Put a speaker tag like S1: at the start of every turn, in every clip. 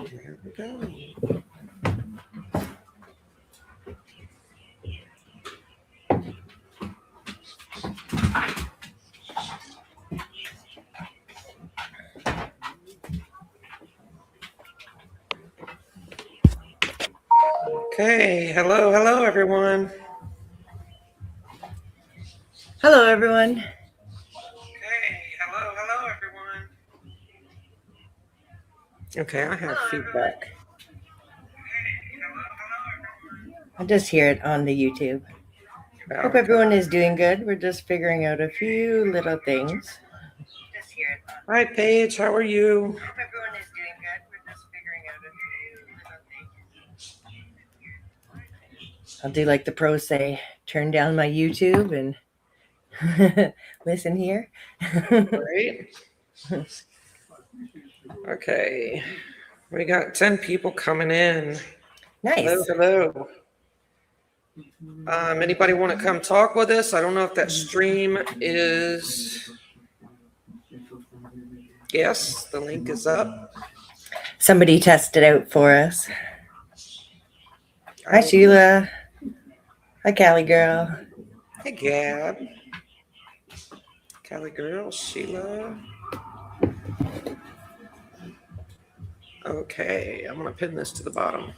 S1: There we go. Okay, hello, everyone.
S2: Hello, everyone.
S1: Okay, hello, everyone. Okay, I have feedback.
S2: I just hear it on the YouTube. Hope everyone is doing good. We're just figuring out a few little things.
S1: Hi, Paige. How are you?
S2: Hope everyone is doing good. We're just figuring out a few little things. I'll do like the pros say, turn down my YouTube and listen here.
S1: Great. Okay, we got 10 people coming in.
S2: Nice.
S1: Hello. Anybody want to come talk with us? I don't know if that stream is. Yes, the link is up.
S2: Somebody tested out for us. Hi, Sheila. Hi, Callie girl.
S1: Hey, Gab. Callie girl, Sheila. Okay, I'm going to pin this to the bottom.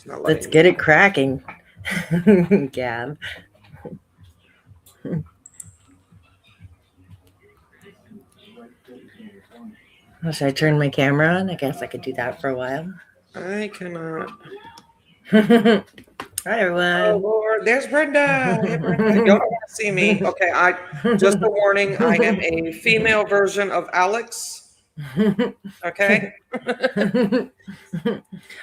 S2: Let's get it cracking, Gab. Should I turn my camera on? I guess I could do that for a while.
S1: I cannot.
S2: Hi, everyone.
S1: Oh, Lord. There's Brenda. Hey, Brenda. Y'all don't want to see me. Okay, just a warning. I am a female version of Alex. Okay?
S2: I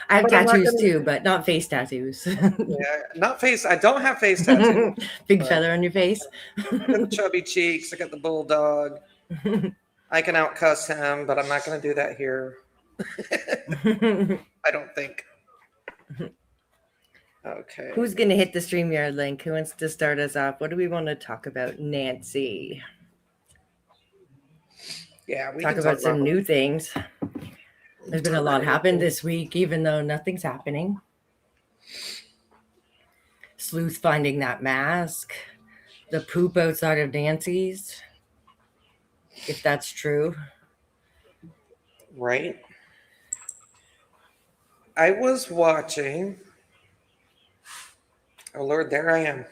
S2: have tattoos too, but not face tattoos.
S1: Yeah, not face. I don't have face tattoos.
S2: Big feather on your face.
S1: I got the chubby cheeks. I got the bulldog. I can outcuss him, but I'm not going to do that here. I don't think. Okay.
S2: Who's going to hit the StreamYard link? Who wants to start us off? What do we want to talk about, Nancy?
S1: Yeah, we
S2: talk about some new things. There's been a lot happened this week, even though nothing's happening. Sleuth finding that mask, the poop outside of Nancy's, if that's true.
S1: Right. I was watching. Oh, Lord, there I am.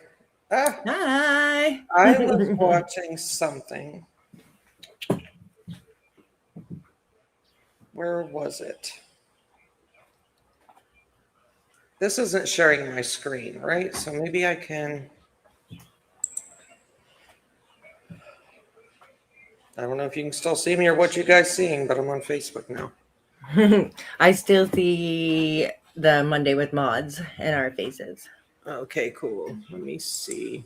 S1: Ah,
S2: hi.
S1: I was watching something. Where was it? This isn't sharing my screen, right? So maybe I can. I don't know if you can still see me or what you guys seeing, but I'm on Facebook now.
S2: I still see the Monday with Mods and our faces.
S1: Okay, cool. Let me see.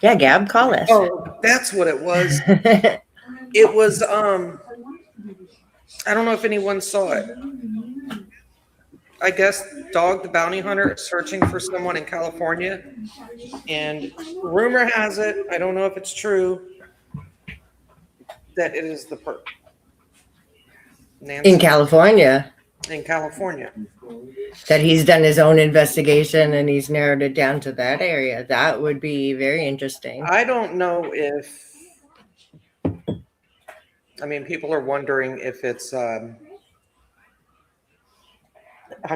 S2: Yeah, Gab, call us.
S1: Oh, that's what it was. It was, I don't know if anyone saw it. I guess Dog the Bounty Hunter is searching for someone in California. And rumor has it, I don't know if it's true, that it is the perp. Nancy.
S2: In California.
S1: In California.
S2: That he's done his own investigation and he's narrowed it down to that area. That would be very interesting.
S1: I don't know if, I mean, people are wondering if it's, I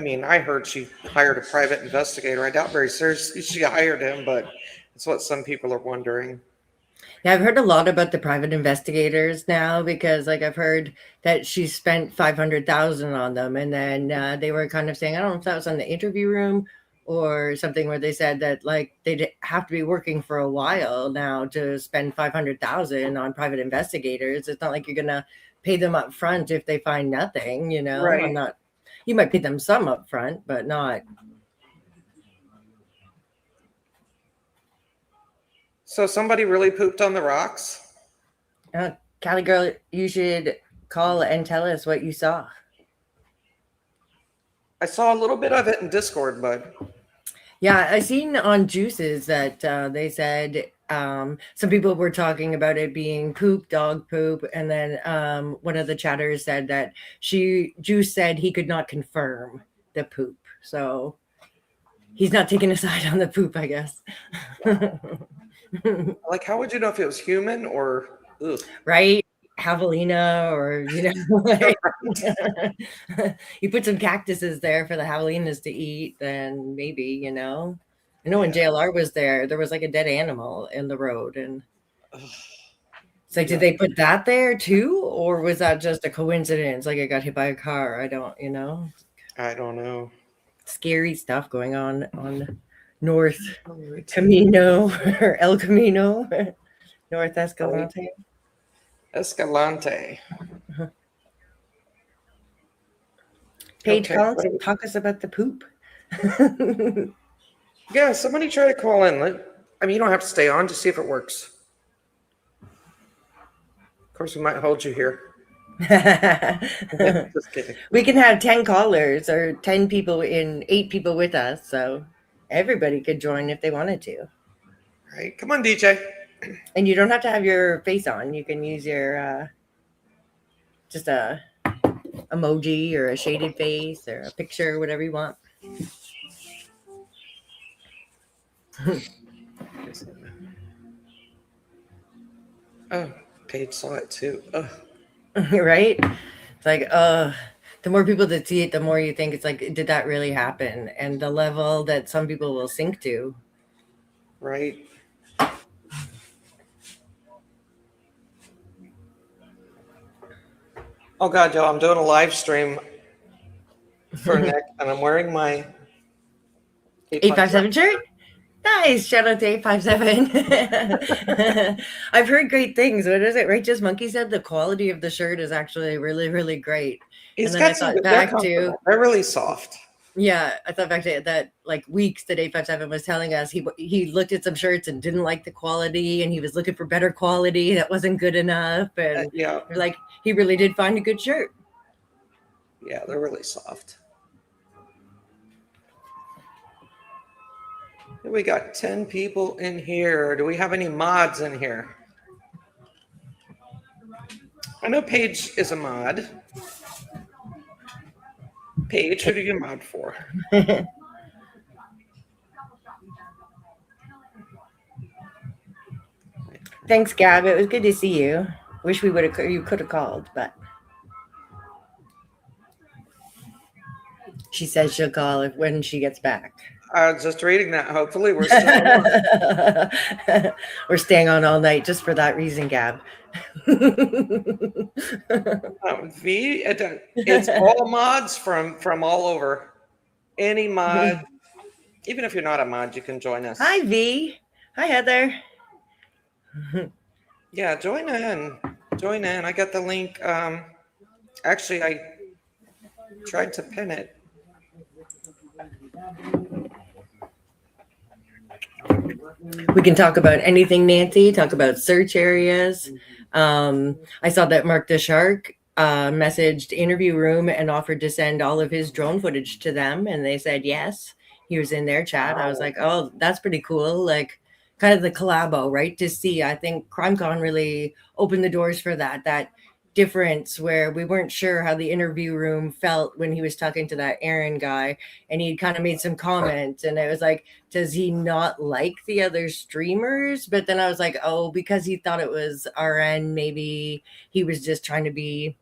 S1: mean, I heard she hired a private investigator. I doubt very seriously she hired him, but it's what some people are wondering.
S2: Yeah, I've heard a lot about the private investigators now because, like, I've heard that she spent $500,000 on them, and then they were kind of saying, I don't know if that was on the interview room or something where they said that like they'd have to be working for a while now to spend $500,000 on private investigators. It's not like you're gonna pay them up front if they find nothing, you know.
S1: Right.
S2: I'm not. You might pay them some up front, but not.
S1: So somebody really pooped on the rocks?
S2: Callie girl, you should call and tell us what you saw.
S1: I saw a little bit of it in Discord, bud.
S2: Yeah, I seen on Juices that they said some people were talking about it being poop, dog poop, and then one of the chatters said that Juice said he could not confirm the poop, so he's not taking a side on the poop, I guess.
S1: Like, how would you know if it was human or ugh?
S2: Right? Javelina, or like, you put some cactuses there for the javelinas to eat, then maybe, I know when
S1: Yeah.
S2: JLR was there was like a dead animal in the road, and
S1: Ugh.
S2: it's like, did
S1: Yeah.
S2: they put that there too, or was that just a coincidence? Like it got hit by a car? I don't.
S1: I don't know.
S2: Scary stuff going on North
S1: All right.
S2: Camino or El Camino, North
S1: Right.
S2: Escalante.
S1: Escalante.
S2: Paige
S1: Okay.
S2: Collins, talk us about the poop.
S1: Yeah, somebody try to call in. I mean, you don't have to stay on. Just see if it works. Of course, we might hold you here. Just kidding.
S2: We can have 10 callers or 10 people 8 people with us. So everybody could join if they wanted to.
S1: All right. Come on, DJ.
S2: And you don't have to have your face on. You can use your just a emoji or a shaded face or a picture, whatever you want.
S1: Oh, Paige saw it too. Ugh.
S2: Right? It's like, the more people that see it, the more you think it's like, did that really happen? And the level that some people will sink to.
S1: Right. Oh God, y'all! I'm doing a live stream for Nick, and I'm wearing my
S2: 857 shirt? Nice. Shout out to 857. I've heard great things. What is it? Righteous Monkey said the quality of the shirt is actually really, really great.
S1: He's
S2: And then I
S1: got some.
S2: thought
S1: They're
S2: back to,
S1: comfortable. They're really soft.
S2: yeah, I thought back to that like weeks that 857 was telling us he looked at some shirts and didn't like the quality, and he was looking for better quality that wasn't good enough. And
S1: Yeah.
S2: they're like, he really did find a good shirt.
S1: Yeah, they're really soft. We got 10 people in here. Do we have any mods in here? I know Paige is a mod. Paige, who do you mod for?
S2: Thanks, Gab. It was good to see you. Wish you could have called, but she says she'll call when she gets back.
S1: I was just reading that. Hopefully, we're still on.
S2: We're staying on all night just for that reason, Gab.
S1: V, it's all mods from all over. Any mod, even if you're not a mod, you can join us.
S2: Hi, V. Hi, Heather.
S1: Yeah, join in. Join in. I got the link. Actually, I tried to pin it.
S2: We can talk about anything, Nancy. Talk about search areas. I saw that Mark the Shark messaged Interview Room and offered to send all of his drone footage to them, and they said yes. He was in their chat. I was like, oh, that's pretty cool. Like, kind of the collabo, right? To see, I think CrimeCon really opened the doors for that difference where we weren't sure how the Interview Room felt when he was talking to that Aaron guy, and he kind of made some comments, and it was like, does he not like the other streamers? But then I was like, oh, because he thought it was RN, maybe he was just trying to be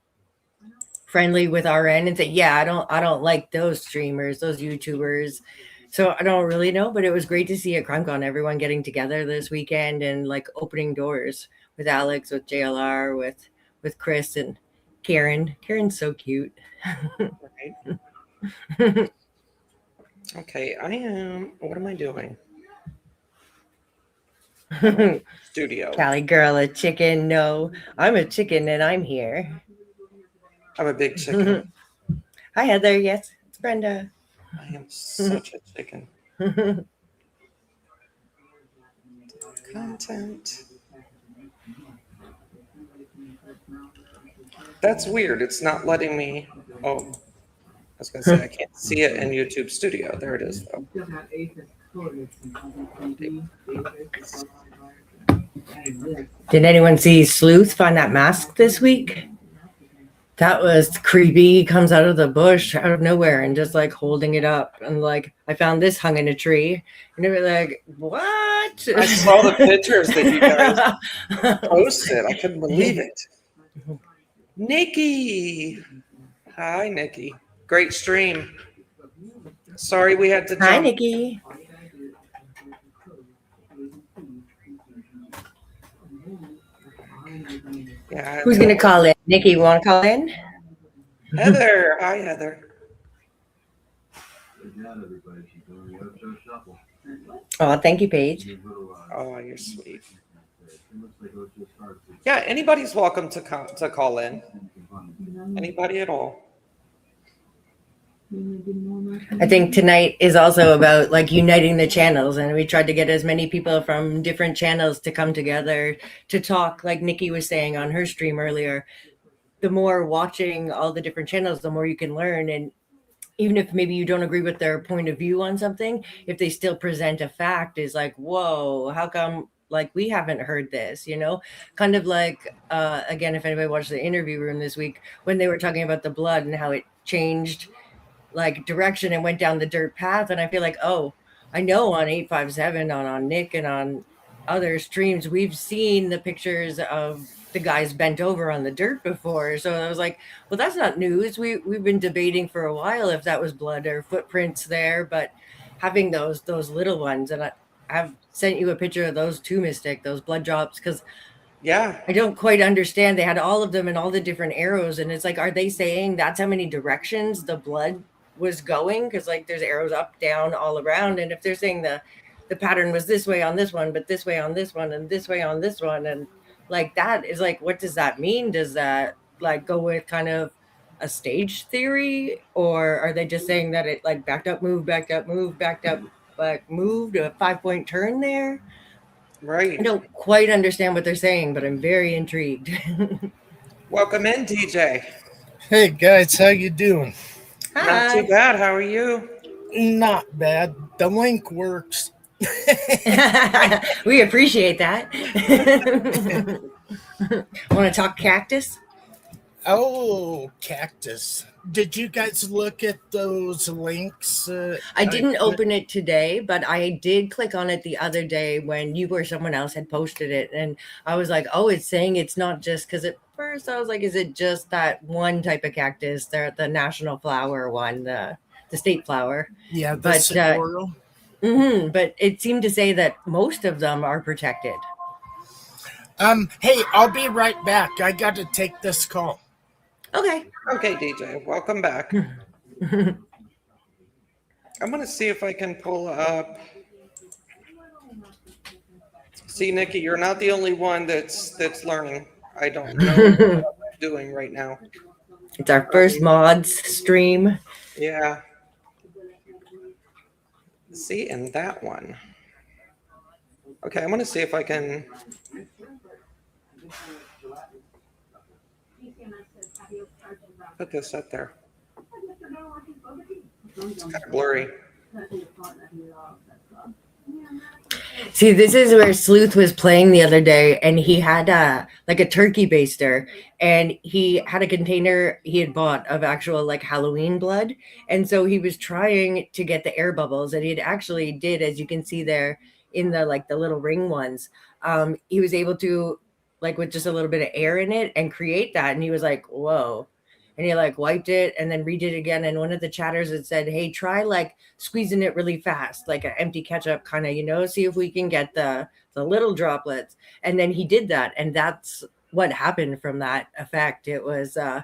S2: friendly with RN and say, yeah, I don't like those streamers, those YouTubers. So I don't really know, but it was great to see at CrimeCon everyone getting together this weekend and like opening doors with Alex, with JLR, with Chris and Karen. Karen's so cute.
S1: Right. Okay, what am I doing? Studio.
S2: Cali girl, a chicken. No, I'm a chicken and I'm here.
S1: I'm a big chicken.
S2: Hi, Heather. Yes, it's Brenda.
S1: I am such a chicken. Content. That's weird. It's not letting me. Oh. was gonna say I can't see it in YouTube Studio. There it is though.
S2: Did anyone see Sleuth find that mask this week? That was creepy. He comes out of the bush out of nowhere and just like holding it up. And like, I found this hung in a tree. And they were like, what?
S1: I saw the pictures that you guys posted. I couldn't believe it. Nikki. Hi, Nikki. Great stream. Sorry we had to jump.
S2: Hi, Nikki.
S1: Yeah,
S2: Who's going to call in? Nikki, you want to call in?
S1: Heather. Hi, Heather.
S2: Oh, thank you, Paige.
S1: Oh, you're sweet. Yeah, anybody's welcome to call in. Anybody at all.
S2: I think tonight is also about like uniting the channels, and we tried to get as many people from different channels to come together to talk, like Nikki was saying on her stream earlier. The more watching all the different channels, the more you can learn. And even if maybe you don't agree with their point of view on something, if they still present a fact, is like, whoa, how come like we haven't heard this, you know? Kind of like, again, if anybody watched the interview room this week, when they were talking about the blood and how it changed like direction and went down the dirt path. And I feel like, oh, I know on 857, on Nick and on other streams, we've seen the pictures of the guys bent over on the dirt before. So I was like, well, that's not news. We've been debating for a while if that was blood or footprints there, but having those little ones, and I've sent you a picture of those too, Mystic, those blood drops, because
S1: yeah,
S2: I don't quite understand. They had all of them and all the different arrows, and it's like, are they saying that's how many directions the blood was going? Because like there's arrows up, down, all around, and if they're saying the pattern was this way on this one, but this way on this one, and this way on this one, and like that is like, what does that mean? Does that like go with kind of a stage theory, or are they just saying that it like backed up, moved, backed up, moved, backed up, like moved a 5-point turn there?
S1: right.
S2: I don't quite understand what they're saying, but I'm very intrigued.
S1: Welcome in, DJ.
S3: Hey guys, how you doing?
S1: Not too bad. How are you?
S3: Not bad. The link works.
S2: We appreciate that. Want to talk cactus?
S3: Oh, cactus. Did you guys look at those links?
S2: I didn't open it today, but I did click on it the other day when you or someone else had posted it. And I was like, oh, it's saying it's not just, because at first I was like, is it just that one type of cactus? They're the national flower one, the state flower.
S3: Yeah,
S2: but
S3: saguaro.
S2: But it seemed to say that most of them are protected.
S3: Hey, I'll be right back. I got to take this call.
S2: Okay.
S1: Okay, DJ. Welcome back. I'm going to see if I can pull up. See, Nikki, you're not the only one that's learning. I don't know what I'm doing right now.
S2: It's our first mods stream.
S1: Yeah. See, and that one. Okay, I'm going to see if I can. Put this up there. It's kind of blurry.
S2: See, this is where Sleuth was playing the other day, and he had like a turkey baster, and he had a container he had bought of actual like Halloween blood, and so he was trying to get the air bubbles, and he actually did, as you can see there in the like the little ring ones. He was able to like with just a little bit of air in it and create that, and he was like, whoa. And he like wiped it and then redid it again. And one of the chatters had said, hey, try like squeezing it really fast, like an empty ketchup kind of, you know, see if we can get the little droplets. And then he did that. And that's what happened from that effect. It was
S1: wow.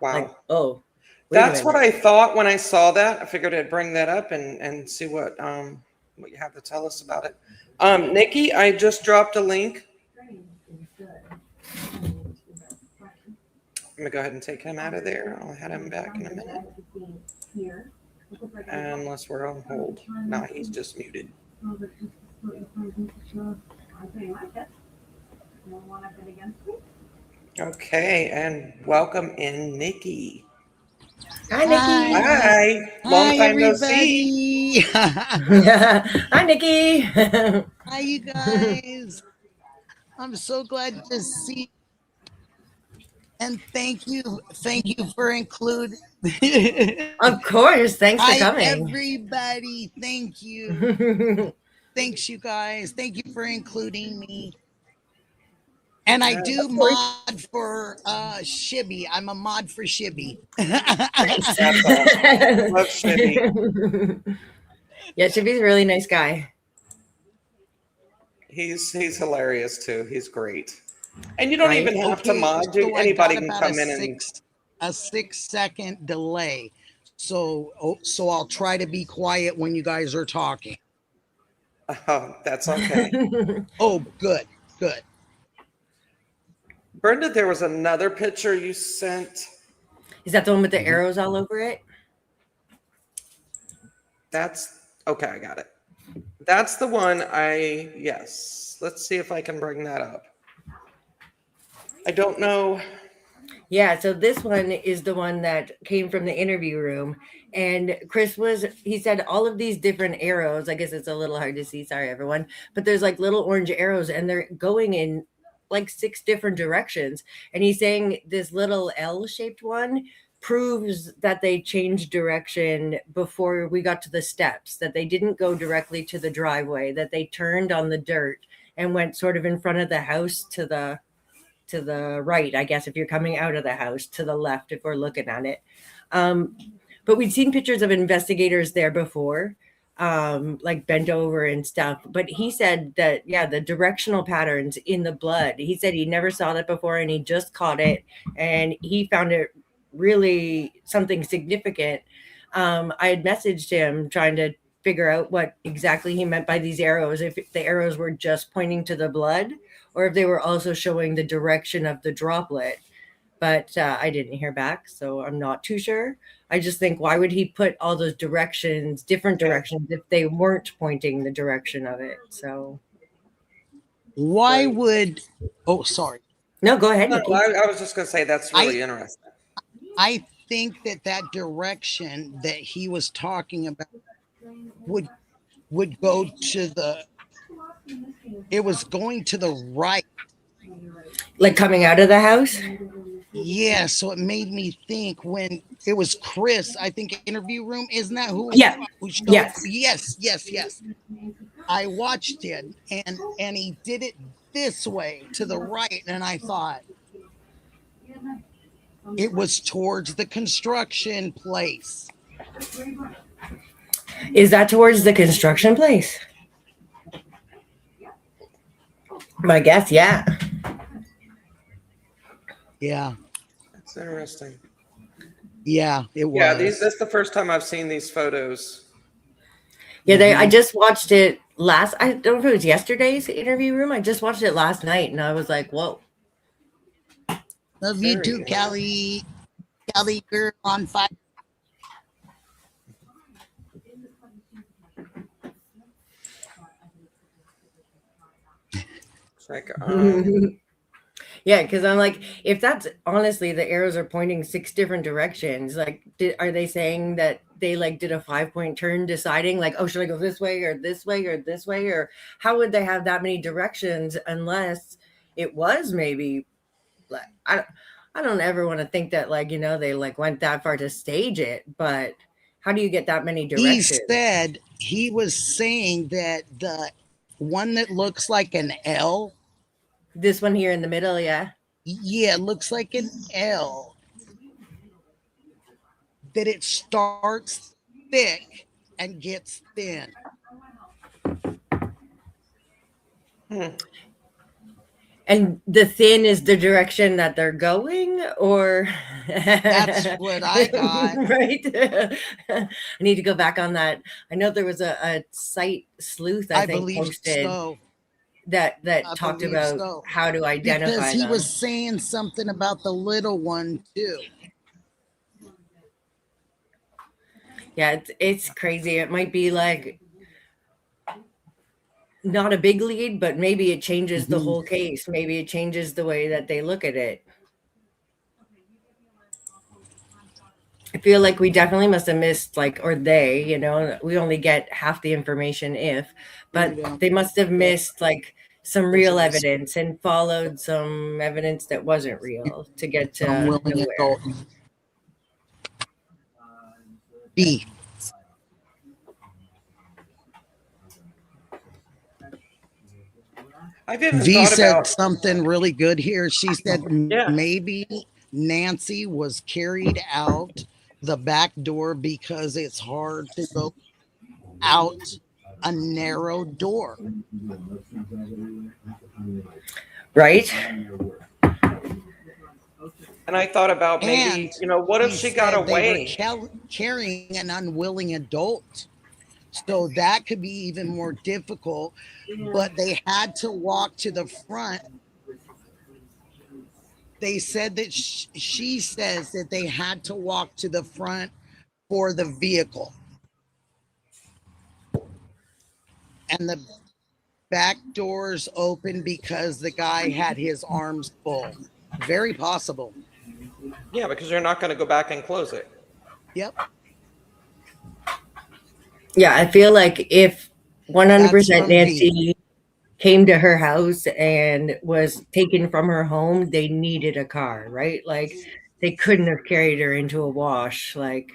S2: Like, oh,
S1: that's what I thought when I saw that. I figured I'd bring that up and see what you have to tell us about it. Nikki, I just dropped a link. I'm going to go ahead and take him out of there. I'll have him back in a minute. Unless we're on hold. No, he's just muted. Okay, and welcome in, Nikki.
S2: Hi, Nikki.
S1: Hi. Long
S4: Hi,
S1: time no see.
S4: everybody.
S2: Hi, Nikki.
S4: Hi, you guys. I'm so glad to see. And thank you for including.
S2: Of course. Thanks for
S4: Hi,
S2: coming.
S4: everybody. Thank you. Thanks, you guys. Thank you for including me. And I do mod for Shibby. I'm a mod for Shibby.
S2: Nice.
S1: That's awesome. Love Shibby.
S2: Yeah, Shibby's a really nice guy.
S1: He's hilarious too. He's great. And you don't
S2: Right?
S1: even have to
S4: Okay,
S1: mod.
S4: so I
S1: Anybody
S4: got
S1: can
S4: about
S1: come in and
S4: a 6-second delay. So I'll try to be quiet when you guys are talking.
S1: oh, that's okay.
S4: Oh, good.
S1: Brenda, there was another picture you sent.
S2: Is that the one with the arrows all over it?
S1: That's okay, I got it. That's the one yes. Let's see if I can bring that up. I don't know.
S2: Yeah, so this one is the one that came from the interview room. And he said all of these different arrows. I guess it's a little hard to see. Sorry, everyone. But there's like little orange arrows and they're going in like 6 different directions. And he's saying this little L-shaped one proves that they changed direction before we got to the steps, that they didn't go directly to the driveway, that they turned on the dirt and went sort of in front of the house to the right, I guess, if you're coming out of the house, to the left, if we're looking at it. But we'd seen pictures of investigators there before, like bent over and stuff. But he said that, yeah, the directional patterns in the blood, he said he never saw that before and he just caught it and he found it really something significant. I had messaged him trying to figure out what exactly he meant by these arrows, if the arrows were just pointing to the blood or if they were also showing the direction of the droplet. But I didn't hear back, so I'm not too sure. I just think, why would he put all those directions, different directions, if they weren't pointing the direction of it? So
S4: Why
S1: Right.
S4: would? Oh, sorry.
S2: no, go ahead,
S1: No,
S2: Nikki.
S1: I was just gonna say that's really interesting.
S4: I think that direction that he was talking about would go to the. It was going to the right.
S2: Like coming out of the house.
S4: Yeah, so it made me think when it was Chris, I think interview room, isn't that who?
S2: Yeah.
S4: Who showed,
S2: Yes.
S4: yes. I watched it and he did it this way to the right, and I thought it was towards the construction place.
S2: Is that towards the construction place? My guess, yeah.
S4: Yeah.
S1: That's interesting.
S4: Yeah, it was.
S1: Yeah, that's the first time I've seen these photos.
S2: Yeah, I just watched it I don't know if it was yesterday's interview room. I just watched it last night and I was like, whoa.
S4: Love you too, Callie. Callie girl on fire.
S1: It's like,
S2: Yeah, because I'm like, if that's honestly the arrows are pointing 6 different directions, like, are they saying that they like did a 5-point turn deciding like, oh, should I go this way or this way or this way? Or how would they have that many directions unless it was maybe like, I don't ever want to think that like, they like went that far to stage it, but how do you get that many directions?
S4: He was saying that the one that looks like an L.
S2: This one here in the middle, yeah.
S4: Yeah, it looks like an L. That it starts thick and gets thin.
S2: And the thin is the direction that they're going, or
S4: that's what I got.
S2: Right. I need to go back on that. I know there was a site Sleuth, I think, posted
S4: so.
S2: that talked about how to identify
S4: because he
S2: them.
S4: was saying something about the little one too.
S2: Yeah, it's crazy. It might be like not a big lead, but maybe it changes the whole case. Maybe it changes the way that they look at it. I feel like we definitely must have missed, like, or they, you know, we only get half the information but they must have missed like some real evidence and followed some evidence that wasn't real to get to
S4: Unwilling
S2: nowhere.
S4: adult. B.
S1: I've even
S4: V
S1: thought
S4: said
S1: about,
S4: something really good here. She said
S1: Yeah.
S4: maybe Nancy was carried out the back door because it's hard to go out a narrow door.
S2: Right?
S1: and I thought about maybe,
S4: And
S1: you know, what if
S4: He
S1: she got
S4: said they were
S1: away?
S4: carrying an unwilling adult. So that could be even more difficult, but they had to walk to the front. They said that she says that they had to walk to the front for the vehicle. And the back doors open because the guy had his arms full. Very possible.
S1: Yeah, because you're not going to go back and close it.
S4: Yep.
S2: Yeah, I feel like if
S4: That's
S2: 100%
S4: from V.
S2: Nancy came to her house and was taken from her home, they needed a car, right? Like they couldn't have carried her into a wash. Like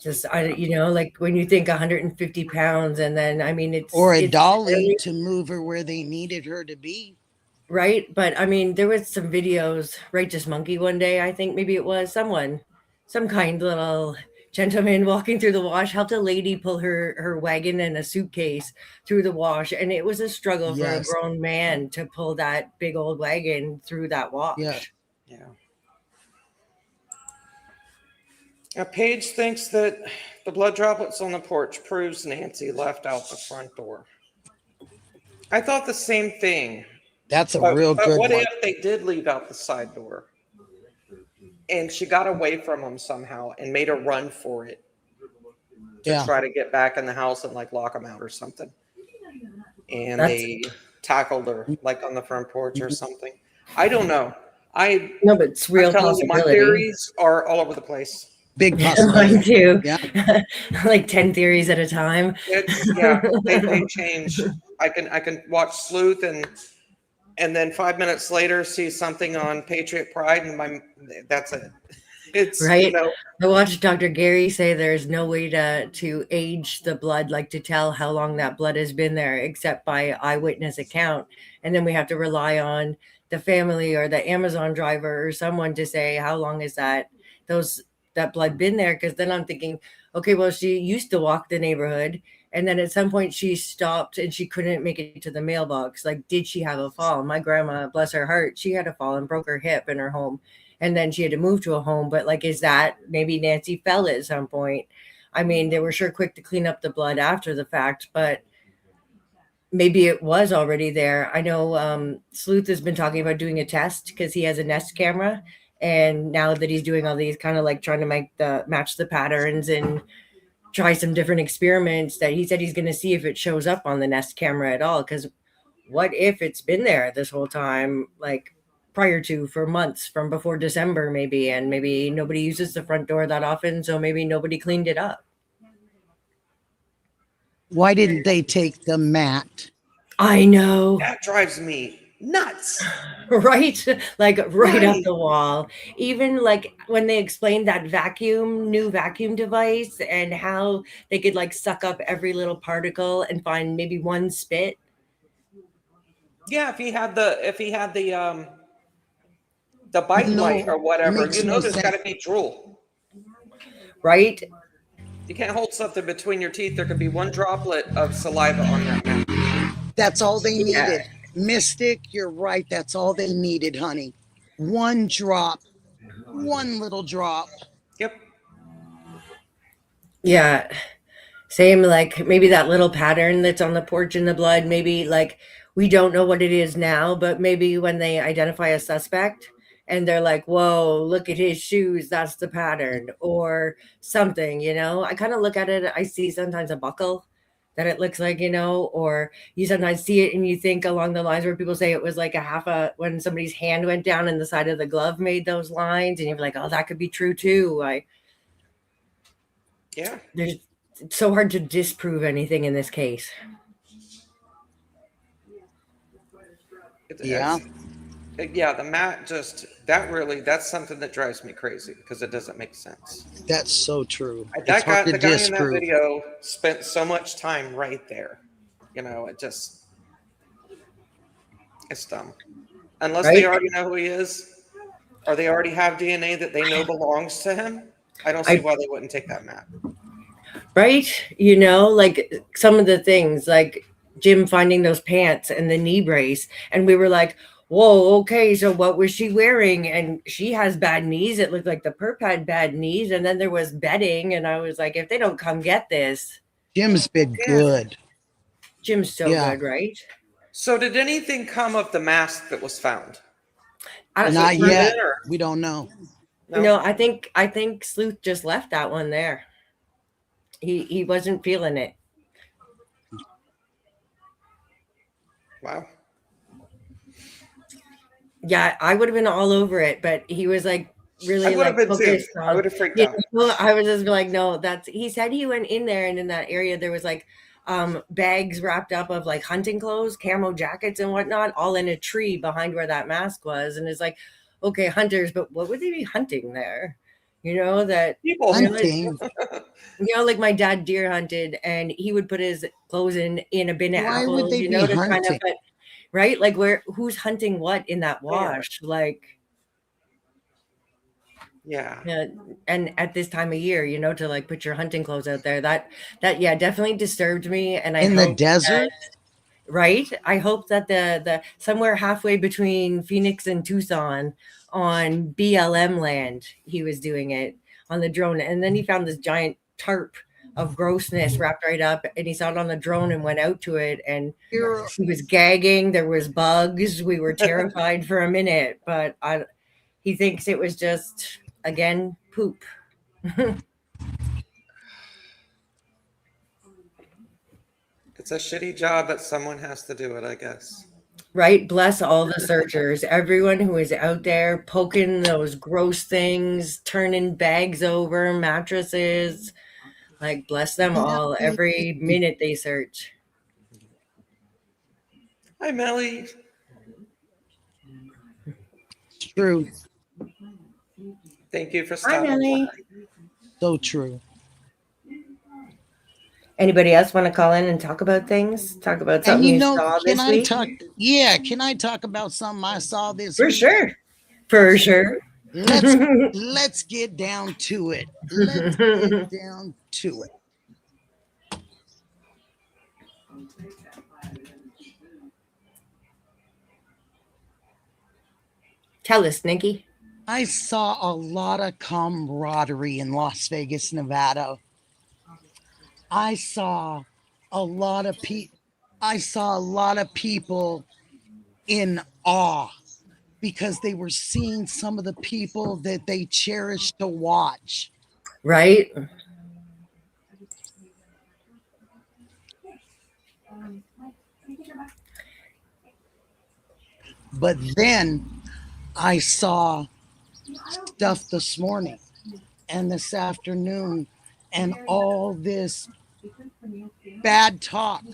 S2: just you know, like when you think 150 pounds, and then I mean
S4: Or a
S2: it's
S4: dolly
S2: really-
S4: to move her where they needed her to be.
S2: right? But I mean, there was some videos, Righteous Monkey one day, I think maybe it was some kind little gentleman walking through the wash helped a lady pull her wagon and a suitcase through the wash, and it was a struggle
S4: Yes.
S2: for a grown man to pull that big old wagon through that wash.
S4: Yeah.
S1: Yeah. Now, Paige thinks that the blood droplets on the porch proves Nancy left out the front door. I thought the same thing.
S4: That's a
S1: But,
S4: real
S1: but
S4: good
S1: what
S4: one.
S1: if they did leave out the side door and she got away from them somehow and made a run for it to
S4: Yeah.
S1: try to get back in the house and like lock them out or something? And
S2: That's-
S1: they tackled her like on the front porch or something. I don't know. I
S2: No, but it's real
S1: I'm telling you, my
S2: possibility.
S1: theories are all over the place.
S4: Big
S2: Mine
S4: possibility.
S2: too.
S4: Yeah.
S2: Like 10 theories at a time.
S1: It's yeah, they change. I can watch Sleuth and then 5 minutes later see something on Patriot Pride and that's it. It's
S2: Right.
S1: you know,
S2: I watched Dr. Gary say there's no way to age the blood, like to tell how long that blood has been there, except by eyewitness account. And then we have to rely on the family or the Amazon driver or someone to say how long is that blood been there? Because then I'm thinking, okay, well, she used to walk the neighborhood, and then at some point she stopped and she couldn't make it to the mailbox. Like, did she have a fall? My grandma, bless her heart, she had a fall and broke her hip in her home. And then she had to move to a home. But like, is that maybe Nancy fell at some point? I mean, they were sure quick to clean up the blood after the fact, but maybe it was already there. I know Sleuth has been talking about doing a test because he has a Nest camera. And now that he's doing all these kind of like trying to match the patterns and try some different experiments, that he said he's going to see if it shows up on the Nest camera at all. Because what if it's been there this whole time, like prior to, for months, from before December maybe, and maybe nobody uses the front door that often, so maybe nobody cleaned it up.
S4: Why didn't they take the mat?
S2: I know.
S1: that drives me nuts.
S2: Right? Like right up
S1: Right.
S2: the wall. Even like when they explained that new vacuum device and how they could like suck up every little particle and find maybe one spit.
S1: Yeah, if he had the bite
S4: No,
S1: light or whatever,
S4: makes
S1: you know
S4: no
S1: there's
S4: sense.
S1: got to be drool.
S2: Right?
S1: You can't hold something between your teeth. There could be one droplet of saliva on that mat.
S4: That's all they
S2: Yeah.
S4: needed. Mystic, you're right. That's all they needed, honey. One drop, one little drop.
S1: Yep.
S2: Yeah. Same, like maybe that little pattern that's on the porch in the blood, maybe like we don't know what it is now, but maybe when they identify a suspect and they're like, whoa, look at his shoes, that's the pattern, or something, you know? I kind of look at it, I see sometimes a buckle that it looks like, or you sometimes see it and you think along the lines where people say it was like when somebody's hand went down and the side of the glove made those lines, and you're like, oh, that could be true too.
S1: Yeah.
S2: It's so hard to disprove anything in this case.
S4: Yeah.
S1: Yeah, the mat that's something that drives me crazy because it doesn't make sense.
S4: That's so true.
S1: The
S4: It's hard to
S1: guy in that
S4: disprove.
S1: video spent so much time right there. It's dumb. Unless they
S2: Right?
S1: already know who he is, or they already have DNA that they know belongs to him. I don't see why they wouldn't take that mat.
S2: Right? Like some of the things, like Jim finding those pants and the knee brace, and we were like, whoa, okay, so what was she wearing? And she has bad knees. It looked like the perp had bad knees, and then there was bedding, and I was like, if they don't come get this.
S4: Jim's been good.
S2: Jim's so good, right?
S1: So did anything come of the mask that was found?
S4: Not yet. We don't know.
S2: No, I think Sleuth just left that one there. He wasn't feeling it.
S1: Wow.
S2: Yeah, I would have been all over it, but he was like really like focused on.
S1: I would have freaked out.
S2: I was just like, no, he said he went in there, and in that area there was like bags wrapped up of like hunting clothes, camo jackets and whatnot, all in a tree behind where that mask was. And it's like, okay, hunters, but what would they be hunting there? That
S1: people
S4: hunting.
S2: Like my dad deer hunted, and he would put his clothes in a bin of
S4: Why
S2: apples,
S4: would they be
S2: to
S4: hunting?
S2: kind of, right? Like who's hunting what in that wash? Like,
S1: yeah.
S2: And at this time of year, to like put your hunting clothes out there, that definitely disturbed me. And
S4: in the desert,
S2: right? I hope that the somewhere halfway between Phoenix and Tucson on BLM land, he was doing it on the drone, and then he found this giant tarp of grossness wrapped right up, and he saw it on the drone and went out to it, and he was gagging. There was bugs. We were terrified for a minute, but he thinks it was just, again, poop.
S1: It's a shitty job that someone has to do it, I guess.
S2: Right? Bless all the searchers, everyone who is out there poking those gross things, turning bags over, mattresses. Like, bless them all. Every minute they search.
S1: Hi, Melly.
S4: True.
S1: Thank you for
S2: Hi,
S1: stopping
S2: Melly.
S1: by.
S4: So true.
S2: Anybody else want to call in and talk about things? Talk about something you saw this week?
S4: Can I talk about something I saw this
S2: week? For sure.
S4: Let's get down to it. Let's get down to it.
S2: Tell us, Nikki.
S4: I saw a lot of camaraderie in Las Vegas, Nevada. I saw a lot of people in awe because they were seeing some of the people that they cherish to watch.
S2: Right.
S4: But then I saw stuff this morning and this afternoon and all this bad talk.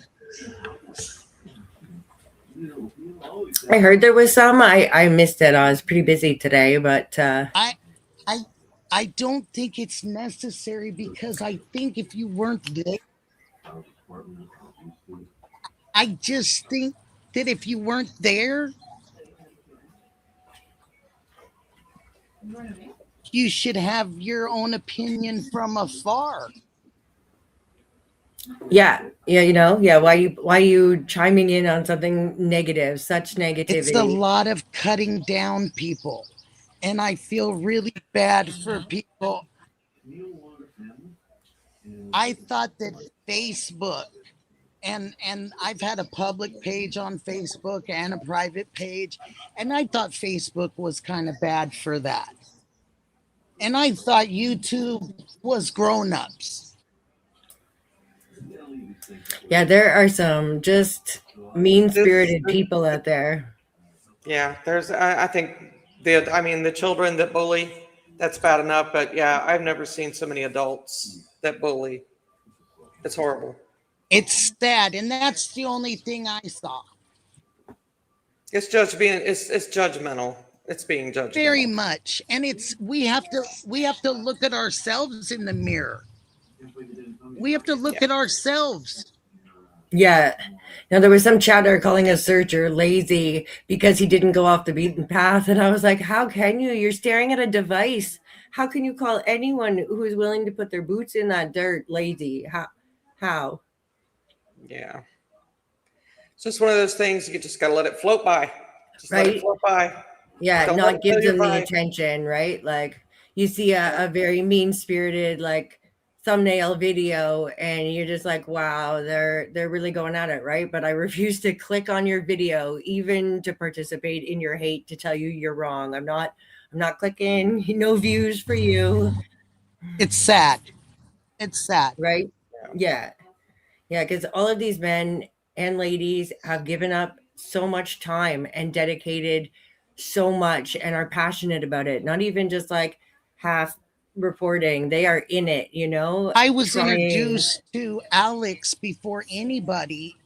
S2: I heard there was some. I missed it. I was pretty busy today, but
S4: I don't think it's necessary, because I think if you weren't there, I just think that if you weren't there, you should have your own opinion from afar.
S2: Yeah. Why you chiming in on something negative? Such negativity.
S4: It's a lot of cutting down people, and I feel really bad for people. I thought that Facebook, and I've had a public page on Facebook and a private page, and I thought Facebook was kind of bad for that. And I thought YouTube was grown-ups.
S2: Yeah, there are some just mean-spirited people out there.
S1: Yeah, I think the children that bully, that's bad enough. But yeah, I've never seen so many adults that bully. It's horrible.
S4: It's sad, and that's the only thing I saw.
S1: It's judgmental. It's being
S4: Very
S1: judgmental.
S4: much. And we have to look at ourselves in the mirror. We have to look at ourselves.
S2: Yeah. Now there was some chatter calling a searcher lazy because he didn't go off the beaten path. And I was like, how can you? You're staring at a device. How can you call anyone who is willing to put their boots in that dirt lazy? How?
S1: Yeah. It's just one of those things you just gotta let it float by. Just let it
S2: Right?
S1: float by.
S2: Yeah,
S1: Don't let
S2: not
S1: it
S2: give
S1: fill your
S2: them the
S1: mind.
S2: attention, right? Like you see a very mean-spirited like thumbnail video and you're just like, wow, they're really going at it, right? But I refuse to click on your video even to participate in your hate to tell you you're wrong. I'm not clicking, no views for you,
S4: It's sad. It's sad.
S2: right? Yeah. Yeah, because all of these men and ladies have given up so much time and dedicated so much and are passionate about it. Not even just like half reporting, they are in it,
S4: I was
S2: trying.
S4: introduced to Alex before anybody,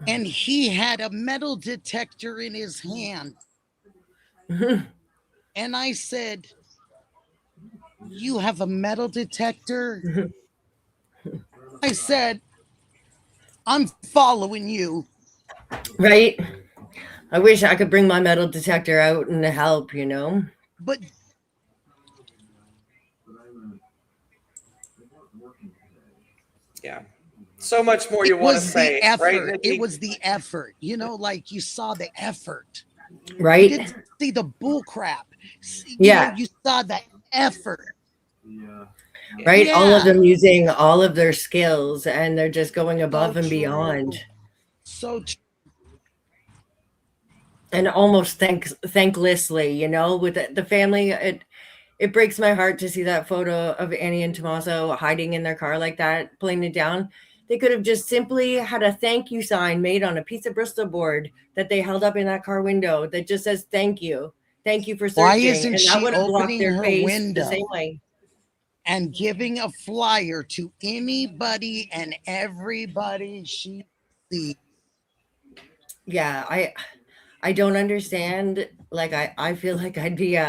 S4: and he had a metal detector in his hand. And I said, "You have a metal detector?" I said, "I'm following you."
S2: Right? I wish I could bring my metal detector out and help,
S4: But
S1: Yeah. So much more you
S4: it
S1: want to
S4: was
S1: say,
S4: the effort.
S1: right, Nikki?
S4: It was the effort. Like you saw the effort. You
S2: Right?
S4: didn't see the bull crap.
S2: Yeah.
S4: You saw the effort.
S2: Right? All of
S4: Yeah.
S2: them using all of their skills and they're just going above and
S4: true.
S2: beyond.
S4: So
S2: And almost thanklessly, with the family. It breaks my heart to see that photo of Annie and Tommaso hiding in their car like that, pulling it down. They could have just simply had a thank you sign made on a piece of Bristol board that they held up in that car window that just says thank you for searching.
S4: Why isn't
S2: and
S4: she
S2: that would have blocked
S4: opening
S2: their
S4: her
S2: face
S4: window
S2: the same way.
S4: and giving a flyer to anybody and everybody she sees?
S2: Yeah, I don't understand. Like I feel like I'd be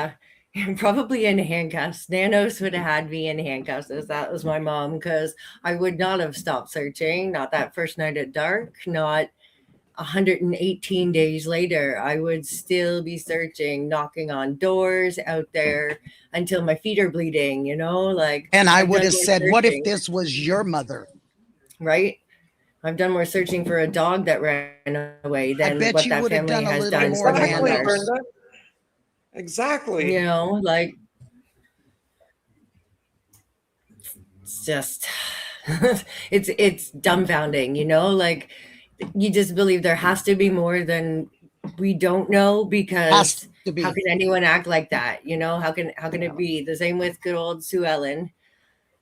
S2: probably in handcuffs. Nanos would have had me in handcuffs as that was my mom, because I would not have stopped searching. Not that first night at dark, not 118 days later. I would still be searching, knocking on doors out there until my feet are bleeding, like.
S4: And I
S2: I've
S4: would
S2: done
S4: have
S2: more
S4: said, what if
S2: searching,
S4: this was your mother?
S2: right? I've done more searching for a dog that ran away than
S4: bet
S2: what
S4: you
S2: that
S4: would have
S2: family
S4: done a
S2: has
S4: little
S2: done
S4: more
S2: for my
S1: Exactly,
S2: mother.
S1: Brenda. Exactly.
S2: Like it's just it's dumbfounding, like you just believe there has to be more than we don't know,
S4: Has
S2: because
S4: to be.
S2: how can anyone act like that? How can it be the same with good old Sue Ellen?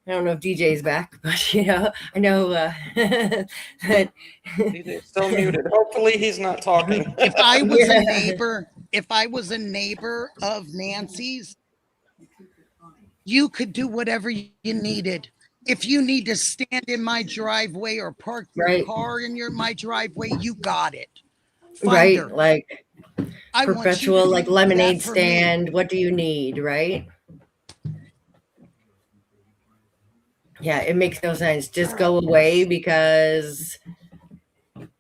S2: I don't know if DJ's back, but I know that
S1: He's still muted. Hopefully he's not talking.
S4: If I was
S2: Yeah.
S4: a neighbor of Nancy's, you could do whatever you needed. If you need to stand in my driveway or park your
S2: Right.
S4: car in my driveway, you got it. Find
S2: Right,
S4: her.
S2: like
S4: I want you to
S2: perpetual
S4: do
S2: like
S4: that
S2: lemonade
S4: for me.
S2: stand. What do you need, right? Yeah, it makes no sense. Just go away because I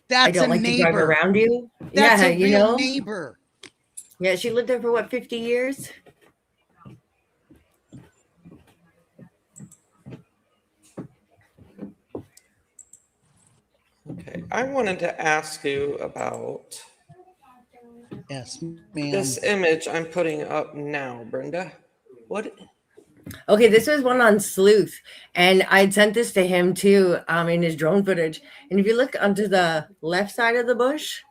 S4: That's
S2: don't
S4: a
S2: like to drive
S4: neighbor.
S2: around you.
S4: That's
S2: Yeah,
S4: a real neighbor.
S2: Yeah, she lived there for what, 50 years?
S1: Okay, I wanted to ask you about
S4: Yes, ma'am.
S1: this image I'm putting up now, Brenda. What?
S2: Okay, this was one on Sleuth, and I'd sent this to him too, in his drone footage. And if you look onto the left side of the bush,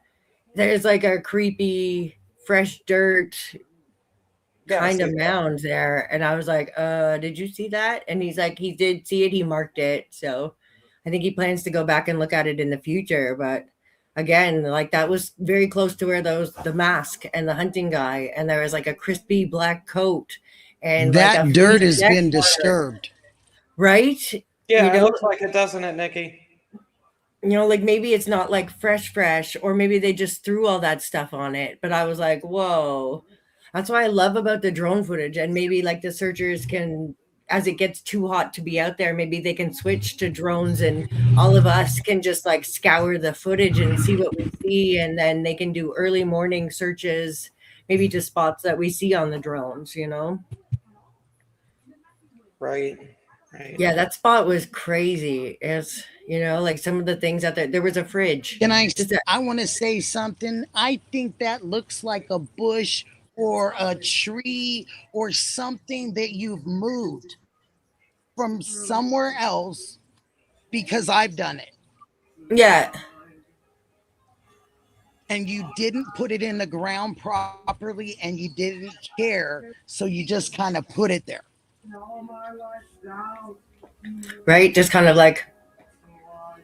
S2: there's like a creepy fresh dirt
S1: Yeah, I
S2: kind
S1: see
S2: of
S1: that.
S2: mound there. And I was like, did you see that? And he's like, he did see it, he marked it. So I think he plans to go back and look at it in the future. But again, like that was very close to where the mask and the hunting guy, and there was like a crispy black coat and like
S4: That
S2: a
S4: dirt
S2: fleece
S4: has
S2: neck
S4: been
S2: on it,
S4: disturbed.
S2: right?
S1: Yeah,
S2: You
S1: it
S2: know,
S1: looks like it, doesn't it, Nikki?
S2: like maybe it's not like fresh, or maybe they just threw all that stuff on it. But I was like, whoa. That's what I love about the drone footage. And maybe like the searchers can, as it gets too hot to be out there, maybe they can switch to drones and all of us can just like scour the footage and see what we see. And then they can do early morning searches, maybe to spots that we see on the drones,
S1: Right. Right.
S2: Yeah, that spot was crazy. It's, like some of the things out there. There was a fridge.
S4: Can I?
S2: Just a-
S4: I want to say something. I think that looks like a bush or a tree or something that you've moved from somewhere else because I've done it.
S2: Yeah.
S4: And you didn't put it in the ground properly and you didn't care. So you just kind of put it there.
S2: Right? Just kind of like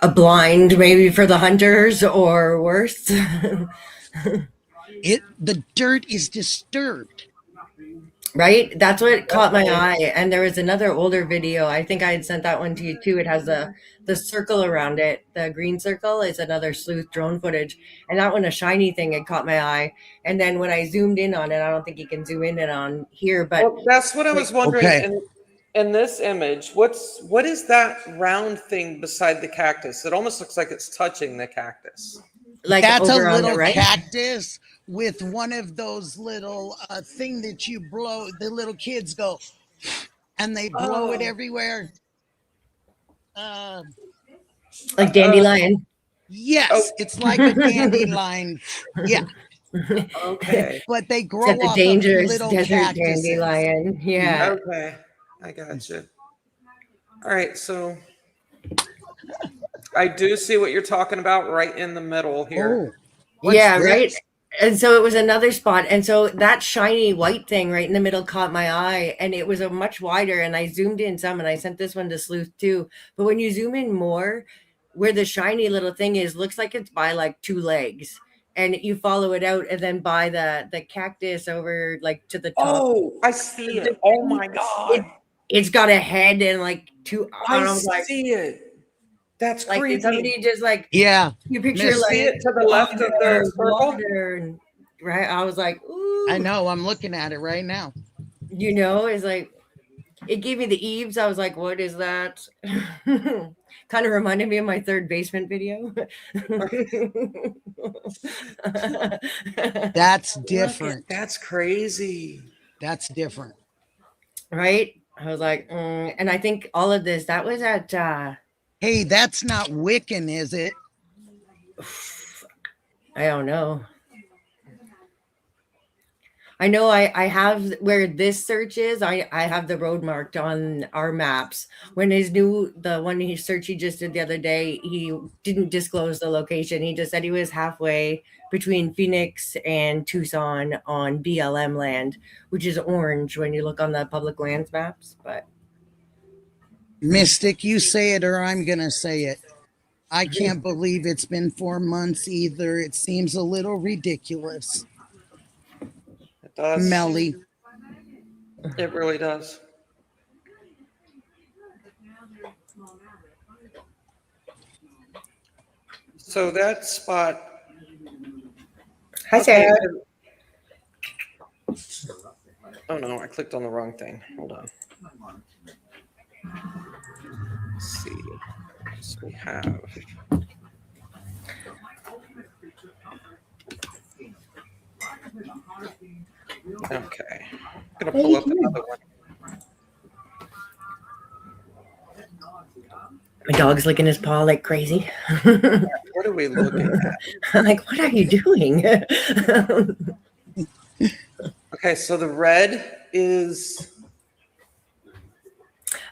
S2: a blind maybe for the hunters or worse.
S4: The dirt is disturbed.
S2: Right? That's what caught my eye. And there was another older video. I think I had sent that one to you too. It has the circle around it. The green circle is another sleuth drone footage. And that one, a shiny thing, had caught my eye. And then when I zoomed in on it, I don't think you can zoom in it on here, but
S1: Well, that's what I was wondering.
S4: Okay.
S1: In this image, what is that round thing beside the cactus? It almost looks like it's touching the cactus.
S2: like
S4: That's a
S2: over on the
S4: little
S2: right.
S4: cactus with one of those little thing that you blow. The little kids go and they blow it everywhere.
S2: Like dandelion.
S4: Yes,
S1: Oh.
S4: it's like a dandelion. Yeah,
S1: Okay.
S4: but they grow
S2: Except the
S4: off of
S2: dangerous
S4: little
S2: desert
S4: cactuses.
S2: dandelion. Yeah.
S1: Okay. I got you. All right. So I do see what you're talking about right in the middle here.
S4: Oh, what's
S2: Yeah,
S4: this?
S2: right. And so it was another spot. And so that shiny white thing right in the middle caught my eye. And it was a much wider. And I zoomed in some and I sent this one to Sleuth too. But when you zoom in more, where the shiny little thing is, looks like it's by like two legs. And you follow it out and then by the cactus over like to the top.
S1: Oh, I see it. Oh my God.
S2: It's got a head and like two
S1: I
S2: arms. Like,
S1: see it. That's
S2: like did
S1: creepy.
S2: somebody just like
S4: Yeah,
S2: you picture
S4: Miss,
S2: like
S1: See it to the left of the circle?
S2: water and, right? I was like, ooh.
S4: I know. I'm looking at it right now.
S2: It's like it gave me the eaves. I was like, what is that? Kind of reminded me of my third basement video.
S4: That's
S1: Look at-
S4: different.
S1: That's crazy.
S4: That's different.
S2: Right? I was like, and I think all of this, that was at
S4: Hey, that's not Wiccan, is it?
S2: I don't know. I know I have where this search is. I have the road marked on our maps. When the one search he just did the other day, he didn't disclose the location. He just said he was halfway between Phoenix and Tucson on BLM land, which is orange when you look on the public lands maps. But
S4: Mystic, you say it or I'm going to say it. I can't believe it's been 4 months either. It seems a little ridiculous.
S1: It does.
S4: Melly.
S1: It really does. So that spot.
S2: hi,
S1: Okay.
S2: Sarah.
S1: Oh no, I clicked on the wrong thing. Hold on. Let's see. So we have. Okay. I'm gonna pull up another one.
S2: My dog's licking his paw like crazy.
S1: What are we looking at?
S2: I'm like, what are you doing?
S1: Okay, so the red is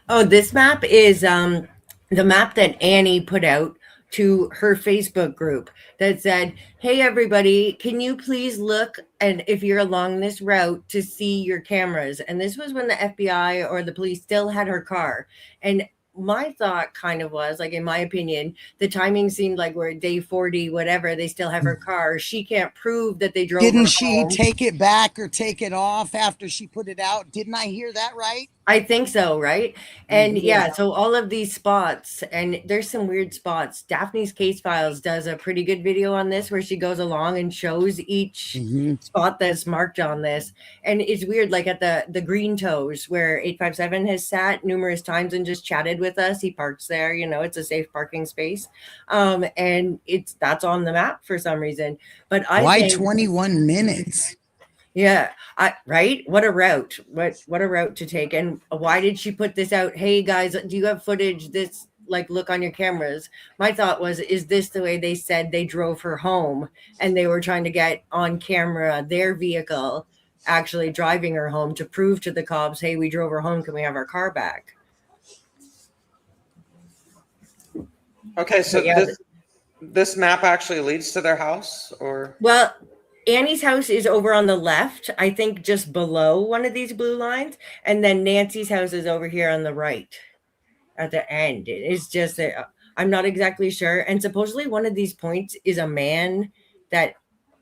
S2: Oh, this map is the map that Annie put out to her Facebook group that said, hey, everybody, can you please look and if you're along this route to see your cameras? And this was when the FBI or the police still had her car. And my thought kind of was like, in my opinion, the timing seemed like we're at day 40, whatever. They still have her car. She can't prove that they drove her
S4: Didn't she
S2: home.
S4: take it back or take it off after she put it out? Didn't I hear that right?
S2: I think so, right? And
S4: Yeah.
S2: yeah, so all of these spots, and there's some weird spots. Daphne's Case Files does a pretty good video on this where she goes along and shows each spot that's marked on this. And it's weird, like at the Green Toes, where 857 has sat numerous times and just chatted with us. He parks there, you know, it's a safe parking space. And that's on the map for some reason. But
S4: Why
S2: think
S4: 21 minutes?
S2: yeah, right? What a route. What a route to take. And why did she put this out? Hey guys, do you have footage? This like look on your cameras. My thought was, is this the way they said they drove her home and they were trying to get on camera their vehicle actually driving her home to prove to the cops, hey, we drove her home, can we have our car back?
S1: Okay, so
S2: Yeah.
S1: this map actually leads to their house, or
S2: Well, Annie's house is over on the left, I think just below one of these blue lines. And then Nancy's house is over here on the right at the end. It's just, I'm not exactly sure. And supposedly one of these points is a man that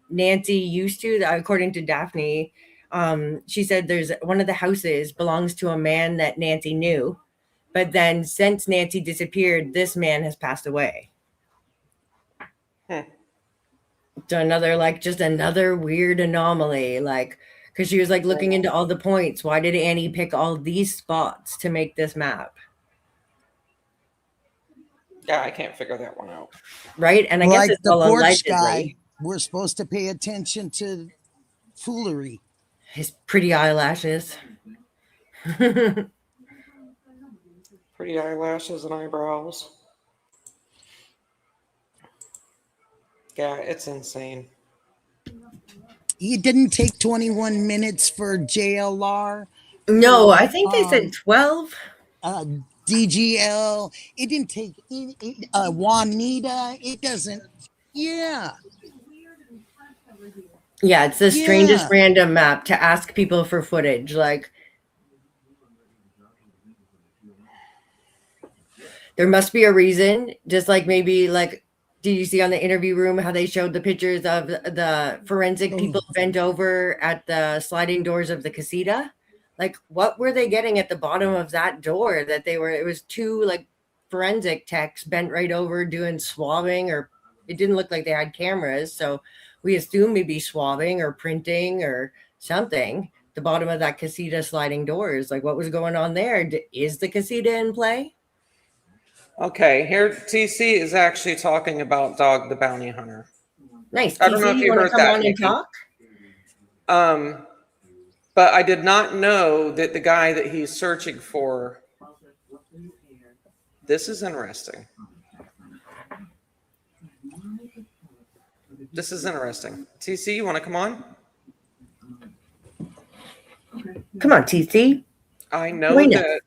S2: Nancy used to, according to Daphne. She said there's one of the houses belongs to a man that Nancy knew. But then since Nancy disappeared, this man has passed away. So another weird anomaly, like, because she was like looking into all the points. Why did Annie pick all these spots to make this map?
S1: yeah, I can't figure that one out.
S2: Right. And I
S4: Like
S2: guess it's
S4: the
S2: all
S4: porch
S2: allegedly.
S4: guy, we're supposed to pay attention to foolery.
S2: His pretty eyelashes.
S1: Pretty eyelashes and eyebrows. Yeah, it's insane.
S4: It didn't take 21 minutes for JLR,
S2: No, I think they said 12.
S4: DGL. It didn't take Juanita. It doesn't. Yeah.
S2: Yeah, it's the strangest
S4: Yeah.
S2: random map to ask people for footage. Like, there must be a reason. Just like maybe like, did you see on the interview room how they showed the pictures of the forensic people bent over at the sliding doors of the casita? Like, what were they getting at the bottom of that door that they were? It was two like forensic techs bent right over doing swabbing, or it didn't look like they had cameras. So we assume maybe swabbing or printing or something. The bottom of that casita sliding doors. Like, what was going on there? Is the casita in play?
S1: Okay, here TC is actually talking about Dog the Bounty Hunter.
S2: Nice.
S1: I don't know
S2: TC,
S1: if you
S2: wanna
S1: heard
S2: come
S1: that,
S2: on and
S1: Nikki.
S2: talk?
S1: But I did not know that the guy that he's searching for. This is interesting. This is interesting. TC, you want to come on?
S2: Come on, TC.
S1: I know
S2: Why not?
S1: that.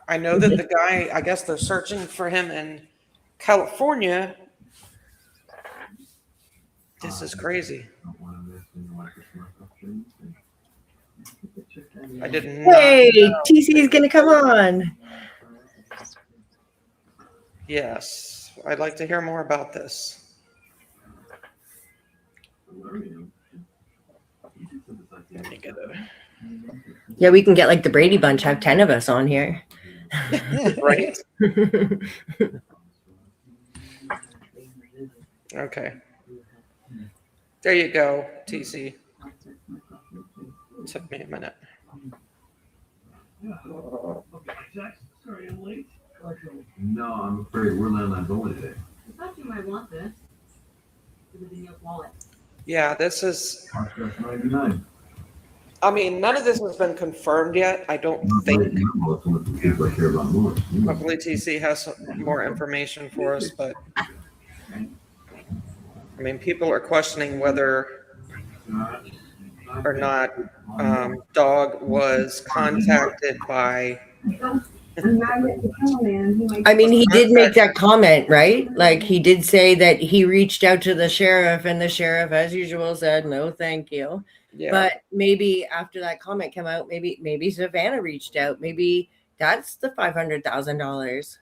S1: I know that the guy. I guess they're searching for him in California. This is crazy. I didn't.
S2: Hey, TC is gonna come on.
S1: Yes, I'd like to hear more about this. Let me get it.
S2: Yeah, we can get like the Brady Bunch. Have 10 of us on here.
S1: Right? Okay. There you go, TC. Took me a minute.
S5: Sorry, I'm late.
S6: No, I'm afraid we're not going today.
S7: I thought you might want this. It was in your wallet.
S1: Yeah, this is.
S6: Podcast 99.
S1: I mean, none of this has been confirmed yet. I don't think.
S6: Well, it's one of the kids I care about more.
S1: Hopefully, TC has more information for us, but I mean, people are questioning whether or not Dog was contacted by.
S2: I mean, he did make that comment, right? Like, he did say that he reached out to the sheriff, and the sheriff, as usual, said no, thank you.
S1: Yeah.
S2: But maybe after that comment came out, maybe Savannah reached out. Maybe That's the $500,000.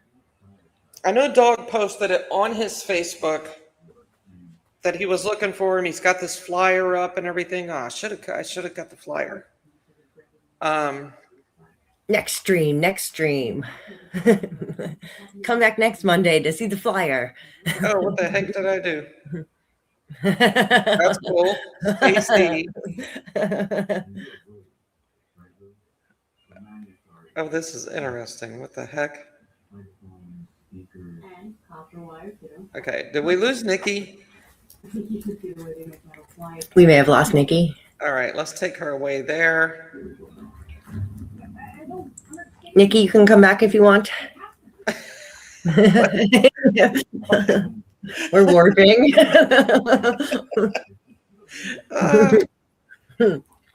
S1: I know Dog posted it on his Facebook that he was looking for him. He's got this flyer up and everything. I should have got the flyer.
S2: Next stream. Come back next Monday to see the flyer.
S1: Oh, what the heck did I do? That's cool. AC. Oh, this is interesting. What the heck?
S7: And copper wire too.
S1: Okay, did we lose Nikki?
S7: You could do it in a metal wire.
S2: We may have lost Nikki.
S1: All right, let's take her away there.
S2: Nikki, you can come back if you want. We're warping.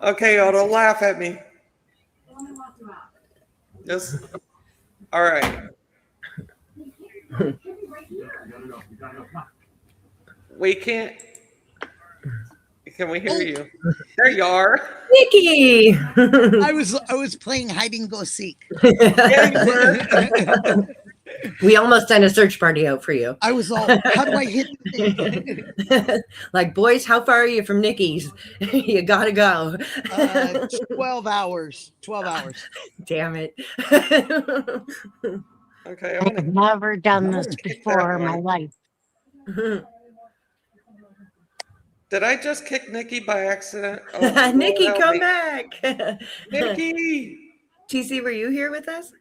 S1: Okay, Otto, laugh at me. Yes. All right. We can't. Can we hear you? There you are.
S2: Nikki.
S4: I was playing hide and go seek.
S1: Yeah, you were.
S2: We almost sent a search party out for you.
S4: I was all, how do I hit the thing?
S2: Like, boys, how far are you from Nikki's? You gotta go.
S4: 12 hours. 12 hours.
S2: Damn it.
S1: Okay, I'm
S8: I've
S1: gonna
S8: never done this
S1: Kick
S8: before
S1: that
S8: in my
S1: way.
S8: life.
S1: Did I just kick Nikki by accident? Oh,
S2: Nikki,
S1: Lord,
S2: come
S1: help me.
S2: back.
S1: Nikki.
S2: TC, were you here with us?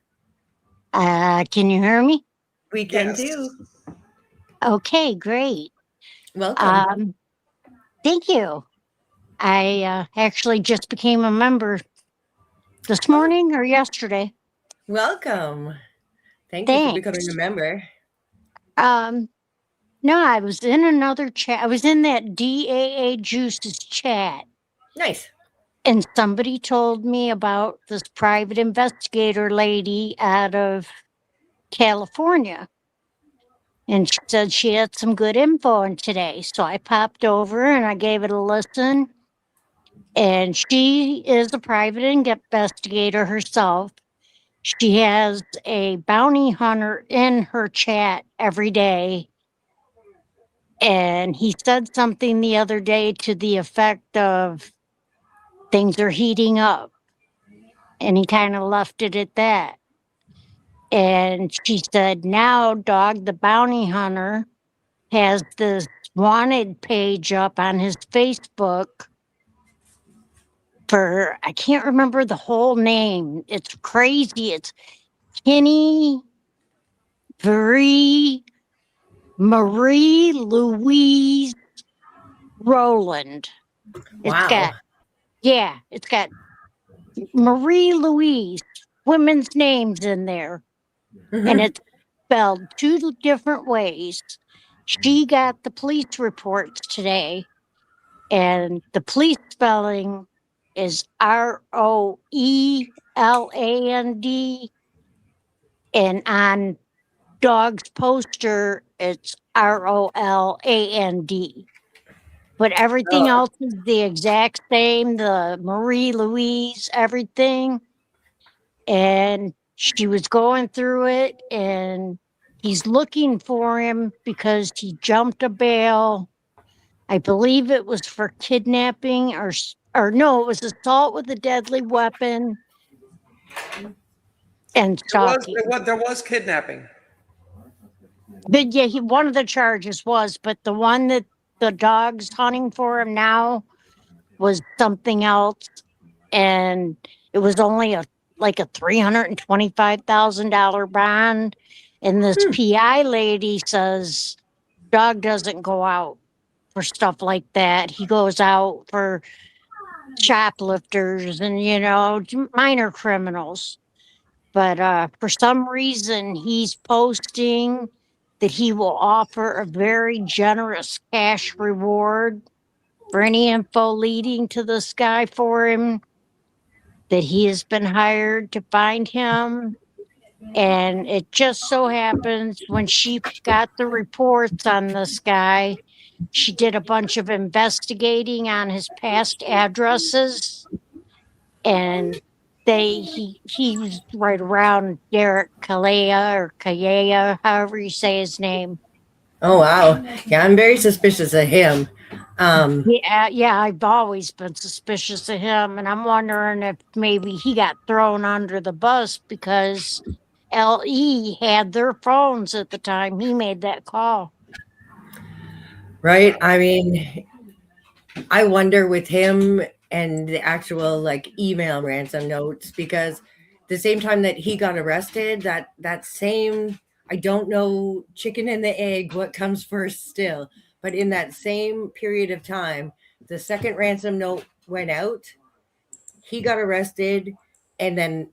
S8: Can you hear me?
S2: We can
S1: Yes.
S2: too.
S8: Okay, great.
S2: Welcome.
S8: Thank you. I actually just became a member this morning or yesterday.
S2: Welcome. Thank you for becoming
S8: Thanks.
S2: a member.
S8: No, I was in another chat. I was in that DAA Juices chat,
S2: Nice.
S8: and somebody told me about this private investigator lady out of California. And she said she had some good info on today. So I popped over and I gave it a listen. And she is a private investigator herself. She has a bounty hunter in her chat every day. And he said something the other day to the effect of things are heating up. And he kind of left it at that. And she said, now Dog the Bounty Hunter has this wanted page up on his Facebook for, I can't remember the whole name. It's crazy. It's Kenny Marie Louise Rowland.
S2: Wow.
S8: It's got Marie Louise, women's names in there. And it's spelled two different ways. She got the police reports today, and the police spelling is Roeland, and on Dog's poster, it's Roland. But everything else is the exact same, the Marie Louise, everything. And she was going through it, and he's looking for him because he jumped a bail. I believe it was for kidnapping or no, it was assault with a deadly weapon and stalking.
S1: There was kidnapping.
S8: But yeah, one of the charges was, but the one that the dog's hunting for him now was something else, and it was only like a $325,000 bond. And this PI lady says Dog doesn't go out for stuff like that. He goes out for shoplifters and, minor criminals. But for some reason, he's posting that he will offer a very generous cash reward for any info leading to this guy for him, that he has been hired to find him. And it just so happens when she got the reports on this guy, she did a bunch of investigating on his past addresses. And he's right around Derek Kalea or Kalea, however you say his name.
S2: Oh wow. Yeah, I'm very suspicious of him.
S8: Yeah, I've always been suspicious of him, and I'm wondering if maybe he got thrown under the bus because LE had their phones at the time he made that call.
S2: Right? I mean, I wonder with him and the actual like email ransom notes, because the same time that he got arrested, that same, I don't know, chicken and the egg, what comes first still, but in that same period of time, the second ransom note went out, he got arrested, and then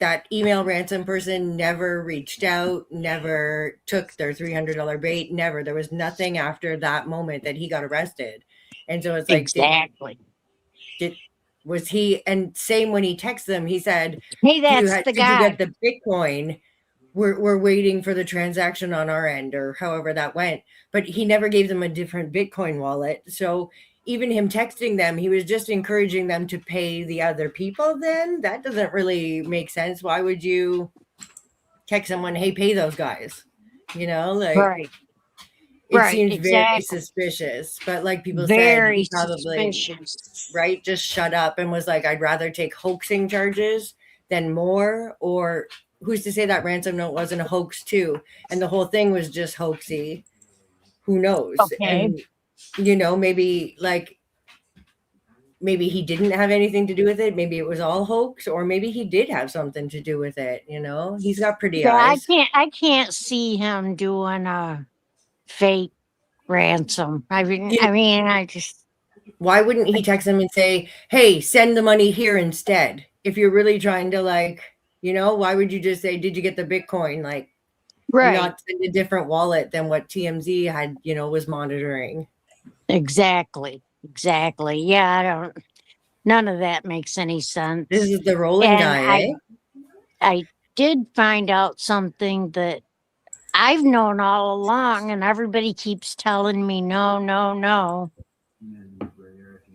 S2: that email ransom person never reached out, never took their $300 bait, never. There was nothing after that moment that he got arrested. And so it's like,
S8: Exactly.
S2: was he, and same when he texted them, he said,
S8: Hey, that's the
S2: did you
S8: guy.
S2: get the Bitcoin? We're waiting for the transaction on our end, or however that went. But he never gave them a different Bitcoin wallet. So even him texting them, he was just encouraging them to pay the other people. Then that doesn't really make sense. Why would you text someone, hey, pay those guys? You know, like
S8: Right.
S2: it
S8: Right,
S2: seems very
S8: exactly.
S2: suspicious. But like people said,
S8: Very
S2: he probably
S8: suspicious.
S2: right just shut up and was like, I'd rather take hoaxing charges than more. Or who's to say that ransom note wasn't a hoax too, and the whole thing was just hoaxy? Who knows?
S8: Okay.
S2: And you know, maybe he didn't have anything to do with it. Maybe it was all hoax, or maybe he did have something to do with it. You know, he's got pretty
S8: Yeah,
S2: eyes.
S8: I can't see him doing a fake ransom. I just
S2: Why wouldn't he text them and say, hey, send the money here instead? If you're really trying to, like, you know, why would you just say, did you get the Bitcoin? Like,
S8: right.
S2: not send a different wallet than what TMZ had, you know, was monitoring.
S8: Exactly. Yeah, none of that makes any sense.
S2: This is the rolling
S8: And
S2: guy, eh?
S8: I did find out something that I've known all along, and everybody keeps telling me no.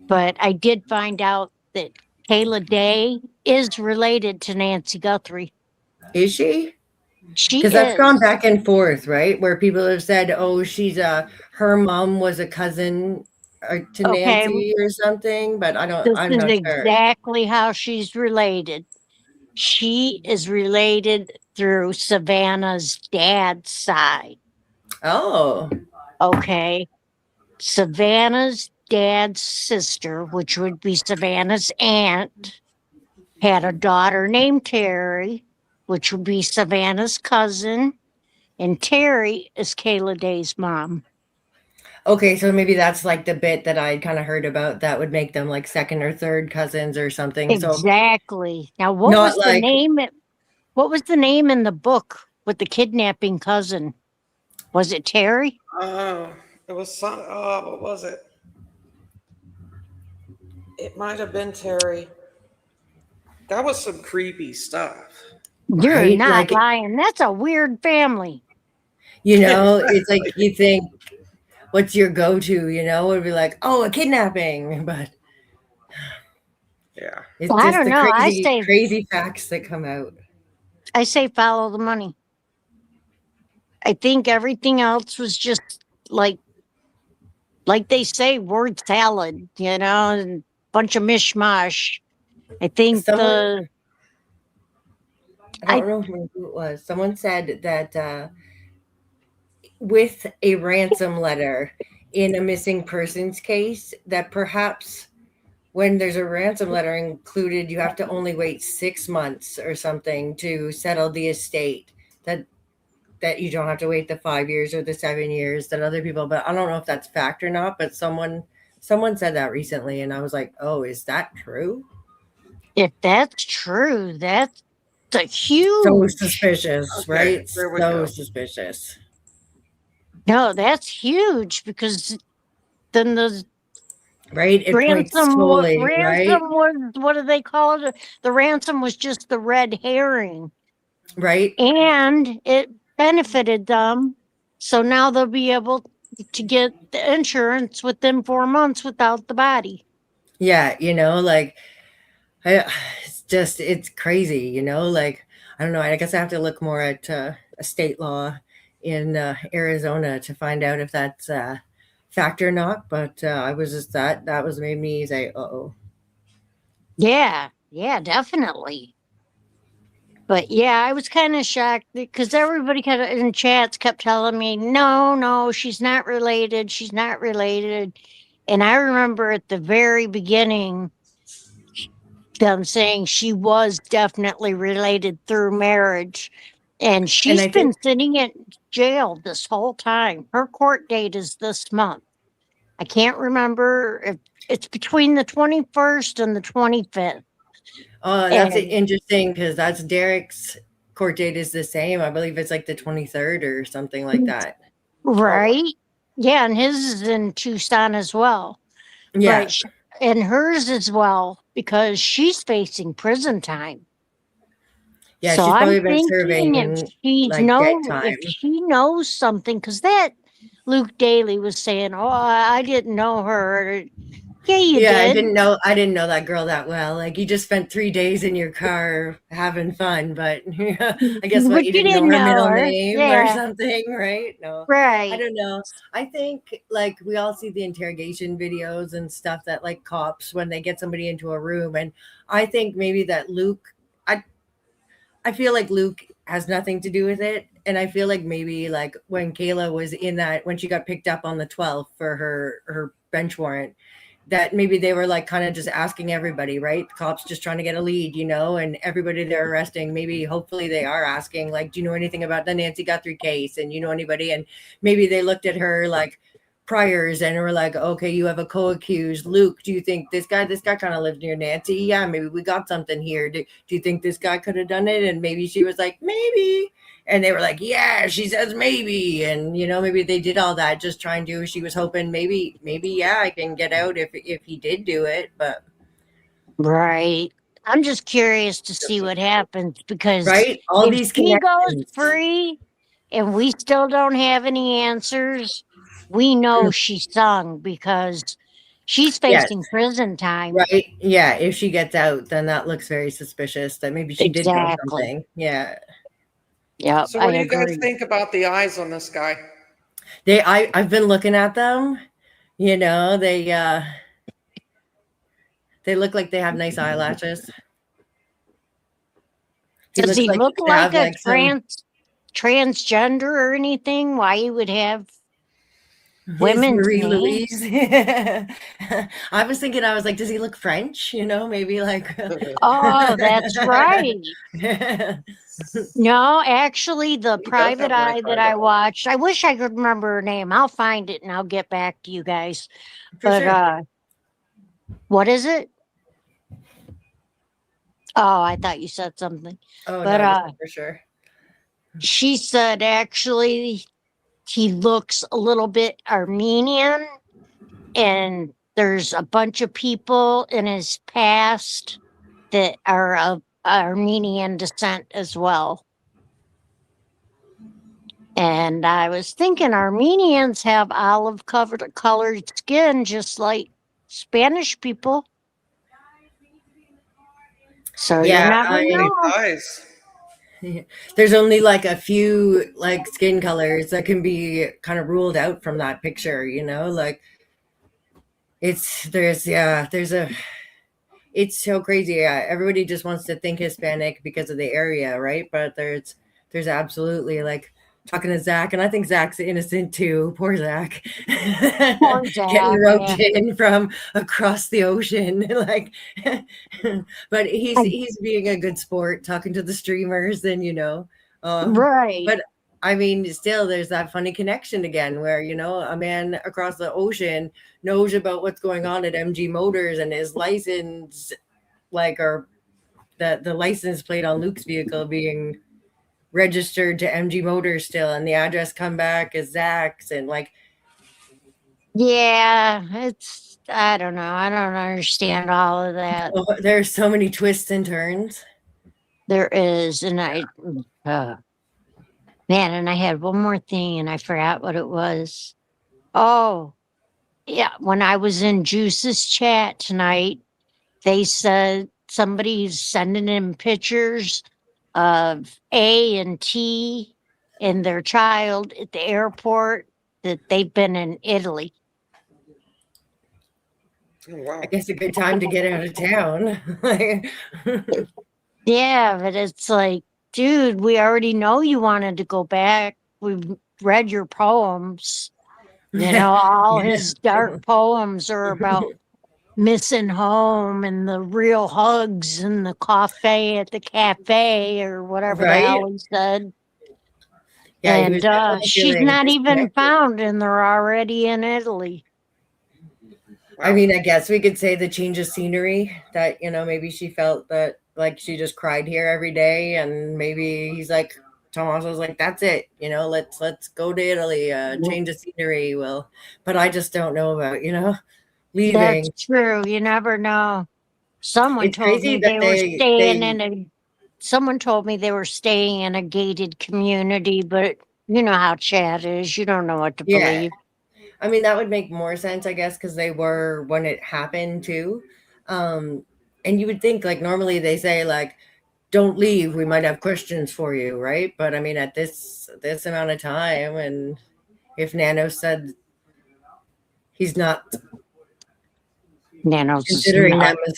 S8: But I did find out that Kayla Day is related to Nancy Guthrie.
S2: Is she?
S8: She
S2: Because
S8: is.
S2: that's gone back and forth, right? Where people have said, oh, her mom was a cousin to
S8: Okay.
S2: Nancy or something, but I'm
S8: This
S2: not
S8: is
S2: sure.
S8: exactly how she's related. She is related through Savannah's dad's side.
S2: Oh,
S8: Okay. Savannah's dad's sister, which would be Savannah's aunt, had a daughter named Terry, which would be Savannah's cousin. And Terry is Kayla Day's mom.
S2: okay. So maybe that's like the bit that I kind of heard about that would make them like second or third cousins or something.
S8: Exactly.
S2: So
S8: Now, what
S2: not
S8: was the
S2: like
S8: name? What was the name in the book with the kidnapping cousin? Was it Terry?
S1: Oh, it was some. Oh, what was it? It might have been Terry. That was some creepy stuff.
S8: You're
S2: Right,
S8: not
S2: like-
S8: lying. That's a weird family.
S2: you know, it's like you think, what's your go-to? You know, it'd be like, oh, a kidnapping, but
S1: Yeah.
S2: it's
S8: Well, I
S2: just
S8: don't
S2: the
S8: know. I
S2: crazy,
S8: say-
S2: crazy facts that come out.
S8: I say follow the money. I think everything else was just like they say, word salad, you know, and bunch of mishmash. I think
S2: Someone- I
S8: I-
S2: don't know who it was. Someone said that with a ransom letter in a missing persons case, that perhaps when there's a ransom letter included, you have to only wait 6 months or something to settle the estate. That you don't have to wait the 5 years or the 7 years that other people. But I don't know if that's fact or not. But someone said that recently, and I was like, oh, is that true?
S8: if that's true, that's a huge.
S2: So suspicious,
S1: Okay,
S2: right?
S1: there we
S2: So
S1: go.
S2: suspicious.
S8: No, that's huge because then the
S2: Right? It points
S8: ransom
S2: solely, right?
S8: was, what do they call it? The ransom was just the red herring,
S2: Right?
S8: and it benefited them. So now they'll be able to get the insurance within 4 months without the body.
S2: Yeah, you know, like just it's crazy, you know. Like I don't know. I guess I have to look more at a state law in Arizona to find out if that's fact or not. But I was just that was made me say, oh.
S8: Yeah, yeah, definitely. But yeah, I was kind of shocked because everybody kind of in chats kept telling me, no, no, she's not related. She's not related. And I remember at the very beginning them saying she was definitely related through marriage. And she's
S2: I
S8: been
S2: think
S8: sitting in jail this whole time. Her court date is this month. I can't remember if it's between the 21st and the 25th.
S2: that's
S8: And
S2: interesting because that's Derek's court date is the same. I believe it's like the 23rd or something like that.
S8: right? Yeah, and his is in Tucson as well.
S2: Yeah.
S8: But and hers as well because she's facing prison time.
S2: Yeah,
S8: So
S2: she's probably
S8: I'm
S2: been
S8: thinking
S2: serving
S8: if
S2: time.
S8: she knows something, because that Luke Daly was saying, "Oh, I didn't know her." Yeah, you
S2: Yeah,
S8: did.
S2: I didn't know that girl that well. Like you just spent 3 days in your car having fun, but I guess what
S8: But
S2: you
S8: you
S2: didn't know
S8: didn't
S2: her
S8: know
S2: middle
S8: her.
S2: name or
S8: Yeah,
S2: something, right? No. I
S8: right.
S2: don't know. I think like we all see the interrogation videos and stuff that like cops when they get somebody into a room, and I think maybe that Luke I feel like Luke has nothing to do with it. And I feel like maybe like when Kayla was in that, when she got picked up on the 12th for her bench warrant, that maybe they were like kind of just asking everybody, right? The cops just trying to get a lead, you know, and everybody they're arresting, maybe hopefully they are asking, like, do you know anything about the Nancy Guthrie case? And you know anybody? And maybe they looked at her like priors and were like, okay, you have a co-accused. Luke, do you think this guy kind of lived near Nancy? Yeah, maybe we got something here. Do you think this guy could have done it? And maybe she was like, maybe. And they were like, yeah, she says maybe. And you know, maybe they did all that just trying to, she was hoping maybe, yeah, I can get out if he did do it. But
S8: Right. I'm just curious to see what happens because
S2: right, all
S8: if
S2: these
S8: she goes
S2: connections.
S8: free and we still don't have any answers, we know she sung because she's
S2: Yes.
S8: facing prison time.
S2: Right. Yeah. If she gets out, then that looks very suspicious that maybe she did know
S8: Exactly.
S2: something. Yeah.
S8: Yep,
S1: So what
S8: I
S1: do you guys
S8: agree.
S1: think about the eyes on this guy?
S2: I've been looking at them, you know, they look like they have nice eyelashes.
S8: Does he look
S2: could
S8: like
S2: have,
S8: a
S2: some
S8: transgender or anything? Why he would have
S2: his
S8: women's
S2: Marie
S8: names?
S2: Louise. I was thinking, I was like, does he look French? You know, maybe like
S8: Oh, that's right. No, actually, the
S1: He does
S8: private
S1: have nice
S8: eye that I
S1: eyebrows.
S8: watched, I wish I could remember her name. I'll find it and I'll get back to you guys.
S2: For
S8: But
S2: sure.
S8: what is it? Oh, I thought you said something.
S2: Oh
S8: but,
S2: no, for sure.
S8: She said actually he looks a little bit Armenian, and there's a bunch of people in his past that are of Armenian descent as well. And I was thinking Armenians have olive colored skin just like Spanish people. So you
S2: Yeah,
S8: never know.
S1: Eyes.
S2: there's only like a few like skin colors that can be kind of ruled out from that picture, you know, like it's so crazy. Yeah, everybody just wants to think Hispanic because of the area, right? But there's absolutely like talking to Zach, and I think Zach's innocent too. Poor Zach,
S8: Poor Zach,
S2: getting roped
S8: yeah.
S2: in from across the ocean, like. But he's being a good sport, talking to the streamers, and you know,
S8: Right.
S2: But I mean, still, there's that funny connection again, where you know, a man across the ocean knows about what's going on at MG Motors, and his license, like, or the license plate on Luke's vehicle being registered to MG Motors still, and the address come back as Zach's, and like,
S8: Yeah, I don't know. I don't understand all of that.
S2: there's so many twists and turns.
S8: There is, and man, and I had one more thing and I forgot what it was. Oh, yeah. When I was in Juice's chat tonight, they said somebody's sending him pictures of A and T and their child at the airport that they've been in Italy.
S1: Oh, wow.
S2: I guess a good time to get out of town. Like,
S8: Yeah, but it's like, dude, we already know you wanted to go back. We've read your poems. You know, all
S2: Yeah.
S8: his dark poems are about missing home and the real hugs and the coffee at the cafe or whatever the
S2: Right?
S8: hell he said.
S2: Yeah, he
S8: And
S2: was definitely
S8: she's
S2: feeling
S8: not even
S2: disconnected.
S8: found, and they're already in Italy.
S2: I mean, I guess we could say the change of scenery that, you know, maybe she felt that like she just cried here every day, and maybe he's like, Tommaso's like, that's it, you know, let's go to Italy, change of scenery. Well, but I just don't know about, you know, leaving.
S8: That's true. You never know. Someone
S2: It's
S8: told
S2: crazy
S8: me
S2: that
S8: they were staying
S2: they
S8: in a. Someone told me they were staying in a gated community, but you know how Chad is. You don't know what to
S2: yeah.
S8: believe.
S2: I mean, that would make more sense, I guess, because they were when it happened too. And you would think like normally they say like, don't leave, we might have questions for you, right? But I mean, at this amount of time, and if Nano said he's not
S8: Nanos is
S2: considering
S8: not.
S2: them as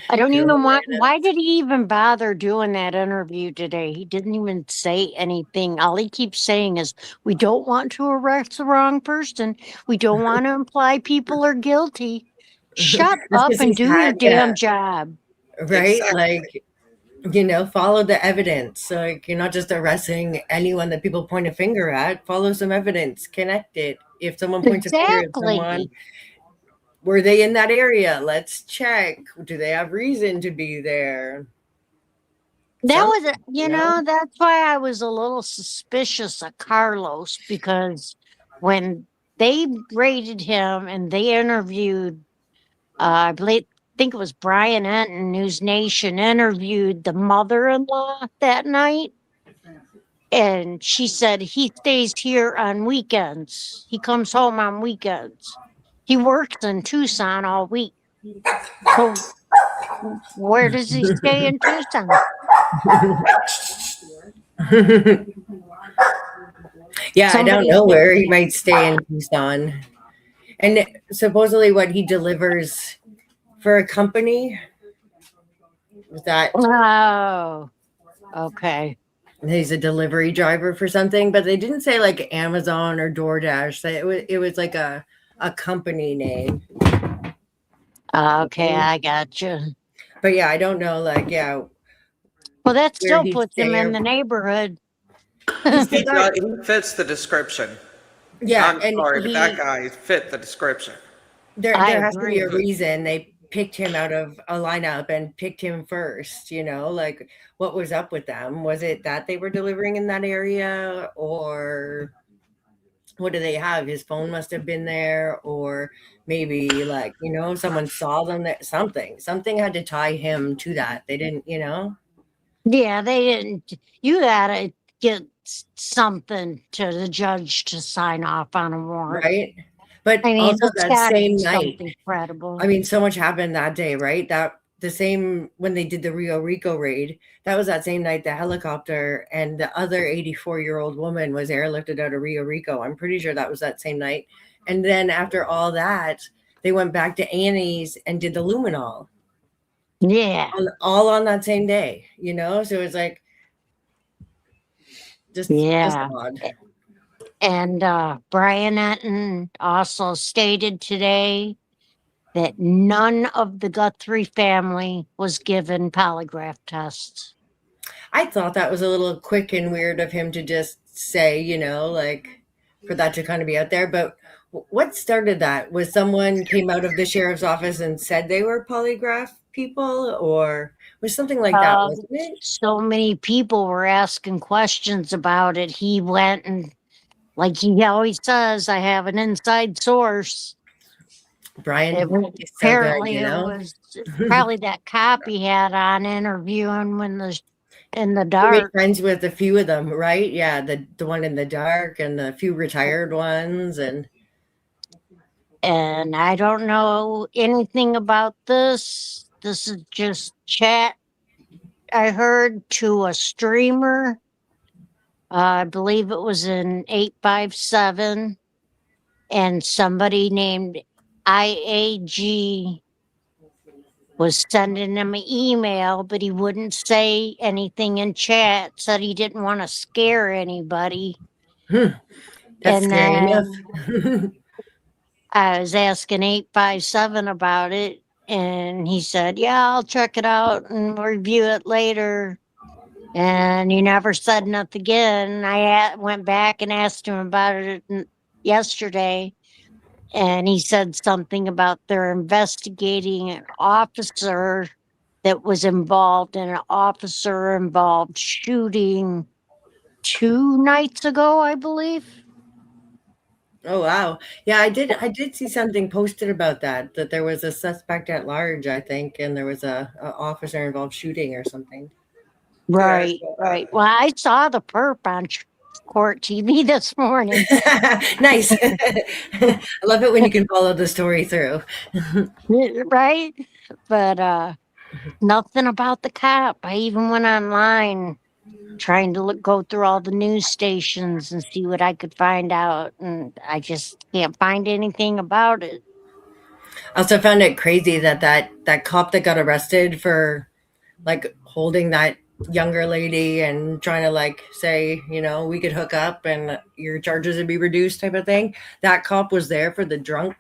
S8: I don't
S2: Sure,
S8: even want.
S2: Nano.
S8: Why did he even bother doing that interview today? He didn't even say anything. All he keeps saying is, "We don't want to arrest the wrong person. We don't want to imply people are guilty. Shut
S2: Just
S8: up
S2: 'cause
S8: and
S2: he's
S8: do your
S2: had, yeah,
S8: damn job."
S2: right?
S1: Exactly.
S2: Like, you know, follow the evidence. Like, you're not just arresting anyone that people point a finger at. Follow some evidence, connect it. If someone points a finger at someone,
S8: Exactly.
S2: were they in that area? Let's check. Do they have reason to be there?
S8: That was,
S2: Something,
S8: you
S2: you know?
S8: know, that's why I was a little suspicious of Carlos, because when they raided him and they interviewed, think it was Brian Enton, News Nation interviewed the mother-in-law that night, and she said he stays here on weekends. He comes home on weekends. He works in Tucson all week. So where does he stay in Tucson?
S2: Yeah, I don't
S8: Somebody
S2: know
S8: said,
S2: where he might stay in Tucson. And supposedly what he delivers for a company is that
S8: oh, okay.
S2: he's a delivery driver for something, but they didn't say like Amazon or DoorDash. It was like a company name.
S8: Okay, I got you.
S2: But yeah, I don't know, like, yeah,
S8: Well, that
S2: where
S8: still
S2: he'd
S8: puts him
S2: stay
S8: in
S2: or
S8: the neighborhood.
S1: He fits the description.
S2: yeah,
S1: I'm
S2: and
S1: sorry, but that
S2: he
S1: guy fit the description.
S8: I
S2: there has to be a
S8: agree.
S2: reason they picked him out of a lineup and picked him first, you know, like what was up with them? Was it that they were delivering in that area, or what do they have? His phone must have been there, or maybe like, you know, someone saw them that something had to tie him to that. They didn't, you know.
S8: Yeah, they didn't. You gotta get something to the judge to sign off on a warrant.
S2: Right. But
S8: I mean,
S2: also
S8: it's
S2: that
S8: gotta be
S2: same night,
S8: something credible.
S2: I mean, so much happened that day, right? That the same when they did the Rio Rico raid, that was that same night the helicopter and the other 84-year-old woman was airlifted out of Rio Rico. I'm pretty sure that was that same night. And then after all that, they went back to Annie's and did the luminol
S8: Yeah.
S2: all on that same day, you know? So it's like just
S8: Yeah.
S2: odd.
S8: And Brian Enton also stated today that none of the Guthrie family was given polygraph tests.
S2: I thought that was a little quick and weird of him to just say, you know, like for that to kind of be out there. But what started that? Was someone came out of the sheriff's office and said they were polygraph people, or was something like that, wasn't it?
S8: So many people were asking questions about it. He went and, like he always says, I have an inside source.
S2: Brian,
S8: It was,
S2: is so good,
S8: apparently
S2: you
S8: it
S2: know?
S8: was probably that cop he had on interviewing when in the
S2: He made
S8: dark.
S2: friends with a few of them, right? Yeah, the one in the dark and the few retired ones, and
S8: And I don't know anything about this. This is just chat I heard to a streamer. I believe it was in 857. And somebody named IAG was sending him an email, but he wouldn't say anything in chat, said he didn't want to scare anybody.
S2: That's
S8: And
S2: scary enough.
S8: I was asking 857 about it, and he said, yeah, I'll check it out and review it later. And he never said nothing again. Went back and asked him about it yesterday, and he said something about they're investigating an officer that was involved in an officer involved shooting 2 nights ago, I believe.
S2: Oh wow. Yeah, I did see something posted about that there was a suspect at large, I think, and there was a officer involved shooting or something.
S8: Right,
S1: saw that.
S8: right. Well, I saw the perp on court TV this morning.
S2: Nice. I love it when you can follow the story through.
S8: Right? But nothing about the cop. I even went online trying to go through all the news stations and see what I could find out, and I just can't find anything about it.
S2: I also found it crazy that cop that got arrested for like holding that younger lady and trying to like say, we could hook up and your charges would be reduced type of thing. That cop was there for the drunk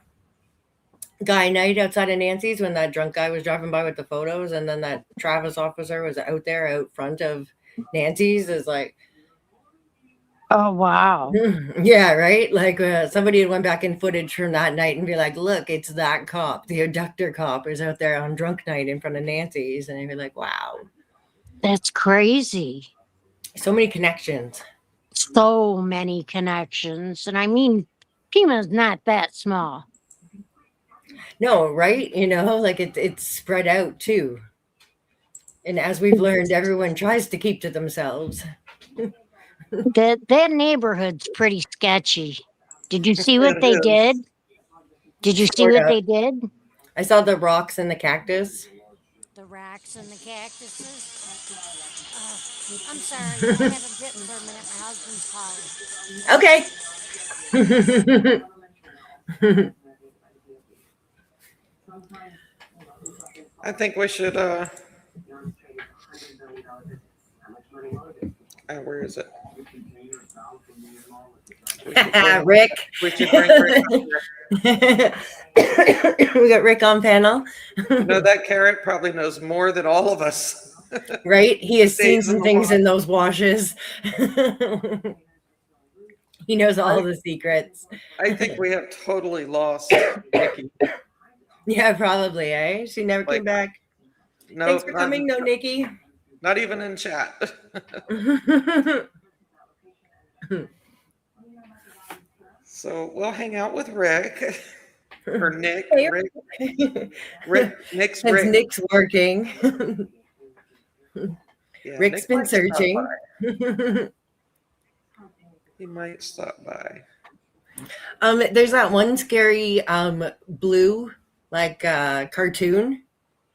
S2: guy night outside of Nancy's when that drunk guy was driving by with the photos, and then that Travis officer was out there out front of Nancy's. Is like,
S8: Oh, wow.
S2: yeah, right. Like somebody had went back in footage from that night and be like, look, it's that cop, the abductor cop, is out there on drunk night in front of Nancy's, and you'd be like, wow,
S8: That's crazy.
S2: so many connections.
S8: So many connections. And I mean, Pima's not that small.
S2: No, right? Like it's spread out too. And as we've learned, everyone tries to keep to themselves.
S8: That neighborhood's pretty sketchy. Did you see what
S1: It
S8: they
S1: is.
S8: did? Did you see
S2: Sort
S8: what
S2: of.
S8: they did?
S2: I saw the rocks and the cactus.
S8: The rocks and the cactuses. I'm sorry, I have a bit for a minute. My husband's calling.
S2: Okay.
S1: I think we should, where is it?
S2: Rick.
S1: We should bring Rick up here.
S2: We got Rick on panel.
S1: That carrot probably knows more than all of us.
S2: Right? He has seen
S1: Stays in
S2: some
S1: the
S2: things
S1: water.
S2: in those washes. He knows all the secrets.
S1: I think we have totally lost Nikki.
S2: Yeah, probably, eh? She never came back.
S1: No,
S2: Thanks for coming, though, Nikki.
S1: Not even in chat. So we'll hang out with Rick or Nick.
S2: Hey.
S1: Nick's
S2: Since
S1: Rick.
S2: Nick's working.
S1: Yeah,
S2: Rick's
S1: Nick
S2: been
S1: might stop
S2: searching.
S1: by. He might stop by.
S2: There's that one scary blue cartoon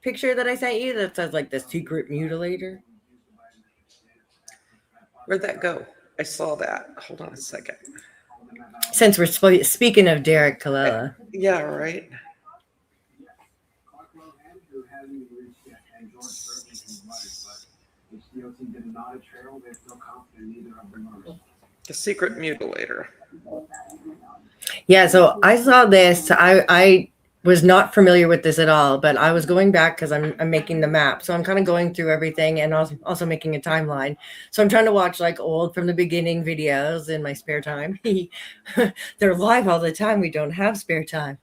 S2: picture that I sent you that says like the secret mutilator.
S1: Where'd that go? I saw that. Hold on a second.
S2: Since we're speaking of Derek Kalila.
S1: Yeah, right. The secret mutilator.
S2: Yeah, so I saw this. I was not familiar with this at all, but I was going back because I'm making the map. So I'm kind of going through everything and also making a timeline. So I'm trying to watch like old from the beginning videos in my spare time. They're live all the time. We don't have spare time.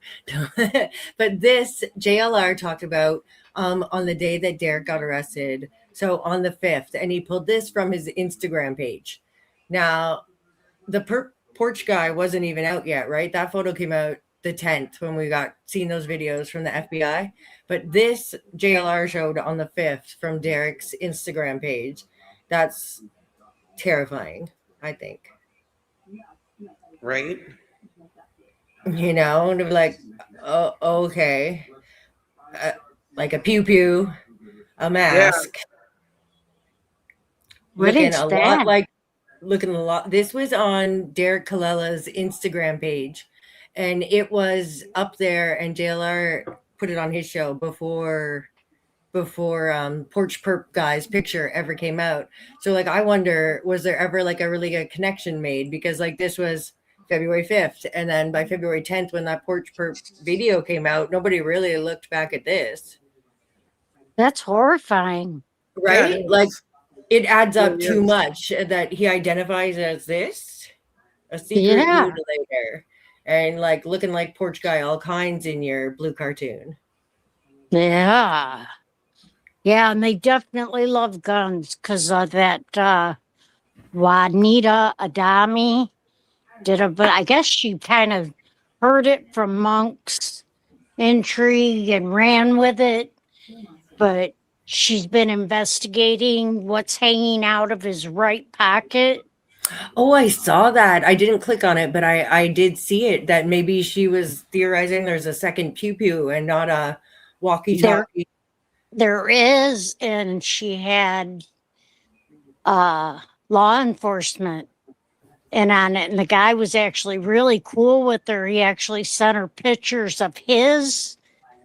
S2: But this JLR talked about on the day that Derek got arrested. So on the 5th, and he pulled this from his Instagram page. Now, the porch guy wasn't even out yet, right? That photo came out the 10th when we seen those videos from the FBI. But this JLR showed on the 5th from Derek's Instagram page. That's terrifying, I think.
S1: Right?
S2: you know, and they're like, oh, okay, uh, like a pew pew, a
S1: Yeah.
S2: mask,
S8: What
S2: looking
S8: is
S2: a lot
S8: that?
S2: like looking a lot. This was on Derek Kalella's Instagram page, and it was up there, and JLR put it on his show before Porch Perp guy's picture ever came out. So like I wonder, was there ever like a really good connection made? Because like this was February 5th, and then by February 10th, when that Porch Perp video came out, nobody really looked back at this.
S8: That's horrifying.
S1: Yeah,
S2: Right?
S1: it
S2: Like
S1: is.
S2: it adds
S1: It
S2: up
S1: really
S2: too
S1: is.
S2: much that he identifies as this, a secret
S8: Yeah.
S2: mutilator, and like looking like Porch Guy all kinds in your blue cartoon.
S8: Yeah. Yeah, and they definitely love guns because of that Juanita Adami did a, but I guess she kind of heard it from Monk's intrigue and ran with it. But she's been investigating what's hanging out of his right pocket.
S2: Oh, I saw that. I didn't click on it, but I did see it that maybe she was theorizing there's a second pew pew and not a walkie
S8: There,
S2: talkie.
S8: there is, and she had law enforcement in on it, and the guy was actually really cool with her. He actually sent her pictures of his.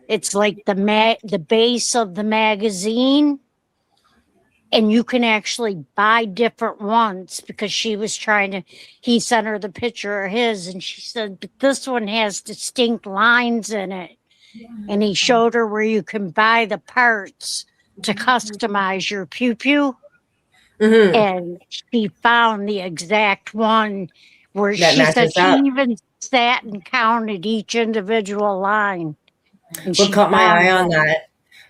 S8: It's like the base of the magazine, and you can actually buy different ones because she was trying to. He sent her the picture of his, and she said, "But this one has distinct lines in it." And he showed her where you can buy the parts to customize your pew pew.
S2: Mhm.
S8: And she found the exact one where
S2: That
S8: she said
S2: matches
S8: she
S2: up.
S8: even sat and counted each individual line. And
S2: What
S8: she
S2: caught my eye
S8: found
S2: on
S8: one.
S2: that?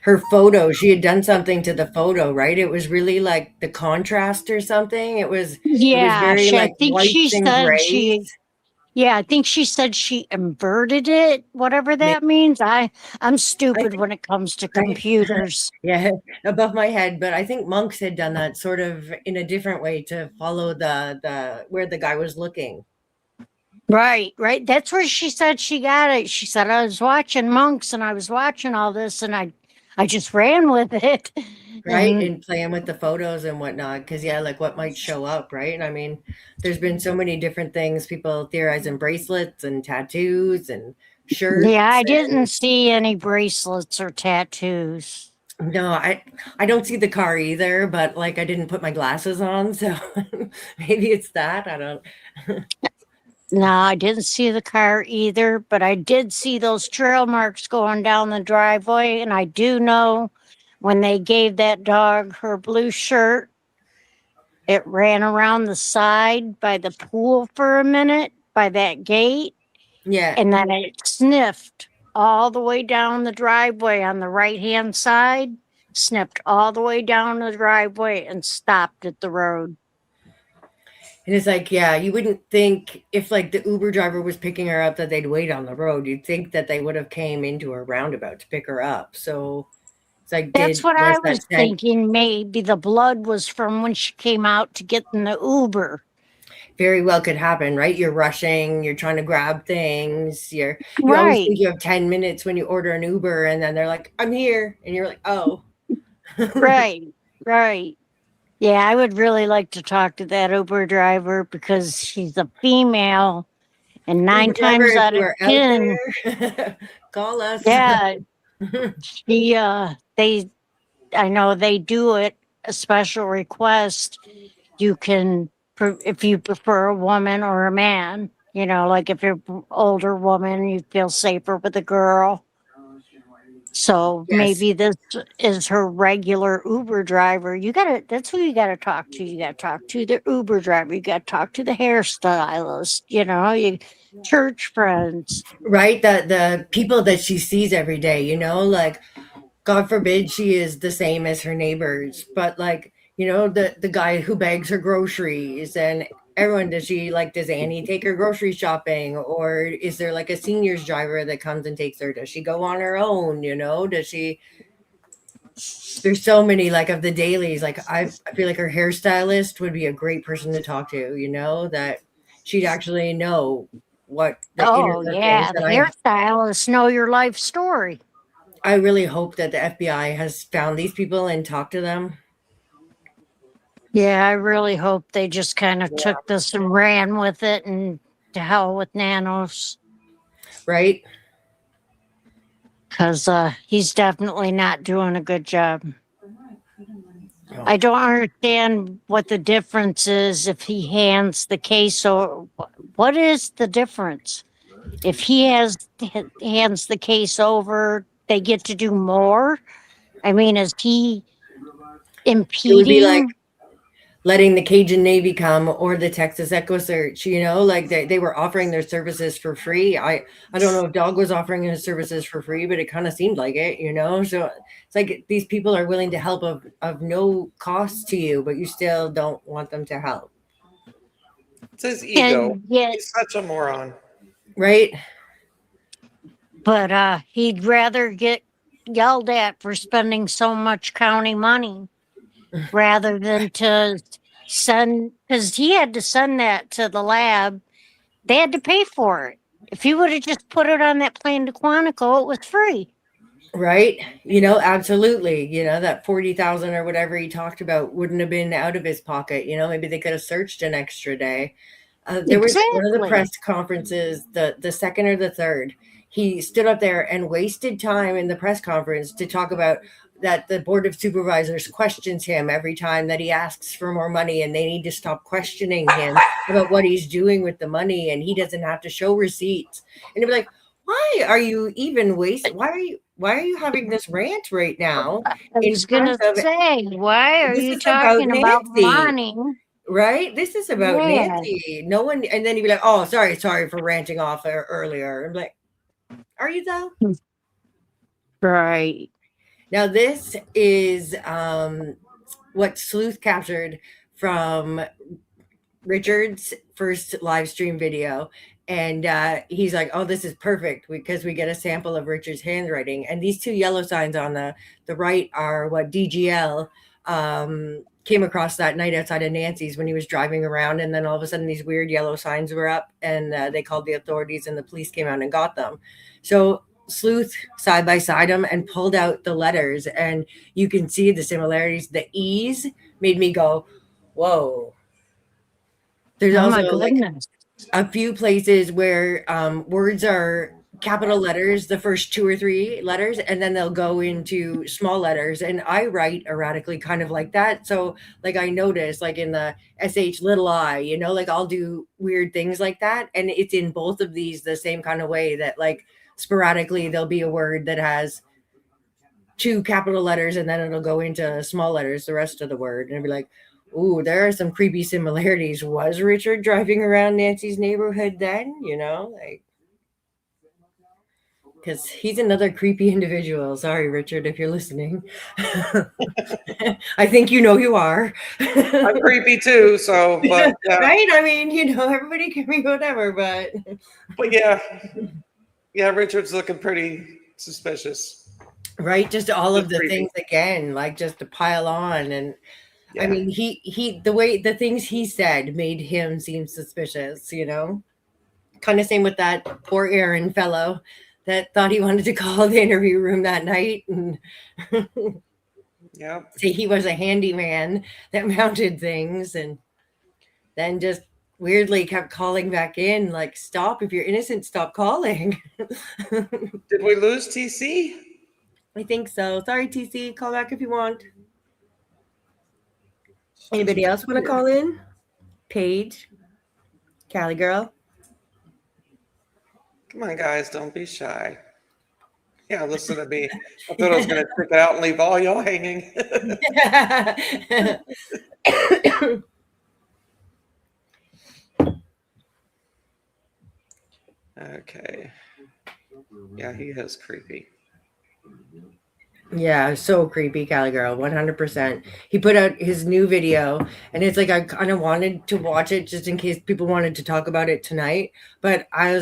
S2: Her photo. She had done something to the photo, right? It was really like the contrast or something. It was
S8: Yeah,
S2: very
S8: I
S2: like
S8: think she
S2: whites and
S8: said
S2: grays.
S8: I think she said she inverted it, whatever
S2: Maybe,
S8: that means. I'm
S2: I
S8: stupid
S2: think
S8: when it comes to
S2: right.
S8: computers.
S2: Yeah, above my head. But I think monks had done that sort of in a different way to follow the where the guy was looking,
S8: Right, right. That's where she said she got it. She said I was watching monks and I was watching all this and I just ran with it.
S2: right?
S8: And
S2: And playing with the photos and whatnot. Because yeah, like what might show up, right? And I mean, there's been so many different things people theorizing bracelets and tattoos and
S8: yeah,
S2: shirts.
S8: I didn't see any bracelets or tattoos.
S2: No, I don't see the car either, but like I didn't put my glasses on, so maybe it's that. I don't.
S8: No, I didn't see the car either, but I did see those trail marks going down the driveway. And I do know when they gave that dog her blue shirt, it ran around the side by the pool for a minute by that gate.
S2: Yeah,
S8: And then it sniffed all the way down the driveway on the right hand side, sniffed all the way down the driveway and stopped at the road.
S2: and it's like, yeah, you wouldn't think if like the Uber driver was picking her up that they'd wait on the road. You'd think that they would have came into a roundabout to pick her up. So it's like,
S8: That's
S2: did
S8: what
S2: was
S8: I
S2: that
S8: was
S2: scent
S8: thinking. Maybe the blood was from when she came out to get in the Uber.
S2: very well could happen, right? You're rushing, you're trying to grab things, you always
S8: Right,
S2: think you have 10 minutes when you order an Uber, and then they're like, I'm here, and you're like, oh.
S8: right, right. Yeah, I would really like to talk to that Uber driver because she's a female, and
S2: Uber
S8: nine
S2: driver,
S8: times
S2: if
S8: out
S2: you
S8: of
S2: are out
S8: 10,
S2: there, call us.
S8: yeah, she I know they do it a special request. You can if you prefer a woman or a man, like if you're older woman, you feel safer with a girl. So
S2: Yes.
S8: maybe this is her regular Uber driver. That's who you gotta talk to. You gotta talk to the Uber driver. You gotta talk to the hairstylist, you church friends.
S2: Right? The people that she sees every day, like God forbid she is the same as her neighbors, but like, the guy who bags her groceries and everyone, does Annie take her grocery shopping, or is there like a seniors driver that comes and takes her? Does she go on her own? Does she there's so many like of the dailies. Like I feel like her hairstylist would be a great person to talk to, that she'd actually know what the
S8: Oh,
S2: interlook
S8: yeah.
S2: is.
S8: The
S2: And
S8: hairstyle is know your life story.
S2: I really hope that the FBI has found these people and talked to them.
S8: Yeah, I really hope they just kind of
S2: Yeah.
S8: took this and ran with it and to hell with Nanos.
S2: Right?
S8: Because he's definitely not doing a good job.
S2: Oh.
S8: I don't understand what the difference is if he hands the case or what is the difference? If he hands the case over, they get to do more. I mean, is he
S2: It would be like
S8: impeding?
S2: letting the Cajun Navy come or the Texas Echo Search, like they were offering their services for free. I don't know if Dog was offering his services for free, but it kind of seemed like it, So it's like these people are willing to help of no cost to you, but you still don't want them to help.
S1: It's his ego.
S8: And yet,
S1: He's such a moron.
S2: Right?
S8: but he'd rather get yelled at for spending so much county money rather than to send, because he had to send that to the lab. They had to pay for it. If he would have just put it on that plane to Quantico, it was free.
S2: Right? Absolutely. That 40,000 or whatever he talked about wouldn't have been out of his pocket. Maybe they could have searched an extra day. There was one of the
S8: Exactly.
S2: press conferences, the second or the third. He stood up there and wasted time in the press conference to talk about that the Board of Supervisors questions him every time that he asks for more money, and they need to stop questioning him about what he's doing with the money, and he doesn't have to show receipts. And he'd be like, why are you even wasting? Why are you having this rant right now?
S8: I
S2: in
S8: was going to
S2: front of-
S8: say, why are
S2: This
S8: you
S2: is about
S8: talking about
S2: Nancy.
S8: money?
S2: Right? This is about
S8: Yeah.
S2: Nancy. No one, and then he'd be like, oh, sorry for ranting off earlier. I'm like, are you though?
S8: Right.
S2: Now, this is what Sleuth captured from Richard's first live stream video. And he's like, oh, this is perfect because we get a sample of Richard's handwriting. And these two yellow signs on the right are what DGL came across that night outside of Nancy's when he was driving around. And then all of a sudden these weird yellow signs were up, and they called the authorities, and the police came out and got them. So Sleuth side by side them and pulled out the letters, and you can see the similarities. The E's made me go, whoa. There's
S8: Oh my
S2: also like
S8: goodness.
S2: a few places where words are capital letters, the first 2 or 3 letters, and then they'll go into small letters. And I write erratically kind of like that. So like I notice like in the SH little I, like I'll do weird things like that. And it's in both of these the same kind of way that like sporadically there'll be a word that has 2 capital letters and then it'll go into small letters, the rest of the word. And I'll be like, ooh, there are some creepy similarities. Was Richard driving around Nancy's neighborhood then? Because he's another creepy individual. Sorry, Richard, if you're listening. I think you are.
S1: I'm creepy too, so but yeah.
S2: Right? I mean, everybody can be whatever, but
S1: yeah. Richard's looking pretty suspicious.
S2: right, just all of the
S1: Creepy.
S2: things again, like just to pile on. And
S1: Yeah.
S2: I mean, he the things he said made him seem suspicious, kind of same with that poor Aaron fellow that thought he wanted to call the interview room that night and
S1: Yeah.
S2: say he was a handyman that mounted things, and then just weirdly kept calling back in, like, stop, if you're innocent, stop calling.
S1: Did we lose TC?
S2: I think so. Sorry, TC, call back if you want. Anybody else want to call in? Paige, Cali girl.
S1: Come on, guys, don't be shy. Yeah, listen to me. I thought I was going to trip out and leave all y'all hanging. Okay. Yeah, he is creepy.
S2: Yeah, so creepy, Cali girl, 100%. He put out his new video, and it's like I kind of wanted to watch it just in case people wanted to talk about it tonight. But I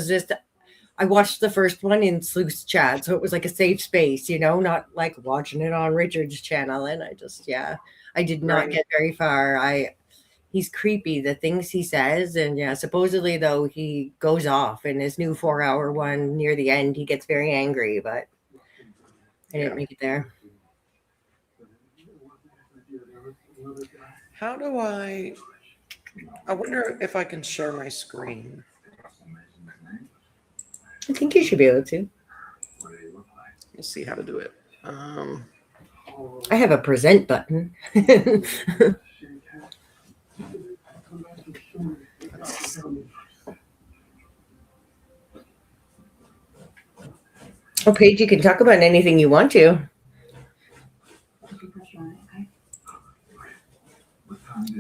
S2: watched the first one in Sleuth's chat, so it was like a safe space, not like watching it on Richard's channel. And I did not
S1: Right.
S2: get very far. he's creepy, the things he says. And yeah, supposedly though he goes off in his new 4-hour one near the end. He gets very angry, but I didn't make it there.
S1: How do I wonder if I can share my screen.
S2: I think you should be able to.
S1: Let's see how to do it.
S2: I have a present button. Oh, Paige, you can talk about anything you want to.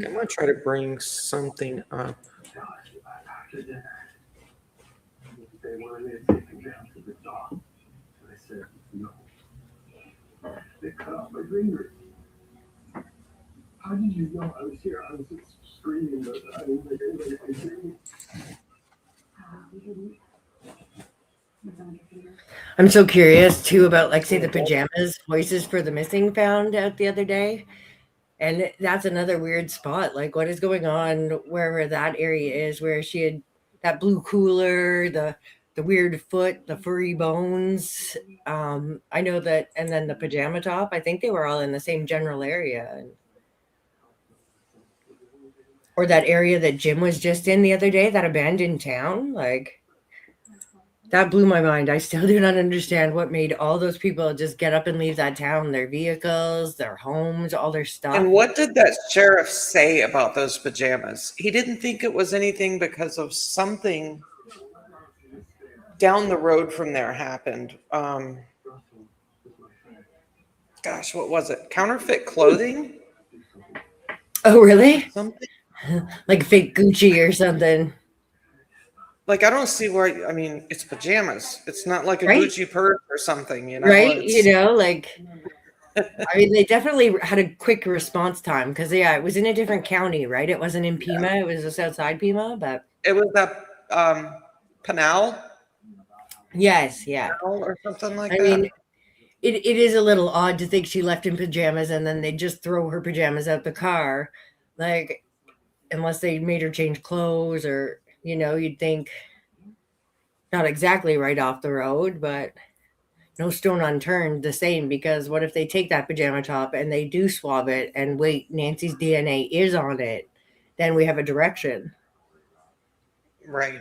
S1: I'm gonna try to bring something up.
S6: They wanted me to take him down to the dock. And I said, no. They cut off my greenery. How did you know I was here? I was just screaming, but I didn't think anybody could hear me.
S2: I'm so curious too about, like, say, the pajamas Voices for the Missing found out the other day. And that's another weird spot. Like, what is going on wherever that area is, where she had that blue cooler, the weird foot, the furry bones. I know that, and then the pajama top. I think they were all in the same general area. Or that area that Jim was just in the other day, that abandoned town. Like, that blew my mind. I still do not understand what made all those people just get up and leave that town, their vehicles, their homes, all their stuff.
S1: And what did that sheriff say about those pajamas? He didn't think it was anything because of something down the road from there happened. Gosh, what was it? Counterfeit clothing?
S2: Oh, really?
S1: Something?
S2: Like fake Gucci or something.
S1: Like, I don't see where, I mean, it's pajamas. It's not like a
S2: Right?
S1: Gucci purse or something, you know?
S2: Right?
S1: It's-
S2: You know, like, I mean, they definitely had a quick response time because, yeah, it was in a different county, right? It wasn't in Pima. It was just outside Pima, but
S1: It was that Pinal
S2: yes, yeah.
S1: or something like
S2: I
S1: that.
S2: mean, it is a little odd to think she left in pajamas and then they just throw her pajamas out the car. Like, unless they made her change clothes or, you know, you'd think not exactly right off the road, but no stone unturned the same, because what if they take that pajama top and they do swab it and wait, Nancy's DNA is on it, then we have a direction.
S1: Right.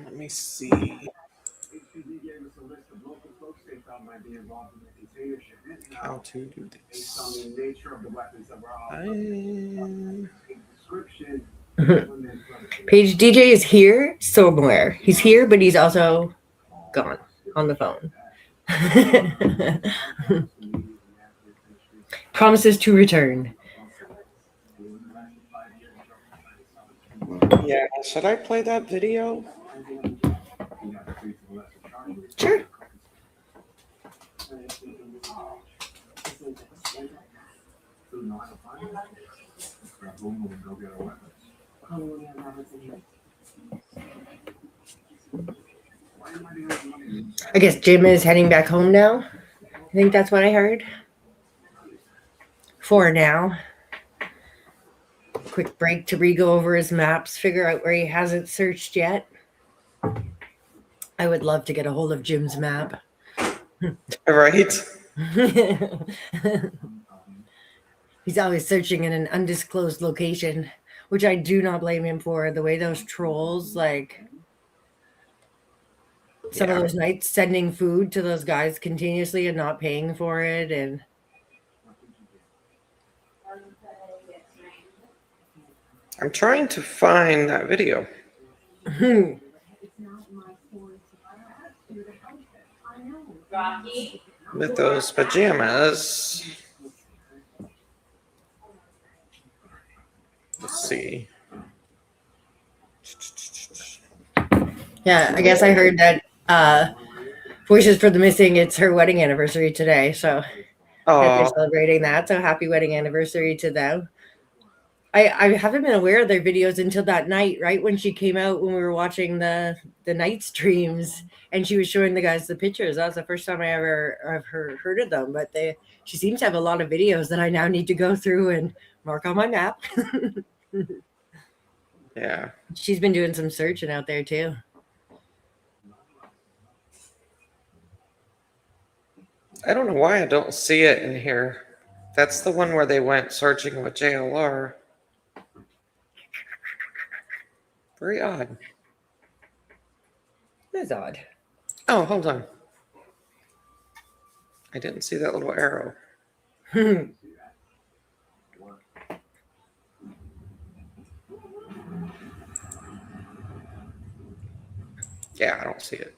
S1: Let me see.
S6: HPD gave us a list of local folks they thought might be involved in the container shipment.
S1: How to do
S6: Based on
S1: this.
S6: the nature of the weapons that were all
S1: I-
S6: description.
S2: Paige, DJ is here somewhere. He's here, but he's also gone on the phone. Promises to return.
S1: Yeah, should I play that video?
S2: Sure. I guess Jim is heading back home now. I think that's what I heard. For now. Quick break to re-go over his maps, figure out where he hasn't searched yet. I would love to get a hold of Jim's map.
S1: Right.
S2: He's always searching in an undisclosed location, which I do not blame him for. The way those trolls, like, some of
S1: Yeah.
S2: those nights sending food to those guys continuously and not paying for it. And
S1: I'm trying to find that video with those pajamas. Let's see.
S2: yeah, I guess I heard that Voices for the Missing, it's her wedding anniversary today. So that they're
S1: Oh,
S2: celebrating that. So happy wedding anniversary to them. I haven't been aware of their videos until that night, right when she came out when we were watching the night streams, and she was showing the guys the pictures. That was the first time I ever I've heard of them. But she seems to have a lot of videos that I now need to go through and mark on my map.
S1: Yeah.
S2: She's been doing some searching out there too.
S1: I don't know why I don't see it in here. That's the one where they went searching with JLR. Very odd.
S2: That's odd.
S1: Oh, hold on. I didn't see that little arrow. Yeah, I don't see it.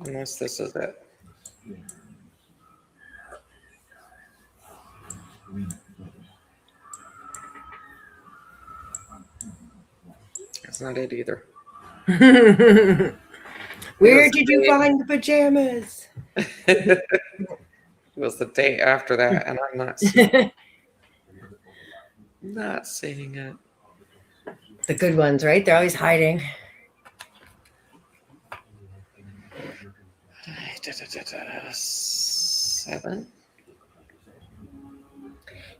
S1: Unless this is it. That's not it either.
S2: Where did you find the pajamas?
S1: It was the day after that, and I'm not seeing, not seeing it.
S2: The good ones, right? They're always hiding.
S1: Seven.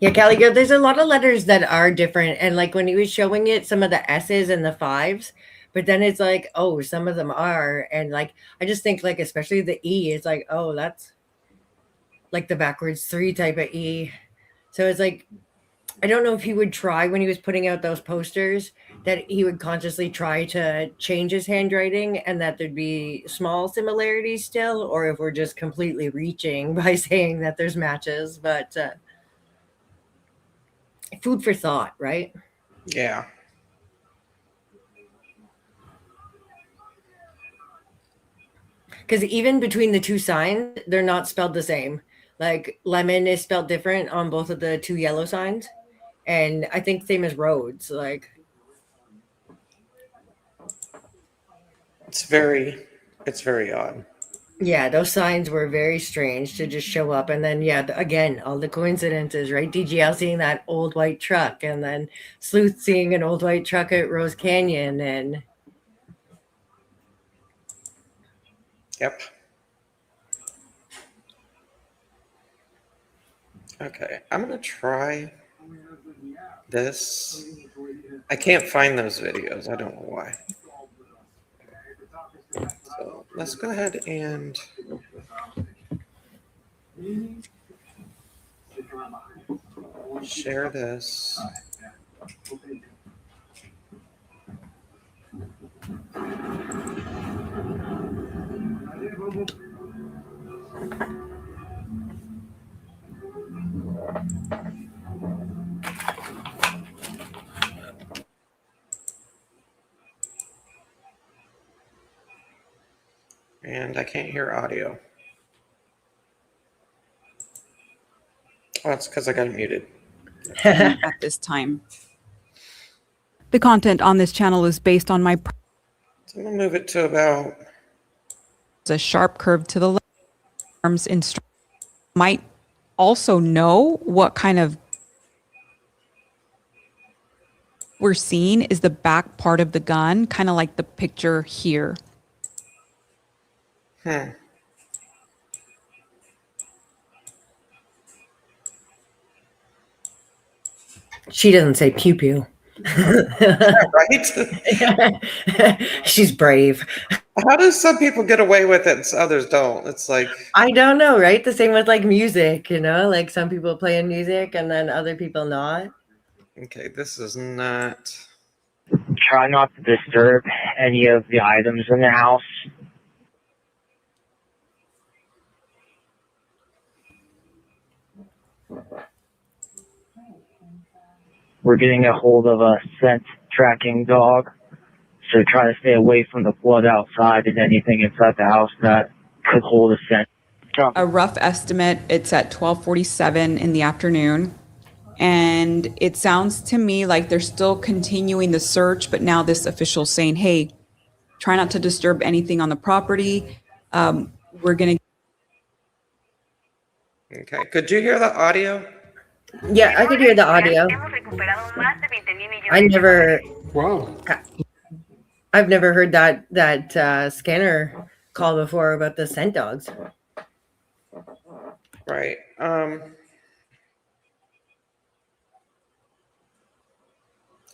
S2: Yeah, Callie girl, there's a lot of letters that are different. And like when he was showing it, some of the S's and the fives, but then it's like, oh, some of them are. And like, I just think like, especially the E, it's like, oh, that's like the backwards 3 type of E. So it's like, I don't know if he would try when he was putting out those posters that he would consciously try to change his handwriting and that there'd be small similarities still, or if we're just completely reaching by saying that there's matches. But food for thought, right?
S1: Yeah.
S2: Because even between the two signs, they're not spelled the same. Like lemon is spelled different on both of the 2 yellow signs. And I think same as roads. Like
S1: It's very odd.
S2: yeah, those signs were very strange to just show up. And then, yeah, again, all the coincidences, right? DGL seeing that old white truck, and then Sleuth seeing an old white truck at Rose Canyon. And
S1: Yep. Okay, I'm gonna try this. I can't find those videos. I don't know why. So let's go ahead and share this. And I can't hear audio. Oh, it's because I got it muted.
S9: At this time. The content on this channel is based on my
S1: So I'm gonna move it to about.
S9: a sharp curve to the left. Arms might also know what kind of we're seeing is the back part of the gun, kind of like the picture here.
S2: she doesn't say pew pew.
S1: Right?
S2: She's brave.
S1: How do some people get away with it and others don't? It's like,
S2: I don't know, right? The same with like music, you know, like some people playing music and then other people not.
S1: okay, this is not.
S10: Try not to disturb any of the items in the house. We're getting a hold of a scent tracking dog, so try to stay away from the flood outside and anything inside the house that could hold a scent.
S9: A rough estimate, it's at 12:47 in the afternoon, And it sounds to me like they're still continuing the search, but now this official saying, hey, try not to disturb anything on the property. We're going to.
S1: Okay. Could you hear the audio?
S2: Yeah, I could hear the audio.
S3: Wow.
S2: I've never heard that scanner call before about the scent dogs.
S1: Right.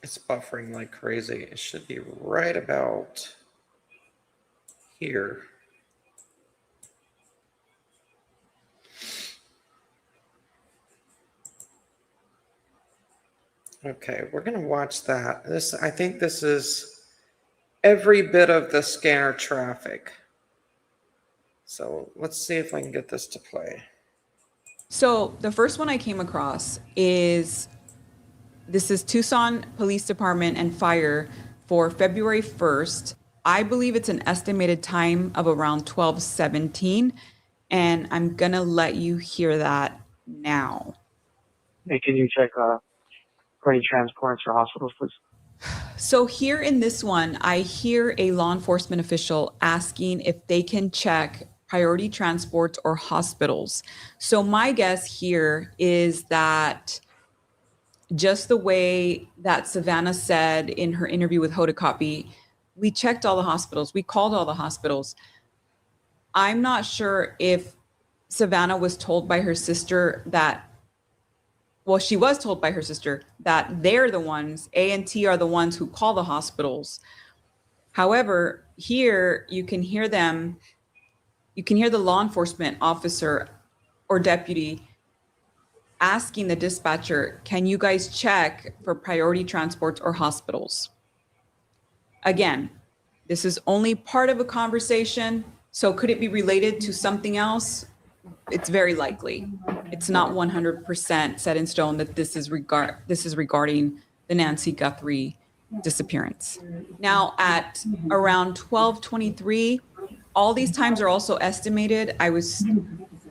S1: It's buffering like crazy. It should be right about here. Okay, we're gonna watch that. I think this is every bit of the scanner traffic. So let's see if I can get this to play.
S9: So the first one I came across is this is Tucson Police Department and Fire for February 1st. I believe it's an estimated time of around 12:17, and I'm gonna let you hear that now.
S10: Hey, can you check for any transports or hospitals, please?
S9: So here in this one, I hear a law enforcement official asking if they can check priority transports or hospitals. So my guess here is that just the way that Savannah said in her interview with Hoda Copy, we checked all the hospitals, we called all the hospitals. I'm not sure if Savannah was told by her sister that, well, she was told by her sister that they're the ones, A&T are the ones who call the hospitals. However, here you can hear them, you can hear the law enforcement officer or deputy asking the dispatcher, can you guys check for priority transports or hospitals? Again, this is only part of a conversation. So could it be related to something else? It's very likely. It's not 100% set in stone that this is regarding the Nancy Guthrie disappearance. Now at around 12:23, all these times are also estimated. I was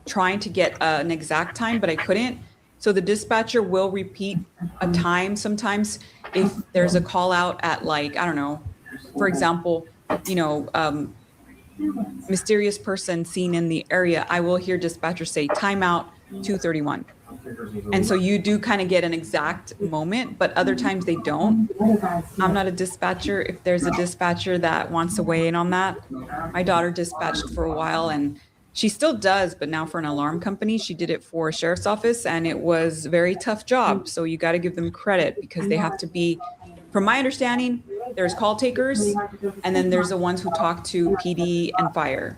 S9: trying to get an exact time, but I couldn't. So the dispatcher will repeat a time sometimes if there's a call out at, like, I don't know, for example, mysterious person seen in the area, I will hear dispatcher say timeout 2:31. And so you do kind of get an exact moment, but other times they don't. I'm not a dispatcher. If there's a dispatcher that wants to weigh in on that, my daughter dispatched for a while and she still does, but now for an alarm company. She did it for a sheriff's office and it was a very tough job. So you got to give them credit because they have to be, from my understanding, there's call takers and then there's the ones who talk to PD and fire.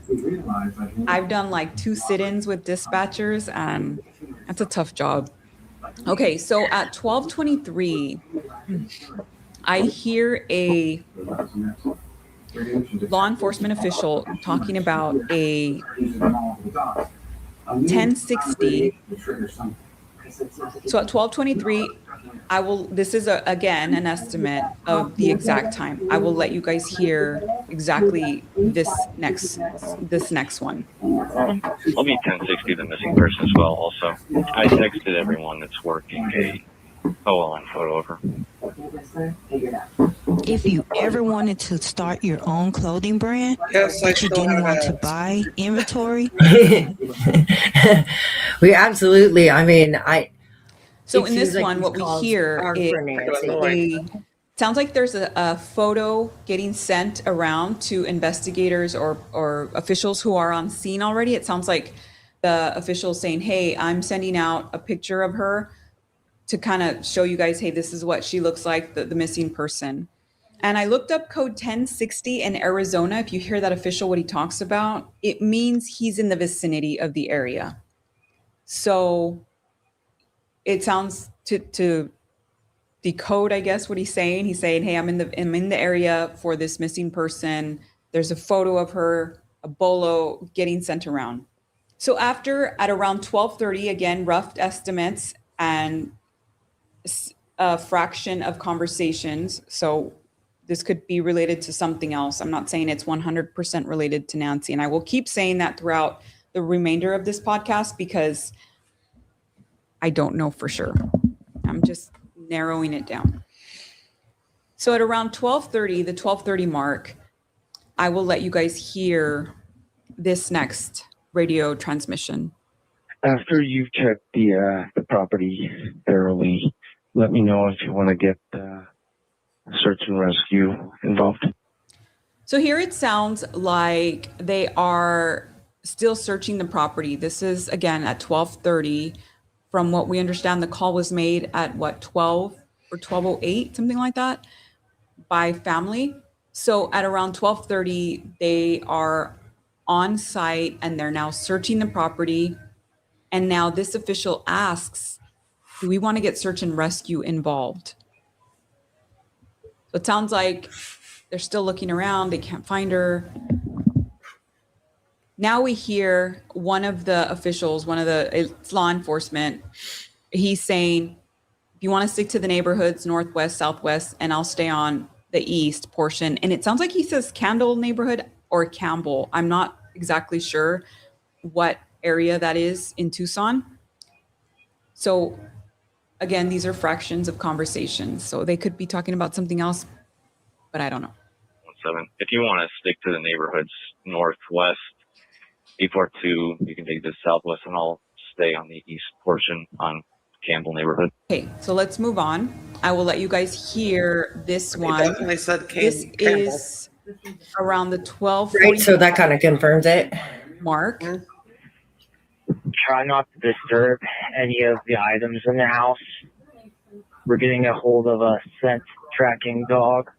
S9: I've done like 2 sit-ins with dispatchers and that's a tough job. Okay, so at 12:23, I hear a law enforcement official talking about a 1060. So at 12:23, this is again an estimate of the exact time. I will let you guys hear exactly this next one.
S11: I'll be 1060 the missing person as well also. I texted everyone that's working a OLN photo over.
S12: If you ever wanted to start your own clothing brand,
S1: Yes, I
S12: but you
S1: still
S12: didn't
S1: have
S12: want to
S1: that.
S12: buy inventory,
S2: We absolutely. I mean,
S9: So
S2: it
S9: in this
S2: seems like
S9: one,
S2: these
S9: what we
S2: calls
S9: hear
S2: are
S9: is
S2: for Nancy.
S9: sounds like there's a photo getting sent around to investigators or officials who are on scene already. It sounds like the official saying, hey, I'm sending out a picture of her to kind of show you guys, hey, this is what she looks like, the missing person. And I looked up code 1060 in Arizona. If you hear that official, what he talks about, it means he's in the vicinity of the area. So it sounds to decode, I guess, what he's saying. He's saying, hey, I'm in the area for this missing person. There's a photo of her, a bolo getting sent around. So at around 12:30, again, rough estimates and a fraction of conversations. So this could be related to something else. I'm not saying it's 100% related to Nancy. And I will keep saying that throughout the remainder of this podcast because I don't know for sure. I'm just narrowing it down. So at around 12:30, the 12:30 mark, I will let you guys hear this next radio transmission.
S10: After you've checked the property thoroughly, let me know if you want to get search and rescue involved.
S9: So here it sounds like they are still searching the property. This is again at 12:30. From what we understand, the call was made at what, 12 or 12:08, something like that, by family. So at around 12:30, they are on site and they're now searching the property. And now this official asks, do we want to get search and rescue involved? So it sounds like they're still looking around. They can't find her. Now we hear one of the officials, it's law enforcement. He's saying, if you want to stick to the neighborhoods, northwest, southwest, and I'll stay on the east portion. And it sounds like he says Candle neighborhood or Campbell. I'm not exactly sure what area that is in Tucson. So again, these are fractions of conversations. So they could be talking about something else, but I don't know.
S11: 7. If you want to stick to the neighborhoods northwest, 842, you can take the southwest, and I'll stay on the east portion on Campbell neighborhood.
S9: Okay, so let's move on. I will let you guys hear this one.
S1: Definitely said
S9: This
S1: Campbell.
S9: is around the 12:40
S2: Right, so that kind of confirms it.
S9: mark.
S10: Try not to disturb any of the items in the house. We're getting a hold of a scent tracking dog,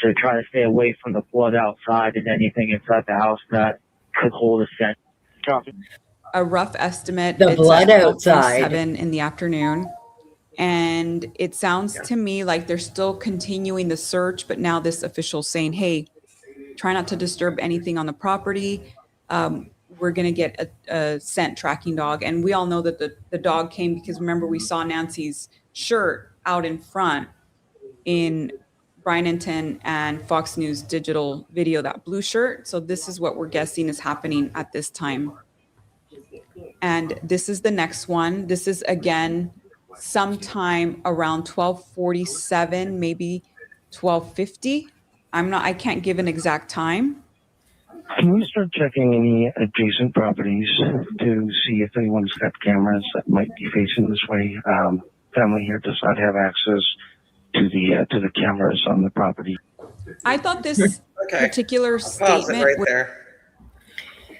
S10: so try to stay away from the flood outside and anything inside the house that could hold a scent. Copy.
S9: A rough estimate.
S2: The
S9: it's
S2: blood
S9: at
S2: outside.
S9: 7 in the afternoon. And it sounds to me like they're still continuing the search, but now this official's saying, hey, try not to disturb anything on the property. We're going to get a scent tracking dog. And we all know that the dog came because remember we saw Nancy's shirt out in front in Bryanton and Fox News digital video, that blue shirt. So this is what we're guessing is happening at this time. And this is the next one. This is again sometime around 12:47, maybe 12:50. I can't give an exact time.
S10: Can we start checking any adjacent properties to see if anyone's got cameras that might be facing this way? Family here does not have access to the cameras on the property.
S9: I thought this particular
S1: Pause it
S9: statement
S1: right
S9: was
S1: there.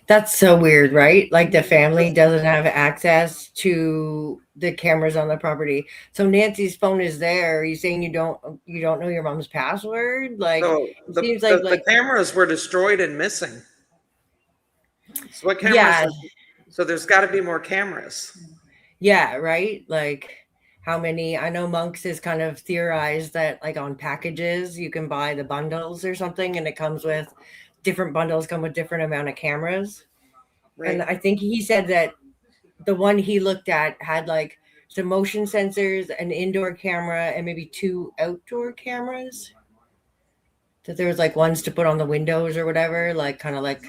S2: That's so weird, right? Like the family doesn't have access to the cameras on the property. So Nancy's phone is there. Are you saying you don't know your mom's password? Like
S1: So
S2: it
S1: the,
S2: seems
S1: the,
S2: like
S1: the cameras were destroyed and missing. So what cameras?
S2: Yeah.
S1: So there's got to be more cameras.
S2: yeah, right? Like how many? I know Monks has kind of theorized that like on packages you can buy the bundles or something, and it comes with different bundles come with different amount of cameras.
S1: Right.
S2: And I think he said that the one he looked at had like some motion sensors, an indoor camera, and maybe 2 outdoor cameras. That there was like ones to put on the windows or whatever, like kind of like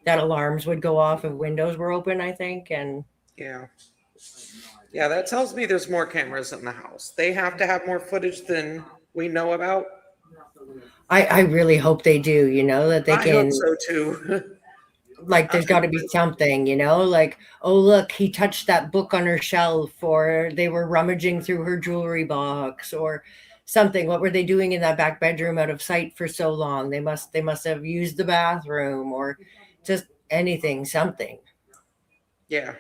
S2: that alarms would go off if windows were open, I think. And
S1: Yeah. Yeah, that tells me there's more cameras in the house. They have to have more footage than we know about.
S2: I really hope they do, that they
S1: I
S2: can,
S1: hope so too.
S2: like, there's got to be something, like, oh, look, he touched that book on her shelf, or they were rummaging through her jewelry box, or something. What were they doing in that back bedroom out of sight for so long? They must have used the bathroom, or just anything, something.
S1: Yeah.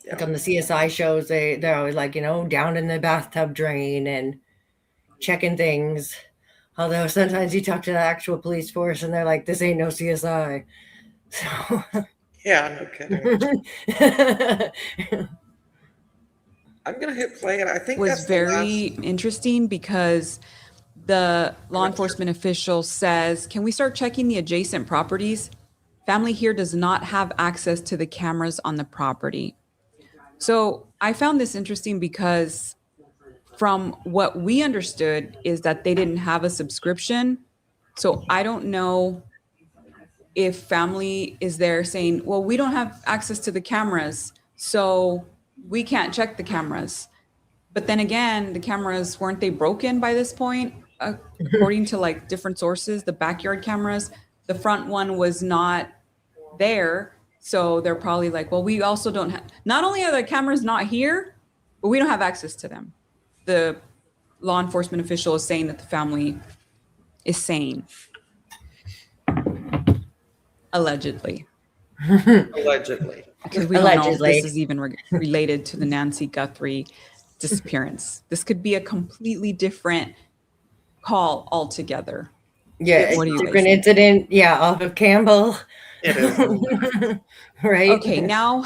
S2: Like on the CSI shows, they're always like, down in the bathtub drain and checking things. Although sometimes you talk to the actual police force and they're like, this ain't no CSI. So
S1: Yeah, no kidding. I'm gonna hit play, and I think
S9: was
S1: that's the
S9: very interesting because the law enforcement official says, can we start checking the adjacent properties? Family here does not have access to the cameras on the property. So I found this interesting because from what we understood is that they didn't have a subscription. So I don't know if family is there saying, well, we don't have access to the cameras, so we can't check the cameras. But then again, the cameras, weren't they broken by this point? According to like different sources, the backyard cameras, the front one was not there. So they're probably like, well, we also don't have, not only are the cameras not here, but we don't have access to them. The law enforcement official is saying that the family is sane. Allegedly.
S1: Allegedly.
S9: Because we don't know if this is even related to the Nancy Guthrie disappearance. This could be a completely different call altogether.
S2: Yeah,
S9: what do you
S2: different incident. Yeah, off of Campbell.
S1: It is.
S2: Right.
S9: Okay, now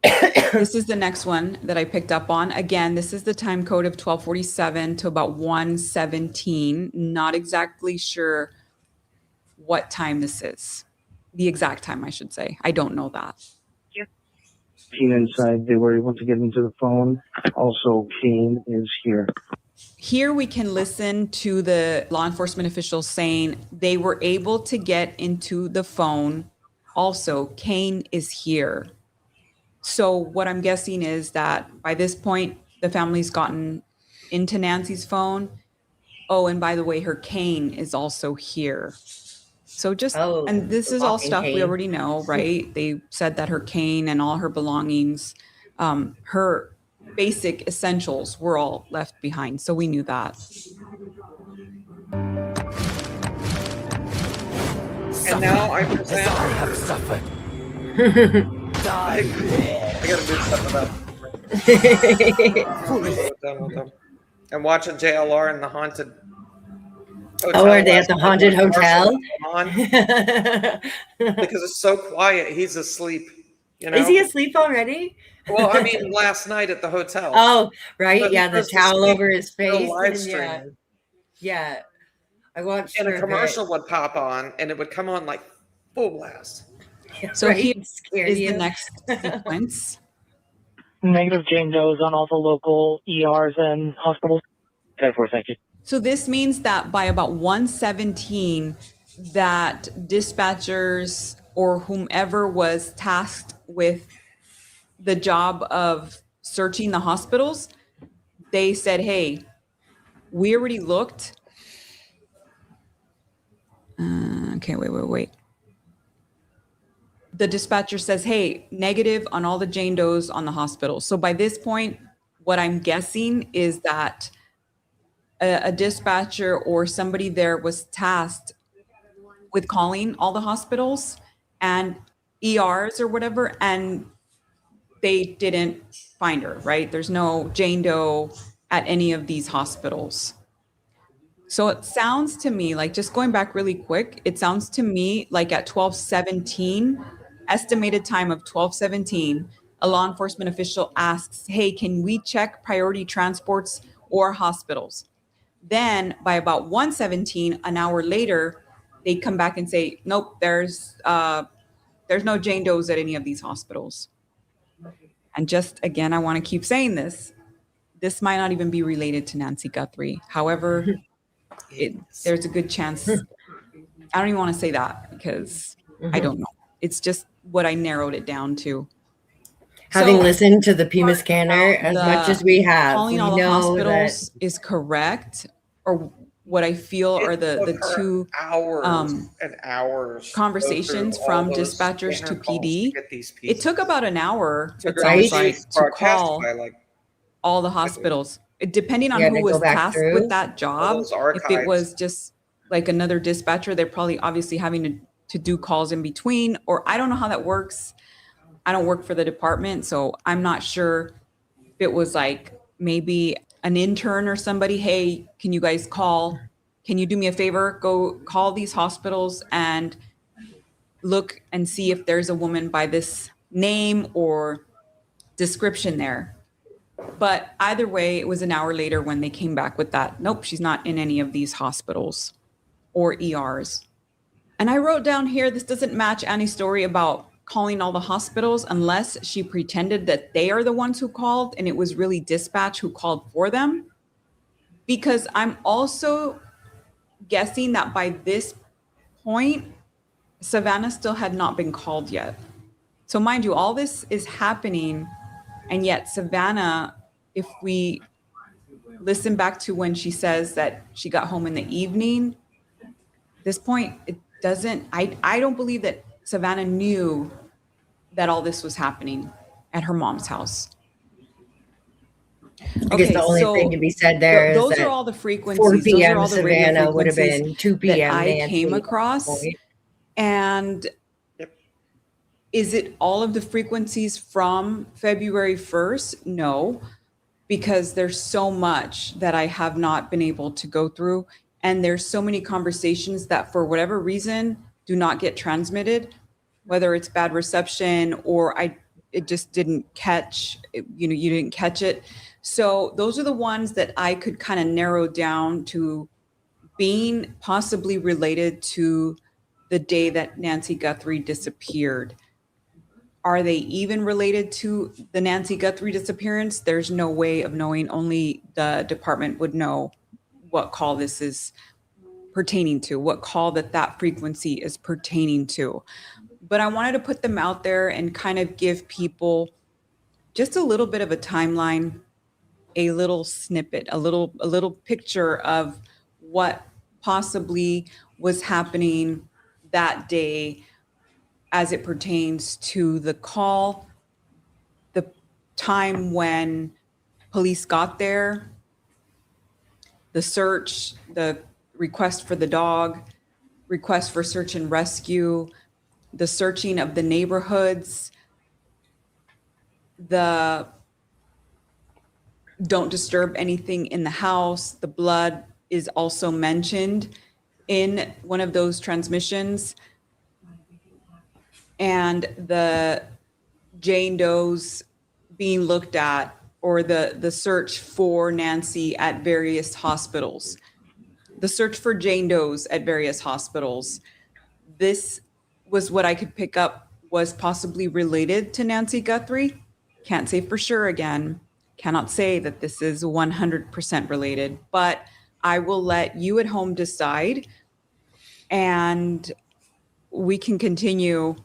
S9: this is the next one that I picked up on. Again, this is the time code of 1247 to about 1:17. Not exactly sure what time this is. The exact time, I should say. I don't know that.
S10: Team inside, they were able to get into the phone. Also, Kane is here.
S9: Here we can listen to the law enforcement officials saying they were able to get into the phone. Also, Kane is here. So what I'm guessing is that by this point, the family's gotten into Nancy's phone. Oh, and by the way, her cane is also here. So just, and this is all stuff we already know, right? They said that her cane and all her belongings, her basic essentials were all left behind. So we knew that.
S1: And now I present.
S13: I have suffered.
S1: I gotta do something about and watch a JLR in the haunted hotel.
S2: Oh, are they at the haunted hotel?
S1: Because it's so quiet. He's asleep. You know?
S2: Is he asleep already?
S1: Well, I mean, last night at the hotel.
S2: Oh, right.
S1: But
S2: yeah, the towel over his face.
S1: Live
S2: and
S1: stream.
S2: Yeah. I watched.
S1: And a commercial would pop on, and it would come on like full blast.
S9: So
S2: Right?
S9: here
S2: Scared
S9: is
S2: you.
S9: the next sequence.
S10: Negative Jane Doe's on all the local ERs and hospitals. 10-4, thank you.
S9: So this means that by about 1:17, that dispatchers or whomever was tasked with the job of searching the hospitals, they said, hey, we already looked. Okay, wait. The dispatcher says, hey, negative on all the Jane Does on the hospital. So by this point, what I'm guessing is that a dispatcher or somebody there was tasked with calling all the hospitals and ERs or whatever, and they didn't find her, right? There's no Jane Doe at any of these hospitals. So it sounds to me like, just going back really quick, it sounds to me like at 12:17, estimated time of 12:17, a law enforcement official asks, hey, can we check priority transports or hospitals? Then by about 1:17, an hour later, they come back and say, nope, there's no Jane Does at any of these hospitals. And just, again, I want to keep saying this. This might not even be related to Nancy Guthrie. However, there's a good chance. I don't even want to say that because I don't know. It's just what I narrowed it down to.
S2: Having
S9: So,
S2: listened to the Pima scanner as much as we have, we
S9: calling all the
S2: know
S9: hospitals is correct, or what I feel are the two
S1: hours and hours
S9: conversations
S1: go through
S9: from
S1: all those
S9: dispatchers to
S1: scanner calls
S9: PD.
S1: get these
S9: It
S1: pieces.
S9: took about an hour,
S1: Took
S9: it
S1: her
S9: sounds
S1: hours
S9: like,
S1: to
S9: to
S1: broadcast
S9: call
S1: by, like,
S9: all the hospitals. It, depending on
S2: Yeah,
S9: who
S2: to
S9: was
S2: go back
S9: tasked
S2: through
S9: with that job.
S1: those
S9: If
S1: archives.
S9: it was just like another dispatcher, they're probably obviously having to do calls in between, or I don't know how that works. I don't work for the department, so I'm not sure if it was like maybe an intern or somebody, hey, can you guys call? Can you do me a favor? Go call these hospitals and look and see if there's a woman by this name or description there. But either way, it was an hour later when they came back with that. Nope, she's not in any of these hospitals or ERs. And I wrote down here, this doesn't match Annie's story about calling all the hospitals unless she pretended that they are the ones who called and it was really dispatch who called for them. Because I'm also guessing that by this point, Savannah still had not been called yet. So mind you, all this is happening, and yet Savannah, if we listen back to when she says that she got home in the evening, at this point, it doesn't, I don't believe that Savannah knew that all this was happening at her mom's house.
S2: I guess the only thing to be said there is
S9: those
S2: that
S9: are all the frequencies.
S2: 4
S9: Those are
S2: p.m.
S9: all the radio
S2: Savannah would have
S9: frequencies
S2: been 2
S9: that
S2: p.m.
S9: I
S2: Nancy
S9: came
S2: at that
S9: across.
S2: point.
S9: And is it all of the frequencies from February 1st? No, because there's so much that I have not been able to go through. And there's so many conversations that for whatever reason do not get transmitted, whether it's bad reception or it just didn't catch, you didn't catch it. So those are the ones that I could kind of narrow down to being possibly related to the day that Nancy Guthrie disappeared. Are they even related to the Nancy Guthrie disappearance? There's no way of knowing. Only the department would know what call this is pertaining to, what call that frequency is pertaining to. But I wanted to put them out there and kind of give people just a little bit of a timeline, a little snippet, a little picture of what possibly was happening that day as it pertains to the call, the time when police got there, the search, the request for the dog, request for search and rescue, the searching of the neighborhoods, the don't disturb anything in the house. The blood is also mentioned in one of those transmissions. And the Jane Doe's being looked at, or the search for Nancy at various hospitals. The search for Jane Doe's at various hospitals. This was what I could pick up was possibly related to Nancy Guthrie. Can't say for sure again. Cannot say that this is 100% related, but I will let you at home decide, and we can continue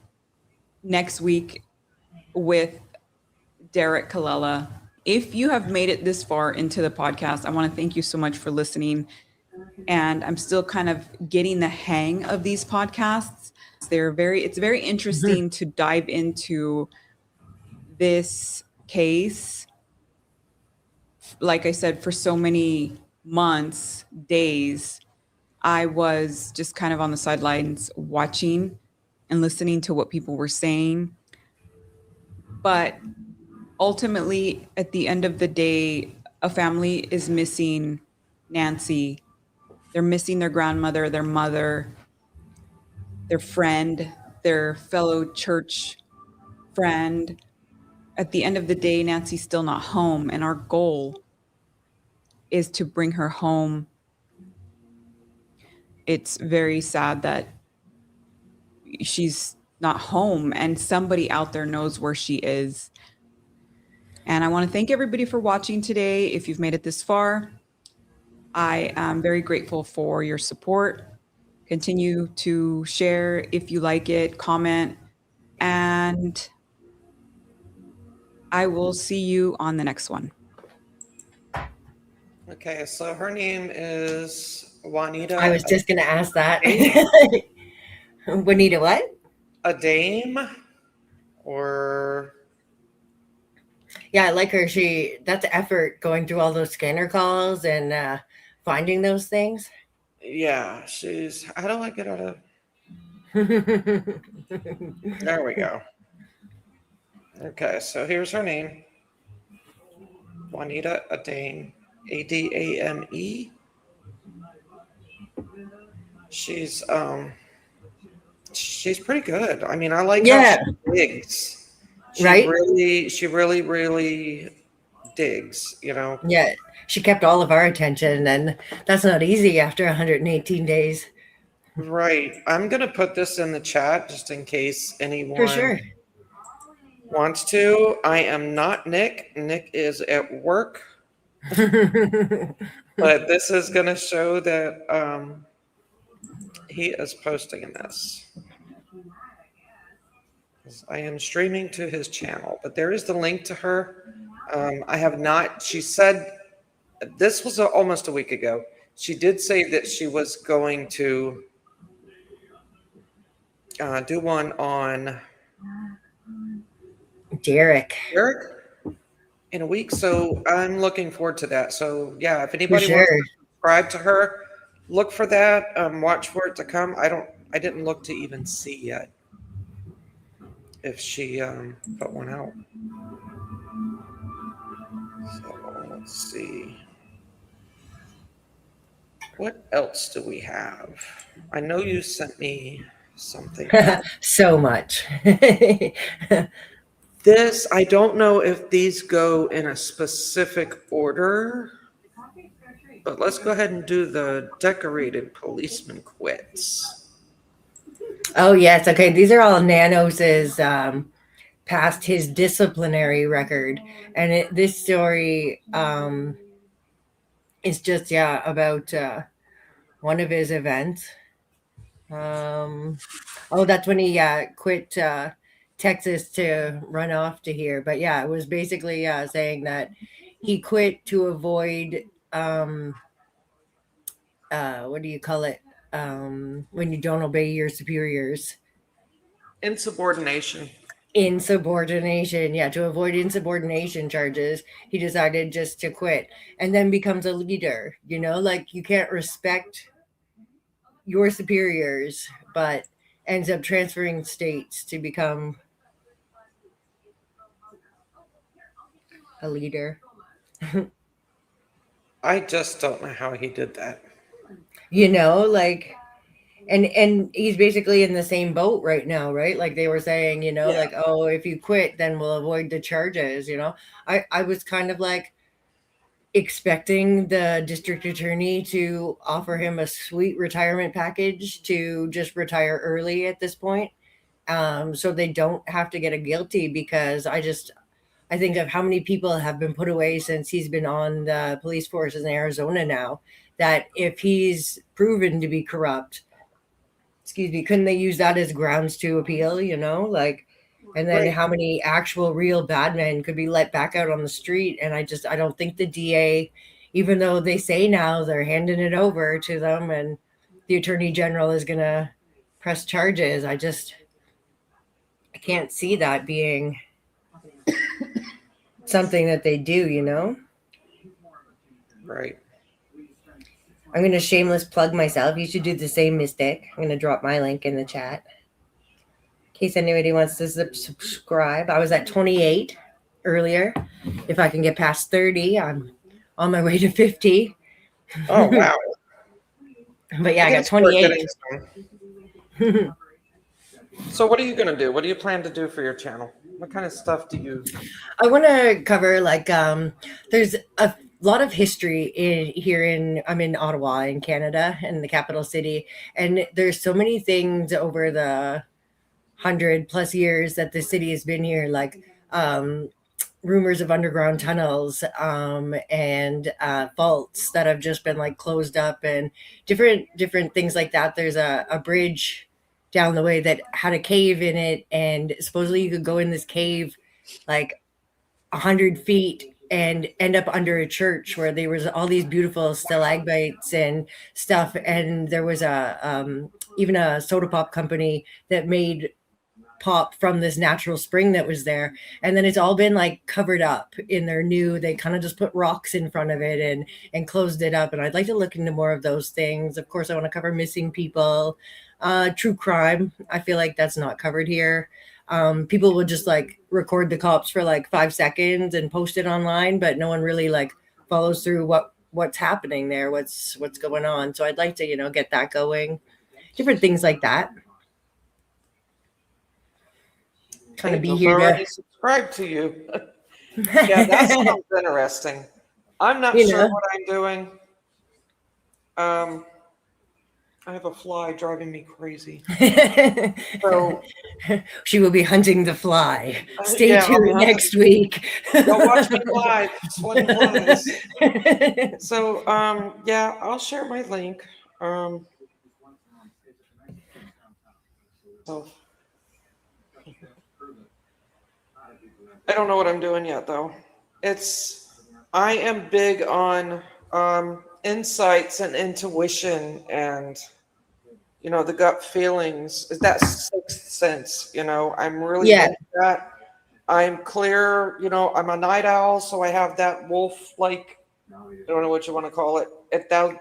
S9: next week with Derek Colella. If you have made it this far into the podcast, I want to thank you so much for listening. And I'm still kind of getting the hang of these podcasts. It's very interesting to dive into this case. Like I said, for so many months, days, I was just kind of on the sidelines watching and listening to what people were saying. But ultimately, at the end of the day, a family is missing Nancy. They're missing their grandmother, their mother, their friend, their fellow church friend. At the end of the day, Nancy's still not home, and our goal is to bring her home. It's very sad that she's not home, and somebody out there knows where she is. And I want to thank everybody for watching today. If you've made it this far, I am very grateful for your support. Continue to share if you like it, comment, and I will see you on the next one.
S1: Okay, so her name is Juanita.
S2: I was just going to ask that. Juanita what?
S1: Adame, or...
S2: Yeah, I like her. That's effort going through all those scanner calls and finding those things.
S1: Yeah, how do I get out of... There we go. Okay, so here's her name. Juanita Adame, Adame. She's pretty good. I mean, I like how she digs. She really digs, you know?
S2: Yeah, she kept all of our attention, and that's not easy after 118 days.
S1: Right. I'm going to put this in the chat just in case anyone
S2: For sure
S1: wants to. I am not Nick. Nick is at work. But this is going to show that he is posting this. I am streaming to his channel, but there is the link to her. I have not, she said this was almost a week ago. She did say that she was going to do one on
S2: Derek.
S1: in a week. So I'm looking forward to that. So yeah, if
S2: For
S1: anybody wants
S2: sure.
S1: to subscribe to her, look for that. Watch for it to come. I didn't look to even see yet if she put one out. So let's see. What else do we have? I know you sent me something.
S2: So much.
S1: This, I don't know if these go in a specific order, but let's go ahead and do the decorated policeman quits.
S2: Oh yes, okay. These are all Nanos's past his disciplinary record, and this story is just about one of his events. Oh, that's when he quit Texas to run off to here. But yeah, it was basically saying that he quit to avoid what do you call it? When you don't obey your superiors.
S1: Insubordination.
S2: Insubordination, yeah, to avoid insubordination charges, he decided just to quit and then becomes a leader. You know, like you can't respect your superiors, but ends up transferring states to become a leader.
S1: I just don't know how he did that.
S2: You know, like and he's basically in the same boat right now, right? Like they were saying, you know, like, oh, if you quit, then we'll avoid the charges, you know. I was kind of like expecting the district attorney to offer him a sweet retirement package to just retire early at this point, so they don't have to get a guilty, because I think of how many people have been put away since he's been on the police force in Arizona now, that if he's proven to be corrupt, couldn't they use that as grounds to appeal, you know, like, and then
S1: Right.
S2: how many actual real bad men could be let back out on the street? And I don't think the DA, even though they say now they're handing it over to them and the attorney general is going to press charges, I can't see that being something that they do, you know?
S1: Right.
S2: I'm going to shameless plug myself. You should do the same, Mystic. I'm going to drop my link in the chat in case anybody wants to subscribe. I was at 28 earlier. If I can get past 30, I'm on my way to 50.
S1: Oh, wow.
S2: But yeah, I got
S1: start
S2: 28.
S1: getting some. So what are you going to do? What do you plan to do for your channel? What kind of stuff do you...
S2: I want to cover, like, there's a lot of history I'm in Ottawa in Canada, in the capital city, and there's so many things over the 100+ years that the city has been here, like rumors of underground tunnels and faults that have just been like closed up, and different things like that. There's a bridge down the way that had a cave in it, and supposedly you could go in this cave like 100 feet and end up under a church where there was all these beautiful stalagmites and stuff. And there was even a soda pop company that made pop from this natural spring that was there. And then it's all been like covered up in their they kind of just put rocks in front of it and closed it up. And I'd like to look into more of those things. Of course, I want to cover missing people, true crime. I feel like that's not covered here. People would just like record the cops for like 5 seconds and post it online, but no one really like follows through what's happening there, what's going on. So I'd like to, get that going. Different things like that. Kind of be here
S1: already
S2: to
S1: subscribe to you. Yeah, that sounds interesting. I'm not sure what I'm doing. I have a fly driving me crazy. So
S2: she will be hunting the fly. Stay
S1: yeah,
S2: tuned next week.
S1: Go watch me live, sweating flies. So yeah, I'll share my link. So I don't know what I'm doing yet though. I am big on insights and intuition and, the gut feelings, is that sixth sense, I'm really
S2: Yeah.
S1: into that. I'm clear, I'm a night owl, so I have that wolf, like, I don't know what you want to call it.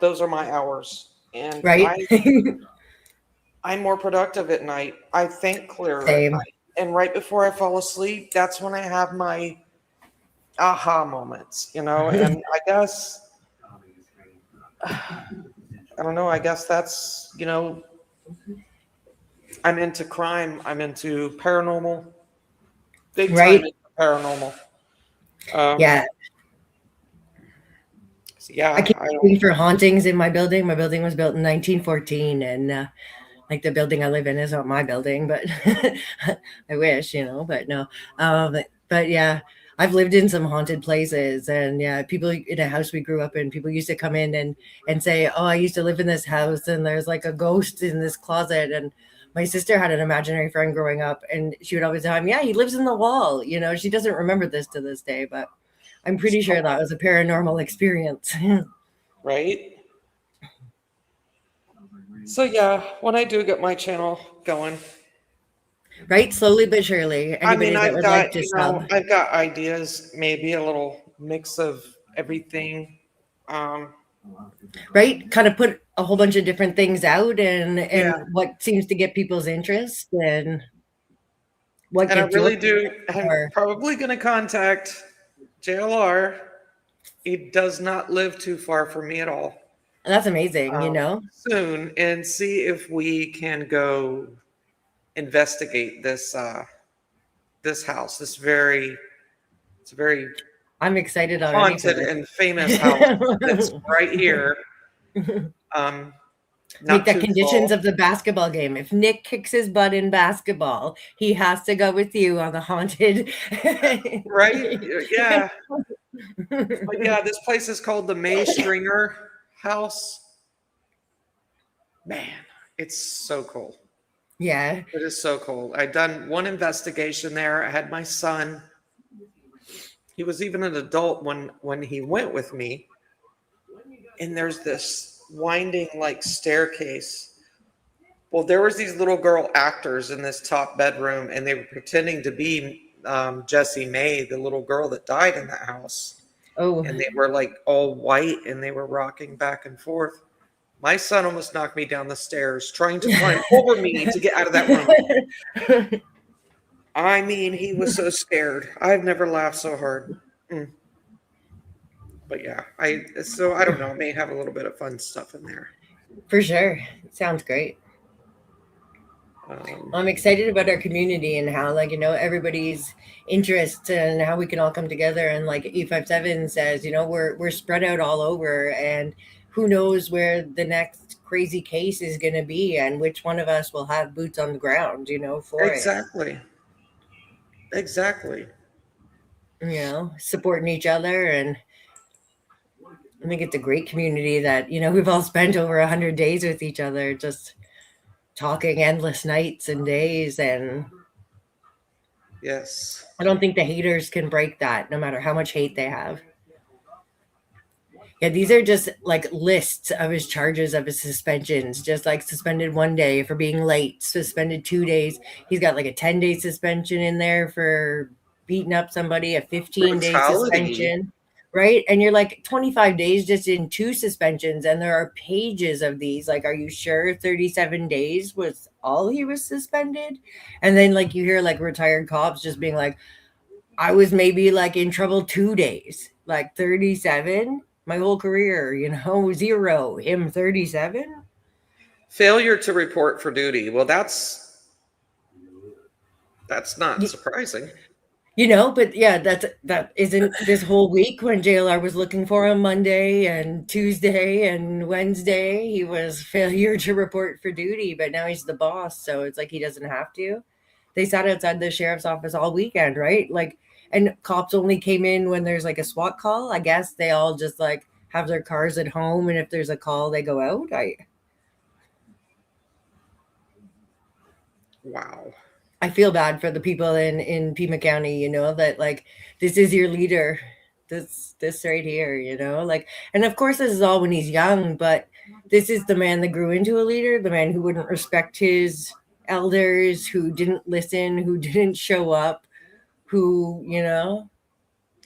S1: Those are my hours. And
S2: Right.
S1: I'm more productive at night. I think clearer at
S2: Same.
S1: night. And right before I fall asleep, that's when I have my aha moments, and I guess, I don't know, I guess that's, I'm into crime. I'm into paranormal, big time
S2: Right.
S1: into paranormal.
S2: Yeah.
S1: So yeah,
S2: I keep
S1: I don't,
S2: looking for hauntings in my building. My building was built in 1914, and like the building I live in is not my building, but I wish, but no. But yeah, I've lived in some haunted places, and yeah, people in a house we grew up in, people used to come in and say, "Oh, I used to live in this house, and there's like a ghost in this closet." And my sister had an imaginary friend growing up, and she would always tell him, "Yeah, he lives in the wall." She doesn't remember this to this day, but I'm pretty sure that was a paranormal experience.
S1: right? So yeah, when I do get my channel going,
S2: Right, slowly but surely.
S1: I
S2: Anybody
S1: mean,
S2: that
S1: I've
S2: would like
S1: got,
S2: to sub,
S1: I've got ideas, maybe a little mix of everything.
S2: right? Kind of put a whole bunch of different things out and
S1: Yeah.
S2: what seems to get people's interest and what
S1: And I
S2: gets your
S1: really do. I'm
S2: or
S1: probably going to contact JLR. He does not live too far from me at all.
S2: that's amazing,
S1: Soon, and see if we can go investigate this this house. It's a very
S2: I'm excited already for
S1: haunted
S2: this.
S1: and famous house that's right here.
S2: Make
S1: Not
S2: that
S1: too
S2: conditions
S1: tall.
S2: of the basketball game. If Nick kicks his butt in basketball, he has to go with you on the haunted.
S1: Right? Yeah. But yeah, this place is called the May Stringer House. Man, it's so cool.
S2: Yeah.
S1: It is so cool. I'd done one investigation there. I had my son. He was even an adult when he went with me. And there's this winding like staircase. Well, there was these little girl actors in this top bedroom, and they were pretending to be Jessie May, the little girl that died in that house.
S2: Oh.
S1: And they were like all white, and they were rocking back and forth. My son almost knocked me down the stairs trying to climb over me to get out of that room. I mean, he was so scared. I've never laughed so hard. But yeah, I don't know. I may have a little bit of fun stuff in there.
S2: For sure. Sounds great. I'm excited about our community and how, everybody's interests and how we can all come together. And like E57 says, we're spread out all over, and who knows where the next crazy case is going to be and which one of us will have boots on the ground, for
S1: Exactly. Exactly.
S2: Supporting each other. And I think it's a great community that, we've all spent over 100 days with each other, just talking endless nights and days. And
S1: yes,
S2: I don't think the haters can break that, no matter how much hate they have. Yeah, these are just like lists of his charges, of his suspensions, just like suspended 1 day for being late, suspended 2 days. He's got like a 10-day suspension in there for beating up somebody, a 15-day suspension, right? And you're like 25 days just in 2 suspensions. And there are pages of these. Like, are you sure 37 days was all he was suspended? And then like you hear like retired cops just being like, I was maybe like in trouble 2 days, like 37. My whole career, 0, him 37.
S1: Failure to report for duty. Well, that's not surprising.
S2: But yeah, that isn't this whole week when JLR was looking for him Monday and Tuesday and Wednesday. He was failure to report for duty, but now he's the boss. So it's like he doesn't have to. They sat outside the sheriff's office all weekend, right? Like, and cops only came in when there's like a SWAT call. I guess they all just like have their cars at home, and if there's a call, they go out.
S1: Wow.
S2: I feel bad for the people in Pima County, that like this is your leader, this right here, like, and of course this is all when he's young, but this is the man that grew into a leader, the man who wouldn't respect his elders, who didn't listen, who didn't show up, who,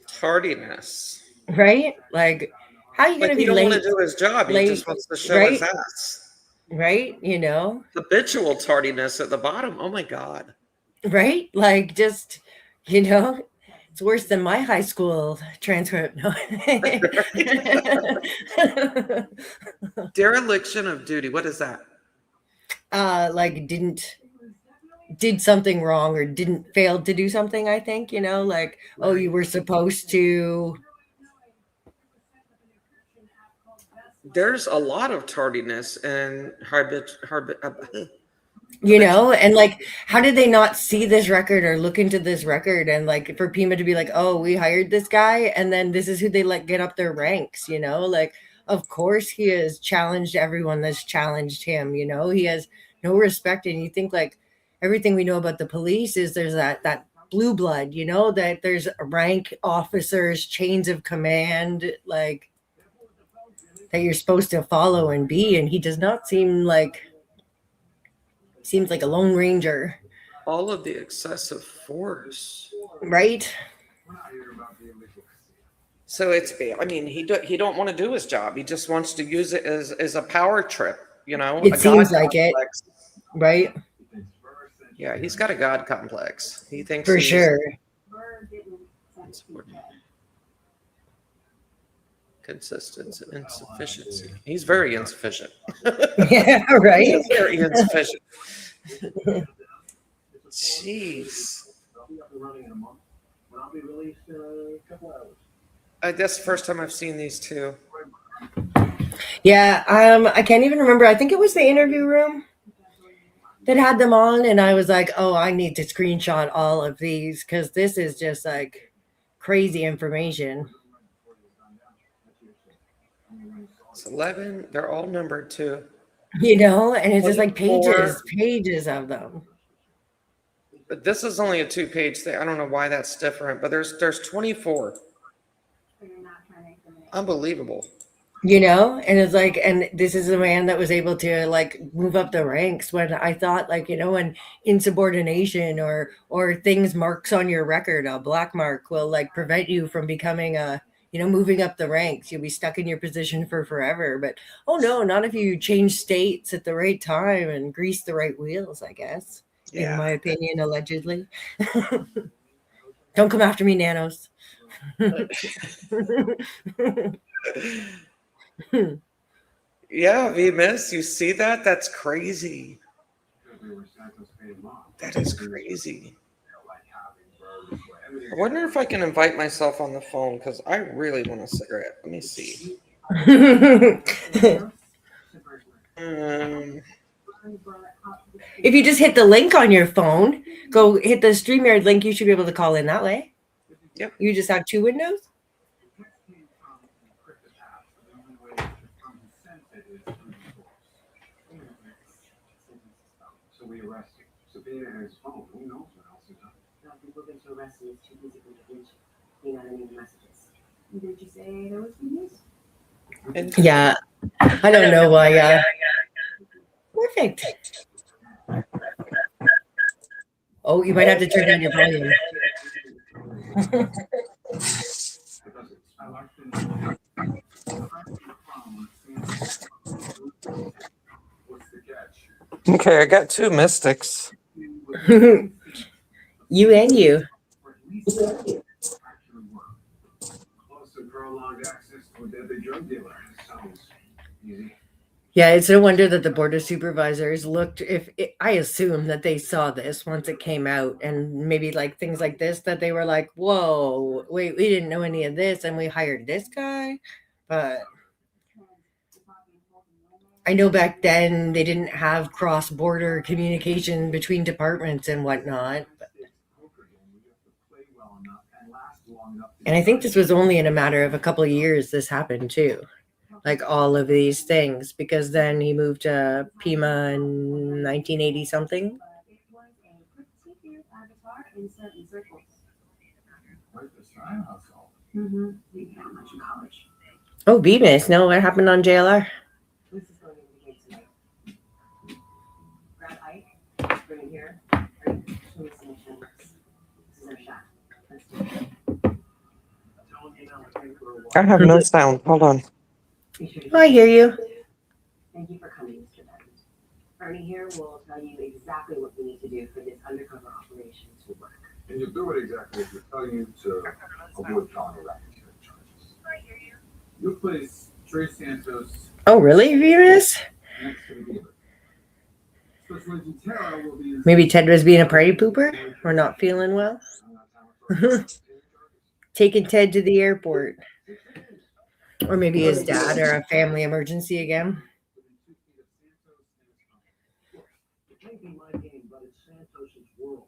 S1: Tardiness.
S2: right? Like, how are you going
S1: Like
S2: to
S1: he
S2: be
S1: don't want
S2: late?
S1: to do his job. He
S2: late,
S1: just wants to show his
S2: right?
S1: ass.
S2: Right?
S1: Habitual tardiness at the bottom. Oh my God.
S2: Right? Like, just, it's worse than my high school transcript. No.
S1: Dereliction of duty. What is that?
S2: Like did something wrong or didn't fail to do something, I think, like, oh, you were supposed to.
S1: There's a lot of tardiness and
S2: and like, how did they not see this record or look into this record, and like for Pima to be like, oh, we hired this guy and then this is who they let get up their ranks, like, of course he has challenged everyone that's challenged him, he has no respect. And you think, like, everything we know about the police is there's that blue blood, that there's rank officers, chains of command, like, that you're supposed to follow and be, and he does not seems like a lone ranger.
S1: All of the excessive force,
S2: right?
S1: So he don't want to do his job. He just wants to use it as a power trip,
S2: It seems like complex. It, right?
S1: Yeah, he's got a God complex. He thinks
S2: for sure.
S1: Consistency, insufficiency. He's very insufficient.
S2: Yeah, right.
S1: He's very insufficient. Jeez. That's the first time I've seen these two.
S2: Yeah, I can't even remember. I think it was the interview room that had them on, and I was like, oh, I need to screenshot all of these because this is just like crazy information.
S1: It's 11. They're all numbered too.
S2: And it's just like pages of them.
S1: But this is only a 2-page thing. I don't know why that's different, but there's 24. Unbelievable.
S2: And it's like, and this is a man that was able to like move up the ranks when I thought, like, when insubordination or things, marks on your record, a black mark will like prevent you from becoming moving up the ranks. You'll be stuck in your position for forever. But oh no, not if you change states at the right time and grease the right wheels, I guess. Yeah. In my opinion, allegedly. Don't come after me, nanos.
S1: Yeah, V-Miss, you see that? That's crazy. That is crazy. I wonder if I can invite myself on the phone because I really want a cigarette. Let me see.
S2: If you just hit the link on your phone, go hit the StreamYard link, you should be able to call in that way.
S1: Yep.
S2: You just have 2 windows?
S6: So we arrest you. Sabina has his phone. Who knows what else he's done?
S7: People think to arrest you is too busy to reach. You know what I mean? Messages. Did you say there was news?
S2: Yeah. I don't know why. Perfect. Oh, you might have to turn down your volume.
S1: Okay, I got 2 mystics.
S2: You and you. Yeah, it's no wonder that the board of supervisors looked, I assume that they saw this once it came out, and maybe like things like this, that they were like, whoa, wait, we didn't know any of this and we hired this guy. But I know back then they didn't have cross-border communication between departments and whatnot. And I think this was only in a matter of a couple of years this happened too. Like all of these things, because then he moved to Pima in 1980 something.
S7: Mm-hmm. We got much in college.
S2: Oh, Bemis. No, what happened on JLR?
S7: This is going to the gate tonight. Grab Ike, bring him here. Right? Show me some attendance. This is our shot. Let's do it.
S1: I have no sound. Hold on.
S7: Be sure to
S2: Oh, I hear you.
S7: Thank you for coming, Mr. Benton. Ernie here will tell you exactly what we need to do for this undercover operation to work.
S6: And you'll do it exactly as we tell you to avoid felony racketeering charges. You'll place Trey Santos
S2: Oh, really, Bemis?
S6: next to the dealer. Special Agent Tara will be
S2: Maybe Ted was being a party pooper or not feeling well. Taking Ted to the airport. Or maybe his dad or a family emergency again.
S5: It may be my game, but it's Santos's world.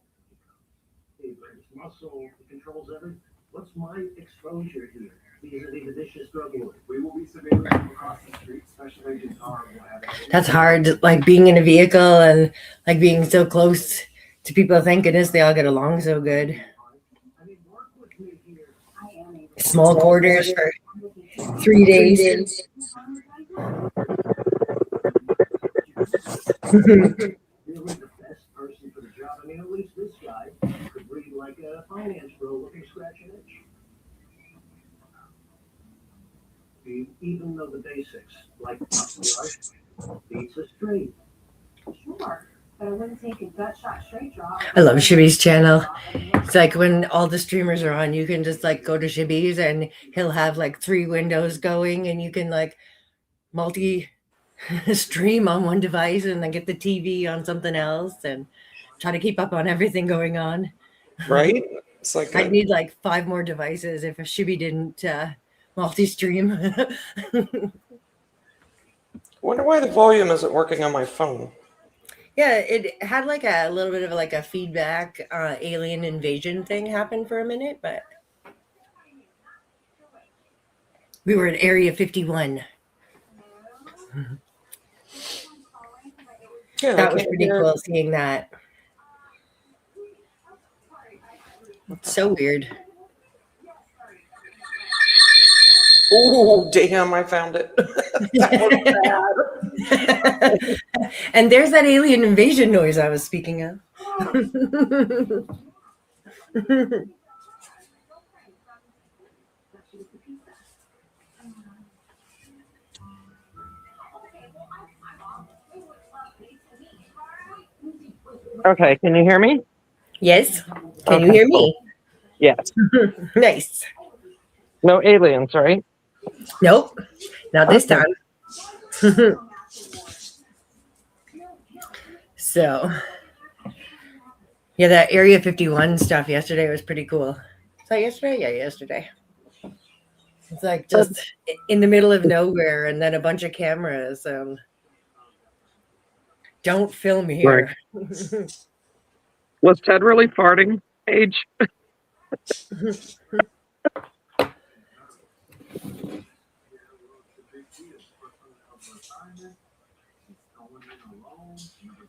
S5: He brings muscle, he controls everything. What's my exposure here? Vis-a-vis the vicious drug lord.
S6: We will be surveilling him across the street. Special Agent Tara will have
S2: That's hard, like being in a vehicle and like being so close to people. Thank goodness they all get along so good. Small quarters for 3 days.
S5: Really the best person for the job. I mean, at least this guy could read like a finance bro looking scratch an itch. Even though the basics, like right, beats us straight.
S7: Sure, but I wouldn't take a gut shot straight draw.
S2: I love Shibby's channel. It's like when all the streamers are on, you can just like go to Shibby's and he'll have like 3 windows going and you can like stream on one device and then get the TV on something else and try to keep up on everything going on.
S1: Right? It's like
S2: I'd need like 5 more devices if Shibby didn't multi-stream.
S1: wonder why the volume isn't working on my phone.
S2: Yeah, it had like a little bit of like a feedback alien invasion thing happen for a minute, but we were at Area 51.
S1: Yeah,
S2: That was pretty cool seeing that. It's so weird.
S1: Oh, damn, I found it. That was bad.
S2: And there's that alien invasion noise I was speaking of.
S1: Okay, can you hear me?
S2: Yes. Can you hear me?
S1: Yes.
S2: Nice.
S1: No aliens, right?
S2: Nope. Not this time. So, yeah, that Area 51 stuff yesterday was pretty cool. Is that yesterday? Yeah, yesterday. It's like just in the middle of nowhere and then a bunch of cameras. Don't film here.
S1: Right. Was Ted really farting, Paige?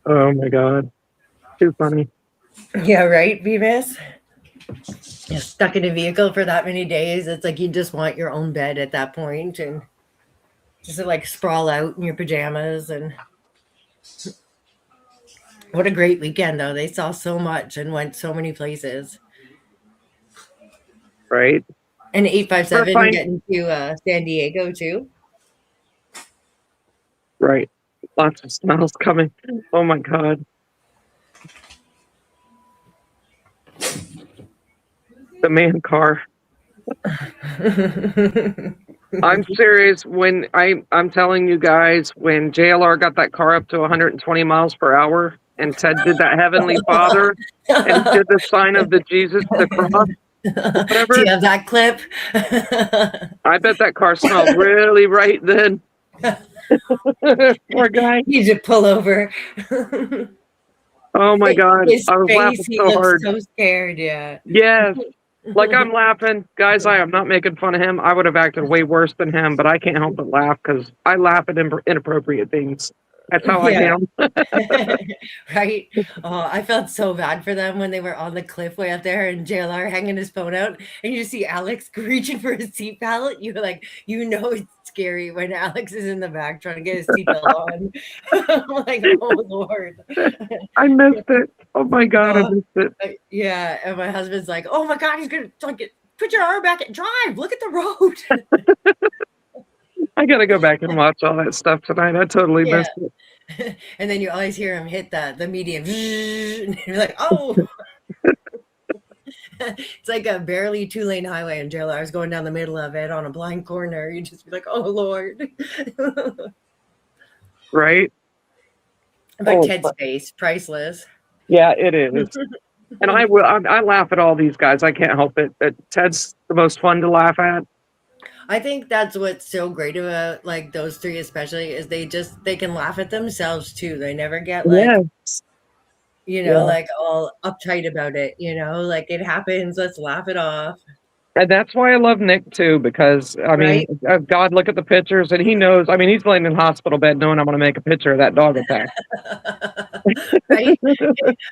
S1: Oh my god. Too funny.
S2: Yeah, right, Beavis? Yeah, stuck in a vehicle for that many days. It's like you just want your own bed at that point and just to like sprawl out in your pajamas. And what a great weekend, though. They saw so much and went so many places.
S1: Right.
S2: And 857
S1: Fine.
S2: getting to San Diego, too.
S1: Right. Lots of smells coming. Oh my god. The man car. I'm serious. When I'm telling you guys, when JLR got that car up to 120 miles per hour and Ted did that Heavenly Father and did the sign of the Jesus, the cross, whatever.
S2: Do you have that clip?
S1: I bet that car smelled really right then. Poor guy.
S2: He should pull over.
S1: Oh my god.
S2: His
S1: I was
S2: face,
S1: laughing
S2: he
S1: so
S2: looks
S1: hard.
S2: so scared, yeah.
S1: Yes. Like I'm laughing. Guys, I am not making fun of him. I would have acted way worse than him, but I can't help but laugh because I laugh at inappropriate things. That's how I
S2: Yeah.
S1: am.
S2: Right? Oh, I felt so bad for them when they were on the cliff way up there and JLR hanging his phone out, and you see Alex reaching for his seatbelt. You're like, you know, it's scary when Alex is in the back trying to get his seatbelt on. I'm like, oh Lord.
S1: I missed it. Oh my God, I
S2: Oh,
S1: missed it.
S2: yeah. And my husband's like, oh my God, he's gonna like put your arm back and drive. Look at the road.
S1: I gotta go back and watch all that stuff tonight. I totally
S2: Yeah.
S1: missed it.
S2: And then you always hear him hit the median. And you're like, oh. It's like a barely 2-lane highway in JLR. I was going down the middle of it on a blind corner. You just be like, oh Lord.
S1: Right?
S2: But
S1: Oh,
S2: Ted's face, priceless.
S1: yeah, it is. And I laugh at all these guys. I can't help it. Ted's the most fun to laugh at.
S2: I think that's what's so great about like those three, especially, is they can laugh at themselves too. They never get like,
S1: Yes. Yeah.
S2: like all uptight about it, like it happens, let's laugh it off.
S1: And that's why I love Nick too, because I mean, God, look at the pictures, and he knows. I mean, he's laying in hospital bed knowing I'm going to make a picture of that dog attack.
S2: Right?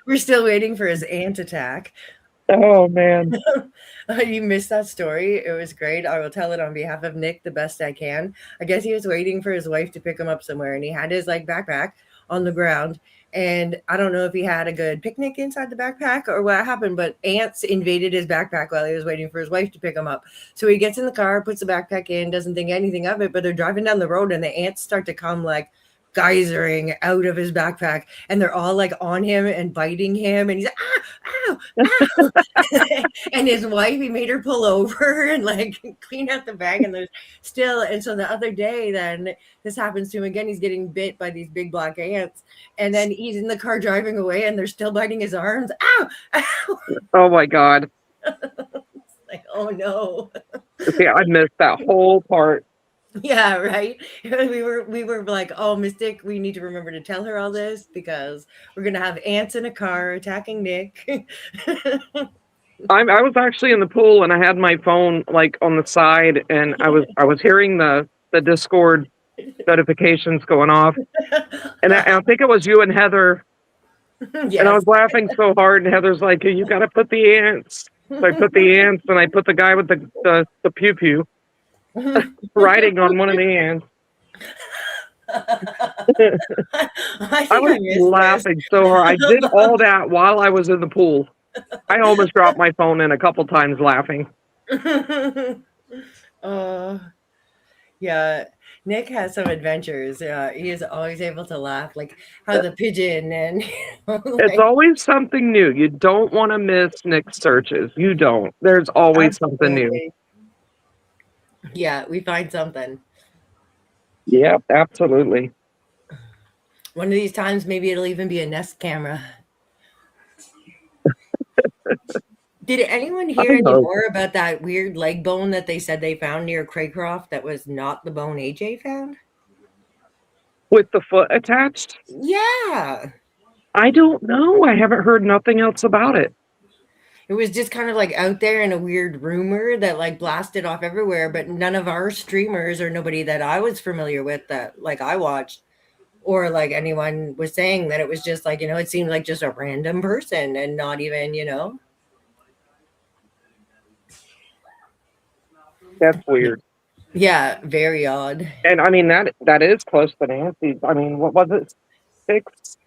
S2: We're still waiting for his ant attack.
S1: Oh man.
S2: You missed that story. It was great. I will tell it on behalf of Nick the best I can. I guess he was waiting for his wife to pick him up somewhere, and he had his like backpack on the ground. And I don't know if he had a good picnic inside the backpack or what happened, but ants invaded his backpack while he was waiting for his wife to pick him up. So he gets in the car, puts the backpack in, doesn't think anything of it, but they're driving down the road and the ants start to come like geysering out of his backpack, and they're all like on him and biting him, and he's like, ow, ow. And his wife, he made her pull over and like clean out the bag, and there's still. And so the other day, then this happens to him again. He's getting bit by these big black ants, and then he's in the car driving away, and they're still biting his arms. Ow, ow.
S1: Oh my God.
S2: Like, oh no.
S1: Yeah, I missed that whole part.
S2: Yeah, right. We were like, oh, Mystic, we need to remember to tell her all this because we're gonna have ants in a car attacking Nick.
S1: I was actually in the pool, and I had my phone like on the side, and I was hearing the Discord notifications going off, and I think it was you and Heather.
S2: Yes.
S1: And I was laughing so hard, and Heather's like, "You got to put the ants." So I put the ants, and I put the guy with the pew pew riding on one of the ants. I was laughing so hard. I did all that while I was in the pool. I almost dropped my phone in a couple times laughing.
S2: Yeah, Nick has some adventures. He is always able to laugh, like how the pigeon and
S1: It's always something new. You don't want to miss Nick's searches. You don't. There's always something new.
S2: Yeah, we find something.
S1: Yep, absolutely.
S2: One of these times, maybe it'll even be a Nest camera. Did anyone hear any more about that weird leg bone that they said they found near Craycroft that was not the bone AJ found?
S1: With the foot attached?
S2: Yeah.
S1: I don't know. I haven't heard nothing else about it.
S2: It was just kind of like out there in a weird rumor that like blasted off everywhere, but none of our streamers or nobody that I was familiar with that like I watched or like anyone was saying that it was just like, it seemed like just a random person and not even,
S1: That's weird.
S2: Yeah, very odd.
S1: And I mean, that is close to Nancy's. I mean, what was it? 6?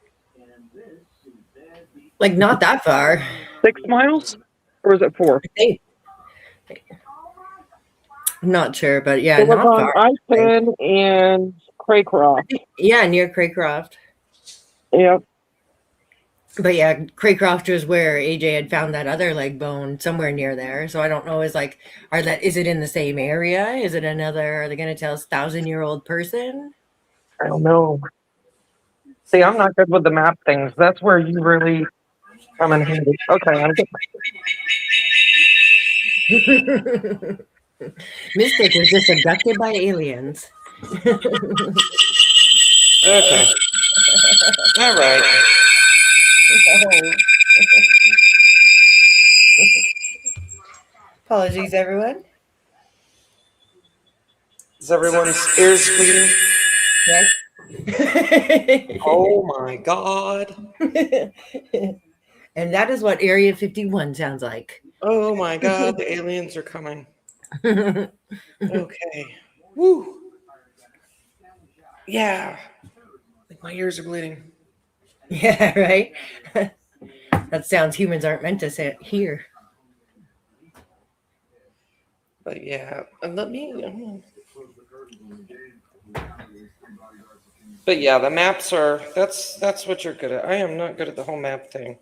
S2: Like not that far.
S1: 6 miles? Or is it 4?
S2: I'm not sure, but yeah,
S1: it was
S2: not
S1: on
S2: far.
S1: I-10 and Craycroft.
S2: Yeah, near Craycroft.
S1: Yep.
S2: But yeah, Craycroft was where AJ had found that other leg bone somewhere near there. So I don't know, is it in the same area? Is it are they going to tell us 1,000-year-old person?
S1: I don't know. See, I'm not good with the map things. That's where you really come in handy. Okay, I'm good.
S2: Mystic was just abducted by aliens.
S1: Okay. All right.
S2: Apologies, everyone.
S1: Is everyone's ears bleeding?
S2: Yes.
S1: Oh my God.
S2: And that is what Area 51 sounds like.
S1: Oh my God, the aliens are coming. Okay. Woo. Yeah. Like my ears are bleeding.
S2: Yeah, right? That sounds humans aren't meant to say hear.
S1: But yeah, and let me. But yeah, the maps are. That's what you're good at. I am not good at the whole map thing.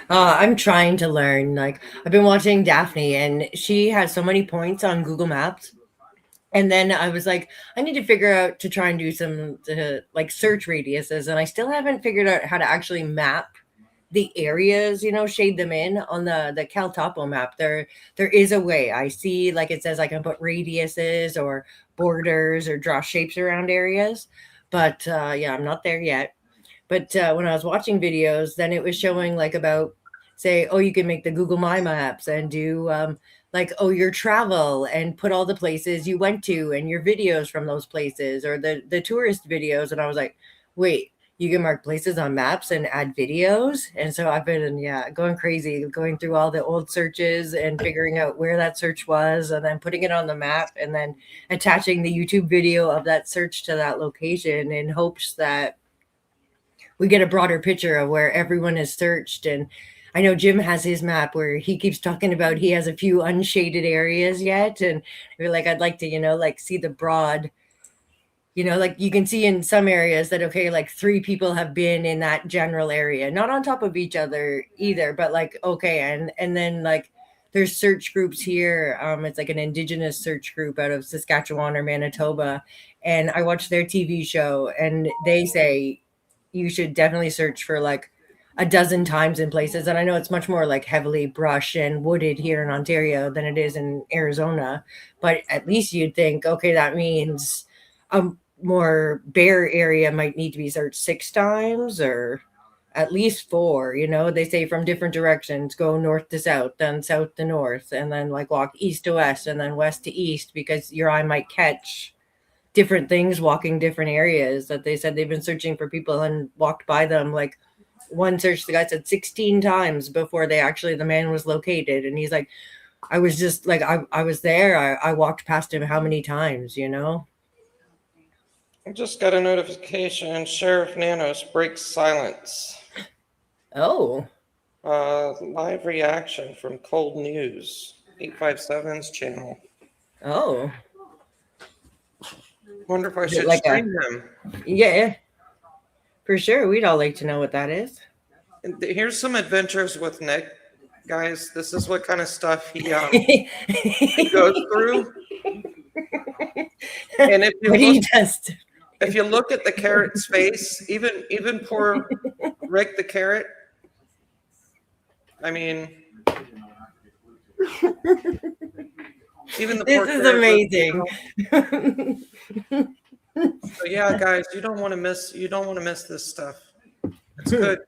S2: I'm trying to learn. Like, I've been watching Daphne, and she has so many points on Google Maps. And then I was like, I need to figure out to try and do some like search radiuses, and I still haven't figured out how to actually map the areas, you know, shade them in on the CalTopo map. There is a way. I see, like, it says I can put radiuses or borders or draw shapes around areas, but yeah, I'm not there yet. But when I was watching videos, then it was showing like about, say, oh, you can make the Google My Maps and do like, oh, your travel and put all the places you went to and your videos from those places, or the tourist videos. And I was like, wait, you can mark places on maps and add videos. And so I've been, yeah, going crazy, going through all the old searches and figuring out where that search was, and then putting it on the map, and then attaching the YouTube video of that search to that location in hopes that we get a broader picture of where everyone is searched. And I know Jim has his map where he keeps talking about he has a few unshaded areas yet. And we're like, I'd like to, you know, like see the broad, you know, like you can see in some areas that, okay, like 3 people have been in that general area, not on top of each other either, but like, okay. And then like there's search groups here. It's like an indigenous search group out of Saskatchewan or Manitoba. And I watched their TV show, and they say, you should definitely search for like a dozen times in places. And I know it's much more like heavily brush and wooded here in Ontario than it is in Arizona, but at least you'd think, okay, that means a more bare area might need to be searched 6 times or at least 4. You know, they say from different directions, go north to south, then south to north, and then like walk east to west, and then west to east, because your eye might catch different things walking different areas. That they said they've been searching for people and walked by them. Like one search, the guy said 16 times before the man was located. And he's like, I was just like, I was there. I walked past him how many times, you know?
S1: I just got a notification. Sheriff Nanos breaks silence.
S2: Oh.
S1: Live reaction from Cold News, 857's channel.
S2: Oh.
S1: Wonder if I
S2: Is it
S1: should
S2: like
S1: stream them.
S2: Yeah, for sure. We'd all like to know what that is.
S1: And here's some adventures with Nick, guys. This is what kind of stuff he goes through. And if you look at the carrot's face, even poor Rick the carrot, I mean, even the
S2: This is amazing.
S1: So yeah, guys, you don't want to miss this stuff. It's good.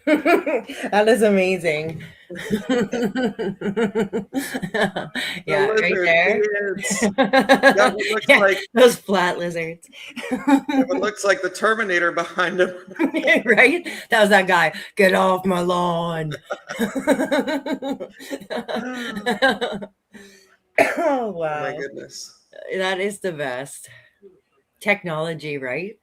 S2: That is amazing. Yeah, right there.
S1: That one looks like
S2: those flat lizards.
S1: That one looks like the Terminator behind him.
S2: Right? That was that guy. Get off my lawn. Oh wow.
S1: Oh my goodness.
S2: That is the best. Technology, right?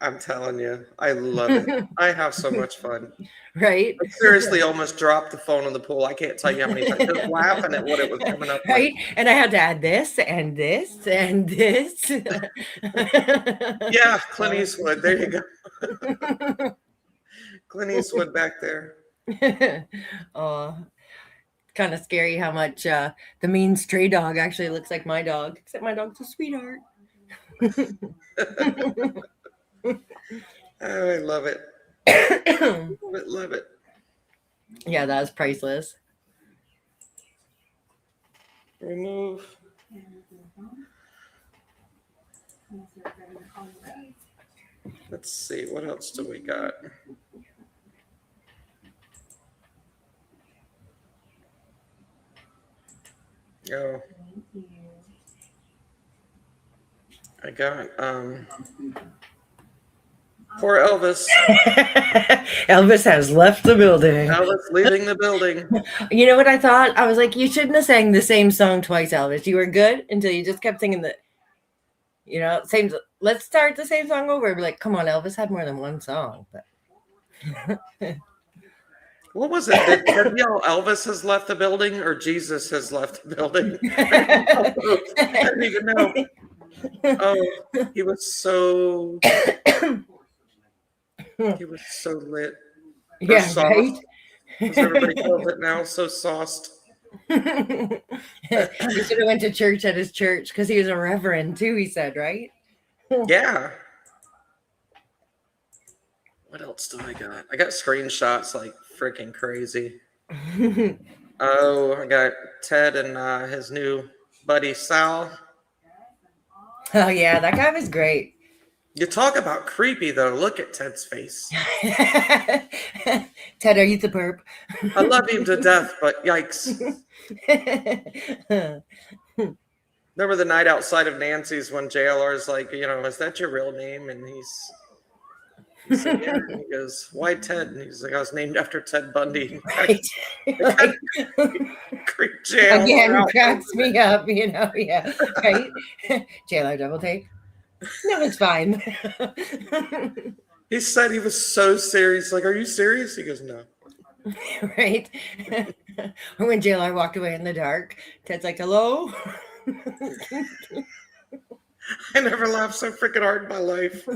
S1: I'm telling you, I love it. I have so much fun.
S2: Right?
S1: I seriously almost dropped the phone in the pool. I can't tell you how many times. Just laughing at what it was coming up
S2: Right? And I had to add this and this and this.
S1: Yeah, Clint Eastwood. There you go. Clint Eastwood back there.
S2: Oh, kind of scary how much the mean stray dog actually looks like my dog, except my dog's a sweetheart.
S1: I love it. Love it.
S2: Yeah, that was priceless.
S1: Remove. Let's see, what else do we got? Oh. I got Poor Elvis.
S2: Elvis has left the building.
S1: Elvis leaving the building.
S2: You know what I thought? I was like, you shouldn't have sang the same song twice, Elvis. You were good until you just kept singing the, same. Let's start the same song over. Be like, come on, Elvis had more than one song. But
S1: what was it? Did Ted yell Elvis has left the building or Jesus has left the building? I didn't even know. Oh, he was so lit.
S2: Yeah,
S1: sauced,
S2: right?
S1: as everybody calls it now, so sauced.
S2: He should have went to church at his church because he was a reverend too, he said, right?
S1: Yeah. What else do I got? I got screenshots like freaking crazy. Oh, I got Ted and his new buddy Sal.
S2: Oh yeah, that guy was great.
S1: You talk about creepy though. Look at Ted's face.
S2: Ted, are you the perp?
S1: I love him to death, but yikes. Remember the night outside of Nancy's when JLR is like, is that your real name? And he said, yeah. And he goes, why Ted? And he's like, I was named after Ted Bundy.
S2: Right.
S1: Creep JLR
S2: Again,
S1: out.
S2: cracks me up, yeah, right? JLR double take. No, it's fine.
S1: He said he was so serious. Like, are you serious? He goes, no.
S2: Right? Or when JLR walked away in the dark, Ted's like, hello?
S1: I never laughed so freaking hard in my life.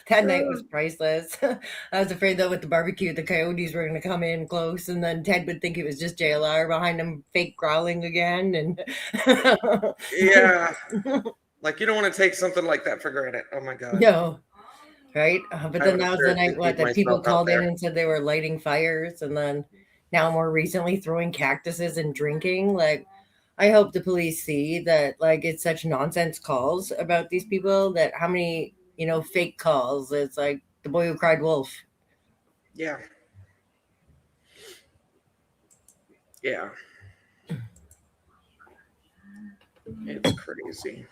S2: That night was priceless. I was afraid though with the barbecue, the coyotes were going to come in close, and then Ted would think it was just JLR behind him, fake growling again. And
S1: yeah, like you don't want to take something like that for granted. Oh my god.
S2: No, right? But
S1: I
S2: then
S1: would
S2: that was the night
S1: keep
S2: that people
S1: myself out
S2: called in
S1: there.
S2: and said they were lighting fires, and then now more recently throwing cactuses and drinking. Like, I hope the police see that, like, it's such nonsense calls about these people that how many, fake calls. It's like the boy who cried wolf.
S1: Yeah. Yeah. It's crazy.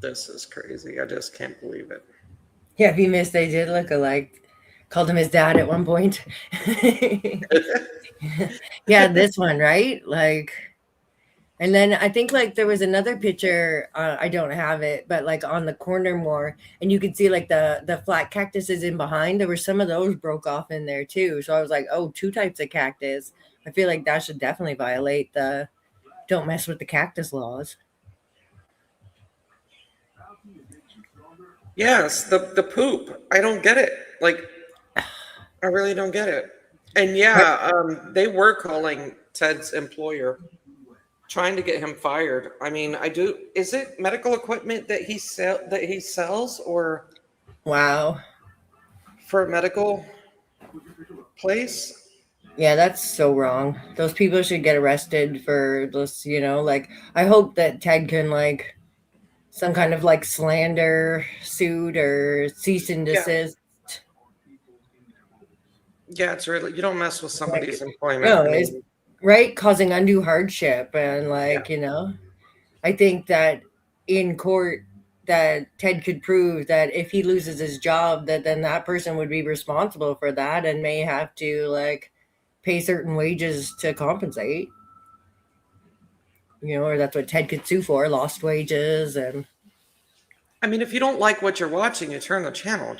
S1: This is crazy. I just can't believe it.
S2: Yeah, if you missed, they did look alike. Called him his dad at one point. Yeah, this one, right? Like, and then I think like there was another picture. I don't have it, but like on the corner more, and you could see like the flat cactuses in behind. There were some of those broke off in there too. So I was like, oh, two types of cactus. I feel like that should definitely violate the don't mess with the cactus laws.
S1: Yes, the poop. I don't get it. Like, I really don't get it. And yeah, they were calling Ted's employer, trying to get him fired. I mean, is it medical equipment that he sells, or
S2: Wow.
S1: for a medical place?
S2: Yeah, that's so wrong. Those people should get arrested for this, like I hope that Ted can like some kind of like slander suit or cease and desist.
S1: Yeah, it's really, you don't mess with somebody's employment.
S2: No,
S1: I mean,
S2: it's right, causing undue hardship. And like, I think that in court that Ted could prove that if he loses his job, that then that person would be responsible for that and may have to like pay certain wages to compensate. Or that's what Ted could sue for, lost wages. And
S1: I mean, if you don't like what you're watching, you turn the channel,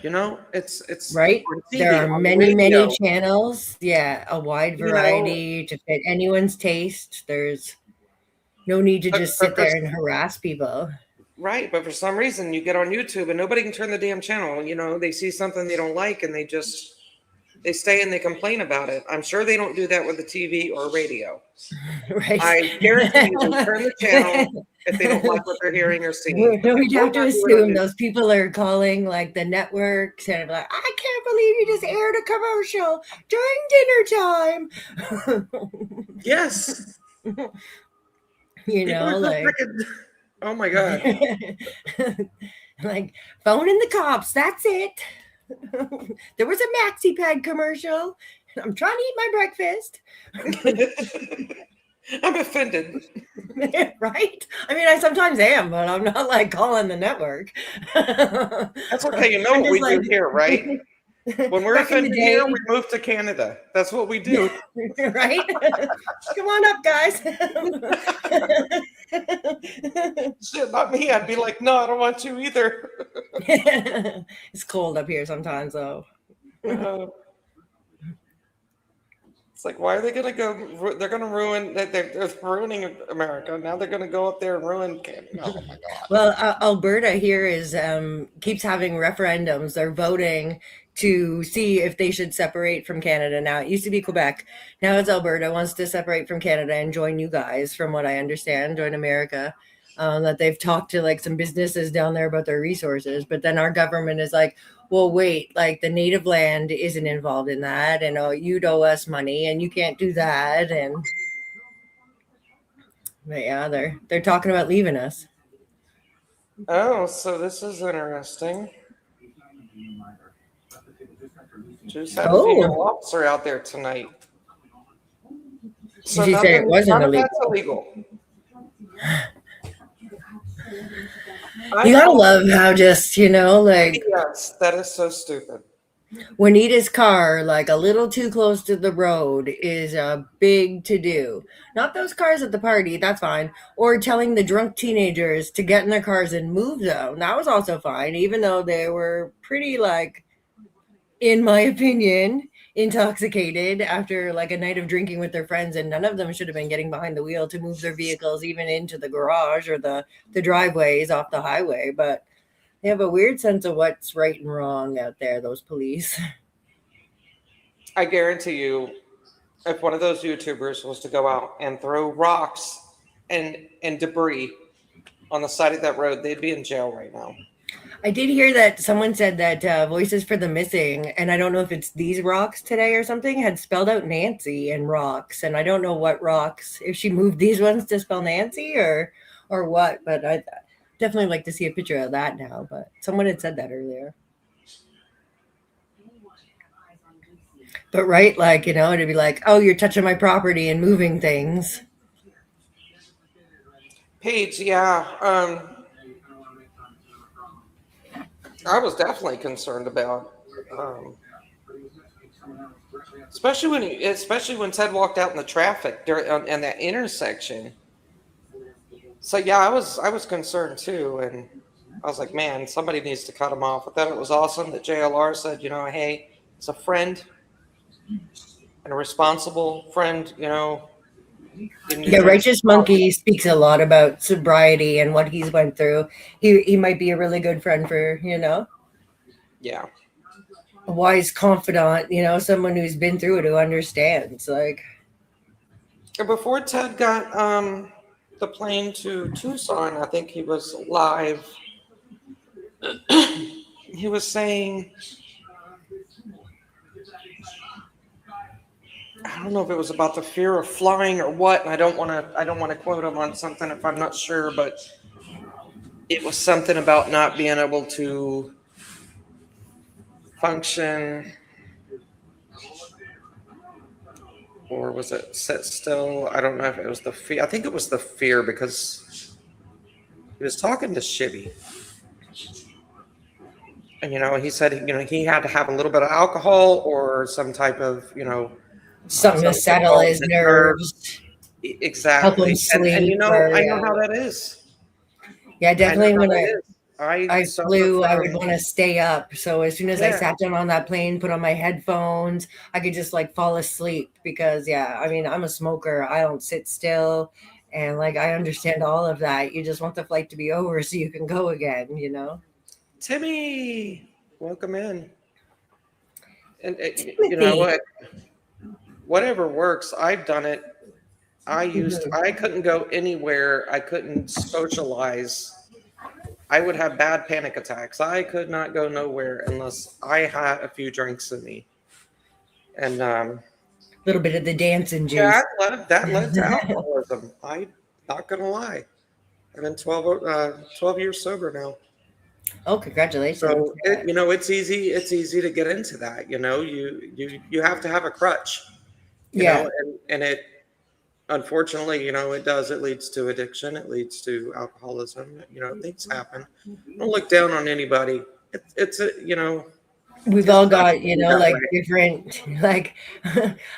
S1: it's
S2: right.
S1: on TV,
S2: There are
S1: on
S2: many
S1: radio.
S2: channels. Yeah, a wide variety to fit anyone's taste. There's no need to just sit there and harass people.
S1: Right, but for some reason you get on YouTube and nobody can turn the damn channel. They see something they don't like and they stay and they complain about it. I'm sure they don't do that with the TV or radio.
S2: Right.
S1: I guarantee you they turn the channel if they don't like what they're hearing or seeing.
S2: We'd have to assume those people are calling like the networks and like, I can't believe you just aired a commercial during dinner time.
S1: Yes.
S2: Like,
S1: oh my God.
S2: Like, phoning the cops, that's it. There was a Maxi Pad commercial. I'm trying to eat my breakfast.
S1: I'm offended.
S2: Right? I mean, I sometimes am, but I'm not like calling the network.
S1: That's okay. You know
S2: I'm
S1: what we
S2: just
S1: do
S2: like-
S1: here, right? When we're
S2: Back in the
S1: offended here,
S2: day-
S1: we move to Canada. That's what we do.
S2: Right? Come on up, guys.
S1: Shit, not me. I'd be like, no, I don't want you either.
S2: It's cold up here sometimes, though.
S1: It's like, why are they gonna go? They're gonna ruin. They're ruining America. Now they're gonna go up there and ruin Canada. Oh my god.
S2: Well, Alberta here is keeps having referendums. They're voting to see if they should separate from Canada. Now it used to be Quebec. Now it's Alberta wants to separate from Canada and join you guys, from what I understand, join America. That they've talked to like some businesses down there about their resources, but then our government is like, well, wait, like the native land isn't involved in that, and you'd owe us money, and you can't do that, and but yeah, they're talking about leaving us.
S1: Oh, so this is interesting. Just had a female officer out there tonight.
S2: Did you say it wasn't illegal?
S1: That's illegal.
S2: You gotta love how just, like
S1: yes, that is so stupid.
S2: Juanita's car, like a little too close to the road, is a big to do. Not those cars at the party, that's fine. Or telling the drunk teenagers to get in their cars and move, though. That was also fine, even though they were pretty, like, in my opinion, intoxicated after like a night of drinking with their friends, and none of them should have been getting behind the wheel to move their vehicles even into the garage or the driveways off the highway. But they have a weird sense of what's right and wrong out there, those police.
S1: I guarantee you, if one of those YouTubers was to go out and throw rocks and debris on the side of that road, they'd be in jail right now.
S2: I did hear that someone said that Voices for the Missing, and I don't know if it's these rocks today or something, had spelled out Nancy in rocks, and I don't know what rocks, if she moved these ones to spell Nancy or what, but I definitely like to see a picture of that now, but someone had said that earlier. But right, like, it'd be like, oh, you're touching my property and moving things.
S1: Paige, yeah. I was definitely concerned about, especially when Ted walked out in the traffic in that intersection. So yeah, I was concerned too, and I was like, man, somebody needs to cut him off. But then it was awesome that JLR said, hey, it's a friend and a responsible friend,
S2: Yeah, Righteous Monkey speaks a lot about sobriety and what he's went through. He might be a really good friend for,
S1: Yeah.
S2: a wise confidant, someone who's been through it, who understands. Like,
S1: Before Ted got the plane to Tucson, I think he was live. He was saying, I don't know if it was about the fear of flying or what, and I don't want to quote him on something if I'm not sure, but it was something about not being able to function, or was it sit still? I don't know if it was the fear. I think it was the fear, because he was talking to Shibby, and he said he had to have a little bit of alcohol or some type of
S2: something to settle his nerves.
S1: Exactly.
S2: Help him sleep.
S1: And I know how that is.
S2: Yeah, definitely. When I
S1: suffer
S2: flew, I
S1: from-
S2: would want to stay up. So as soon as I
S1: Yeah.
S2: sat down on that plane, put on my headphones, I could just like fall asleep, because I'm a smoker. I don't sit still. And like, I understand all of that. You just want the flight to be over so you can go again,
S1: Timmy, welcome in. And you
S2: Timothy.
S1: know what? Whatever works. I've done it. I couldn't go anywhere. I couldn't socialize. I would have bad panic attacks. I could not go nowhere unless I had a few drinks in me. And
S2: A little bit of the dancing juice.
S1: yeah, that led to alcoholism. I'm not gonna lie. I've been 12 years sober now.
S2: Oh, congratulations.
S1: So it's easy. It's easy to get into that. You have to have a crutch. You
S2: Yeah.
S1: know, and unfortunately, it does. It leads to addiction. It leads to alcoholism. Things happen. Don't look down on anybody. It's
S2: We've
S1: it's
S2: all
S1: not
S2: got,
S1: that
S2: like
S1: way.
S2: different, like,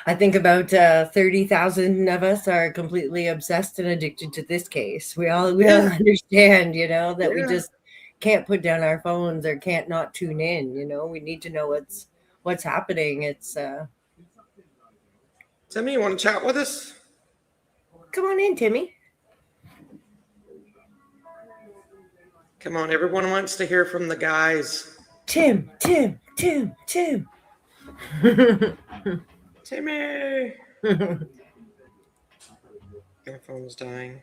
S2: I think about 30,000 of us are completely obsessed and addicted to this case. We all
S1: Yeah.
S2: understand, that we
S1: Yeah.
S2: just can't put down our phones or can't not tune in. We need to know what's happening. It's
S1: Timmy, you want to chat with us?
S2: Come on in, Timmy.
S1: Come on, everyone wants to hear from the guys.
S2: Tim.
S1: Timmy. My phone's dying.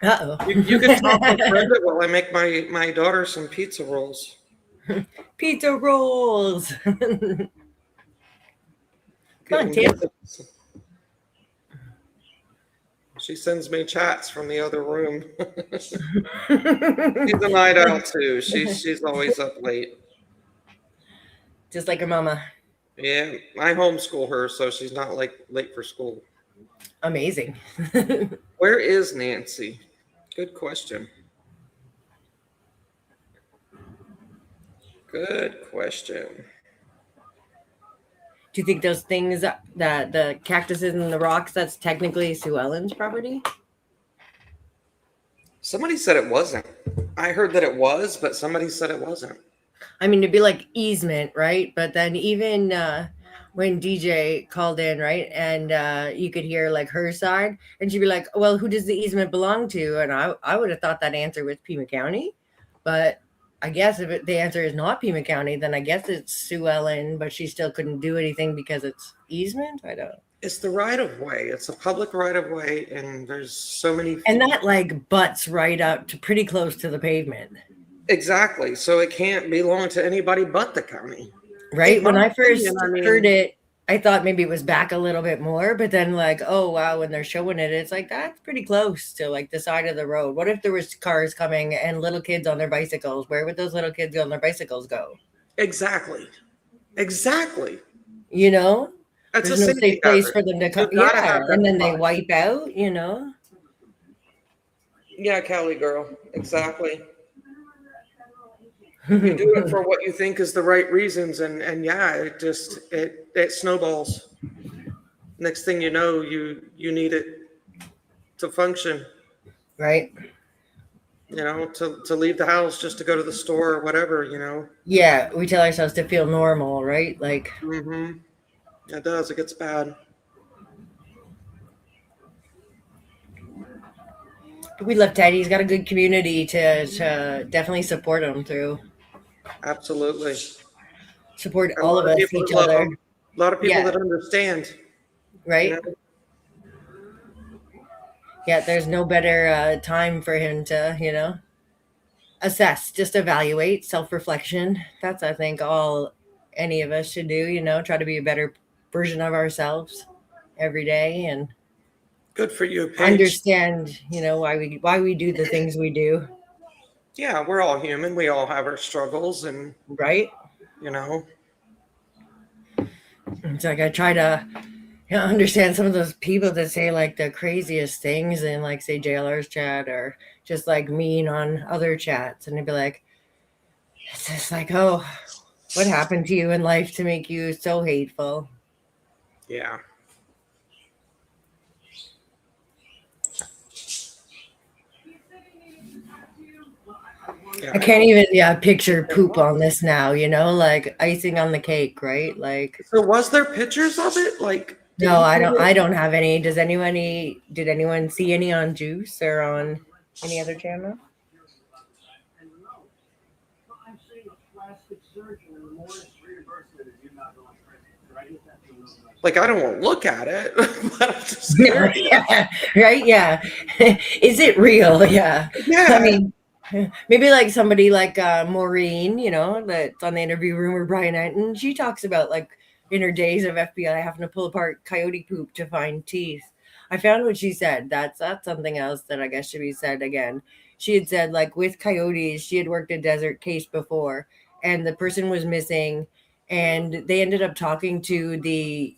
S2: Uh-oh.
S1: You can talk with Brenda while I make my daughter some pizza rolls.
S2: Pizza rolls. Come on, Tim.
S1: She sends me chats from the other room. She's a night owl too. She's always up late.
S2: Just like her mama.
S1: Yeah, I homeschool her, so she's not late for school.
S2: Amazing.
S1: Where is Nancy? Good question. Good question.
S2: Do you think those things that the cactuses and the rocks, that's technically Sue Ellen's property?
S1: Somebody said it wasn't. I heard that it was, but somebody said it wasn't.
S2: I mean, it'd be like easement, right? But then even when DJ called in, right, and you could hear like her side, and she'd be like, well, who does the easement belong to? And I would have thought that answer was Pima County. But I guess if the answer is not Pima County, then I guess it's Sue Ellen, but she still couldn't do anything because it's easement. I don't.
S1: It's the right of way. It's a public right of way, and there's so many.
S2: And that like butts right up to pretty close to the pavement.
S1: Exactly. So it can't belong to anybody but the county.
S2: Right. When I first
S1: opinion,
S2: heard it, I thought maybe it was back a little bit more, but then like, oh wow, when they're showing it, it's like that's pretty close to like the side of the road. What if there was cars coming and little kids on their bicycles? Where would those little kids on their bicycles go?
S1: Exactly.
S2: That's
S1: That's
S2: there's
S1: a
S2: no
S1: safety
S2: safe place
S1: hazard.
S2: for them to come.
S1: You've gotta
S2: Yeah,
S1: have that
S2: and then they
S1: spot.
S2: wipe out.
S1: Yeah, Cali girl. Exactly. You do it for what you think is the right reasons, and yeah, it snowballs. Next thing you know, you need it to function.
S2: Right.
S1: To leave the house just to go to the store or whatever.
S2: Yeah, we tell ourselves to feel normal, right? Like.
S1: Mm-hmm. It does. It gets bad.
S2: We love Teddy. He's got a good community to definitely support him through.
S1: Absolutely.
S2: Support
S1: A
S2: all
S1: lot
S2: of us,
S1: people
S2: each
S1: that love
S2: other.
S1: him. A lot of people
S2: Yeah.
S1: that understand.
S2: Right? Yeah, there's no better time for him to, assess, just evaluate, self-reflection. That's, I think, all any of us should do, try to be a better version of ourselves every day and
S1: Good for you, Paige.
S2: understand, why we do the things we do.
S1: Yeah, we're all human. We all have our struggles, and
S2: right. It's like I try to understand some of those people that say like the craziest things in like say JLR's chat or just like mean on other chats, and they'd be like, it's just like, oh, what happened to you in life to make you so hateful?
S1: Yeah.
S2: I can't even picture poop on this now, like icing on the cake, right? Like,
S1: so was there pictures of it? Like,
S2: no, I don't have any. Did anyone see any on Juice or on any other channel?
S5: I'm seeing a plastic surgeon in the morning reimbursement if you're not going crazy, right?
S1: Like, I don't want to look at it, but I'm just
S2: Yeah, right? Yeah. Is it real? Yeah.
S1: Yeah.
S2: I mean, maybe like somebody like Maureen, that's on the interview room with Brian Anton. She talks about like in her days of FBI having to pull apart coyote poop to find teeth. I found what she said. That's something else that I guess should be said again. She had said like with coyotes, she had worked a desert case before and the person was missing and they ended up talking to the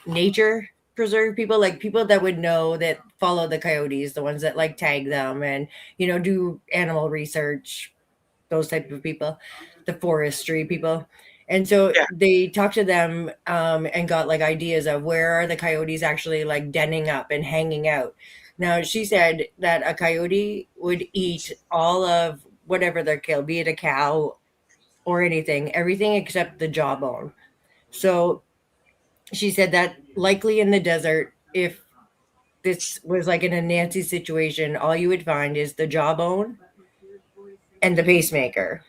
S2: nature preserve people, like people that would know, that follow the coyotes, the ones that like tag them and, do animal research, those type of people, the forestry people. And so
S1: Yeah.
S2: they talked to them and got like ideas of where are the coyotes actually like denning up and hanging out. Now she said that a coyote would eat all of whatever they're killed, be it a cow or everything except the jawbone. So she said that likely in the desert, if this was like in a Nancy situation, all you would find is the jawbone and the pacemaker.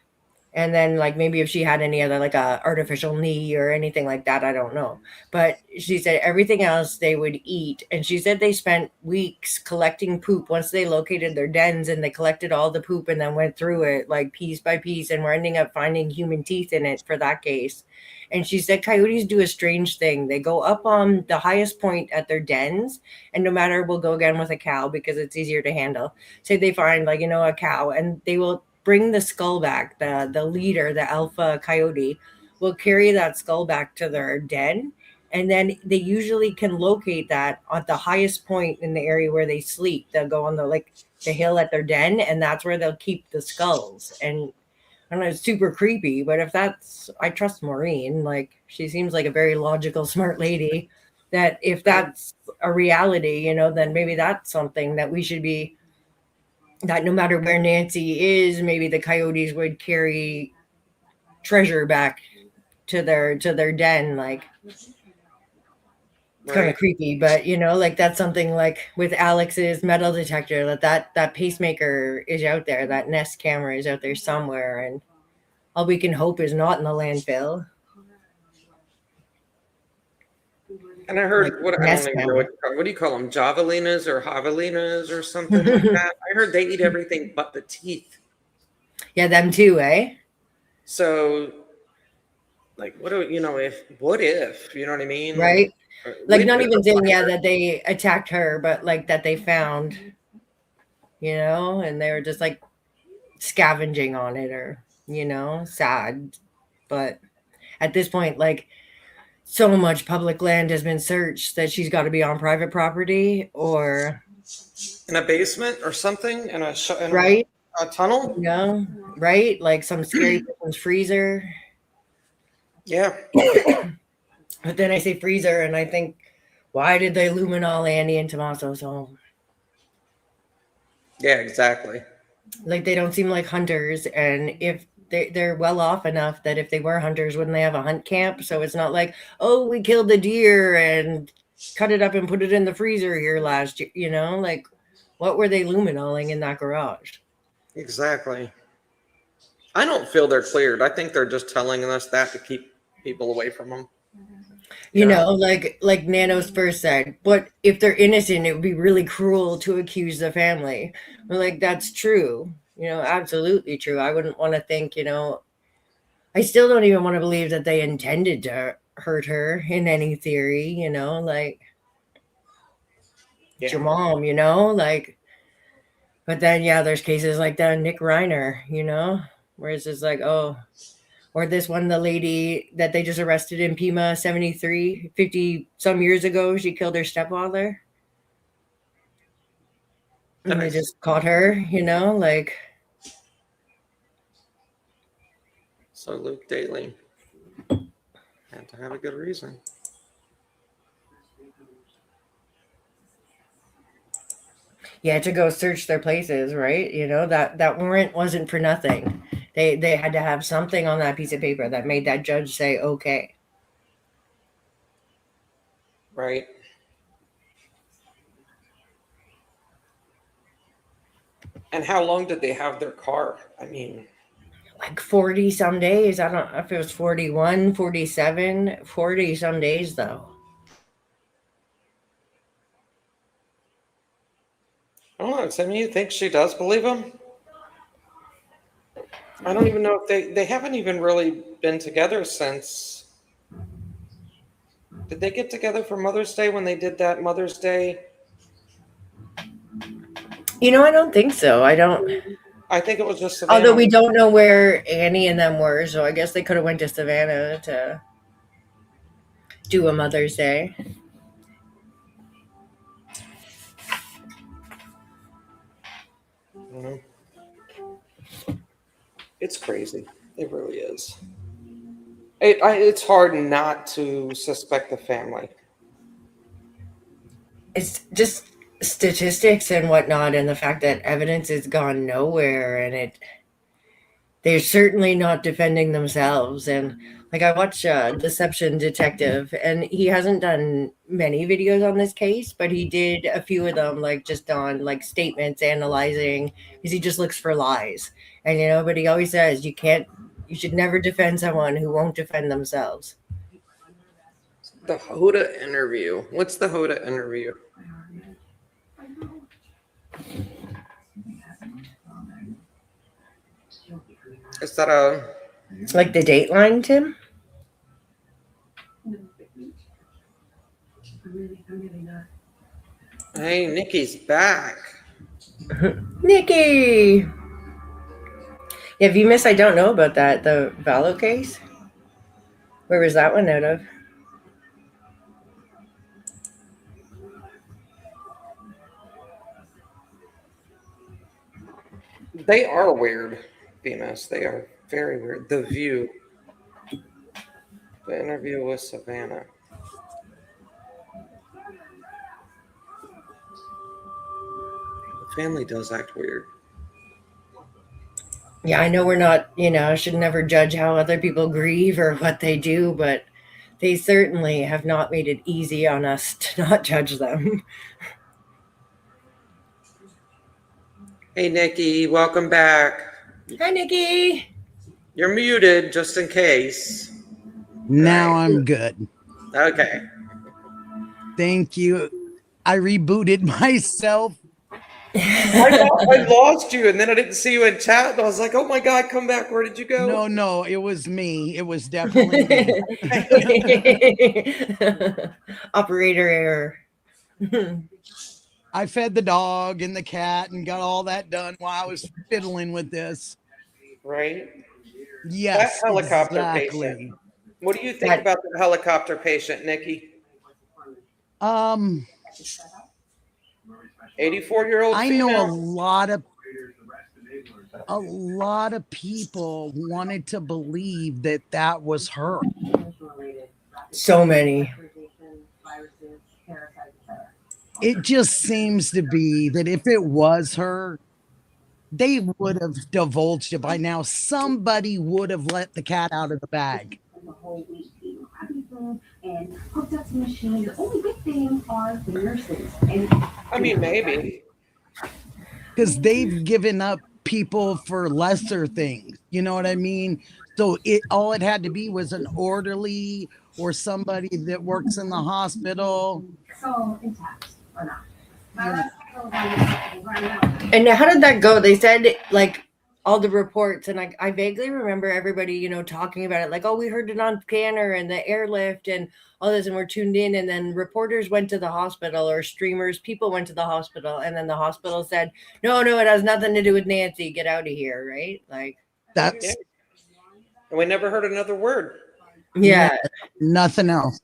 S2: And then like maybe if she had any other like a artificial knee or anything like that, I don't know. But she said everything else they would eat. And she said they spent weeks collecting poop once they located their dens, and they collected all the poop and then went through it like piece by piece, and we're ending up finding human teeth in it for that case. And she said coyotes do a strange thing. They go up on the highest point at their dens, and no matter, we'll go again with a cow because it's easier to handle. Say they find like, a cow, and they will bring the skull back. The leader, the alpha coyote, will carry that skull back to their den, and then they usually can locate that at the highest point in the area where they sleep. They'll go on the hill at their den, and that's where they'll keep the skulls. And I don't know, it's super creepy, but I trust Maureen. Like, she seems like a very logical, smart lady, that if that's a reality, then maybe that's something that we should be, that no matter where Nancy is, maybe the coyotes would carry treasure back to their den. Like, it's kind of creepy, but like that's something like with Alex's metal detector, that pacemaker is out there, that Nest camera is out there somewhere, and all we can hope is not in the landfill.
S1: And I heard, what do you call them? Javelinas or javelinas or something like that. I heard they eat everything but the teeth.
S2: Yeah, them too, eh?
S1: So, like, what if, you know what I mean?
S2: Right? Like, not even saying, that they attacked her, but like that they found, and they were just like scavenging on it, or, sad. But at this point, like, so much public land has been searched that she's got to be on private property or
S1: in a basement or something, in a
S2: right,
S1: a tunnel.
S2: Yeah, right. Like some scary person's freezer.
S1: Yeah.
S2: But then I say freezer, and I think, why did they luminol Annie and Tommaso's home?
S1: Yeah, exactly.
S2: Like, they don't seem like hunters, and if they're well off enough that if they were hunters, wouldn't they have a hunt camp? So it's not like, oh, we killed the deer and cut it up and put it in the freezer here last year, like, what were they luminoling in that garage?
S1: Exactly. I don't feel they're cleared. I think they're just telling us that to keep people away from them.
S2: Like Nanos first said, but if they're innocent, it would be really cruel to accuse the family. We're like, that's true. Absolutely true. I wouldn't want to think, I still don't even want to believe that they intended to hurt her in any theory, like, it's your mom, like, but then, there's cases like that, Nick Reiner, where it's just like, oh, or this one, the lady that they just arrested in Pima, 73, 50 some years ago, she killed her stepfather. And they just caught her, like.
S1: So Luke Daly had to have a good reason.
S2: Yeah, to go search their places, right? That warrant wasn't for nothing. They had to have something on that piece of paper that made that judge say, okay.
S1: Right. And how long did they have their car? I mean,
S2: like 40 some days. I don't know if it was 41, 47, 40 some days though.
S1: I don't know. Tim, you think she does believe him? I don't even know if they haven't even really been together since. Did they get together for Mother's Day when they did that Mother's Day?
S2: I don't think so.
S1: I think it was just Savannah.
S2: Although we don't know where Annie and them were, so I guess they could have went to Savannah to do a Mother's Day.
S1: know. It's crazy. It really is. It's hard not to suspect the family.
S2: It's just statistics and whatnot, and the fact that evidence has gone nowhere, and they're certainly not defending themselves. And like, I watched Deception Detective, and he hasn't done many videos on this case, but he did a few of them, like just on like statements analyzing, because he just looks for lies. And but he always says you should never defend someone who won't defend themselves.
S1: The Hoda interview. What's the Hoda interview? Is that
S2: like the Dateline, Tim?
S1: Hey, Nikki's back.
S2: Nikki! Yeah, if you missed, I don't know about that, the Vallow case. Where was that one out of?
S1: They are weird, Venus. They are very weird. The View. The interview with Savannah. The family does act weird.
S2: Yeah, I know we're not, should never judge how other people grieve or what they do, but they certainly have not made it easy on us to not judge them.
S1: Hey, Nikki, welcome back.
S2: Hi, Nikki.
S1: You're muted, just in case.
S4: Now I'm good.
S1: Okay.
S4: Thank you. I rebooted myself.
S1: I lost you, and then I didn't see you in chat. And I was like, "Oh my God, come back! Where did you go?"
S4: No, it was me. It was definitely me.
S2: Operator error.
S4: I fed the dog and the cat and got all that done while I was fiddling with this.
S1: Right?
S4: Yes.
S1: That helicopter
S4: exactly.
S1: patient. What do you think about the helicopter patient, Nikki? 84-year-old
S4: I
S1: female.
S4: know a lot of people wanted to believe that was her.
S2: So many.
S4: It just seems to be that if it was her, they would have divulged it by now. Somebody would have let the cat out of the bag.
S7: And hooked up to the machine. The only good thing are the nurses.
S1: I mean, maybe.
S4: Because they've given up people for lesser things. You know what I mean? So all it had to be was an orderly or somebody that works in the hospital.
S7: So intact or not.
S2: And how did that go? They said like all the reports, and I vaguely remember everybody, talking about it, like, oh, we heard it on scanner and the airlift and all this, and we're tuned in. And then reporters went to the hospital, or streamers, people went to the hospital, and then the hospital said, no, it has nothing to do with Nancy. Get out of here, right? Like
S4: that's.
S1: Yeah. And we never heard another word.
S2: Yeah.
S4: Nothing else.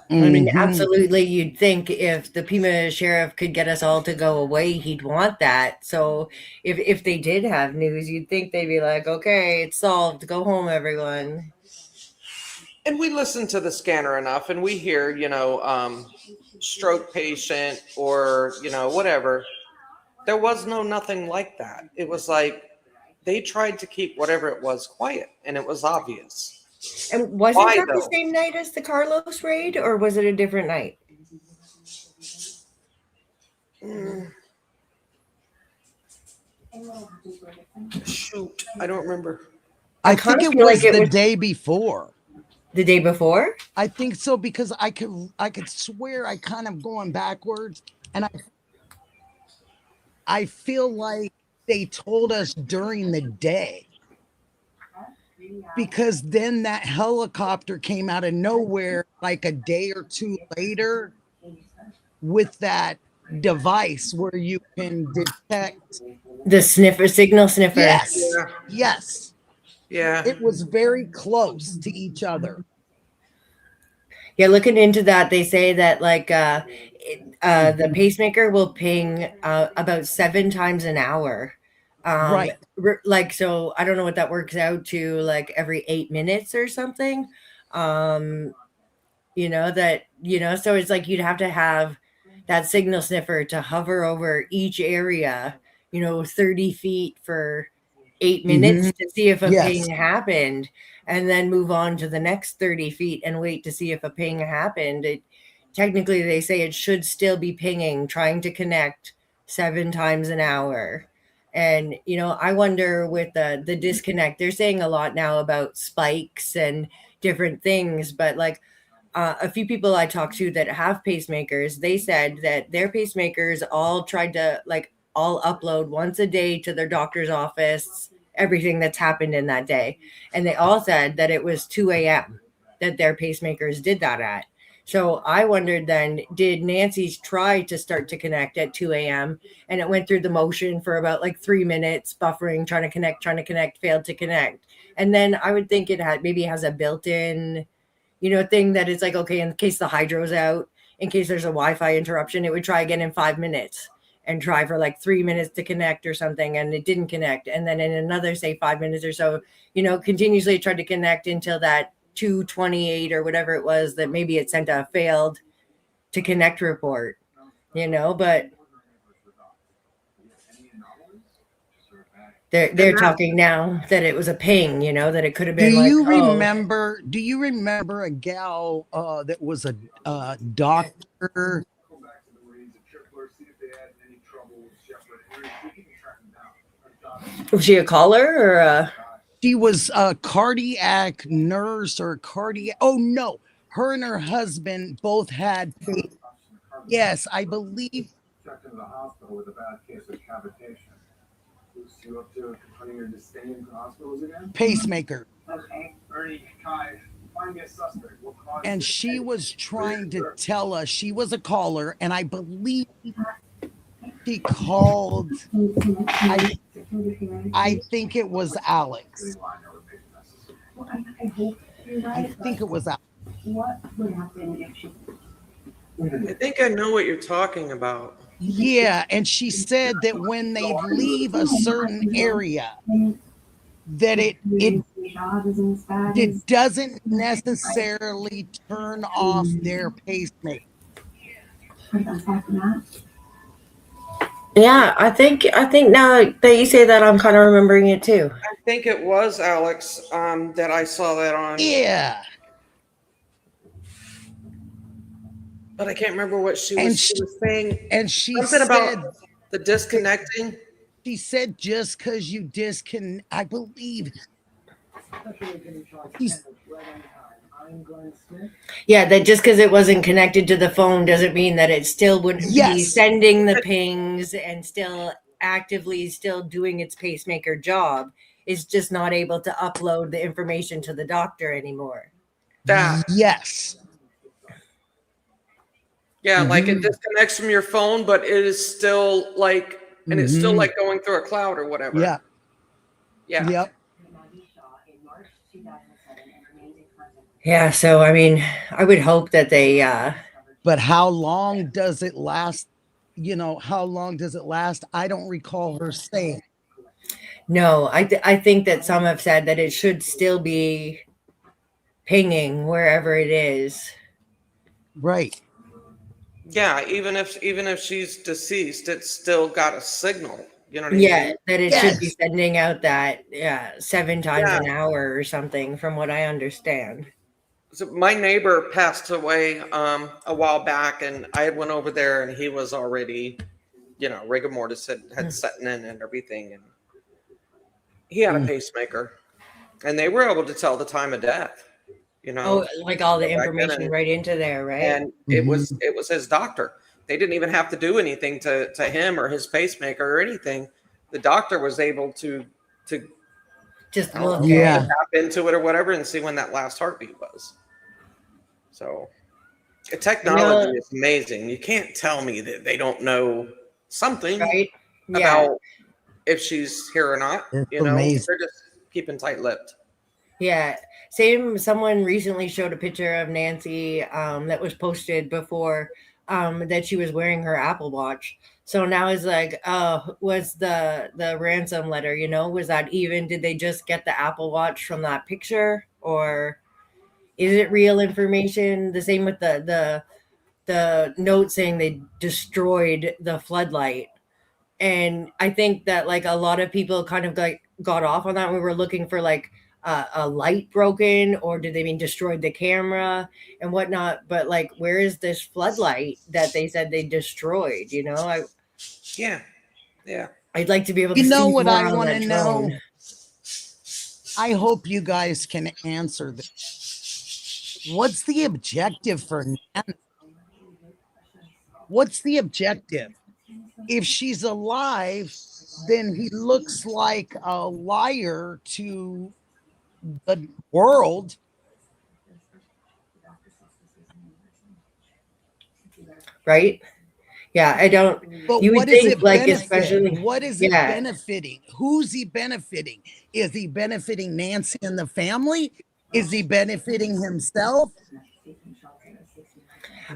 S2: I mean, absolutely. You'd think if the Pima sheriff could get us all to go away, he'd want that. So if they did have news, you'd think they'd be like, okay, it's solved. Go home, everyone.
S1: And we listen to the scanner enough, and we hear, stroke patient or, whatever. There was nothing like that. It was like they tried to keep whatever it was quiet, and it was obvious.
S2: And wasn't that the same night as the Carlos raid, or was it a different night?
S1: Shoot, I don't remember.
S4: I think it was the day before.
S2: The day before?
S4: I think so, because I could swear I kind of going backwards, and I feel like they told us during the day. Because then that helicopter came out of nowhere like a day or two later with that device where you can detect
S2: the signal sniffer.
S4: Yes.
S1: Yeah.
S4: Yes.
S1: Yeah.
S4: It was very close to each other.
S2: Yeah, looking into that, they say that the pacemaker will ping about 7 times an hour.
S4: Right.
S2: Like, so I don't know what that works out to, like every 8 minutes or something. You know, so it's like you'd have to have that signal sniffer to hover over each area, 30 feet for 8 minutes to see if a
S4: Yes.
S2: ping happened, and then move on to the next 30 feet and wait to see if a ping happened. Technically, they say it should still be pinging, trying to connect 7 times an hour. And, I wonder with the disconnect, they're saying a lot now about spikes and different things, but like, a few people I talked to that have pacemakers, they said that their pacemakers all tried to all upload once a day to their doctor's office, everything that's happened in that day. And they all said that it was 2 a.m. that their pacemakers did that at. So I wondered then, did Nancy's try to start to connect at 2 a.m. and it went through the motion for about 3 minutes, buffering, trying to connect, failed to connect. And then I would think it has a built-in thing that it's like, okay, in case the hydro's out, in case there's a Wi-Fi interruption, it would try again in 5 minutes and try for 3 minutes to connect or something, and it didn't connect. And then in another, say, 5 minutes or so, continuously tried to connect until that 2:28 or whatever it was, that maybe it sent a failed to connect report, but they're talking now that it was a ping, that it could have been.
S4: Do you remember a gal that was a doctor?
S2: Was she a caller or
S4: She was a cardiac nurse or cardiac. Oh no, her and her husband both had. Yes, I believe.
S6: Checked into the hospital with a bad case of cavitation. You up to putting her to stay in the hospitals again?
S4: Pacemaker.
S6: Okay. Ernie, Kai, find me a suspect.
S4: And she was trying to tell us, she was a caller, and I believe she called. I think it was Alex. I think it was Alex.
S7: What would happen if she?
S1: I think I know what you're talking about.
S4: Yeah, and she said that when they leave a certain area, that it doesn't necessarily turn off their pacemaker.
S2: Yeah, I think now that you say that, I'm kind of remembering it too.
S1: I think it was Alex that I saw that on.
S4: Yeah.
S1: But I can't remember what she was saying.
S4: And she
S1: something
S4: said
S1: about the disconnecting.
S4: She said just because you disconnect, I believe.
S2: Yeah, that just because it wasn't connected to the phone doesn't mean that it still wouldn't be sending the pings and still actively still doing its pacemaker job. It's just not able to upload the information to the doctor anymore.
S4: Yes.
S1: Yeah, like it disconnects from your phone, but it is still it's still like going through a cloud or whatever.
S4: Yeah.
S1: Yeah.
S4: Yep.
S2: Yeah, so I mean, I would hope that they
S4: but how long does it last? How long does it last? I don't recall her saying.
S2: No, I think that some have said that it should still be pinging wherever it is.
S4: Right.
S1: Yeah, even if she's deceased, it's still got a signal. You know what I mean?
S2: Yeah, that it should be sending out that 7 times an hour or something, from what I understand.
S1: So my neighbor passed away a while back, and I had went over there, and he was already, rigor mortis had set in and everything, and he had a pacemaker, and they were able to tell the time of death.
S2: Like all the information right into there, right?
S1: And it was his doctor. They didn't even have to do anything to him or his pacemaker or anything. The doctor was able to
S2: just
S1: tap into it or whatever and see when that last heartbeat was. So technology is amazing. You can't tell me that they don't know something about if she's here or not.
S4: Amazing.
S1: They're just keeping tight-lipped.
S2: Yeah. Someone recently showed a picture of Nancy that was posted before that she was wearing her Apple Watch. So now it's like, was the ransom letter, was that even, did they just get the Apple Watch from that picture, or is it real information? The same with the note saying they destroyed the floodlight. And I think that like a lot of people kind of got off on that. We were looking for like a light broken, or did they mean destroyed the camera and whatnot? But like, where is this floodlight that they said they destroyed?
S1: Yeah.
S2: I'd like to be able to
S4: You know
S2: see
S4: what
S2: more
S4: I
S2: on
S4: want
S2: that
S4: to know?
S2: drone.
S4: I hope you guys can answer this. What's the objective for Nana? What's the objective? If she's alive, then he looks like a liar to the world.
S2: Right? Yeah, I don't.
S4: But
S2: You would
S4: what is
S2: think,
S4: it
S2: like,
S4: benefit?
S2: especially,
S4: What is it
S2: yeah,
S4: benefiting? Who's he benefiting? Is he benefiting Nancy and the family? Is he benefiting himself?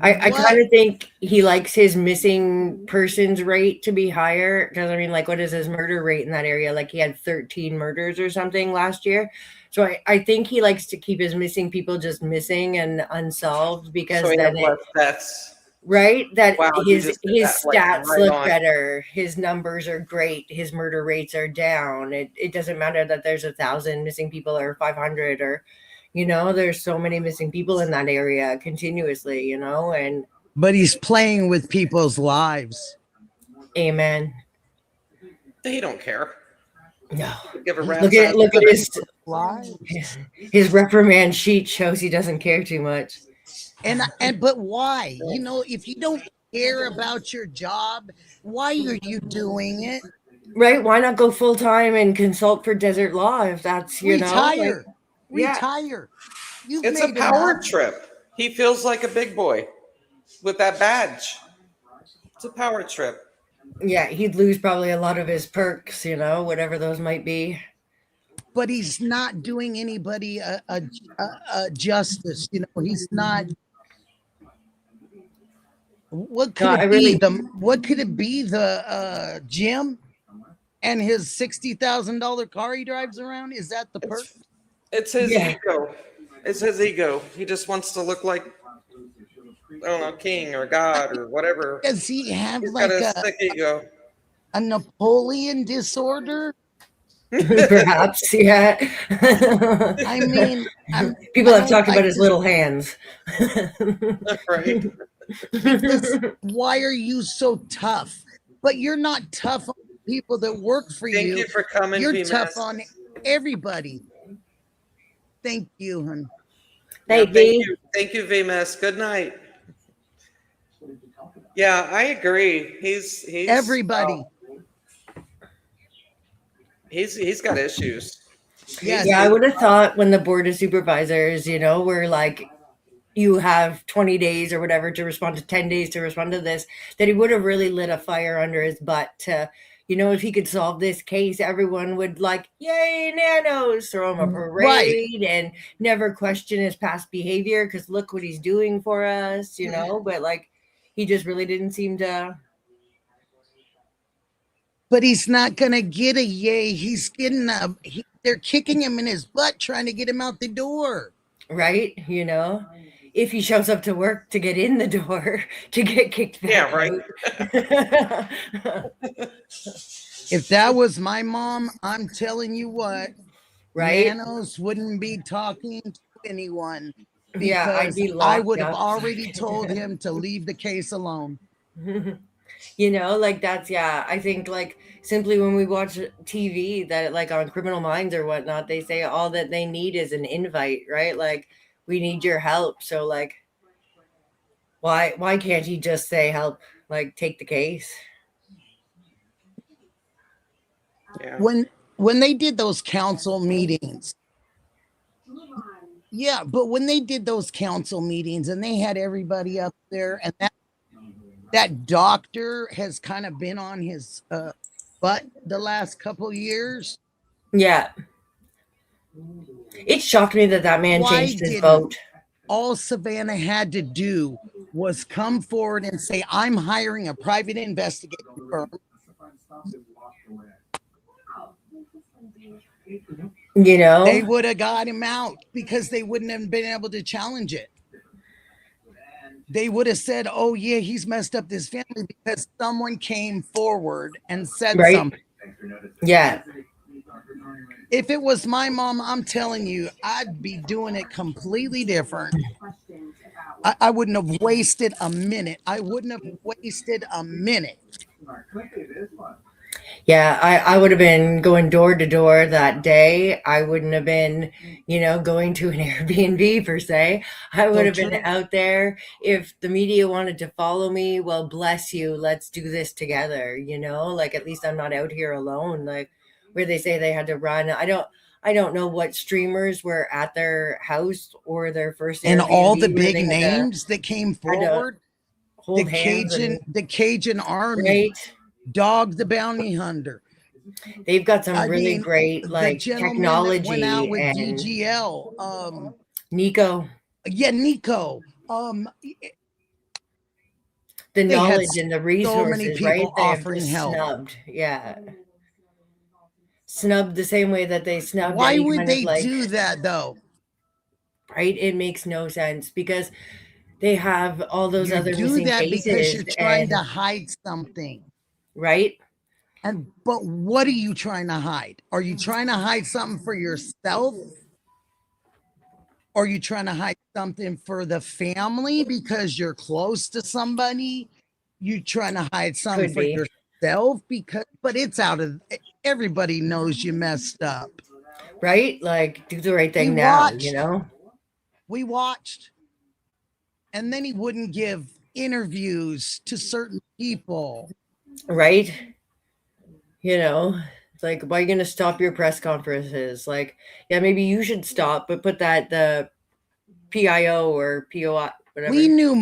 S2: I
S4: What?
S2: kind of think he likes his missing persons rate to be higher, because I mean, like, what is his murder rate in that area? Like, he had 13 murders or something last year. So I think he likes to keep his missing people just missing and unsolved, because
S1: So he
S2: then
S1: has less deaths.
S2: right, that
S1: Wow, you
S2: his
S1: just did
S2: his
S1: that, like,
S2: stats
S1: right
S2: look
S1: on.
S2: better, his numbers are great, his murder rates are down. It doesn't matter that there's 1,000 missing people or 500, or there's so many missing people in that area continuously, and
S4: But he's playing with people's lives.
S2: amen.
S1: He don't care.
S2: No.
S1: Give a rat's
S2: Look at
S1: ass.
S2: his reprimand sheet shows he doesn't care too much.
S4: And but why? If you don't care about your job, why are you doing it?
S2: Right? Why not go full time and consult for Desert Law if that's
S4: Retire.
S2: yeah.
S4: Retire. You've
S1: It's a
S4: made
S1: power
S4: enough.
S1: trip. He feels like a big boy with that badge. It's a power trip.
S2: Yeah, he'd lose probably a lot of his perks, whatever those might be.
S4: But he's not doing anybody a justice. He's not. What could
S2: No,
S4: it
S2: I
S4: be?
S2: really-
S4: What could it be? The Jim and his $60,000 car he drives around. Is that the perk?
S1: It's his
S2: Yeah.
S1: ego. It's his ego. He just wants to look like, I don't know, king or god or whatever.
S4: Does he have
S1: He's
S4: like
S1: got a sick ego.
S4: a Napoleon disorder?
S2: Perhaps, yeah.
S4: I mean,
S2: people
S4: I
S2: have
S4: don't
S2: talked about
S4: like
S2: his
S4: to-
S2: little hands.
S1: Right.
S4: Why are you so tough? But you're not tough on people that work for you.
S1: Thank you for coming,
S4: You're
S1: VMS.
S4: tough on everybody. Thank you, hon.
S2: Hey,
S1: Thank you, VMS. Good night. Yeah, I agree. He's
S4: Everybody.
S1: He's got issues.
S2: Yeah, I would have thought when the board of supervisors, were like, you have 20 days or whatever to respond, to 10 days to respond to this, that he would have really lit a fire under his butt to, if he could solve this case, everyone would like, yay, nanos, throw him a parade and never question his past behavior, because look what he's doing for us, but like, he just really didn't seem to.
S4: But he's not gonna get a yay. He's getting they're kicking him in his butt, trying to get him out the door.
S2: Right? If he shows up to work to get in the door, to get kicked back.
S1: Yeah, right.
S4: If that was my mom, I'm telling you what,
S2: Right?
S4: Nanos wouldn't be talking to anyone.
S2: Yeah, I'd
S4: Because
S2: be
S4: I
S2: locked
S4: would have
S2: up.
S4: already told him to leave the case alone.
S2: Like that's, I think like simply when we watch TV, that like on Criminal Minds or whatnot, they say all that they need is an invite, right? Like, we need your help. So like, why can't he just say help, like take the case?
S1: Yeah.
S4: When they did those council meetings, but when they did those council meetings and they had everybody up there, and that doctor has kind of been on his butt the last couple years.
S2: Yeah. It shocked me that man
S4: Why
S2: changed his
S4: didn't
S2: vote.
S4: all Savannah had to do was come forward and say, I'm hiring a private investigating firm,
S2: You know,
S4: they would have got him out because they wouldn't have been able to challenge it. They would have said, oh, yeah, he's messed up this family because someone came forward and said
S2: right?
S4: something.
S2: Yeah.
S4: If it was my mom, I'm telling you, I'd be doing it completely different. I wouldn't have wasted a minute. I wouldn't have wasted a minute.
S2: Yeah, I would have been going door to door that day. I wouldn't have been, going to an Airbnb per se. I would
S4: So
S2: have been
S4: true.
S2: out there. If the media wanted to follow me, well, bless you. Let's do this together, like at least I'm not out here alone. Like where they say they had to run. I don't know what streamers were at their house or their first
S4: And all the
S2: Airbnb where
S4: big
S2: they had to
S4: names that came forward, the
S2: hold hands and
S4: Cajun Army,
S2: right.
S4: Dog the Bounty Hunter.
S2: They've got some
S4: I
S2: really
S4: mean,
S2: great
S4: the
S2: like
S4: gentleman that went
S2: technology
S4: out with
S2: and
S4: DGL,
S2: Nico.
S4: yeah, Nico.
S2: The
S4: They had
S2: knowledge and the
S4: so many
S2: resources, right?
S4: people
S2: They have
S4: offering
S2: just
S4: help.
S2: snubbed. Yeah. Snubbed the same way that they snubbed
S4: Why
S2: any
S4: would
S2: kind
S4: they
S2: of like,
S4: do that though?
S2: right? It makes no sense because they have all those
S4: You
S2: other
S4: do
S2: missing
S4: that because
S2: cases
S4: you're trying
S2: and
S4: to hide something.
S2: right?
S4: But what are you trying to hide? Are you trying to hide something for yourself? Or are you trying to hide something for the family because you're close to somebody? You trying to hide something
S2: Could
S4: for
S2: be.
S4: yourself but it's out of everybody knows you messed up.
S2: Right? Like do the right
S4: We
S2: thing now,
S4: watched. We watched. And then he wouldn't give interviews to certain people.
S2: Right? It's like, why are you going to stop your press conferences? Like, yeah, maybe you should stop, but put the PIO or POI, whatever.
S4: We knew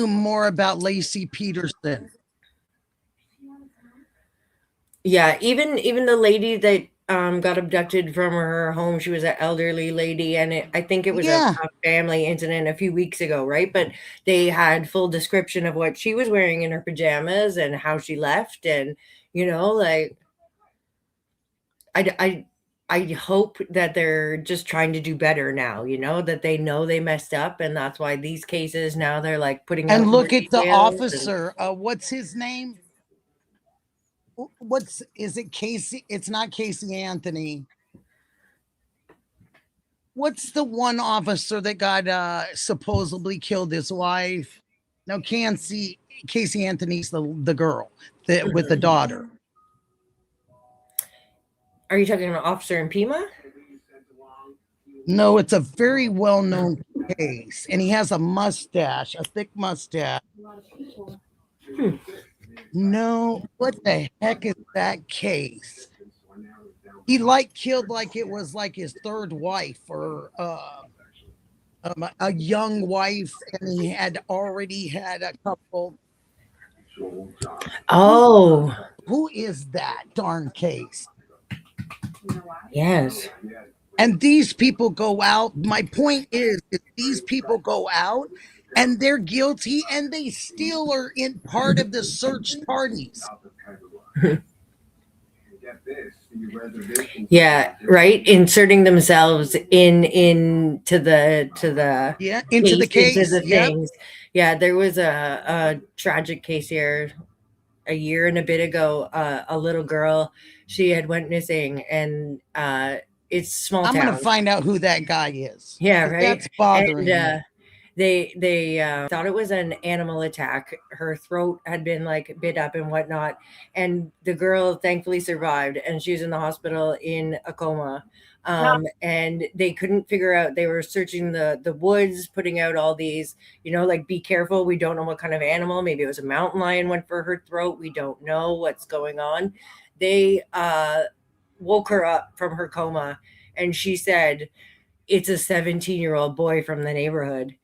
S4: more about Lacey Peterson.
S2: Yeah, even the lady that got abducted from her home, she was an elderly lady, and I think it was
S4: Yeah.
S2: a family incident a few weeks ago, right? But they had full description of what she was wearing in her pajamas and how she left, and like I hope that they're just trying to do better now, that they know they messed up, and that's why these cases now they're like putting out
S4: And
S2: more
S4: look at the
S2: details and-
S4: officer. What's his name? Is it Casey? It's not Casey Anthony. What's the one officer that got supposedly killed his wife? No, Casey Anthony's the girl that with the daughter.
S2: Are you talking about Officer in Pima?
S4: No, it's a very well-known case, and he has a mustache, a thick mustache. No, what the heck is that case? He killed like it was like his third wife or a young wife, and he had already had a couple.
S2: Oh,
S4: Who is that darn case?
S2: yes.
S4: And these people go out. My point is these people go out and they're guilty and they still are in part of the search parties.
S2: Yeah, right. Inserting themselves into the
S4: Into the case.
S2: into the
S4: Yep.
S2: things. Yeah, there was a tragic case here a year and a bit ago. A little girl, she had went missing, and it's small
S4: I'm
S2: town.
S4: gonna find out who that guy is.
S2: Yeah,
S4: 'Cause
S2: right.
S4: That's bothering
S2: And,
S4: me.
S2: they thought it was an animal attack. Her throat had been like bit up and whatnot, and the girl thankfully survived, and she was in the hospital in a coma. And they couldn't figure out. They were searching the woods, putting out all these, like be careful. We don't know what kind of animal. Maybe it was a mountain lion went for her throat. We don't know what's going on. They woke her up from her coma, and she said it's a 17-year-old boy from the neighborhood.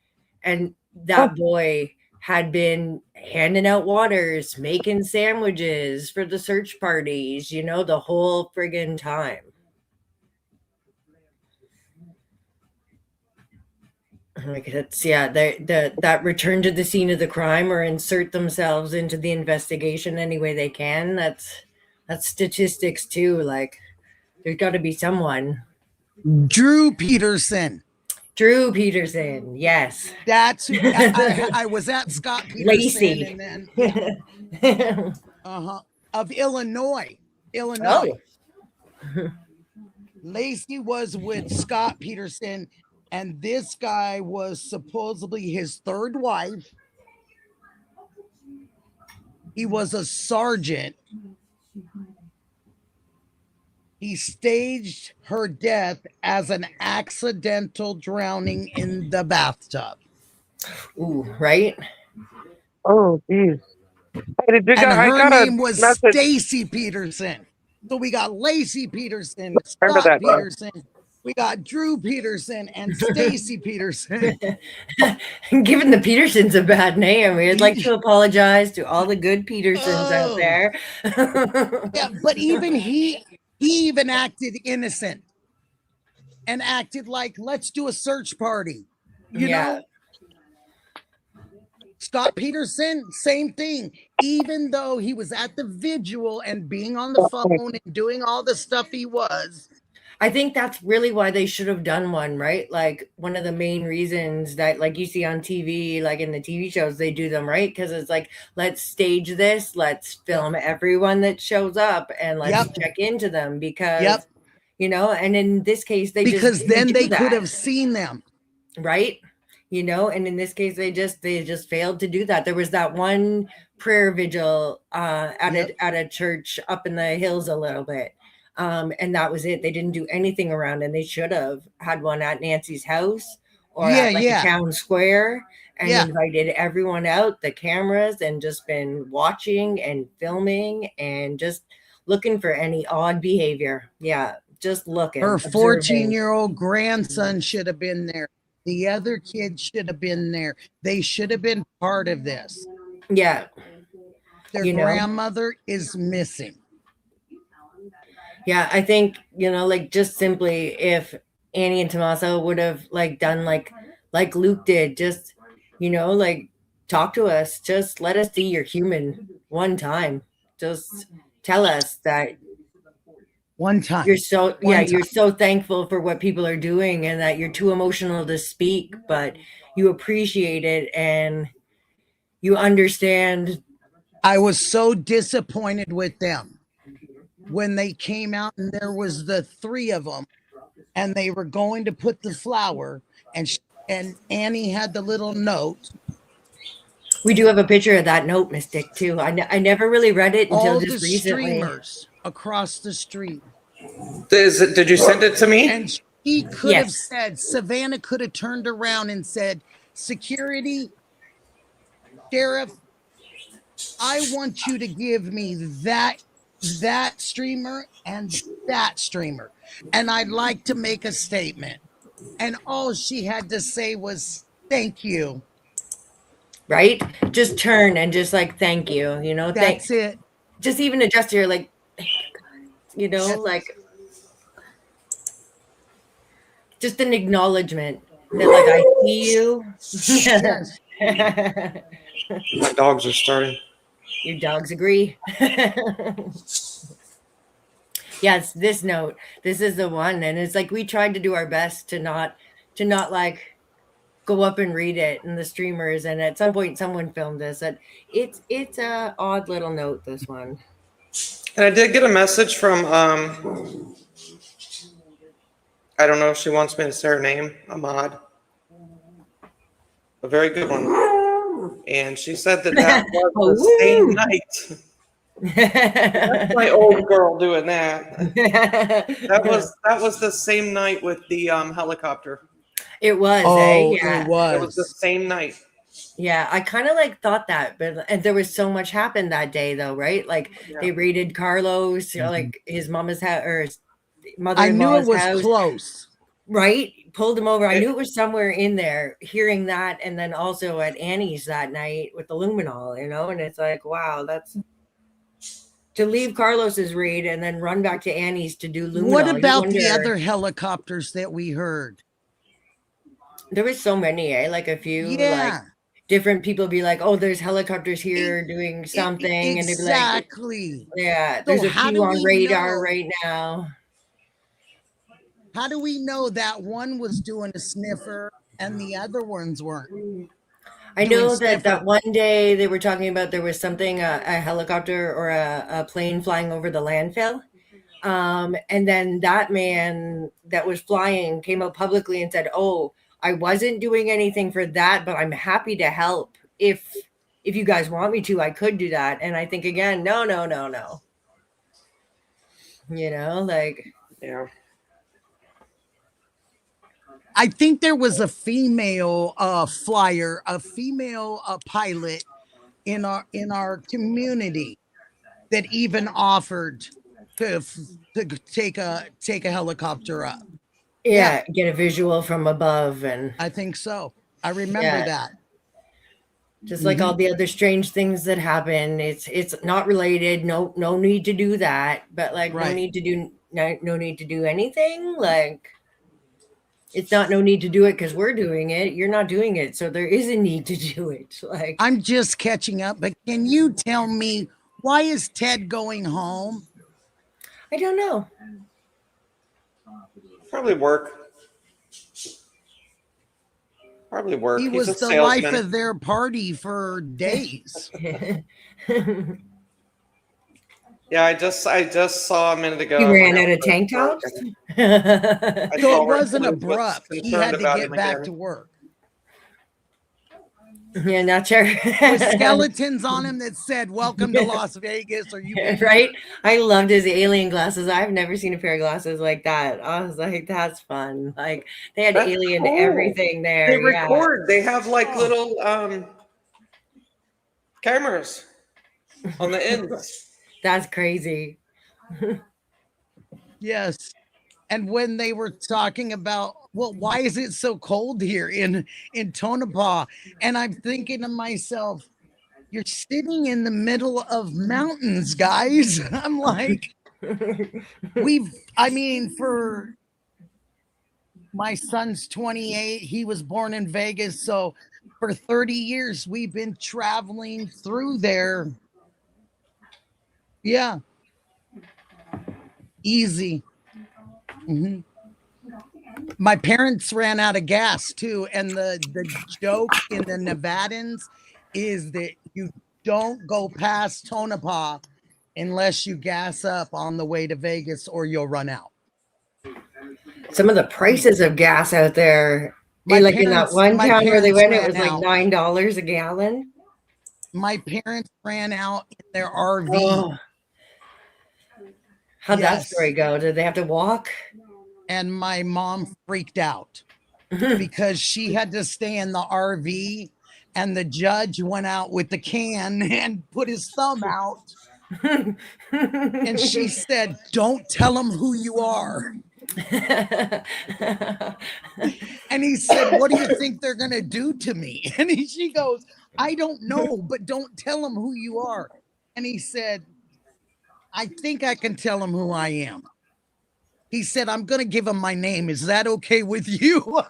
S2: And that boy had been handing out waters, making sandwiches for the search parties, the whole friggin' time. Like that's that return to the scene of the crime or insert themselves into the investigation any way they can. That's statistics too. Like there's got to be someone.
S4: Drew Peterson.
S2: Drew Peterson, yes.
S4: That's who I was at Scott Peterson
S2: Lacey.
S4: and then of Illinois.
S2: Oh.
S4: Lacey was with Scott Peterson, and this guy was supposedly his third wife. He was a sergeant. He staged her death as an accidental drowning in the bathtub.
S2: Ooh, right?
S13: Oh, geez.
S4: And her name was Stacy Peterson. So we got Lacey Peterson, Scott Peterson, we got Drew Peterson, and Stacy Peterson.
S2: Giving the Petersons a bad name. We'd like to apologize to all the good Petersons out there.
S4: Yeah, but even he even acted innocent and acted like, let's do a search party. You know? Scott Peterson, same thing. Even though he was at the vigil and being on the phone and doing all the stuff he was.
S2: I think that's really why they should have done one, right? Like one of the main reasons that like you see on TV, like in the TV shows, they do them, right? Because it's like, let's stage this, let's film everyone that shows up and let's check into them because, you know, and in this case, they
S4: because then they could have seen them.
S2: Right. You know, and in this case, they just failed to do that. There was that one prayer vigil at a church up in the hills a little bit. And that was it. They didn't do anything around, and they should have had one at Nancy's house or at like a town square and invited everyone out, the cameras, and just been watching and filming and just looking for any odd behavior. Yeah, just looking.
S4: Her 14-year-old grandson should have been there. The other kids should have been there. They should have been part of this.
S2: Yeah.
S4: Their grandmother is missing.
S2: Yeah, I think, you know, like just simply if Annie and Tommaso would have like done like Luke did, just, you know, like talk to us, just let us see you're human one time. Just tell us that
S4: one time
S2: you're so you're so thankful for what people are doing and that you're too emotional to speak, but you appreciate it and you understand.
S4: I was so disappointed with them when they came out and there was the three of them and they were going to put the flower and Annie had the little note.
S2: We do have a picture of that note, Mystic, too. I never really read it until
S4: all
S2: just
S4: the
S2: recently.
S4: Streamers across the street.
S1: Did you send it to me?
S4: And he could have said, Savannah could have turned around and said, security, sheriff, I want you to give me that streamer and that streamer. And I'd like to make a statement. And all she had to say was, thank you.
S2: Right? Just turn and just like, thank you, you know?
S4: That's it.
S2: Just even adjust your like, you know, like just an acknowledgement that like I see you.
S1: My dogs are starting.
S2: Your dogs agree. Yes, this note. This is the one, and it's like we tried to do our best to not like go up and read it in the streamers. And at some point, someone filmed this. And it's a odd little note. This one.
S1: And I did get a message from I don't know if she wants me to say her name, Ahmad. A very good one. And she said that was the same night. That's my old girl doing that. That was the same night with the helicopter.
S2: It was.
S1: Yeah. It was the same night.
S2: Yeah, I kind of like thought that, but and there was so much happened that day, though, right? Like they raided Carlos, you know, like his mama's house or his mother-in-law's house.
S4: I knew it was close.
S2: Right? Pulled him over. I knew it was somewhere in there, hearing that, and then also at Annie's that night with the luminol, you know, and it's like, wow, that's to leave Carlos's raid and then run back to Annie's to do luminol.
S4: What about the other helicopters that we heard?
S2: There was so many, like a few, like
S4: Yeah,
S2: different people be like, "Oh, there's helicopters here doing something," and they'd be like,
S4: exactly.
S2: "Yeah,
S4: So
S2: there's a
S4: how
S2: few
S4: do
S2: on
S4: we
S2: radar
S4: know?
S2: right now."
S4: How do we know that one was doing a sniffer and the other ones weren't
S2: I
S4: doing
S2: know that
S4: sniffer?
S2: one day they were talking about there was something, a helicopter or a plane flying over the landfill. And then that man that was flying came out publicly and said, "Oh, I wasn't doing anything for that, but I'm happy to help. If you guys want me to, I could do that." And I think again, no, no, no, no. Like
S1: Yeah.
S4: I think there was a female flyer, a female pilot in our community that even offered to take a helicopter up.
S2: yeah, get a visual from above, and
S4: I think so. I remember
S2: yeah,
S4: that.
S2: just like all the other strange things that happen. It's not related. No need to do that. But like no
S4: Right.
S2: need to do no need to do anything. Like it's not no need to do it because we're doing it. You're not doing it, so there is a need to do it. Like
S4: I'm just catching up, but can you tell me why is Ted going home?
S2: I don't know.
S1: Probably work. Probably work.
S4: He
S1: He's
S4: was
S1: a
S4: the life
S1: salesman.
S4: of their party for days.
S1: Yeah, I just saw a minute ago.
S2: He
S1: I
S2: ran
S1: went
S2: out of
S1: to
S2: tank
S1: work
S2: tops.
S1: and I
S4: So
S1: saw
S4: it
S1: where
S4: wasn't
S1: Luke was
S4: abrupt. He
S1: concerned
S4: had to
S1: about
S4: get
S1: him
S4: back
S1: again.
S4: to work.
S2: Yeah, not sure.
S4: With skeletons on him that said, "Welcome to Las Vegas." Or you
S2: Right? I loved his alien glasses. I've never seen a pair of glasses like that. I was like, that's fun. Like they had
S1: That's
S2: alien
S1: cool.
S2: everything there.
S1: They
S2: Yeah.
S1: record. They have like little cameras on the ends.
S2: That's crazy.
S4: Yes. And when they were talking about, well, why is it so cold here in Tonopah? And I'm thinking to myself, you're sitting in the middle of mountains, guys. I'm like, for my son's 28, he was born in Vegas. So for 30 years, we've been traveling through there. Yeah. Easy. Mhm. My parents ran out of gas too. And the joke in the Nevadans is that you don't go past Tonopah unless you gas up on the way to Vegas or you'll run out.
S2: Some of the prices of gas out there,
S4: My
S2: like in that
S4: parents-
S2: one
S4: my
S2: town where they
S4: parents
S2: went, it
S4: ran
S2: was like
S4: out.
S2: $9 a gallon.
S4: My parents ran out in their RV.
S2: Oh. How'd that
S4: Yes.
S2: story go? Did they have to walk?
S4: And my mom freaked out because she had to stay in the RV and the judge went out with the can and put his thumb out. And she said, "Don't tell him who you are." And he said, "What do you think they're going to do to me?" And she goes, "I don't know, but don't tell him who you are." And he said, "I think I can tell him who I am." He said, "I'm going to give him my name. Is that okay with you?"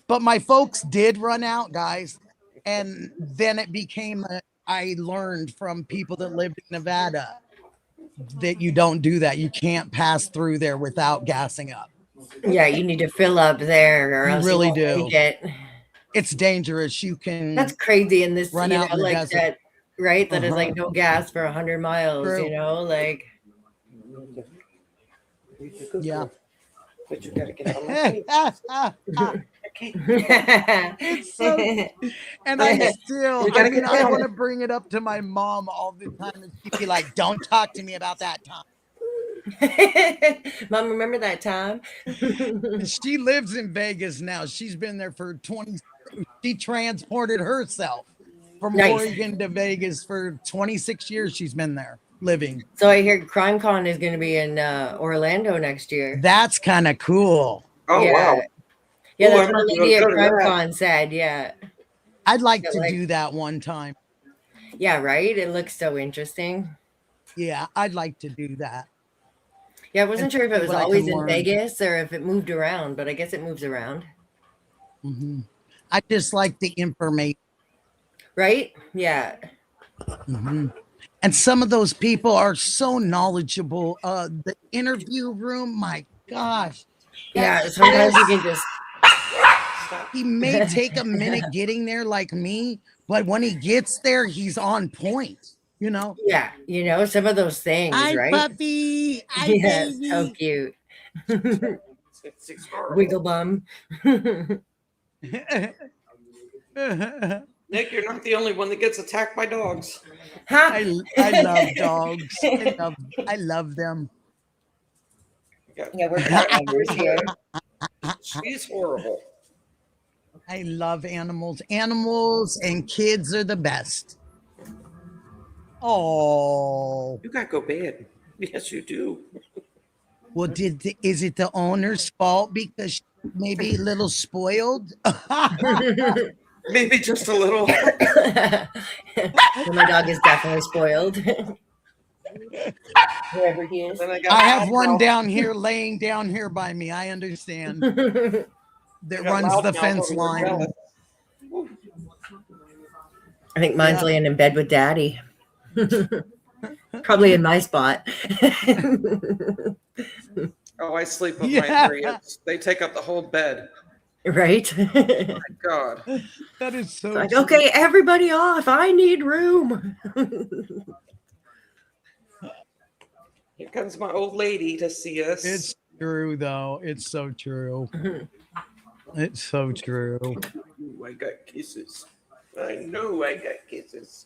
S4: But my folks did run out, guys. And then it became, I learned from people that lived in Nevada that you don't do that. You can't pass through there without gassing up.
S2: Yeah, you need to fill up there or
S4: You
S2: else
S4: really
S2: you won't
S4: do.
S2: make it.
S4: It's dangerous. You can
S2: That's crazy in this,
S4: run
S2: you
S4: out
S2: know,
S4: in the
S2: like
S4: desert.
S2: that, right? That is
S4: Uh-huh.
S2: like no gas for 100 miles,
S4: True.
S2: you know, like.
S4: Yeah.
S1: But you gotta get on my
S4: It's so, and I still,
S1: You gotta
S4: I mean,
S1: get
S4: I
S1: down.
S4: want to bring it up to my mom all the time, and she'd be like, "Don't talk to me about that time."
S2: Mom, remember that time?
S4: She lives in Vegas now. She's been there for 20. She transported herself from
S2: Nice.
S4: Oregon to Vegas for 26 years. She's been there living.
S2: So I hear CrimeCon is going to be in Orlando next year.
S4: That's kind of cool.
S1: Oh
S2: Yeah.
S1: wow.
S2: Yeah,
S1: Ooh,
S2: that's
S1: I'm
S2: what the
S1: gonna
S2: lady at
S1: go to that.
S2: CrimeCon said. Yeah.
S4: I'd like
S2: Yeah,
S4: to
S2: like-
S4: do that one time.
S2: Yeah, right? It looks so interesting.
S4: Yeah, I'd like to do that.
S2: Yeah, I wasn't
S4: and
S2: sure if it
S4: see
S2: was
S4: what I
S2: always
S4: can
S2: in
S4: learn.
S2: Vegas or if it moved around, but I guess it moves around.
S4: Mhm. I just like the information.
S2: Right? Yeah.
S4: Mhm. And some of those people are so knowledgeable. The interview room, my gosh.
S2: Yeah,
S4: that
S2: sometimes you
S4: Chris,
S2: can just
S4: he may take a minute getting there like me, but when he gets there, he's on point, you know?
S2: Yeah, you know, some of those things,
S4: Hi,
S2: right?
S4: puppy. Hi,
S2: Yeah, so
S4: baby.
S2: cute.
S1: It's horrible.
S2: Wiggle bum.
S1: Nick, you're not the only one that gets attacked by dogs.
S4: I love dogs. I love them.
S2: Yeah, we're pet lovers here.
S1: She's horrible.
S4: I love animals. Animals and kids are the best. Oh.
S1: You gotta go bed. Yes, you do.
S4: Well, is it the owner's fault because she's maybe a little spoiled?
S1: Maybe just a little.
S2: Well, my dog is definitely spoiled. Wherever he is.
S4: I have one down here, laying down here by me. I understand. That runs the fence line.
S2: I think mine's laying in bed with daddy. Probably in my spot.
S1: Oh, I sleep with my three. They take up the whole bed.
S2: Right?
S1: Oh my God.
S4: That is so
S2: like, okay, everybody off. I need room.
S1: Here comes my old lady to see us.
S4: It's true, though. It's so true. It's so true.
S1: Ooh, I got kisses. I know I got kisses.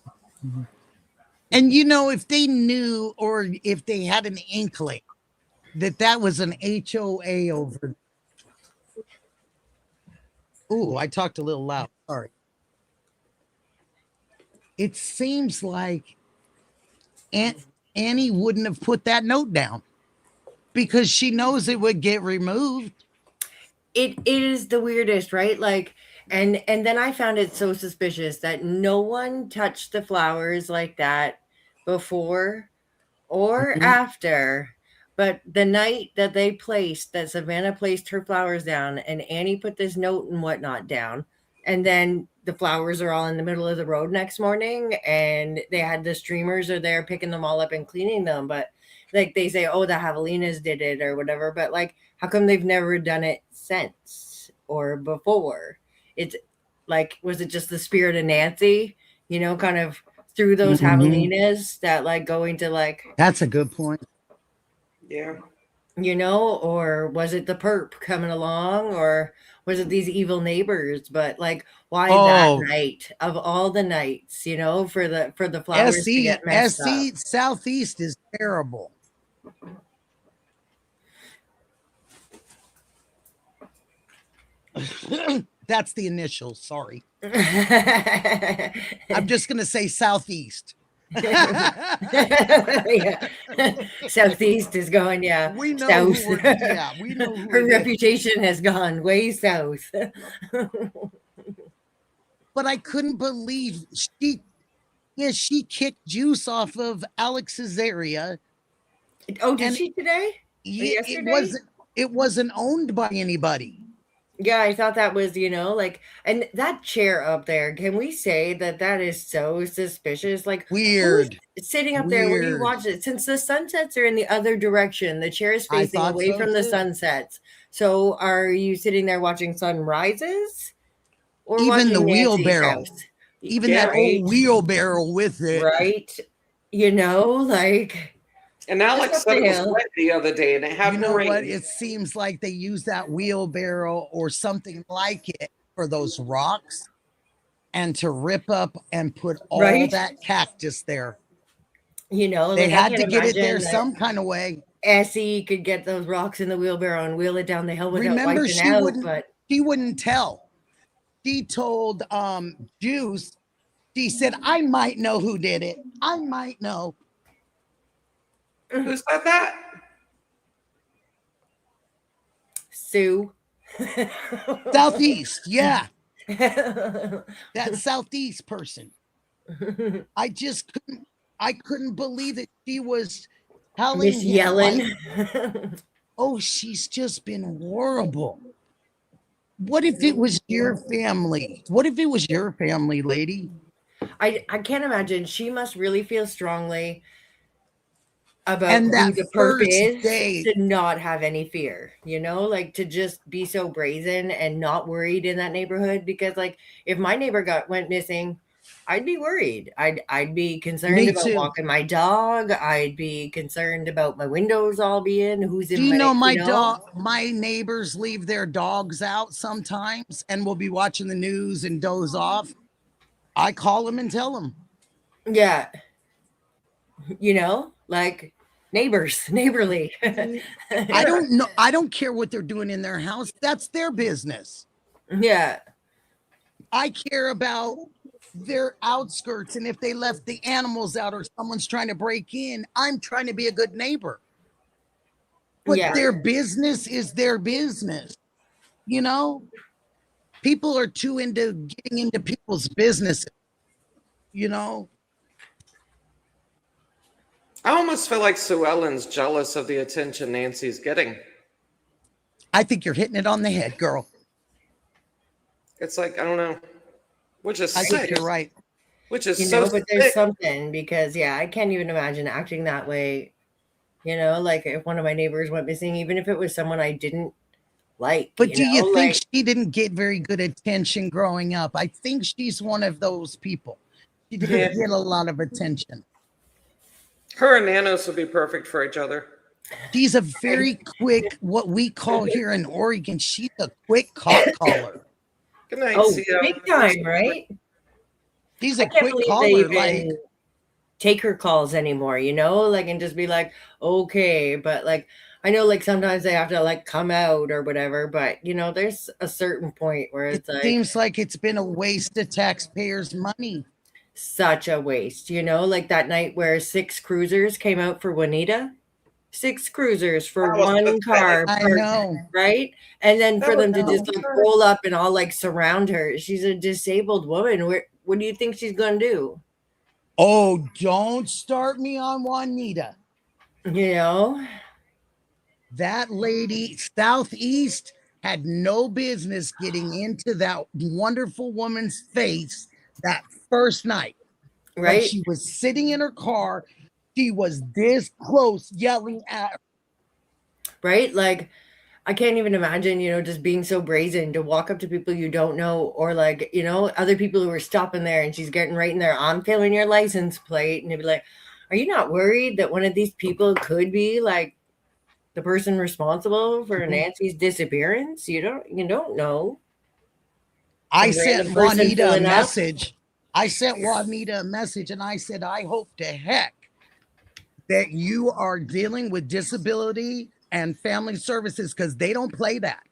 S4: And you know, if they knew or if they had an inkling that was an HOA over. Ooh, I talked a little loud. Sorry. It seems like Annie wouldn't have put that note down because she knows it would get removed.
S2: It is the weirdest, right? Like, and then I found it so suspicious that no one touched the flowers like that before or after. But the night that Savannah placed her flowers down and Annie put this note and whatnot down, and then the flowers are all in the middle of the road next morning and they had the streamers are there picking them all up and cleaning them. But like they say, oh, the Javelinas did it or whatever. But like, how come they've never done it since or before? It's like, was it just the spirit of Nancy, you know, kind of through those Javelinas that like going to like.
S4: That's a good point.
S1: Yeah.
S2: You know, or was it the perp coming along, or was it these evil neighbors? But like, why that night of all the nights, you know, for the flowers to get messed up?
S4: Southeast is terrible. That's the initials. Sorry. I'm just gonna say Southeast.
S2: Yeah. Southeast is going, yeah.
S4: We know
S2: south.
S4: we know who
S2: Her reputation has gone way south.
S4: But I couldn't believe she kicked Juice off of Alex's area.
S2: Oh, did she today?
S4: Yeah, it wasn't owned by anybody.
S2: Yeah, I thought that was, you know, like, and that chair up there, can we say that is so suspicious? Like,
S4: weird.
S2: Sitting up there, where do you watch it? Since the sunsets are in the other direction, the chair is facing away from the sunsets. So are you sitting there watching sunrises? Or
S4: even the
S2: Nancy's
S4: wheelbarrow.
S2: house?
S4: Even that old wheelbarrow with it.
S2: Right? You know, like...
S1: And Alex said it was wet the other day, and it happened.
S4: You know what? It seems like they use that wheelbarrow or something like it for those rocks, and to rip up and put all that cactus there.
S2: You know,
S4: they
S2: like,
S4: had to get it there some kind of way.
S2: Essie could get those rocks in the wheelbarrow and wheel it down the hill without wiping out.
S4: She wouldn't tell. She told Juice. She said, "I might know who did it. I might know."
S1: Who said that?
S2: Sue.
S4: Southeast, yeah. That Southeast person. I couldn't believe that she was Telling
S2: Miss
S4: him, like,
S2: Yellen.
S4: oh, she's just been horrible. What if it was your family? What if it was your family, lady?
S2: I can't imagine. She must really feel strongly about
S4: And
S2: who
S4: that
S2: the perp
S4: first
S2: is
S4: day,
S2: to not have any fear, you know, like to just be so brazen and not worried in that neighborhood. Because like if my neighbor went missing, I'd be worried. I'd be concerned
S4: me
S2: about
S4: too.
S2: walking my dog. I'd be concerned about my windows all being who's
S4: Do
S2: in
S4: you
S2: my,
S4: know
S2: you know?
S4: my neighbors leave their dogs out sometimes and will be watching the news and doze off? I call them and tell them.
S2: Yeah. You know, like neighbors, neighborly.
S4: I don't know. I don't care what they're doing in their house. That's their business.
S2: Yeah.
S4: I care about their outskirts. And if they left the animals out or someone's trying to break in, I'm trying to be a good neighbor. But
S2: Yeah.
S4: their business is their business. You know, people are too into getting into people's business. You know,
S1: I almost feel like Sue Ellen's jealous of the attention Nancy's getting.
S4: I think you're hitting it on the head, girl.
S1: It's like, I don't know, which is
S4: I think
S1: sick.
S4: you're right.
S1: Which is
S2: You
S1: so
S2: know, but there's
S1: sick.
S2: something because yeah, I can't even imagine acting that way. You know, like if one of my neighbors went missing, even if it was someone I didn't like.
S4: But do you
S2: know,
S4: think
S2: like,
S4: she didn't get very good attention growing up? I think she's one of those people. She didn't get a lot of attention.
S1: Her and Nanos would be perfect for each other.
S4: She's a very quick, what we call here in Oregon, she's a quick cock caller.
S1: Good night,
S2: oh,
S1: Sia.
S2: big time, right?
S4: She's
S2: I
S4: a
S2: can't
S4: quick
S2: believe
S4: caller.
S2: they even
S4: Like,
S2: take her calls anymore, you know, like and just be like, okay, but like I know like sometimes they have to like come out or whatever, but you know, there's a certain point where
S4: it
S2: it's like
S4: seems like it's been a waste of taxpayers' money.
S2: such a waste, you know, like that night where 6 cruisers came out for Juanita. 6 cruisers for
S1: That was
S2: one
S1: pathetic.
S2: car,
S4: I
S2: per-
S4: know.
S2: right? And then
S1: That
S2: for
S1: was
S2: them to just
S1: so
S2: like
S1: pathetic.
S2: roll up and all like surround her. She's a disabled woman. What do you think she's gonna do?
S4: Oh, don't start me on Juanita.
S2: You know?
S4: That lady, Southeast, had no business getting into that wonderful woman's face that first night. When
S2: Right?
S4: she was sitting in her car, she was this close yelling at her.
S2: Right? Like I can't even imagine, you know, just being so brazen to walk up to people you don't know or like, you know, other people who are stopping there and she's getting right in there, I'm filling your license plate. And they'd be like, are you not worried that one of these people could be like the person responsible for Nancy's disappearance? You don't know.
S4: I
S2: Some
S4: sent
S2: random person
S4: Juanita a
S2: filling up.
S4: message. I sent Juanita a message and I said, I hope to heck that you are dealing with disability and family services because they don't play that.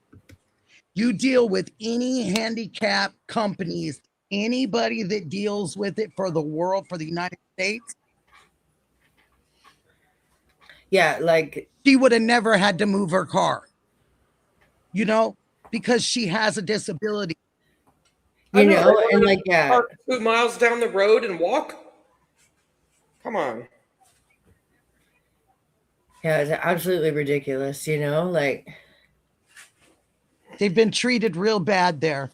S4: You deal with any handicap companies, anybody that deals with it for the world, for the United States.
S2: Yeah, like
S4: She would have never had to move her car, you know, because she has a disability.
S2: you
S1: I know,
S2: know,
S1: they want
S2: and
S1: to
S2: like yeah,
S1: park 2 miles down the road and walk. Come on.
S2: yeah, it's absolutely ridiculous, you know, like
S4: They've been treated real bad there.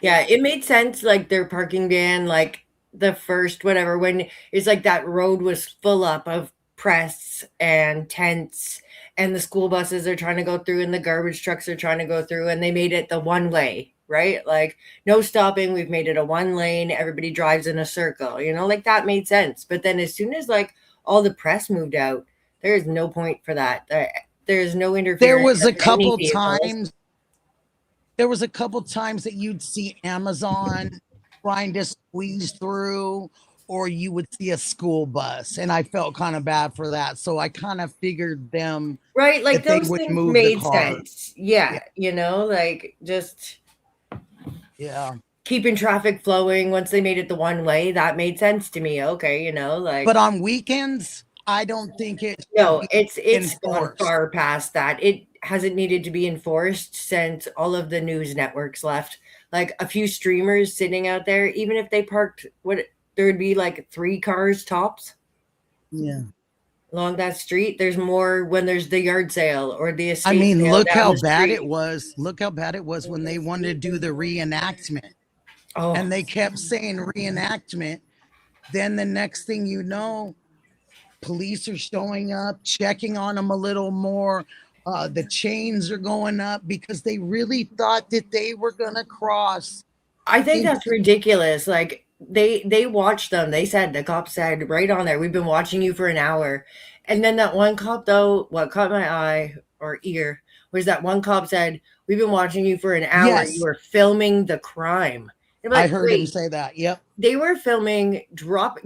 S2: yeah, it made sense like their parking ban, like the first whatever, when it's like that road was full up of press and tents and the school buses are trying to go through and the garbage trucks are trying to go through and they made it the one way, right? Like no stopping, we've made it a one lane, everybody drives in a circle, you know, like that made sense. But then as soon as like all the press moved out, there is no point for that. There's no interference.
S4: There was a
S2: of any
S4: couple
S2: vehicles.
S4: times. There was a couple times that you'd see Amazon trying to squeeze through, or you would see a school bus, and I felt kind of bad for that. So I kind of figured them
S2: Right, like
S4: that they
S2: those
S4: would
S2: things
S4: move
S2: made
S4: the car.
S2: sense. Yeah, you know, like just
S4: Yeah.
S2: keeping traffic flowing once they made it the one way, that made sense to me. Okay, you know, like
S4: But on weekends, I don't think it should
S2: no,
S4: be
S2: it's gone
S4: enforced.
S2: far past that. It hasn't needed to be enforced since all of the news networks left. Like a few streamers sitting out there, even if they parked there would be like 3 cars tops.
S4: Yeah.
S2: along that street. There's more when there's the yard sale or the estate
S4: I mean,
S2: sale
S4: look
S2: down
S4: how
S2: the
S4: bad
S2: street.
S4: it was. Look how bad it was when they wanted to do the reenactment.
S2: Oh,
S4: And they kept saying reenactment. Then the next thing you know, police are showing up, checking on them a little more. The chains are going up because they really thought that they were going to cross.
S2: I think that's ridiculous. Like they watched them. They said, the cop said right on there, we've been watching you for an hour. And then that one cop, though, what caught my eye or ear was that one cop said, we've been watching you for an hour.
S4: Yes.
S2: You were filming the crime. I'm
S4: I
S2: like,
S4: heard him
S2: wait,
S4: say that. Yep.
S2: they were filming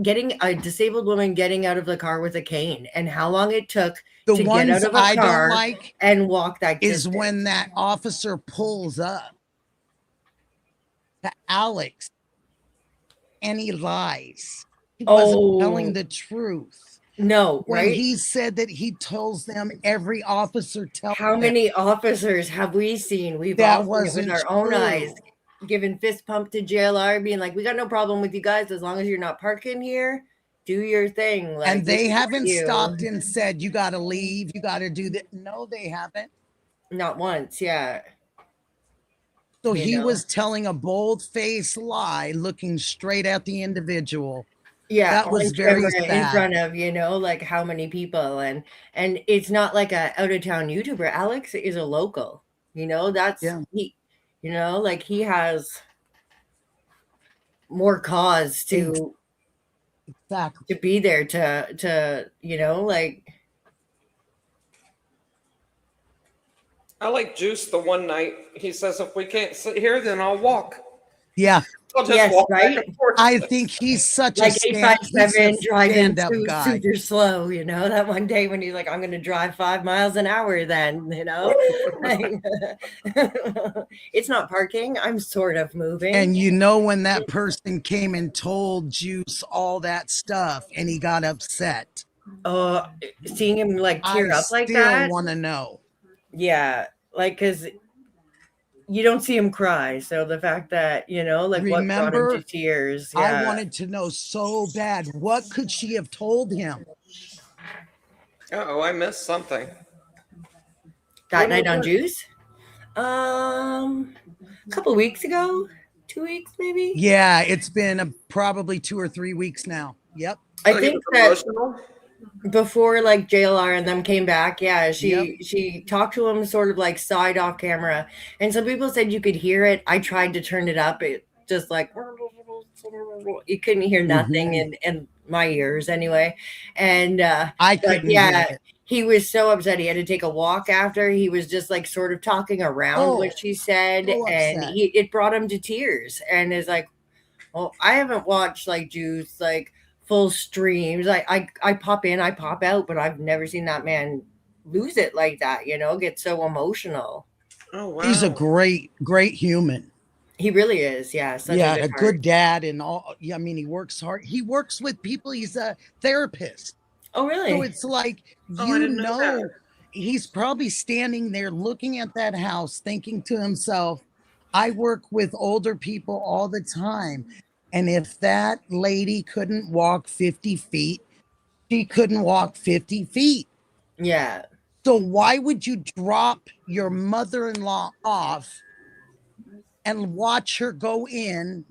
S2: getting a disabled woman getting out of the car with a cane, and how long it took
S4: The
S2: to get
S4: ones
S2: out of a
S4: I
S2: car
S4: don't like
S2: and walk that
S4: is
S2: distance.
S4: when that officer pulls up to Alex and he lies. He wasn't telling the truth.
S2: No,
S4: When
S2: right?
S4: he said that he tells them every officer tells
S2: How
S4: them.
S2: many officers have we seen? We've
S4: That
S2: all seen it
S4: wasn't
S2: with our own
S4: true.
S2: eyes, giving fist pump to JLR, being like, "We got no problem with you guys as long as you're not parking here. Do your thing." Like,
S4: And they
S2: we support
S4: haven't
S2: you.
S4: stopped and said, you got to leave. You got to do that. No, they haven't.
S2: Not once, yeah.
S4: So
S2: You
S4: he
S2: know?
S4: was telling a bold-faced lie, looking straight at the individual.
S2: Yeah,
S4: That was
S2: on
S4: very
S2: camera in
S4: sad.
S2: front of, like how many people, and it's not like a out of town YouTuber. Alex is a local, that's he, like he has more cause to
S4: exactly
S2: to be there to like.
S1: I like Juice the one night. He says, if we can't sit here, then I'll walk.
S4: Yeah.
S1: I'll just
S2: Yes,
S1: walk
S2: right?
S1: back and forth.
S4: I think he's such
S2: Like
S4: a
S2: 857 driving
S4: stand-up guy.
S2: super slow, that one day when he's like, I'm gonna drive 5 miles an hour then, Like, it's not parking, I'm sort of moving.
S4: And when that person came and told Juice all that stuff and he got upset.
S2: Seeing him like tear up like
S4: still
S2: that.
S4: want to know.
S2: Yeah, like, because you don't see him cry. So the fact that, like what brought him to tears. Yeah.
S4: I wanted to know so bad. What could she have told him?
S1: Oh, I missed something.
S2: That night on Juice? A couple weeks ago, 2 weeks maybe.
S4: Yeah, it's been probably 2 or 3 weeks now. Yep.
S2: I think that before like JLR and them came back, yeah, she talked to him sort of like side off camera, and some people said you could hear it. I tried to turn it up, it just like you couldn't hear nothing in my ears anyway, and
S4: I couldn't hear it.
S2: He was so upset. He had to take a walk after. He was just like sort of talking around what she said,
S4: so
S2: and
S4: upset.
S2: it brought him to tears. And is like, well, I haven't watched like Juice like full streams. I pop in, I pop out, but I've never seen that man lose it like that. Get so emotional.
S1: Oh wow.
S4: He's a great human.
S2: He really is. Yeah. Such
S4: A
S2: a
S4: good dad and all. Yeah, I mean, he works hard. He works with people. He's a therapist.
S2: Oh, really?
S4: So it's like,
S1: I didn't know that.
S4: he's probably standing there looking at that house, thinking to himself, I work with older people all the time. And if that lady couldn't walk 50 feet, she couldn't walk 50 feet.
S2: Yeah.
S4: So why would you drop your mother-in-law off and watch her go in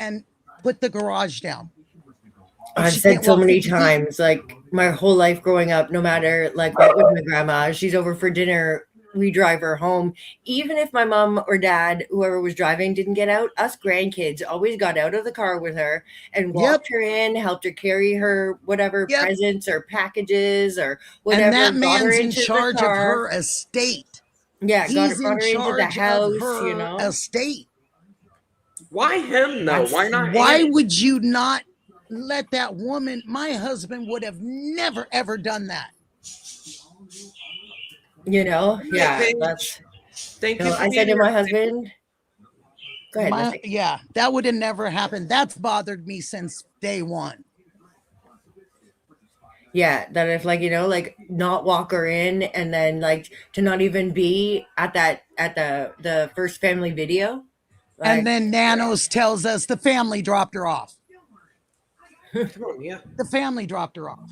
S4: and put the garage down?
S2: I've
S4: She
S2: said
S4: can't
S2: so
S4: walk
S2: many
S4: 50 feet.
S2: times, like my whole life growing up, no matter like what with my grandma, she's over for dinner, we drive her home. Even if my mom or dad, whoever was driving, didn't get out, us grandkids always got out of the car with her and walked her in, helped her carry her whatever presents or packages or whatever.
S4: And that
S2: got her
S4: man's in
S2: into the
S4: charge of
S2: car.
S4: her estate.
S2: Yeah,
S4: He's
S2: brought her
S4: in
S2: into the
S4: charge
S2: house,
S4: of her estate.
S1: Why him though? Why not
S4: Why
S1: him?
S4: would you not let that woman? My husband would have never ever done that.
S2: Yeah,
S1: Paige,
S2: that's.
S1: Thank you. For
S2: I said
S1: being
S2: to my
S1: here.
S2: husband, go ahead. Missy.
S4: Yeah, that would have never happened. That's bothered me since day one.
S2: Yeah, that if like like not walk her in, and then like to not even be at the first family video. Like,
S4: And then Nanos tells us the family dropped her off.
S1: Oh, yeah.
S4: The family dropped her off.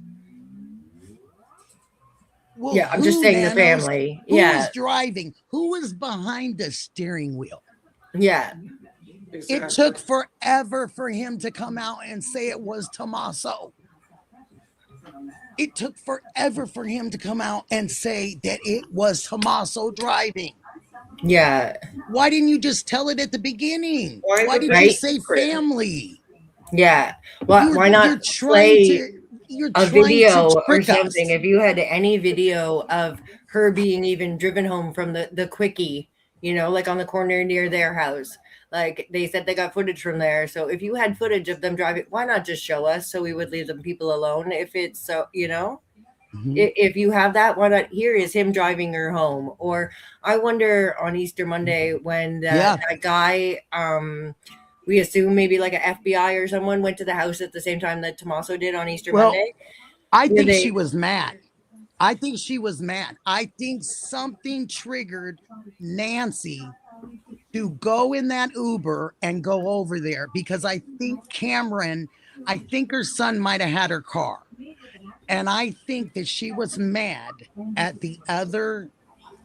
S4: Well,
S2: Yeah, I'm just
S4: who,
S2: saying the
S4: Manos?
S2: family.
S4: Who
S2: Yeah,
S4: was driving? Who was behind the steering wheel?
S2: yeah,
S4: It took forever for him to come out and say it was Tommaso. It took forever for him to come out and say that it was Tommaso driving.
S2: yeah.
S4: Why didn't you just tell it at the beginning? Why did you
S2: Right?
S4: say family?
S2: Yeah. Why
S4: You're
S2: not
S4: trying
S2: play
S4: to
S2: a video or
S4: trick us.
S2: something? If you had any video of her being even driven home from the quickie, like on the corner near their house, like they said they got footage from there. So if you had footage of them driving, why not just show us so we would leave them people alone? If it's so, if you have that, why not? Here is him driving her home. Or I wonder on Easter Monday when that guy, we assume maybe like a FBI or someone went to the house at the same time that Tommaso did on Easter Monday.
S4: I think she was mad. I think she was mad. I think something triggered Nancy to go in that Uber and go over there, because I think her son might have had her car. And I think that she was mad at the other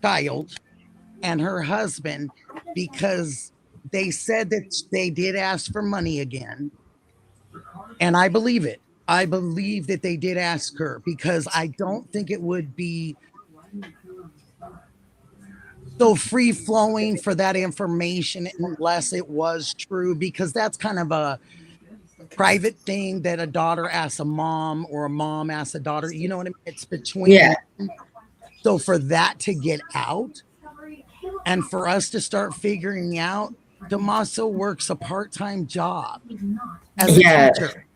S4: child and her husband because they said that they did ask for money again. And I believe it. I believe that they did ask her, because I don't think it would be so free flowing for that information unless it was true, because that's kind of a private thing that a daughter asks a mom or a mom asks a daughter. You know what I mean? It's between them. So for that to get out and for us to start figuring out, Tommaso works a part-time job as a teacher.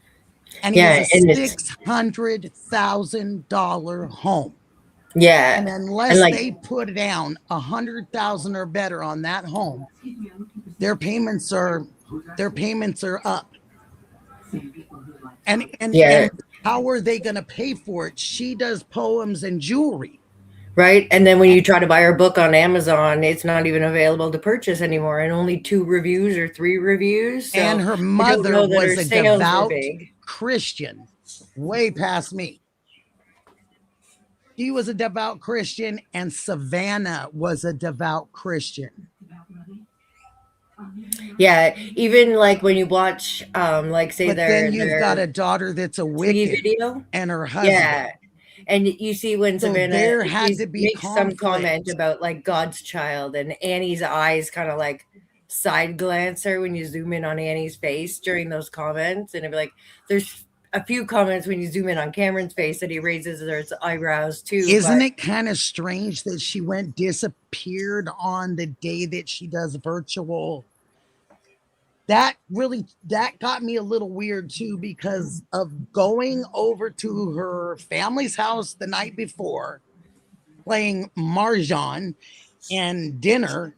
S4: And he has a $600,000 home.
S2: Yeah.
S4: And unless they put down 100,000 or better on that home, their payments are up. And how are they going to pay for it? She does poems and jewelry.
S2: Right. And then when you try to buy her book on Amazon, it's not even available to purchase anymore, and only 2 reviews or 3 reviews. So
S4: and her mother was a devout Christian, way past me. She was a devout Christian, and Savannah was a devout Christian.
S2: Yeah, even like when you watch, like say
S4: but then you've got a daughter that's a wicked
S2: video,
S4: and her husband.
S2: Yeah, and you see when Savannah
S4: there had to be
S2: makes some comment about like God's child, and Annie's eyes kind of like side glance her when you zoom in on Annie's face during those comments, and it'd be like there's a few comments when you zoom in on Cameron's face that he raises his eyebrows too.
S4: Isn't it kind of strange that she disappeared on the day that she does virtual? That got me a little weird too, because of going over to her family's house the night before, playing Mahjong and dinner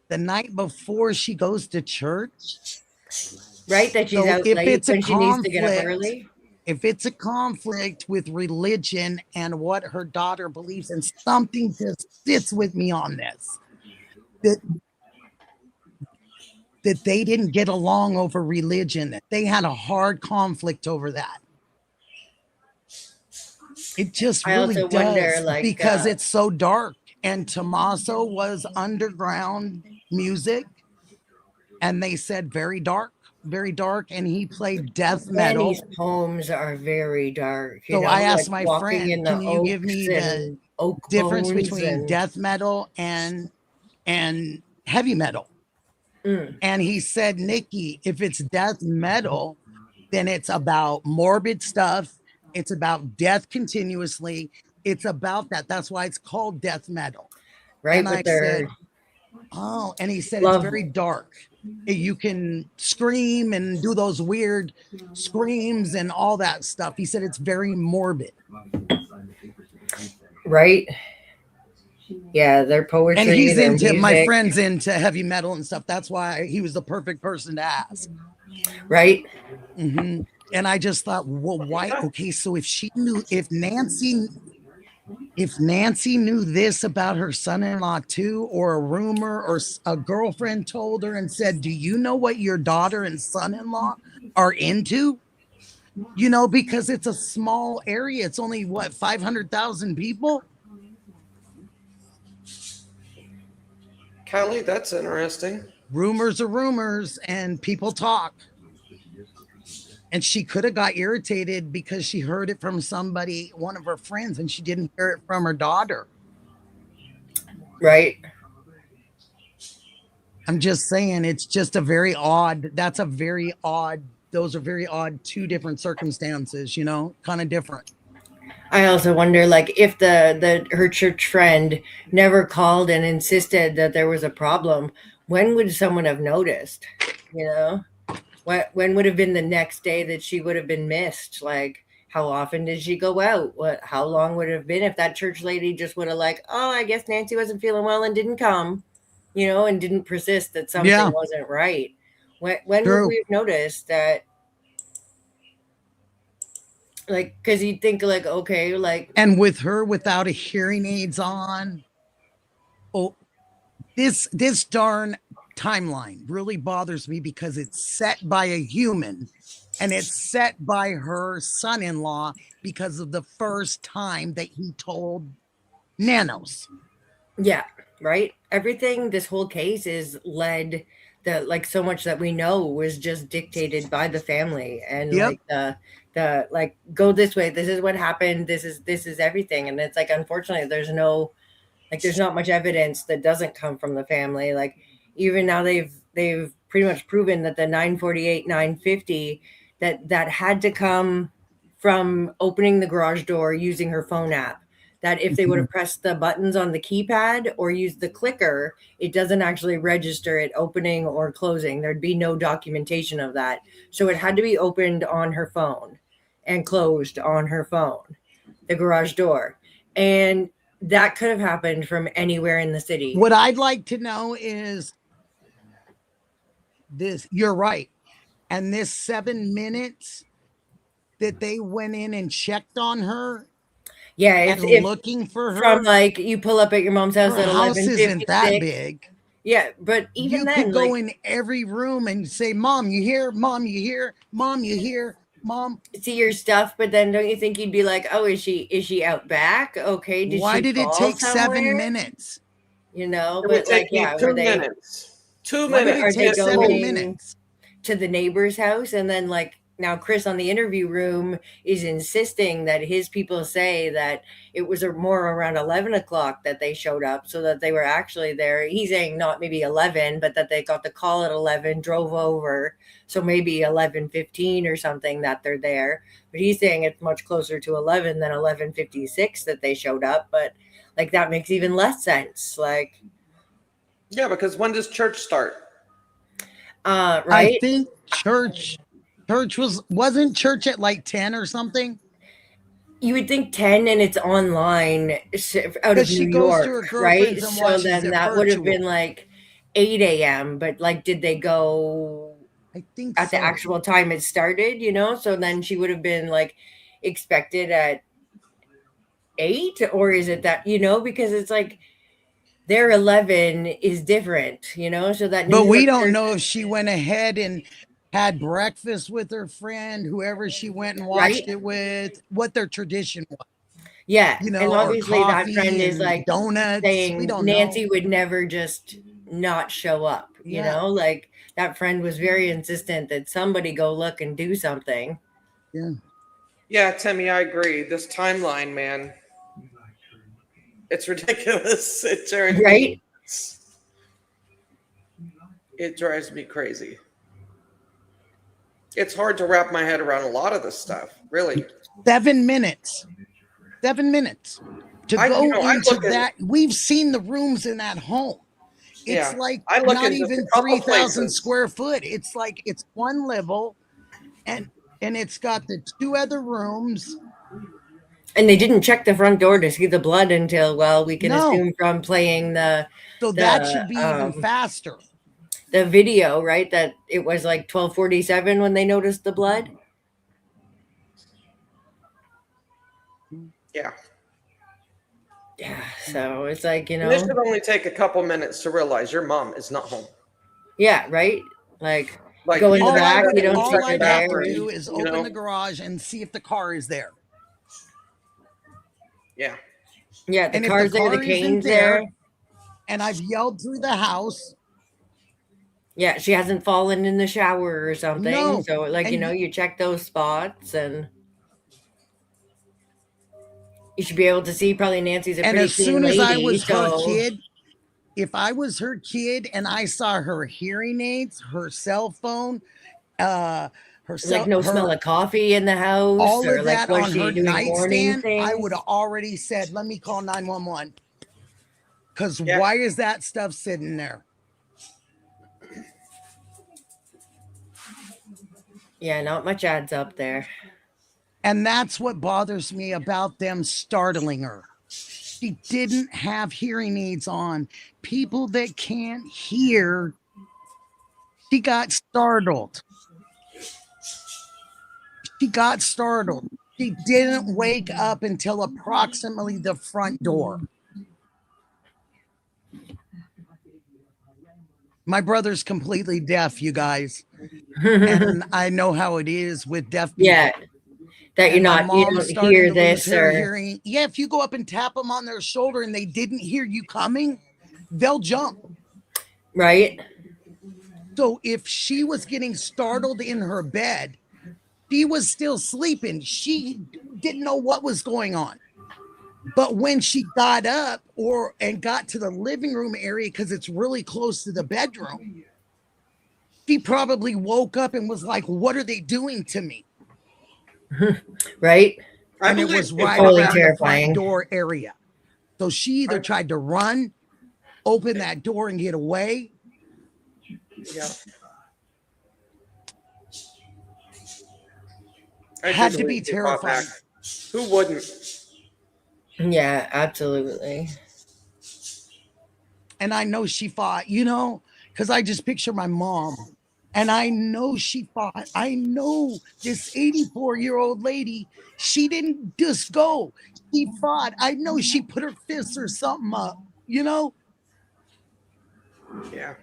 S4: the night before she goes to church.
S2: Right, that she's out late when she needs to get up early.
S4: If it's a conflict with religion and what her daughter believes in, something just sits with me on this. That they didn't get along over religion, that they had a hard conflict over that. It just really does, wonder, because it's so dark. And Tommaso was underground music, and they said very dark, and he played death metal.
S2: Annie's poems are very dark.
S4: So I asked my friend, can you give me the difference between death metal and heavy metal? And he said, Nikki, if it's death metal, then it's about morbid stuff. It's about death continuously. It's about that. That's why it's called death metal.
S2: Right.
S4: And I said, oh, and he said, it's very dark. You can scream and do those weird screams and all that stuff. He said, it's very morbid.
S2: Right. Yeah, their poetry.
S4: And he's into, my friend's into heavy metal and stuff. That's why he was the perfect person to ask.
S2: Right.
S4: Mm-hmm. And I just thought, well, why? Okay, so if Nancy knew this about her son-in-law too, or a rumor, or a girlfriend told her and said, do you know what your daughter and son-in-law are into? You know, because it's a small area. It's only what, 500,000 people?
S1: Kelly, that's interesting.
S4: Rumors are rumors and people talk. And she could have got irritated because she heard it from somebody, one of her friends, and she didn't hear it from her daughter.
S2: Right.
S4: I'm just saying, it's just a very odd, that's a very odd, those are very odd two different circumstances, you know, kind of different.
S2: I also wonder, like, if her church friend never called and insisted that there was a problem, when would someone have noticed? You know, when would have been the next day that she would have been missed? Like, how often did she go out? How long would it have been if that church lady just would have like, oh, I guess Nancy wasn't feeling well and didn't come, you know, and didn't persist that something wasn't right. When would we have noticed that? Like, because you'd think like, okay, like,
S4: and with her without a hearing aids on, oh, this darn timeline really bothers me because it's set by a human and it's set by her son-in-law because of the first time that he told Nanos.
S2: Yeah, right. Everything, this whole case is led that, like, so much that we know was just dictated by the family and like the like, go this way, this is what happened, this is everything. And it's like, unfortunately, there's not much evidence that doesn't come from the family. Like, even now they've pretty much proven that the 948 950 that had to come from opening the garage door using her phone app. That if they would have pressed the buttons on the keypad or used the clicker, it doesn't actually register it opening or closing. There'd be no documentation of that. So it had to be opened on her phone and closed on her phone, the garage door. And that could have happened from anywhere in the city.
S4: What I'd like to know is this, you're right. And this 7 minutes that they went in and checked on her.
S2: Yeah,
S4: if looking for her
S2: from, like, you pull up at your mom's house at 11:56.
S4: Isn't that big?
S2: Yeah, but even
S4: you
S2: then,
S4: could go in every room and say, "Mom, you hear? Mom, you hear? Mom, you hear? Mom,
S2: see your stuff." But then, don't you think you'd be like, "Oh, is she out back? Okay,
S4: why did it take 7 minutes?
S2: You know,
S1: It
S2: but
S1: would take
S2: like, yeah,
S1: 2
S2: were they
S1: minutes. 2
S4: Why did
S1: minutes.
S4: it take 7
S2: going
S4: minutes
S2: to the neighbor's house? And then, like, now Chris on the interview room is insisting that his people say that it was more around 11 o'clock that they showed up, so that they were actually there. He's saying not maybe 11, but that they got the call at 11, drove over, so maybe 11:15 or something that they're there. But he's saying it's much closer to 11 than 11:56 that they showed up. But like, that makes even less sense. Like,
S1: yeah, because when does church start?
S2: Right?
S4: I think church wasn't church at like 10 or something.
S2: You would think 10, and it's online out of New York, right? So then that would have been like 8 a.m. But like, did they go
S4: I think
S2: at the actual time it started, you know? So then she would have been like expected at 8, or is it that, you know, because it's like their 11 is different, you know? So that,
S4: but we don't know if she went ahead and had breakfast with her friend, whoever she went and watched it with, what their tradition was.
S2: Yeah,
S4: you know,
S2: and obviously that friend is like
S4: donuts.
S2: saying
S4: We don't
S2: Nancy
S4: know.
S2: would never just not show up, you know? Like, that friend was very insistent that somebody go look and do something.
S1: Yeah, Timmy, I agree. This timeline, man, it's ridiculous. It drives
S2: right?
S1: It drives me crazy. It's hard to wrap my head around a lot of this stuff, really.
S4: 7 minutes. 7 minutes to go into that. We've seen the rooms in that home. It's like not even 3,000 square foot. It's like it's one level, and it's got the 2 other rooms.
S2: And they didn't check the front door to see the blood until, well, we can assume from playing the.
S4: So that should be even faster.
S2: The video, right? That it was like 12:47 when they noticed the blood.
S1: Yeah.
S2: Yeah. So it's like, you know.
S1: This should only take a couple minutes to realize your mom is not home.
S2: Yeah. Right. Like,
S1: Like
S2: Go in the
S4: All
S2: back. You don't
S4: all
S2: check
S4: I'd
S2: the
S4: have to
S2: battery.
S4: do is
S1: you
S4: open
S1: know?
S4: the garage and see if the car is there.
S1: Yeah.
S2: Yeah, the
S4: And if
S2: car's
S4: the
S2: there, the
S4: car isn't
S2: cane's
S4: there,
S2: there.
S4: and I've yelled through the house,
S2: Yeah, she hasn't fallen in the shower or something.
S4: no.
S2: So, like, you
S4: And
S2: know, you check those spots and you should be able to see probably Nancy's a
S4: and
S2: pretty
S4: as
S2: clean
S4: soon as I
S2: lady.
S4: was her
S2: So,
S4: kid, if I was her kid and I saw her hearing aids, her cell phone, her
S2: like, no smell
S4: her
S2: of coffee in the house,
S4: all
S2: or
S4: of
S2: like,
S4: that
S2: was
S4: on
S2: she
S4: her
S2: doing morning
S4: nightstand, I
S2: things?
S4: would have already said, "Let me call 911." Because
S1: Yeah.
S4: why is that stuff sitting there?
S2: Yeah, not much adds up there.
S4: And that's what bothers me about them startling her. She didn't have hearing aids on. People that can't hear, she got startled. She got startled. She didn't wake up until approximately the front door. My brother's completely deaf, you guys. And I know how it is with deaf people.
S2: Yeah, that you're
S4: And my
S2: not, you
S4: mom's
S2: don't
S4: starting
S2: hear
S4: to lose
S2: this
S4: her
S2: or
S4: hearing. Yeah, if you go up and tap them on their shoulder and they didn't hear you coming, they'll jump.
S2: right.
S4: So if she was getting startled in her bed, she was still sleeping. She didn't know what was going on. But when she got up and got to the living room area, because it's really close to the bedroom, she probably woke up and was like, "What are they doing to me?"
S2: Right.
S4: And it was right
S2: totally
S4: around the
S2: terrifying.
S4: front door area. So she either tried to run, open that door and get away.
S1: Yeah.
S4: Had to
S1: think
S4: be
S1: she fought back.
S4: terrifying.
S1: Who wouldn't?
S2: Yeah, absolutely.
S4: And I know she fought, because I just picture my mom. And I know she fought. I know this 84-year-old lady, she didn't just go. She fought. I know she put her fists or something up,
S1: Yeah.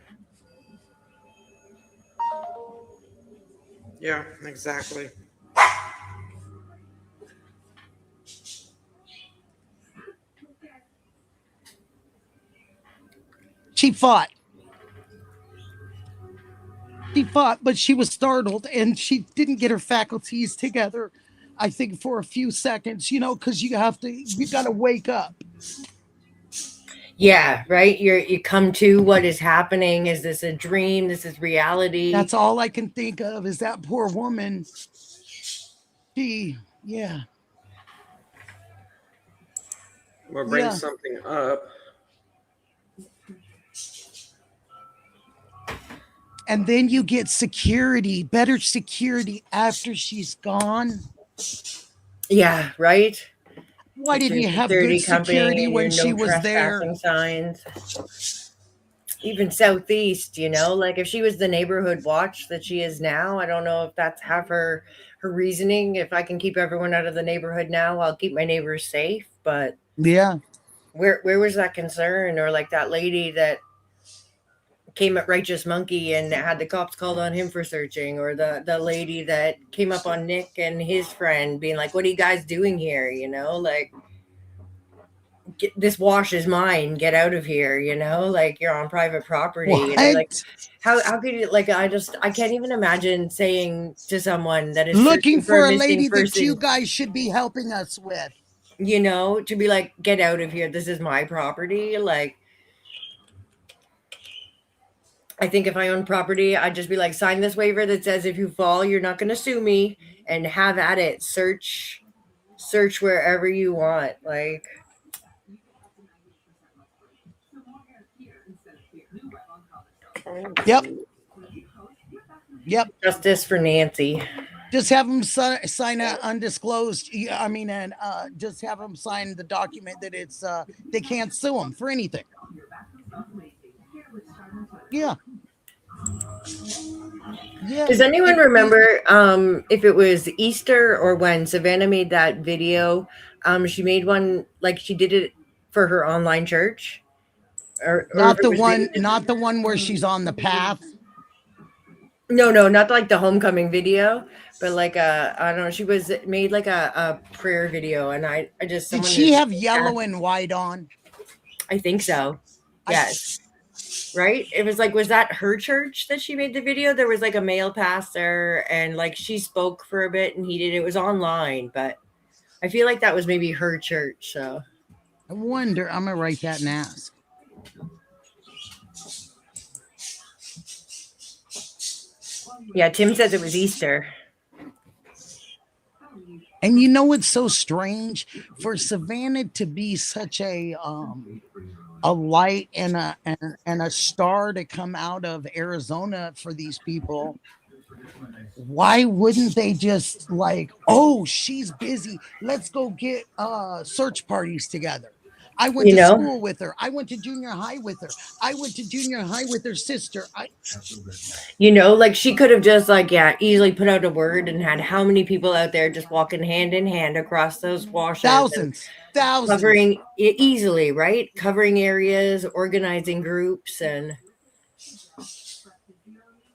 S1: Yeah, exactly.
S4: She fought. She fought, but she was startled and she didn't get her faculties together, I think, for a few seconds, because you got to wake up.
S2: Yeah, right. You come to what is happening. Is this a dream? This is reality.
S4: That's all I can think of is that poor woman. Yeah.
S1: We'll bring
S4: Yeah.
S1: something up.
S4: And then you get better security after she's gone.
S2: Yeah, right.
S4: Why
S2: Like
S4: didn't
S2: your
S4: you have
S2: security
S4: good
S2: company
S4: security
S2: and
S4: when
S2: your
S4: she
S2: no
S4: was there?
S2: trespassing signs. Even Southeast, like if she was the neighborhood watch that she is now, I don't know if that's half her reasoning. If I can keep everyone out of the neighborhood now, I'll keep my neighbors safe. But
S4: Yeah.
S2: where was that concern? Or like that lady that came at Righteous Monkey and had the cops called on him for searching, or the lady that came up on Nick and his friend being like, "What are you guys doing here?" Like, this wash is mine, get out of here, like you're on private property. Like how could you, like, I can't even imagine saying to someone that is
S4: looking
S2: searching
S4: for a
S2: missing
S4: lady that
S2: person,
S4: you guys should be helping us with,
S2: to be like, get out of here, this is my property. Like, I think if I own property, I'd just be like, sign this waiver that says if you fall, you're not going to sue me, and have at it. Search wherever you want. Like,
S4: Yep.
S2: Justice for Nancy.
S4: Just have them sign an undisclosed. And just have them sign the document that it's they can't sue them for anything. Yeah. Yeah.
S2: Does anyone remember if it was Easter or when Savannah made that video? She made one, like she did it for her online church. Or
S4: Not the one where she's on the path.
S2: No, not like the homecoming video, but like I don't know. She was made like a prayer video, and I just
S4: Did
S2: someone
S4: she
S2: is
S4: have yellow and white on?
S2: I think so. Yes. Right? It was like, was that her church that she made the video? There was like a male pastor, and like she spoke for a bit, and he did. It was online, but I feel like that was maybe her church. So
S4: I wonder. I'm gonna write that and ask.
S2: yeah, Tim says it was Easter.
S4: And you know what's so strange for Savannah to be such a light and a star to come out of Arizona for these people. Why wouldn't they just like, oh, she's busy, let's go get search parties together? I went to school with her. I went to junior high with her. I went to junior high with her sister.
S2: Like she could have just like, easily put out a word and had how many people out there just walking hand in hand across those washes.
S4: Thousands.
S2: Covering easily, right? Covering areas, organizing groups. And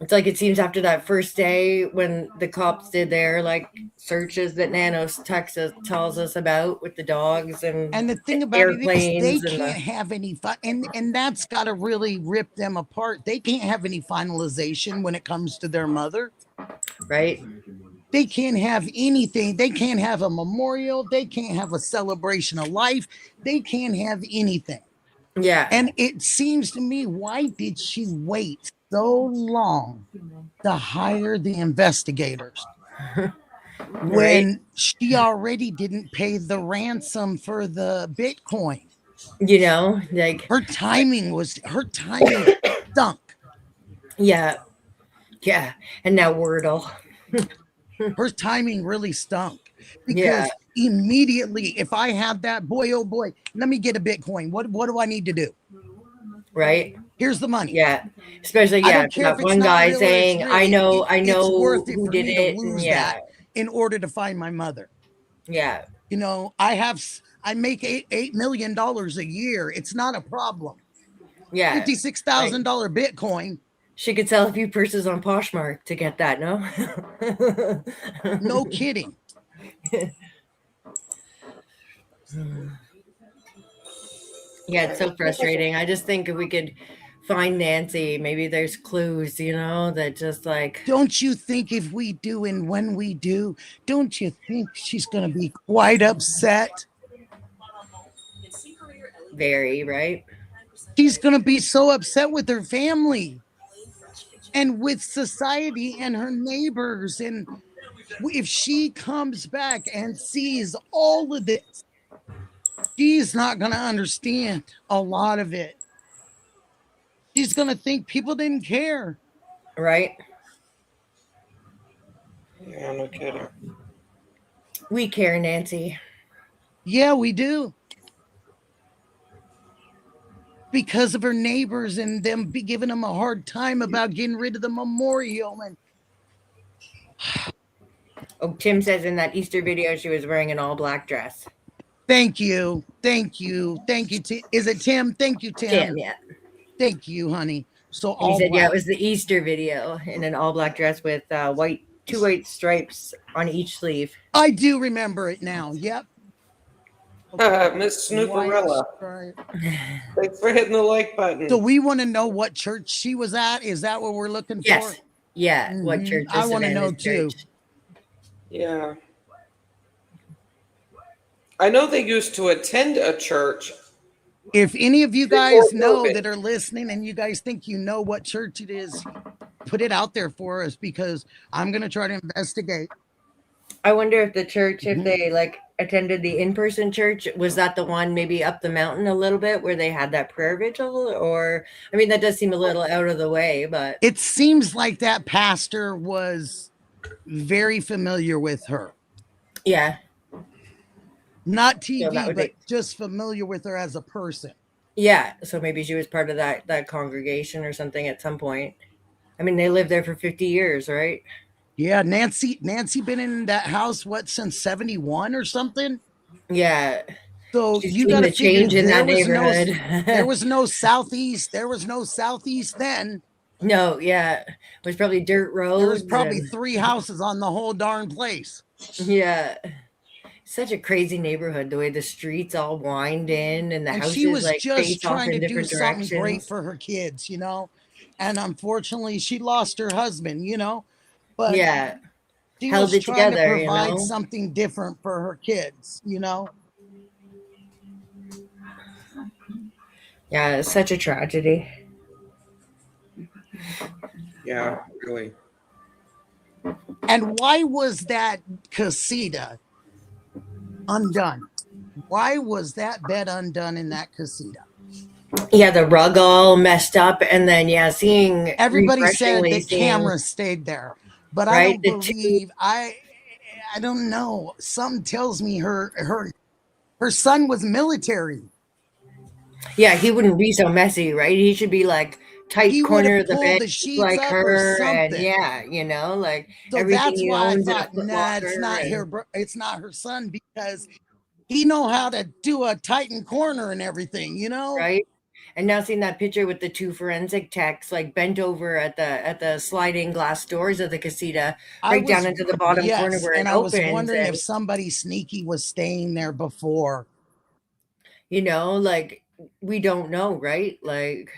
S2: it's like, it seems after that first day when the cops did their like searches that Nanos, Texas tells us about with the dogs and
S4: the thing about
S2: airplanes,
S4: it is they can't have any fun, and that's got to really rip them apart. They can't have any finalization when it comes to their mother,
S2: right?
S4: They can't have anything. They can't have a memorial. They can't have a celebration of life. They can't have anything.
S2: Yeah.
S4: And it seems to me, why did she wait so long to hire the investigators when she already didn't pay the ransom for the Bitcoin?
S2: Like
S4: her timing stunk.
S2: Yeah. And now Wordle.
S4: Her timing really stunk because immediately, if I have that, boy, oh boy, let me get a Bitcoin. What do I need to do?
S2: Right.
S4: Here's the money.
S2: Yeah. Especially, that one guy saying, I know
S4: it's worth it
S2: who
S4: for
S2: did
S4: me
S2: it.
S4: to lose that in order to find my mother.
S2: Yeah.
S4: I make $8 million a year. It's not a problem.
S2: Yeah.
S4: $56,000 Bitcoin.
S2: She could sell a few purses on Poshmark to get that, no?
S4: No kidding.
S2: Yeah, it's so frustrating. I just think if we could find Nancy, maybe there's clues, that just like.
S4: Don't you think if we do and when we do, don't you think she's going to be quite upset?
S2: Very, right?
S4: She's going to be so upset with her family and with society and her neighbors. And if she comes back and sees all of this, she's not going to understand a lot of it. She's going to think people didn't care.
S2: Right?
S1: Yeah, no kidding.
S2: We care, Nancy.
S4: Yeah, we do. Because of her neighbors and them giving them a hard time about getting rid of the memorial. And
S2: Tim says in that Easter video she was wearing an all-black dress.
S4: Thank you. Is it Tim? Thank you, Tim.
S2: Tim, yeah.
S4: Thank you, honey. So
S2: he said, it was the Easter video in an all-black dress with two white stripes on each sleeve.
S4: I do remember it now. Yep.
S1: Miss Snooperella. Thanks for hitting the like button.
S4: So we want to know what church she was at. Is that what we're looking for?
S2: Yes. Yeah. Mm-hmm. What church?
S4: I want to know too.
S1: Yeah. I know they used to attend a church.
S4: If any of you guys know that are listening and you guys think you know what church it is, put it out there for us because I'm going to try to investigate.
S2: I wonder if the church, if they like attended the in-person church, was that the one maybe up the mountain a little bit where they had that prayer vigil? Or, I mean, that does seem a little out of the way, but.
S4: It seems like that pastor was very familiar with her.
S2: Yeah.
S4: Not TV, but just familiar with her as a person.
S2: Yeah. So maybe she was part of that congregation or something at some point. I mean, they lived there for 50 years, right?
S4: Yeah. Nancy been in that house, since 71 or something?
S2: Yeah.
S4: So you got to change in that neighborhood. There was no Southeast. There was no Southeast then.
S2: No, yeah. It was probably dirt roads.
S4: There was probably
S2: and-
S4: 3 houses on the whole darn place.
S2: Yeah. Such a crazy neighborhood, the way the streets all wind in and the
S4: And
S2: houses
S4: she was
S2: like
S4: just
S2: face off
S4: trying
S2: in
S4: to do
S2: different
S4: something great
S2: directions.
S4: for her kids, you know. And unfortunately, she lost her husband, you know. But
S2: Yeah.
S4: she
S2: Held
S4: was
S2: it
S4: trying
S2: together,
S4: to
S2: you
S4: provide
S2: know?
S4: something different for her kids, you know.
S2: Yeah, it's such a tragedy.
S1: Yeah, really.
S4: And why was that casita undone? Why was that bed undone in that casita?
S2: Yeah, the rug all messed up, and then seeing
S4: Everybody said
S2: refreshingly
S4: the
S2: seeing,
S4: camera stayed there, but I
S2: right,
S4: don't
S2: the two.
S4: believe. I don't know. Something tells me her son was military.
S2: Yeah, he wouldn't be so messy, right? He should be like tight
S4: He would
S2: corner
S4: have
S2: of the
S4: pulled
S2: bed,
S4: the
S2: just
S4: sheets
S2: like
S4: up or
S2: her, and
S4: something.
S2: like
S4: So
S2: everything
S4: that's
S2: he
S4: why I
S2: owns in a
S4: thought,
S2: Foot
S4: nah, it's
S2: Locker,
S4: not
S2: and
S4: it's not her son, because he know how to do a tighten corner and everything, you know.
S2: right. And now seeing that picture with the two forensic techs like bent over at the sliding glass doors of the casita, right down into the bottom corner where
S4: and
S2: it
S4: I was
S2: opens,
S4: wondering
S2: and
S4: if somebody sneaky was staying there before.
S2: like we don't know, right? Like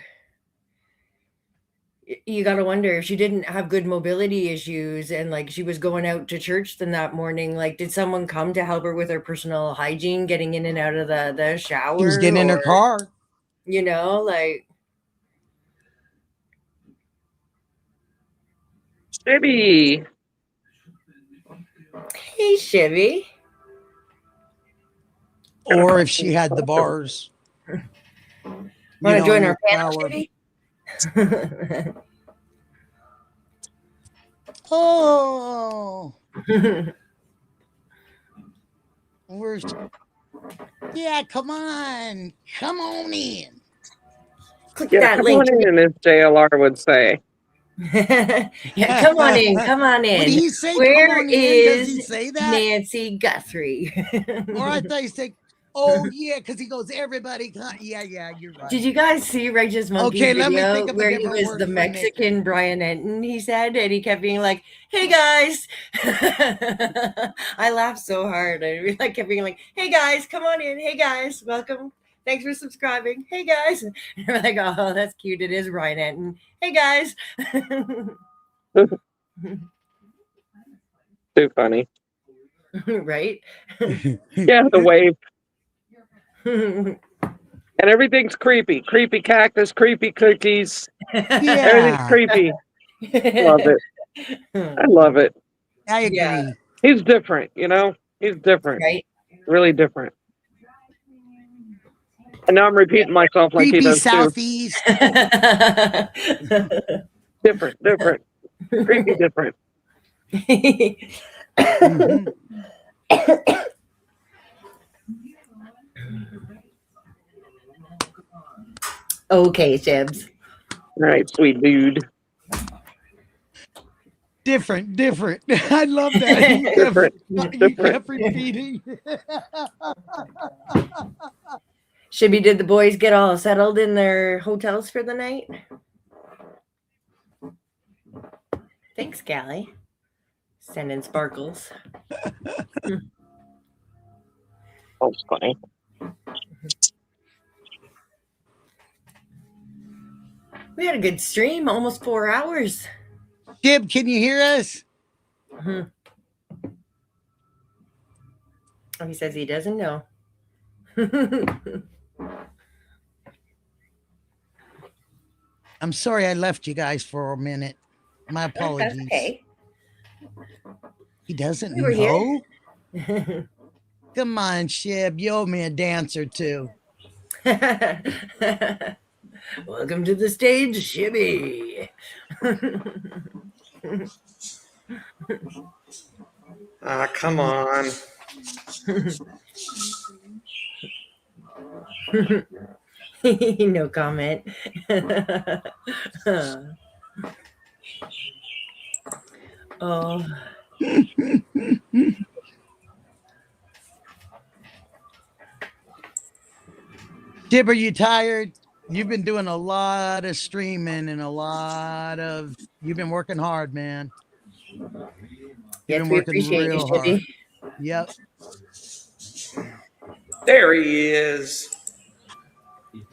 S2: you got to wonder if she didn't have good mobility issues and like she was going out to church then that morning, like did someone come to help her with her personal hygiene, getting in and out of the shower?
S4: She was getting in her car.
S2: Like
S1: Shibby.
S2: Hey, Chevy.
S4: Or if she had the bars.
S2: Want to join our panel,
S4: flower.
S2: Chevy?
S4: Oh. Where's Yeah, come on in.
S2: Click
S1: Yeah,
S2: that
S1: come
S2: link.
S1: on in, as JLR would say.
S2: Yeah, come on in. Come on in.
S4: Would he say,
S2: Where
S4: come on in? Does he
S2: is
S4: say that?
S2: Nancy Guthrie?
S4: Or I thought he said, oh yeah, because he goes, everybody come. Yeah, you're right.
S2: Did you guys see Righteous Monkey's
S4: Okay, let me
S2: video
S4: think of a
S2: where he
S4: different
S2: was
S4: word
S2: the
S4: for
S2: Mexican Brian Enton, he said, and he kept being like, hey guys. I laughed so hard. I kept being like, hey guys, come on in. Hey guys, welcome. Thanks for subscribing. Hey guys. And we're like, oh, that's cute. It is Brian Enton. Hey guys.
S1: Too funny.
S2: Right?
S1: Yeah, the wave. And everything's creepy. Creepy cactus, creepy cookies. Everything's creepy. Love it. I love it.
S4: I agree.
S2: Yeah.
S1: He's different, He's different.
S2: Right?
S1: Really different. And now I'm repeating myself like he
S4: Creepy
S1: does
S4: southeast.
S1: too. Different. Creepy different.
S4: Mhm.
S2: Okay, Shibs.
S1: Right, sweet dude.
S4: Different. I love that.
S1: Different.
S4: You kept repeating.
S2: Shibby, did the boys get all settled in their hotels for the night? Thanks, Callie. Sending sparkles.
S1: That's funny.
S2: We had a good stream, almost 4 hours.
S4: Jib, can you hear us?
S2: Oh, he says he doesn't know.
S4: I'm sorry I left you guys for a minute. My apologies.
S2: That's okay.
S4: He doesn't
S2: We were
S4: know?
S2: here.
S4: Come on, Shib. You owe me a dance or two.
S2: Welcome to the stage, Shibby.
S1: Come on.
S2: No comment. Oh.
S4: Jib, are you tired? You've been doing a lot of streaming and you've been working hard, man. You've
S2: Yes,
S4: been
S2: we
S4: working
S2: appreciate you,
S4: real hard.
S2: Shibby.
S4: Yep.
S1: There he is.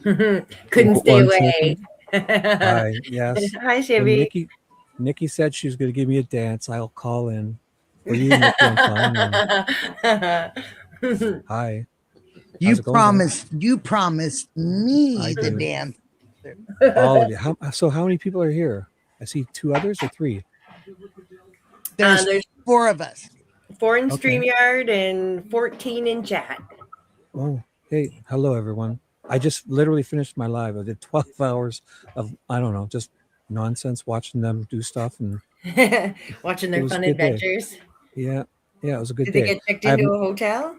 S2: Couldn't stay
S14: One
S2: away.
S14: Hi, yes.
S2: Hi,
S14: When
S2: Shibby.
S14: Nikki said she was going to give me a dance, I'll call in. For you, Nikki, I'm calling in. Hi.
S4: You
S14: How's it going,
S4: you promised me
S14: I
S4: the
S14: do.
S4: damn.
S14: All of you. So how many people are here? I see 2 others or 3.
S4: There's 4 of us.
S2: 4 in
S14: Okay.
S2: StreamYard and 14 in chat.
S14: Oh, hey, hello everyone. I just literally finished my live. I did 12 hours of, I don't know, just nonsense, watching them do stuff, and
S2: Watching
S14: it
S2: their
S14: was a
S2: fun
S14: good day.
S2: adventures.
S14: Yeah, it was a good
S2: Did
S14: day.
S2: they get checked
S14: I have-
S2: into a hotel?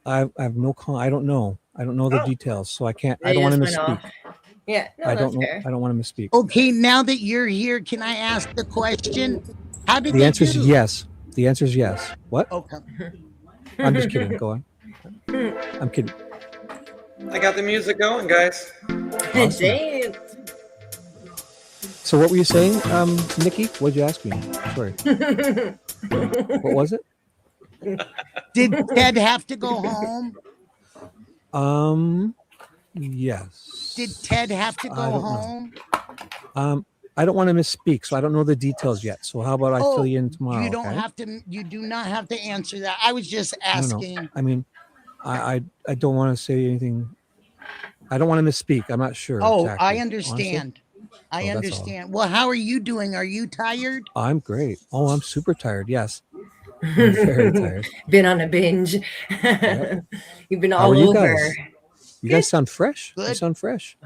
S14: I have no I don't know. I don't know the
S2: Oh.
S14: details, so I can't.
S2: They
S14: I don't want to
S2: just went
S14: misspeak.
S2: off. Yeah, no,
S14: I
S2: that's
S14: don't know.
S2: fair.
S14: I don't want to misspeak.
S4: Okay, now that you're here, can I ask the question? How did
S14: The
S4: they
S14: answer is
S4: do?
S14: yes. The answer is yes. What?
S4: Okay.
S14: I'm just kidding. Go on. I'm kidding.
S1: I got the music going, guys.
S14: Awesome.
S2: Dance.
S14: So what were you saying, Nikki? What'd you ask me? Sorry. What was it?
S4: Did Ted have to go home?
S14: Yes.
S4: Did Ted have to
S14: I
S4: go
S14: don't know.
S4: home?
S14: I don't want to misspeak, so I don't know the details yet. So how about I fill you in tomorrow?
S4: You don't
S14: okay?
S4: have to. You do not have to answer that. I was just
S14: No,
S4: asking.
S14: no. I mean, I don't want to say anything. I don't want to misspeak. I'm not sure.
S4: Oh,
S14: exactly,
S4: I
S14: honestly.
S4: understand. I
S14: Oh, that's all.
S4: understand. Well, how are you doing? Are you tired?
S14: I'm great. Oh, I'm super tired. Yes. I'm very tired.
S2: Been on a binge.
S14: Yep.
S2: You've been
S14: How
S2: all
S14: are you
S2: over.
S14: guys? You guys sound fresh. You
S4: Good.
S14: sound fresh.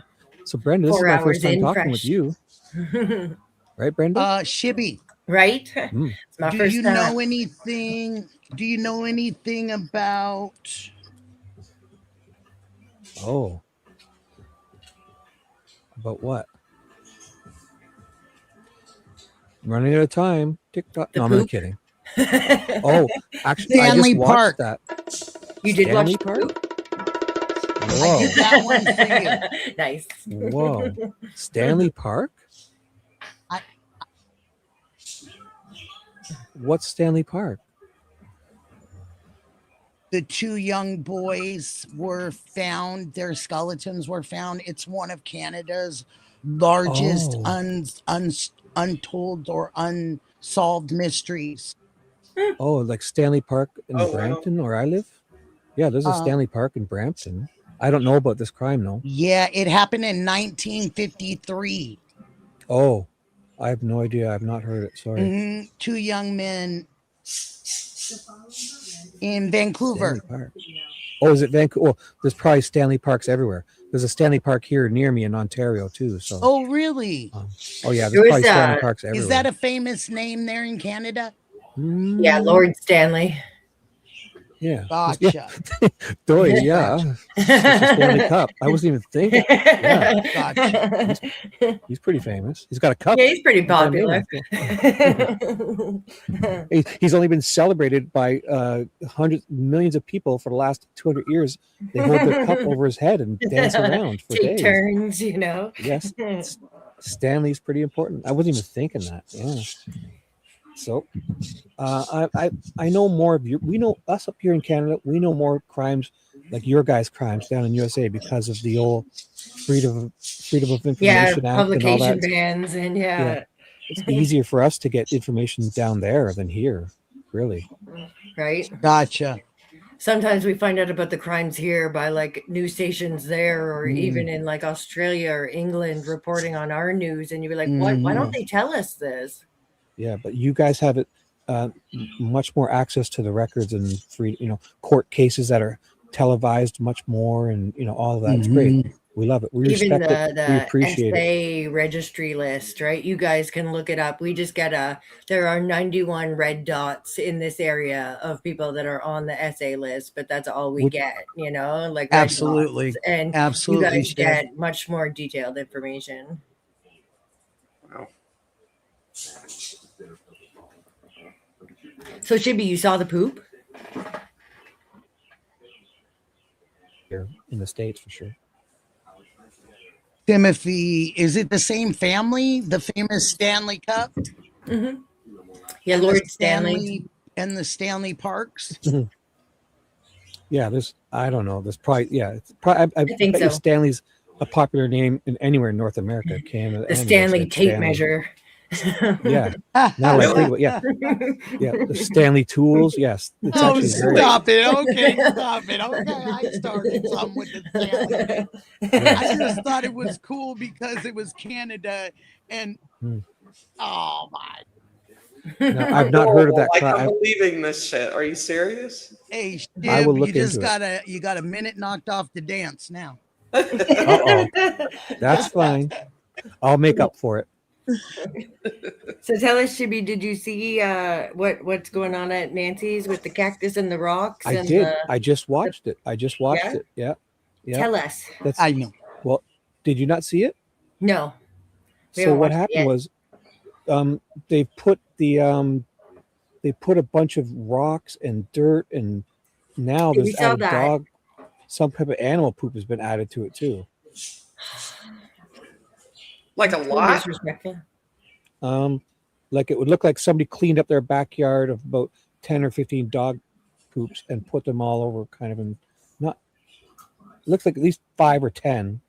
S14: So, Brenda, this
S2: 4
S14: is my
S2: hours
S14: first time
S2: in,
S14: talking
S2: fresh.
S14: with you. Right, Brenda?
S4: Shibby.
S2: Right?
S14: Mm.
S2: It's my
S4: Do
S2: first
S4: you
S2: time.
S4: know anything? Do you know anything about?
S14: Oh. About what? I'm running out of time. TikTok.
S2: The
S14: No, I'm only
S2: poop?
S14: kidding. Oh, actually,
S4: Stanley
S14: I just watched
S4: Park.
S14: that.
S2: You did
S14: Stanley
S2: watch
S14: Park?
S4: I
S14: Whoa.
S4: did that one for you.
S2: Nice.
S14: Whoa. Stanley Park?
S4: I-
S14: What's Stanley Park?
S4: The 2 young boys were found. Their skeletons were found. It's one of Canada's largest
S14: Oh.
S4: untold or unsolved mysteries.
S14: Oh, like Stanley Park in
S1: Oh, wow.
S14: Brampton, where I live? Yeah, there's a
S4: Uh,
S14: Stanley Park in Brampton. I don't know about this crime, though.
S4: Yeah, it happened in 1953.
S14: Oh, I have no idea. I've not heard it. Sorry.
S4: Mhm. 2 young men in Vancouver.
S14: Stanley Park. Oh, is it Vancouver? Oh, there's probably Stanley Parks everywhere. There's a Stanley Park here near me in Ontario, too. So,
S4: Oh, really?
S14: oh yeah,
S2: There
S14: there's
S2: was,
S14: probably Stanley Parks everywhere.
S4: Is that a famous name there in Canada?
S2: Yeah,
S14: Mm,
S2: Lord Stanley.
S14: Yeah.
S4: Gotcha.
S14: Doy, yeah. It's a Stanley Cup. I wasn't even thinking. Yeah,
S4: Gotcha.
S14: he's pretty famous. He's got a cup.
S2: Yeah, he's pretty
S14: Got a name
S2: popular.
S14: on it. He's only been celebrated by hundreds, millions of people for the last 200 years. They hold their cup over his head and dance around for
S2: Take
S14: days.
S2: turns, you know.
S14: Yes, Stanley's pretty important. I wasn't even thinking that. Yeah. So, I know more of we know us up here in Canada. We know more crimes like your guys' crimes down in USA because of the old freedom of information
S2: Yeah,
S14: act and all
S2: publication
S14: that.
S2: bans and yeah.
S14: It's easier for us to get information down there than here, really.
S2: Right.
S4: Gotcha.
S2: Sometimes we find out about the crimes here by like news stations there, or even in like Australia or England reporting on our news, and you're like, what? Why don't they tell us this?
S14: Yeah, but you guys have it much more access to the records and free, court cases that are televised much more, and all of that. It's great. We love it. We
S2: Even
S14: respect it. We
S2: the
S14: appreciate it.
S2: SA registry list, right? You guys can look it up. We just get there are 91 red dots in this area of people that are on the SA list, but that's all we get, like red
S4: Absolutely.
S2: dots. And
S4: Absolutely,
S2: you guys
S4: Steph.
S2: get much more detailed information.
S1: Wow.
S2: So Shibby, you saw the poop?
S14: Here in the States for sure.
S4: Timothy, is it the same family? The famous Stanley Cup?
S2: Mm-hmm. Yeah,
S4: And
S2: Lord
S4: the
S2: Stanley.
S4: and the Stanley Parks.
S14: Yeah, I don't know. There's probably, it's probably, I
S2: think
S14: bet you
S2: so.
S14: Stanley's a popular name in anywhere in North America, Canada.
S2: The
S14: and
S2: Stanley
S14: USA.
S2: tape
S14: Stanley.
S2: measure.
S14: Yeah. Now I think about yeah, the Stanley tools. Yes, it's
S4: Oh,
S14: actually very.
S4: stop it. Okay, stop it. Okay, I started some with the Stanley. I just thought it was cool because it was Canada and oh my.
S14: No, I've not heard of that.
S1: Like, I'm believing this shit. Are you serious?
S4: Hey,
S14: I will
S4: Shib,
S14: look
S4: you just
S14: into it.
S4: you got a minute knocked off the dance now.
S14: Uh-oh. That's fine. I'll make up for it.
S2: So tell us, Shibby, did you see what's going on at Nancy's with the cactus and the rocks?
S14: I
S2: and
S14: did.
S2: The,
S14: I just watched it.
S2: Yeah?
S14: it. Yeah. Yeah.
S2: Tell us.
S4: I know.
S14: Well, did you not see it?
S2: No. We
S14: So
S2: haven't
S14: what
S2: watched it
S14: happened
S2: yet.
S14: was, they put a bunch of rocks and dirt, and now
S2: We
S14: there's
S2: saw
S14: added
S2: that.
S14: dog, some type of animal poop has been added to it too.
S1: Like a lot?
S2: Disrespectful.
S14: Like it would look like somebody cleaned up their backyard of about 10 or 15 dog poops and put them all over kind of in not looks like at least 5 or 10.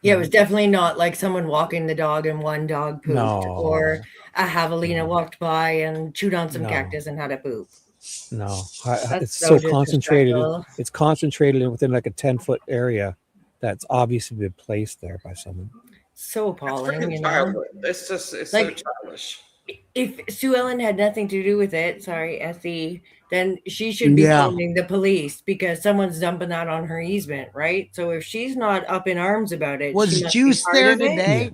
S2: Yeah, it was definitely not like someone walking the dog and one dog pooped,
S14: No.
S2: or a javelina walked by and chewed on some
S14: No.
S2: cactus and had a poop.
S14: No,
S2: That's
S14: it's
S2: so
S14: so concentrated.
S2: disrespectful.
S14: It's concentrated within like a 10-foot area that's obviously been placed there by someone.
S2: So appalling,
S1: Freaking
S2: you know.
S1: childhood. It's just, it's
S2: Like-
S1: so childish.
S2: If Sue Ellen had nothing to do with it, sorry, Essie, then she should be
S4: Yeah.
S2: calling the police because someone's dumping that on her easement, right? So if she's not up in arms about it,
S4: Was
S2: she must be
S4: Juice
S2: part
S4: there
S2: of it.
S4: today?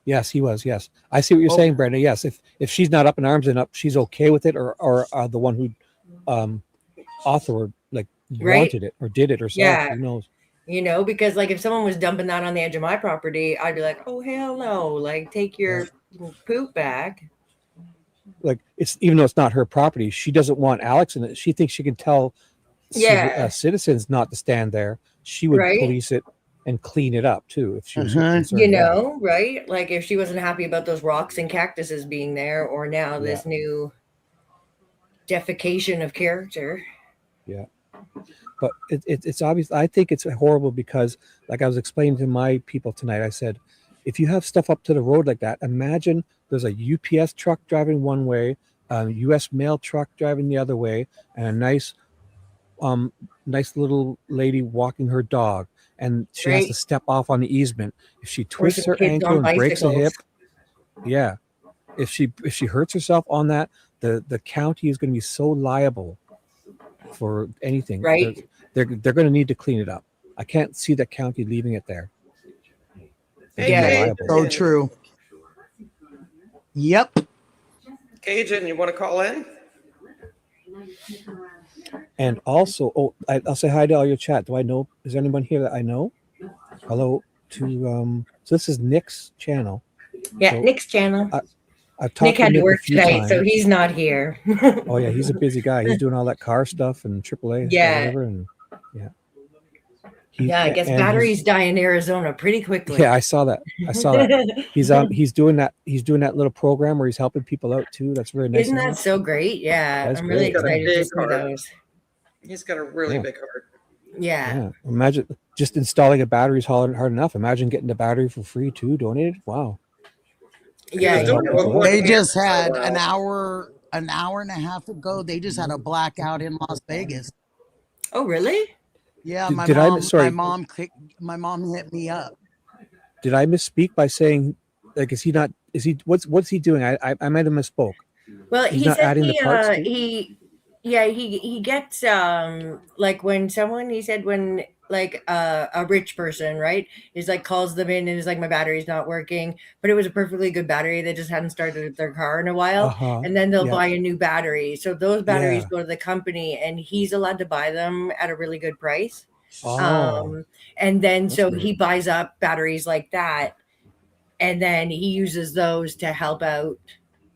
S14: Yes, he was. Yes, I see what you're
S4: Oh.
S14: saying, Brenda. Yes, if she's not up in arms and up, she's okay with it, or the one who author like
S2: Right?
S14: wanted it or did it herself.
S2: Yeah.
S14: Who knows?
S2: You know, because like if someone was dumping that on the edge of my property, I'd be like, oh hell no, like take your poop back.
S14: Like it's even though it's not her property, she doesn't want Alex in it. She thinks she can tell
S2: Yeah.
S14: citizens not to stand there. She would
S2: Right?
S14: police it and clean it up too if she was
S4: Uh-huh.
S14: concerned.
S2: You
S14: about it.
S2: know, right? Like if she wasn't happy about those rocks and cactuses being there, or now this new defecation of character.
S14: Yeah. But it's obvious. I think it's horrible because, like I was explaining to my people tonight, I said, if you have stuff up to the road like that, imagine there's a UPS truck driving one way, a U.S. mail truck driving the other way, and a nice little lady walking her dog, and she has to
S2: Right.
S14: step off on the easement. If she twists
S2: some
S14: her
S2: kids
S14: ankle
S2: on
S14: and breaks a hip,
S2: bicycles.
S14: yeah. If she hurts herself on that, the county is going to be so liable for anything.
S2: Right.
S14: They're going to need to clean it up. I can't see the county leaving it there. They're
S2: Yeah.
S14: gonna be
S1: Hey,
S14: liable.
S4: So true. Yep.
S1: Cajun, you want to call in?
S14: And also, I'll say hi to all your chat. Do I know? Is there anyone here that I know? Hello to so this is Nick's channel.
S2: Yeah,
S14: So
S2: Nick's channel.
S14: I've talked
S2: Nick
S14: to
S2: had to
S14: Nick a
S2: work
S14: few
S2: tonight, so
S14: times.
S2: he's not here.
S14: Oh yeah, he's a busy guy. He's doing all that car stuff and AAA.
S2: Yeah.
S14: Whatever, and yeah.
S2: Yeah, I guess batteries die in Arizona pretty quickly.
S14: Yeah, I saw that. He's doing that. He's doing that little program where he's helping people out too. That's very nice.
S2: Isn't
S14: of him.
S2: that so great? Yeah,
S14: That's
S2: I'm really
S14: great.
S2: excited to
S1: Big
S2: see
S1: heart.
S2: those.
S1: He's got a really
S14: Yeah.
S1: big heart.
S2: Yeah.
S14: Yeah. Imagine just installing a battery is hard enough. Imagine getting the battery for free too, donated. Wow.
S2: Yeah,
S14: Yeah,
S2: you know,
S4: They just had an hour and a half ago. They just had a blackout in Las Vegas.
S2: Oh, really?
S4: Yeah,
S14: Did-
S4: my
S14: did I
S4: mom.
S14: miss- sorry.
S4: My mom hit me up.
S14: Did I misspeak by saying like is he not? Is he? What's he doing? I might have misspoke.
S2: Well,
S14: He's
S2: he
S14: not
S2: said
S14: adding the parts to it?
S2: he gets like when someone he said when like a rich person, right, is like calls them in and is like my battery's not working, but it was a perfectly good battery, they just hadn't started their car in a while,
S14: Uh-huh.
S2: and then they'll
S14: Yeah.
S2: buy a new battery. So those batteries
S14: Yeah.
S2: go to the company and he's allowed to buy them at a really good price.
S14: Oh.
S2: And then
S14: That's
S2: so
S14: great.
S2: he buys up batteries like that, and then he uses those to help out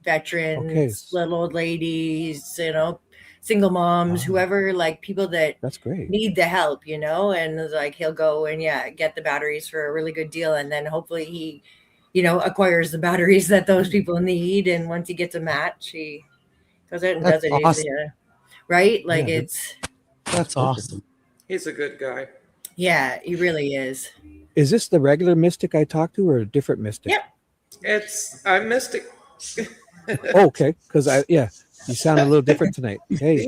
S2: veterans,
S14: Okay.
S2: little old ladies, you know, single moms, whoever, like people that
S14: That's great.
S2: need the help, you know, and it's like he'll go and get the batteries for a really good deal, and then hopefully he, acquires the batteries that those people need, and once he gets a match, he goes out and
S4: That's
S2: does it.
S4: awesome.
S2: Yeah. Right? Like
S14: Yeah,
S4: That's awesome.
S1: He's a good guy.
S2: yeah, he really is.
S14: Is this the regular Mystic I talked to, or a different Mystic?
S2: Yep.
S1: I missed it.
S14: Oh, okay, because you sound a little different tonight. Hey,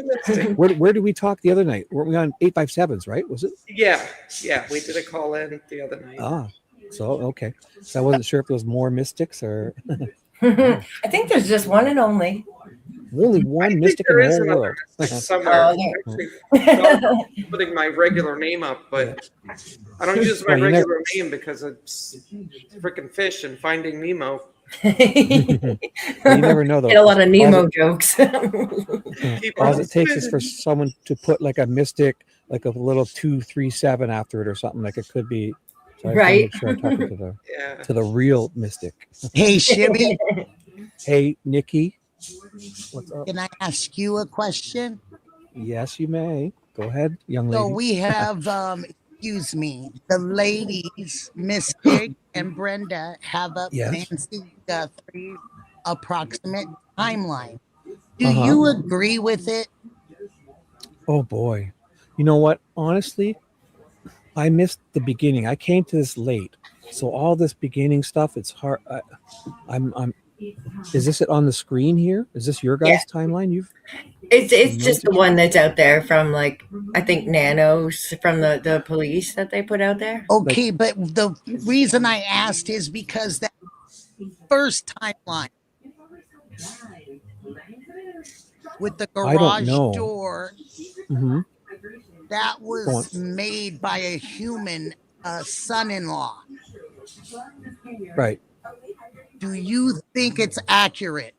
S14: where did we talk the other night? Weren't we on 857s, right? Was it?
S1: Yeah, we did a call in the other night.
S14: Ah, so okay. So I wasn't sure if there was more Mystics or
S2: I think there's just one and only.
S14: only one Mystic in
S1: There
S14: the
S1: is
S14: whole
S1: another
S14: world.
S1: Mystic somewhere.
S2: Oh,
S1: I'm actually thought about putting my regular name up, but I don't use my
S14: Well, you never-
S1: regular name because it's freaking fish and Finding Nemo.
S14: You never know though.
S2: Get a lot of
S14: All
S2: Nemo
S14: it-
S2: jokes.
S1: Keep
S14: All
S1: on
S14: it takes is
S1: spinning.
S14: for someone to put like a Mystic, like a little 237 after it or something. Like it could be. So I just wanna
S2: Right.
S14: make sure I'm talking to
S1: Yeah.
S14: the real Mystic.
S4: Hey, Shibby,
S14: Hey, Nikki. What's up?
S4: can I ask you a question?
S14: Yes, you may. Go ahead, young
S4: So
S14: lady.
S4: we have, excuse me, the ladies, Mystic and Brenda, have a
S14: Yes.
S4: fancy Guthrie approximate timeline. Do
S14: Uh-huh.
S4: you agree with it?
S14: Oh boy. You know what? Honestly, I missed the beginning. I came to this late. So all this beginning stuff, it's hard. I'm is this it on the screen here? Is this your guys' timeline?
S2: It's just the one that's out there from like I think Nanos from the police that they put out there.
S4: Okay, but the reason I asked is because that first timeline with the
S14: I don't
S4: garage
S14: know.
S4: door,
S14: Mhm.
S4: that
S14: Go
S4: was
S14: on.
S4: made by a human son-in-law.
S14: Right.
S4: Do you think it's accurate?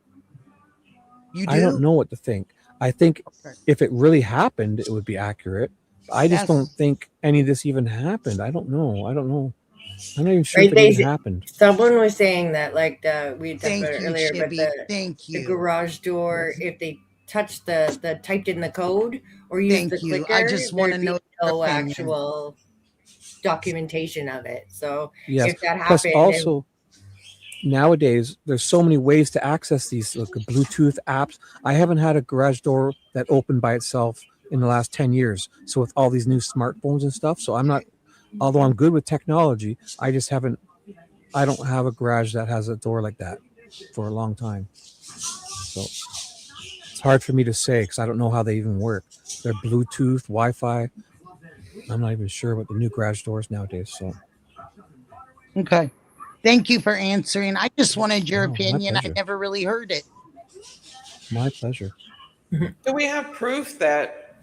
S4: You do?
S14: I don't know what to think. I think
S4: Okay.
S14: if it really happened, it would be accurate. I just
S4: Yes.
S14: don't think any of this even happened. I don't know. I'm not even sure
S2: Right,
S14: if it even happened.
S2: Someone was saying that like we talked
S4: Thank
S2: about it
S4: you,
S2: earlier, but
S4: Shibby. Thank
S2: the
S4: you.
S2: garage door, if they touched the typed in the code or used
S4: Thank
S2: the
S4: you.
S2: clicker,
S4: I just wanna
S2: there'd be
S4: know your
S2: no
S4: opinion.
S2: actual documentation of it. So
S14: Yes.
S2: if that
S14: Plus,
S2: happened,
S14: also nowadays there's so many ways to access these like Bluetooth apps. I haven't had a garage door that opened by itself in the last 10 years. So with all these new smartphones and stuff, so I'm not. Although I'm good with technology, I just haven't. I don't have a garage that has a door like that for a long time. So it's hard for me to say because I don't know how they even work. They're Bluetooth, Wi-Fi. I'm not even sure what the new garage doors nowadays. So
S4: Okay. Thank you for answering. I just wanted your
S14: Oh, my
S4: opinion. I
S14: pleasure.
S4: never really heard it.
S14: my pleasure.
S1: Do we have proof that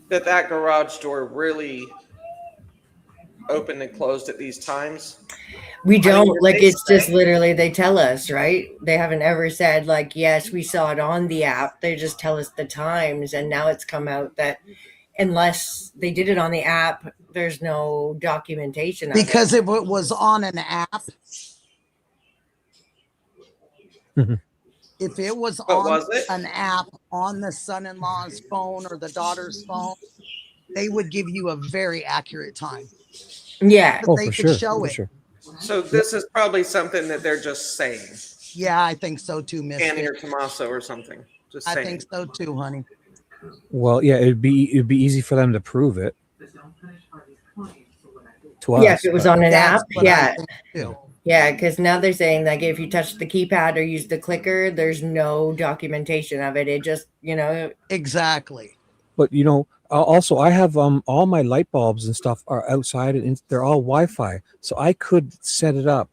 S1: garage door really opened and closed at these times?
S2: we don't
S1: did
S2: like
S1: they
S2: it's just
S1: say?
S2: literally they tell us, right? They haven't ever said like, yes, we saw it on the app. They just tell us the times, and now it's come out that unless they did it on the app, there's no documentation of it.
S4: Because if it was on an app, if it was
S1: But
S4: on
S1: was it?
S4: an app on the son-in-law's phone or the daughter's phone, they would give you a very accurate time.
S2: Yeah.
S4: But
S14: Oh,
S4: they
S14: for
S4: could
S14: sure.
S4: show
S14: For
S4: it.
S14: sure.
S1: So this is probably something that they're just saying.
S4: Yeah, I think so too, Miss.
S1: Annie or Tommaso or something. Just
S4: I
S1: saying.
S4: think so too, honey.
S14: Well, yeah, it'd be easy for them to prove it to us.
S2: Yeah, if it was
S14: but-
S2: on an
S4: That's
S2: app,
S4: what I
S2: yeah.
S4: think too.
S2: Yeah, because now they're saying like if you touch the keypad or use the clicker, there's no documentation of it. It just,
S4: Exactly.
S14: But also I have all my light bulbs and stuff are outside and they're all Wi-Fi, so I could set it up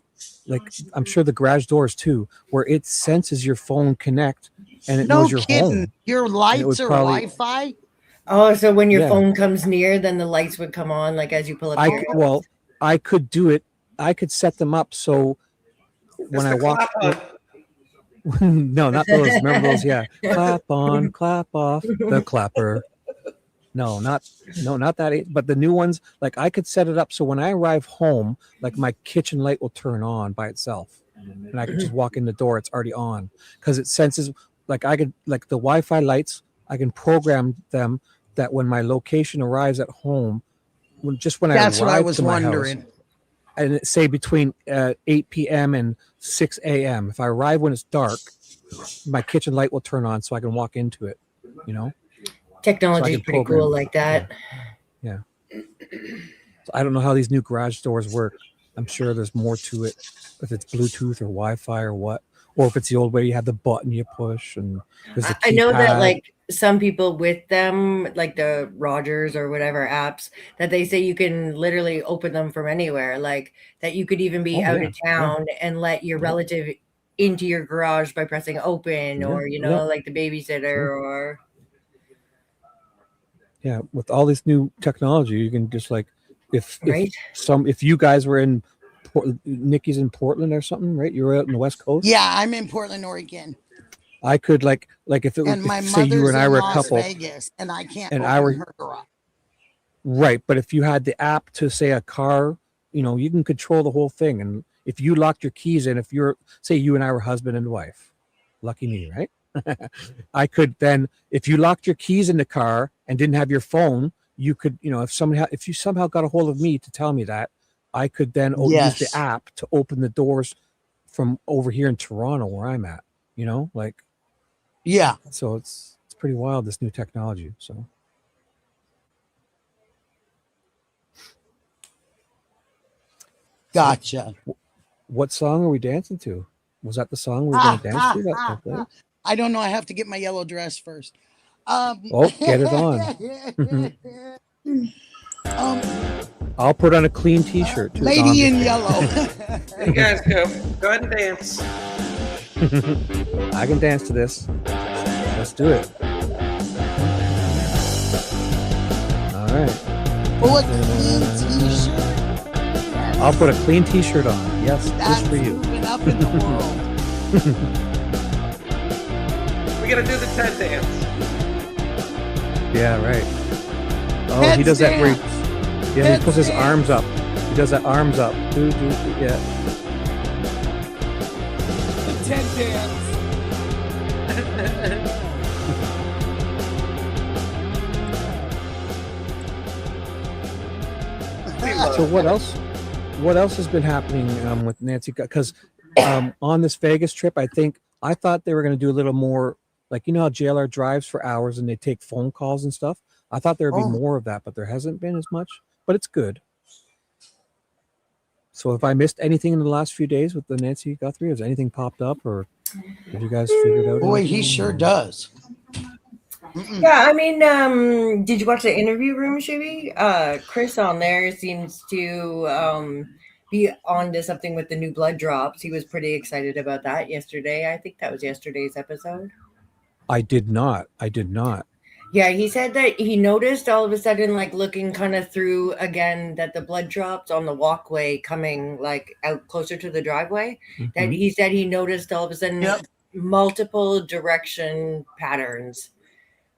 S14: like I'm sure the garage doors too, where it senses your phone connect and it
S4: No
S14: knows you're
S4: kidding.
S14: home.
S4: Your
S14: would
S4: lights are
S14: probably-
S4: Wi-Fi?
S2: oh, so when your
S14: Yeah.
S2: phone comes near, then the lights would come on like as you pull up to your house.
S14: I could do it. I could set them up so when I walk. No, not those. Remember those? Yeah, clap on, clap off, the clapper. No, not that. But the new ones, like I could set it up so when I arrive home, like my kitchen light will turn on by itself, and I could just walk in the door. It's already on because it senses. Like I could, like the Wi-Fi lights I can program them that when my location arrives at home, when
S4: That's
S14: I
S4: what I
S14: arrive
S4: was
S14: to my
S4: wondering.
S14: house, and it say between 8 p.m. and 6 a.m. If I arrive when it's dark, my kitchen light will turn on so I can walk into it. You know,
S2: Technology is
S14: can
S2: pretty
S14: program
S2: cool
S14: it.
S2: like that.
S14: Yeah. So I don't know how these new garage doors work. I'm sure there's more to it, if it's Bluetooth or Wi-Fi or what, or if it's the old way you have the button you push and there's a
S2: I know that
S14: keypad.
S2: like some people with them, like the Rogers or whatever apps, that they say you can literally open them from anywhere. Like that you could even be
S14: Oh,
S2: out
S14: yeah,
S2: of town and let your relative into your garage by pressing open,
S14: Yeah,
S2: or you
S14: yeah.
S2: know, like the babysitter
S14: Sure.
S2: or
S14: Yeah, with all this new technology, you can just like if
S2: Right.
S14: if you guys were in Nikki's in Portland or something, right? You're out in the West Coast.
S4: Yeah, I'm in Portland, Oregon,
S14: I could like if it was
S4: and my
S14: say you
S4: mother's
S14: and I
S4: in
S14: were a
S4: Las
S14: couple,
S4: Vegas, and I can't
S14: and
S4: open
S14: I were
S4: her garage.
S14: right, but if you had the app to say a car, you know, you can control the whole thing. And if you locked your keys in, if you're say you and I were husband and wife, lucky me, right? I could then, if you locked your keys in the car and didn't have your phone, you could, you know, if you somehow got a hold of me to tell me that, I could then use
S4: Yes.
S14: the app to open the doors from over here in Toronto where I'm at, you know, like,
S4: Yeah.
S14: so it's pretty wild, this new technology. So
S4: Gotcha.
S14: what song are we dancing to? Was that the song we were going to dance to? That played?
S4: I don't know. I have to get my yellow dress first.
S14: Oh, get it on. I'll put on a clean t-shirt too.
S4: Lady in yellow.
S1: There you guys go. Go ahead and dance.
S14: I can dance to this. Let's do it. All right.
S4: Oh, a clean t-shirt.
S14: I'll put a clean t-shirt on. Yes,
S4: That's
S14: just for you.
S4: moving up in the world.
S1: We gotta do the Ted dance.
S14: Yeah, right. Oh, he
S4: Heads
S14: does that where
S4: dance.
S14: he
S4: Heads
S14: puts his
S4: dance.
S14: arms up. He does that arms up. Yeah.
S4: The Ted dance.
S14: So what else? What else has been happening with Nancy? Because on this Vegas trip, I thought they were going to do a little more, like, you know how JLR drives for hours and they take phone calls and stuff. I thought there would be more of that, but there hasn't been as much. But it's good. So if I missed anything in the last few days with the Nancy Guthrie, has anything popped up, or have you guys figured out?
S4: Boy,
S14: anything?
S4: he sure does.
S2: Yeah, I mean, did you watch the interview room, Shibi? Chris on there seems to be on to something with the new blood drops. He was pretty excited about that yesterday. I think that was yesterday's episode.
S14: I did not.
S2: Yeah, he said that he noticed all of a sudden, like looking kind of through again, that the blood drops on the walkway coming like out closer to the driveway. That
S14: Mhm.
S2: he said he noticed all of a sudden multiple direction patterns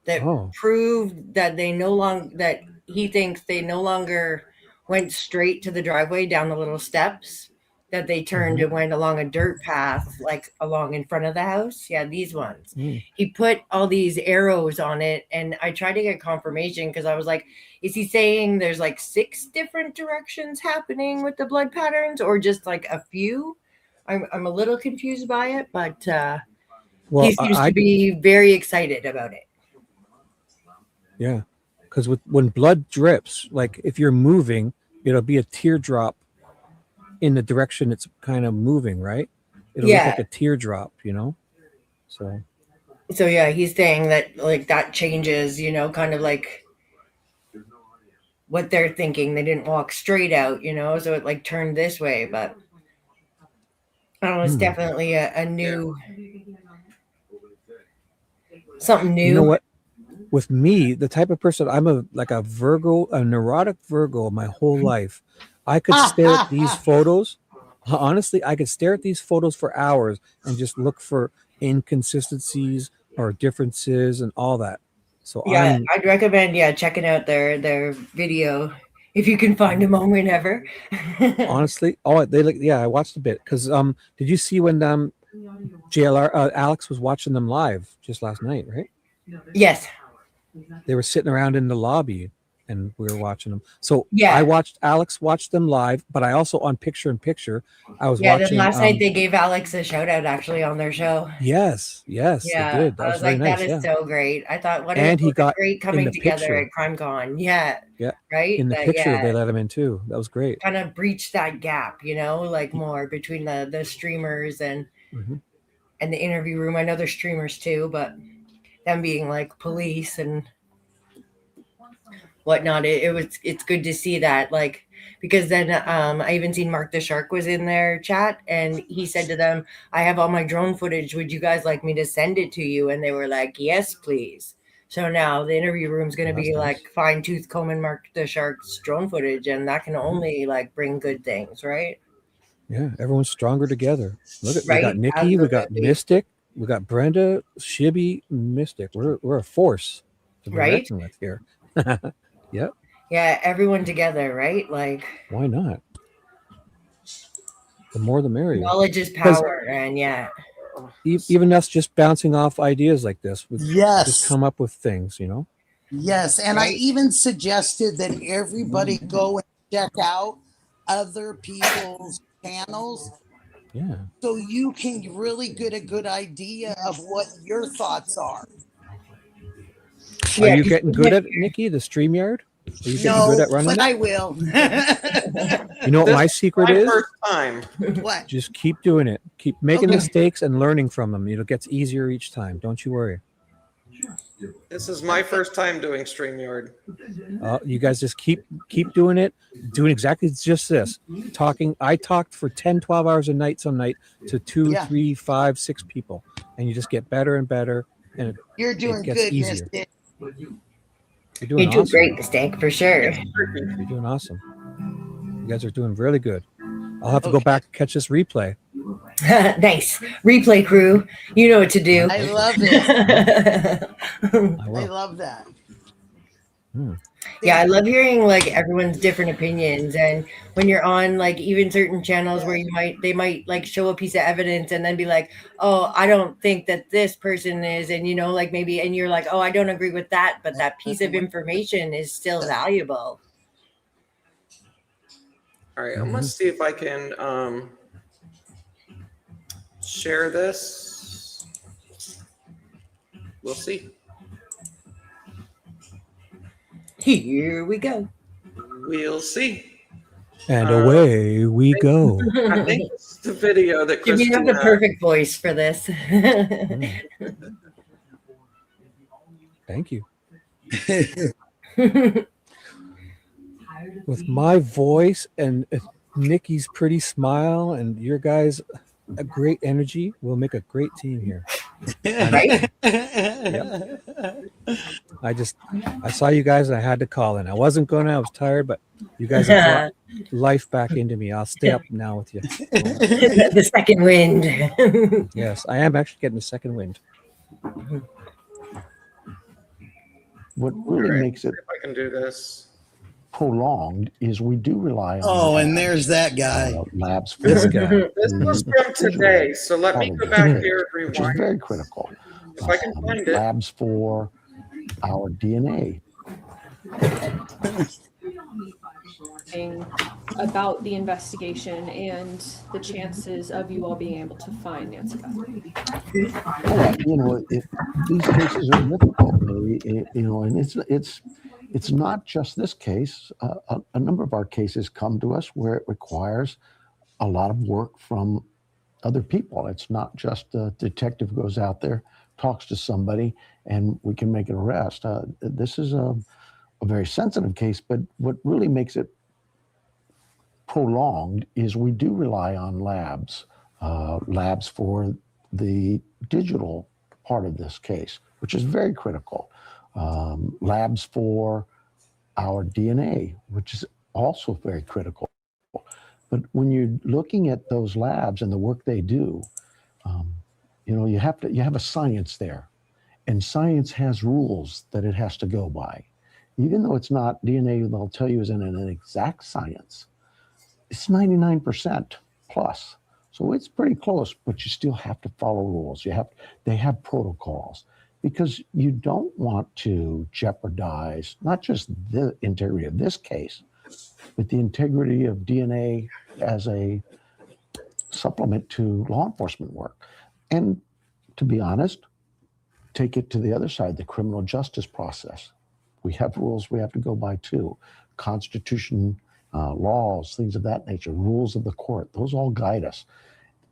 S2: that
S14: Oh.
S2: proved that that he thinks they no longer went straight to the driveway down the little steps, that they turned and went along a dirt path, like along in front of the house. Yeah, these ones.
S14: Mm.
S2: He put all these arrows on it, and I tried to get confirmation because I was like, is he saying there's like 6 different directions happening with the blood patterns, or just like a few? I'm a little confused by it, but
S14: Well,
S2: he seems to be very excited about it.
S14: Yeah, because when blood drips, like if you're moving, it'll be a teardrop in the direction it's kind of moving, right? It'll
S2: Yeah.
S14: look like a teardrop, you know. So
S2: So yeah, he's saying that like that changes, you know, kind of like what they're thinking. They didn't walk straight out, you know, so it like turned this way, but I don't know, it's definitely a new something new.
S14: you know what? With me, the type of person I'm a Virgo, a neurotic Virgo my whole life. I could stare at these photos. Honestly, I could stare at these photos for hours and just look for inconsistencies or differences and all that. So
S2: Yeah, I'd recommend checking out their video if you can find a moment ever.
S14: honestly, I watched a bit because did you see when JLR Alex was watching them live just last night, right?
S2: Yes.
S14: They were sitting around in the lobby, and we were watching them. So
S2: Yeah.
S14: Alex watched them live, but I also on picture in picture. I was
S2: Yeah,
S14: watching.
S2: then last night they gave Alex a shout out actually on their show.
S14: Yes,
S2: Yeah,
S14: they did. That
S2: I
S14: was
S2: was
S14: very
S2: like,
S14: nice.
S2: that is so great. I thought, what
S14: And
S2: a
S14: he got
S2: great
S14: in
S2: coming
S14: the
S2: together
S14: picture.
S2: at CrimeCon. Yeah,
S14: Yeah,
S2: right.
S14: in the
S2: That,
S14: picture
S2: yeah,
S14: they let him in too. That was great.
S2: kind of breached that gap, you know, like more between the streamers and
S14: Mhm.
S2: the interview room. I know they're streamers too, but them being like police and whatnot, it's good to see that, like, because then I even seen Mark the Shark was in their chat and he said to them, I have all my drone footage, would you guys like me to send it to you? And they were like, yes please. So now the interview room's going to be like fine tooth combing Mark the Shark's drone footage, and that can only like bring good things, right?
S14: Yeah, everyone's stronger together. Look at we
S2: Right?
S14: got Nikki, we got
S2: Absolutely.
S14: Mystic, we got Brenda, Shibby, Mystic. We're a force to be
S2: Right?
S14: reckoned with here. Yep.
S2: Yeah, everyone together, right? Like,
S14: Why not? The more the merrier.
S2: knowledge is
S14: 'Cause
S2: power, and yeah.
S14: even us just bouncing off ideas like this, we
S4: Yes.
S14: just come up with things, you know.
S4: Yes, and I even suggested that everybody go and check out other people's channels
S14: Yeah.
S4: so you can really get a good idea of what your thoughts are.
S14: Are you getting good at it, Nikki? The StreamYard? Are you getting good at running
S4: but
S14: it?
S4: I will.
S14: You know what my
S1: This
S14: secret
S1: my
S14: is?
S1: first time.
S4: What?
S14: Just keep doing it. Keep making
S4: Okay.
S14: mistakes and learning from them. It gets easier each time. Don't you worry.
S1: This is my first time doing StreamYard.
S14: You guys just keep doing it, doing exactly just this. Talking. I talked for 10, 12 hours a night some night to 2,
S4: Yeah.
S14: 3, 5, 6 people. And you just get better and better. And
S4: You're
S14: it
S4: doing
S14: gets
S4: good,
S14: easier.
S4: Mystic.
S14: You're doing
S2: You do
S14: awesome.
S2: great, Mistake, for sure.
S14: You're doing awesome. You guys are doing really good. I'll have to go back and catch this replay.
S2: Nice. Replay crew. You know what to do.
S4: I love it.
S14: I
S4: I
S14: will.
S4: love that.
S2: Yeah, I love hearing like everyone's different opinions, and when you're on like even certain channels where they might like show a piece of evidence and then be like, oh, I don't think that this person is, and you know, like maybe, and you're like, oh, I don't agree with that, but that piece of information is still valuable.
S1: All right, I'm gonna see if I can share this. We'll see.
S2: Here we go.
S1: We'll see.
S14: And away we go.
S1: I think this is the video that
S2: You have the
S1: Christina.
S2: perfect voice for this.
S14: Thank you. With my voice and Nikki's pretty smile and your guys' a great energy, we'll make a great team here.
S2: Right?
S14: Yep. I saw you guys and I had to call in. I wasn't gonna, I was tired, but you guys have brought life back into me. I'll stay up now with you.
S2: The second wind.
S14: Yes, I am actually getting the second wind.
S15: What really makes it
S1: If I can do this.
S15: prolonged is we do rely on
S4: Oh, and there's that guy.
S15: labs for
S14: This guy.
S1: This was from today, so let me go back here and
S15: which is
S1: rewind.
S15: very critical.
S1: If I can find it.
S15: Labs for our DNA.
S16: About the investigation and the chances of you all being able to find Nancy Guthrie.
S15: Yeah, you know, these cases are difficult, you know, and it's not just this case. A number of our cases come to us where it requires a lot of work from other people. It's not just a detective goes out there, talks to somebody, and we can make an arrest. This is a very sensitive case, but what really makes it prolonged is we do rely on labs for the digital part of this case, which is very critical. Labs for our DNA, which is also very critical. But when you're looking at those labs and the work they do, you know, you have a science there, and science has rules that it has to go by. Even though it's not DNA, they'll tell you isn't an exact science. It's 99% plus. So it's pretty close, but you still have to follow rules. They have protocols. because you don't want to jeopardize not just the integrity of this case, but the integrity of DNA as a supplement to law enforcement work. And to be honest, take it to the other side, the criminal justice process. We have rules we have to go by too. Constitution, laws, things of that nature, rules of the court, those all guide us.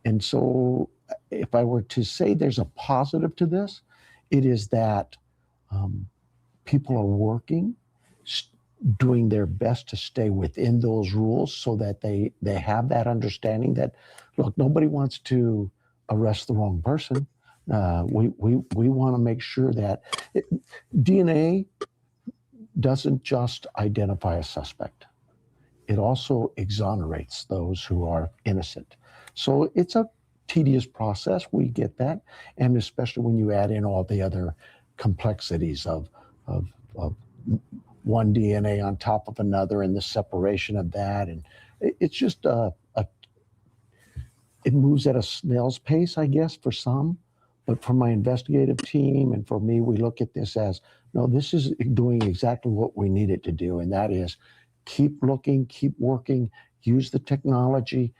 S15: And so if I were to say there's a positive to this, it is that people are working, doing their best to stay within those rules so that they have that understanding that, look, nobody wants to arrest the wrong person. We want to make sure that DNA doesn't just identify a suspect. It also exonerates those who are innocent. So it's a tedious process. We get that. And especially when you add in all the other complexities of one DNA on top of another and the separation of that. And it's just it moves at a snail's pace, I guess, for some. But for my investigative team and for me, we look at this as, no, this is doing exactly what we need it to do. And that is keep looking, keep working, use the technology,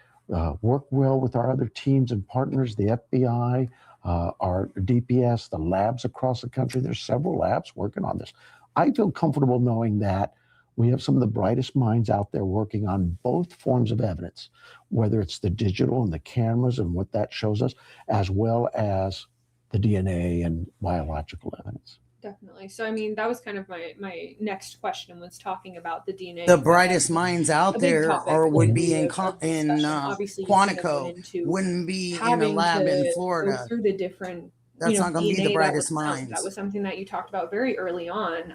S15: work well with our other teams and partners, the FBI, our DPS, the labs across the country. There's several labs working on this. I feel comfortable knowing that we have some of the brightest minds out there working on both forms of evidence, whether it's the digital and the cameras and what that shows us, as well as the DNA and biological evidence.
S16: Definitely. So, I mean, that was kind of my next question, was talking about the DNA.
S4: The brightest minds out there or would be in
S16: Obviously,
S4: Quantico, wouldn't be in a lab in Florida.
S16: Go through the different,
S4: that's not going to be the
S16: DNA
S4: brightest
S16: that was found.
S4: minds.
S16: That was something that you talked about very early on,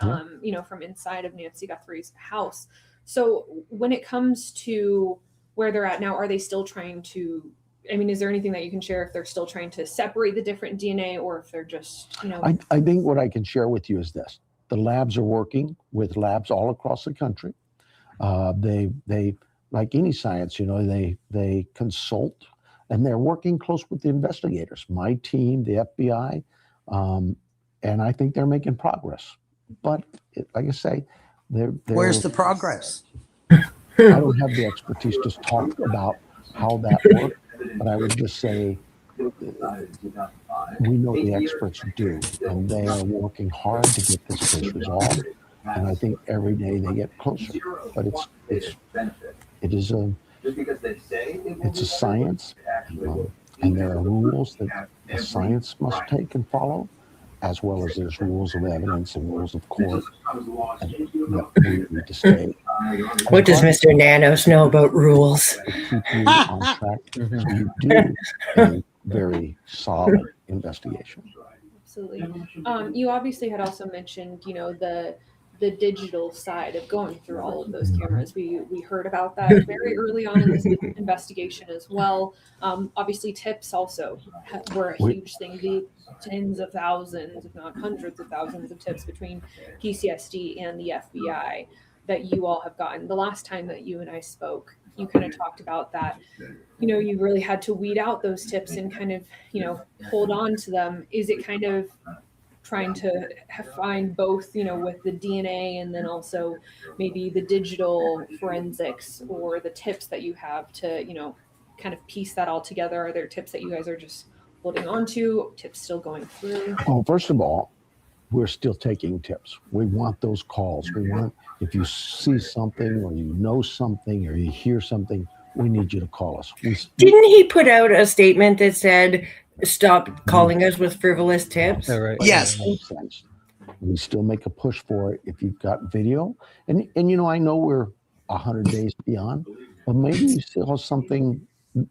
S16: from inside of Nancy Guthrie's house. So when it comes to where they're at now, are they still trying to, I mean, is there anything that you can share if they're still trying to separate the different DNA or if they're just,
S15: I think what I can share with you is this. The labs are working with labs all across the country. They like any science, they consult and they're working close with the investigators, my team, the FBI, and I think they're making progress. But like I say,
S4: where's the progress?
S15: I don't have the expertise to talk about how that works, but I would just say we know the experts do, and they are working hard to get this case resolved. And I think every day they get closer. But it's a science, and there are rules that the science must take and follow, as well as there's rules of evidence and rules of court that we need to stay.
S2: What does Mr. Nanos know about rules?
S15: Keep you on track so you do a very solid investigation.
S16: Absolutely. You obviously had also mentioned, the digital side of going through all of those cameras. We heard about that very early on in this investigation as well. Obviously, tips also were a huge thing. The tens of thousands, if not hundreds of thousands of tips between PCSD and the FBI that you all have gotten. The last time that you and I spoke, you kind of talked about that, you really had to weed out those tips and kind of, hold on to them. Is it kind of trying to find both, with the DNA and then also maybe the digital forensics or the tips that you have to, kind of piece that all together? Are there tips that you guys are just holding on to, tips still going through?
S15: Well, first of all, we're still taking tips. We want those calls. We want, if you see something or you know something or you hear something, we need you to call us.
S2: Didn't he put out a statement that said, stop calling us with frivolous tips?
S15: Right.
S4: Yes.
S15: We still make a push for it if you've got video. And I know we're 100 days beyond, but maybe you saw something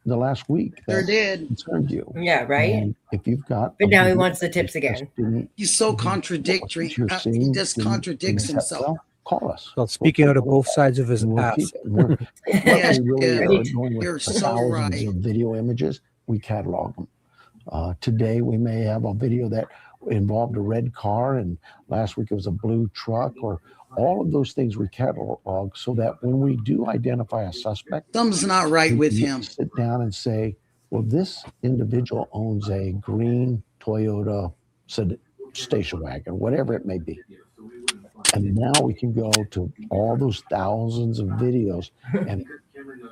S15: the last week that concerned you.
S2: Yeah, right.
S15: And if you've got,
S2: but now he wants the tips again.
S4: He's so contradictory. He just contradicts himself.
S15: Well, call us.
S14: Well, speaking out of both sides of his ass.
S4: Yes,
S15: you're
S4: so right.
S15: Of video images, we catalog them. Today we may have a video that involved a red car, and last week it was a blue truck, or all of those things we catalog so that when we do identify a suspect,
S4: something's not right with him.
S15: Sit down and say, well, this individual owns a green Toyota station wagon, whatever it may be. And now we can go to all those thousands of videos and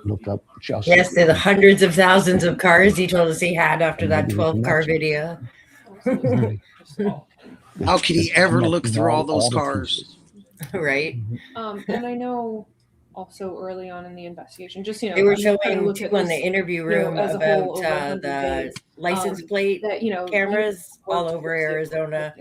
S15: look up just
S2: Yes, to the hundreds of thousands of cars he told us he had after that 12-car video.
S4: How could he ever look through all those cars?
S2: Right.
S16: And I know also early on in the investigation, just, you know,
S2: They were
S16: I'm trying to
S2: showing
S16: look
S2: too
S16: at
S2: in
S16: this,
S2: the interview
S16: you know,
S2: room
S16: as a
S2: about
S16: whole over 100
S2: the
S16: days,
S2: license plate
S16: that, you know,
S2: cameras
S16: you
S2: all
S16: worked
S2: over
S16: with it.
S2: Arizona,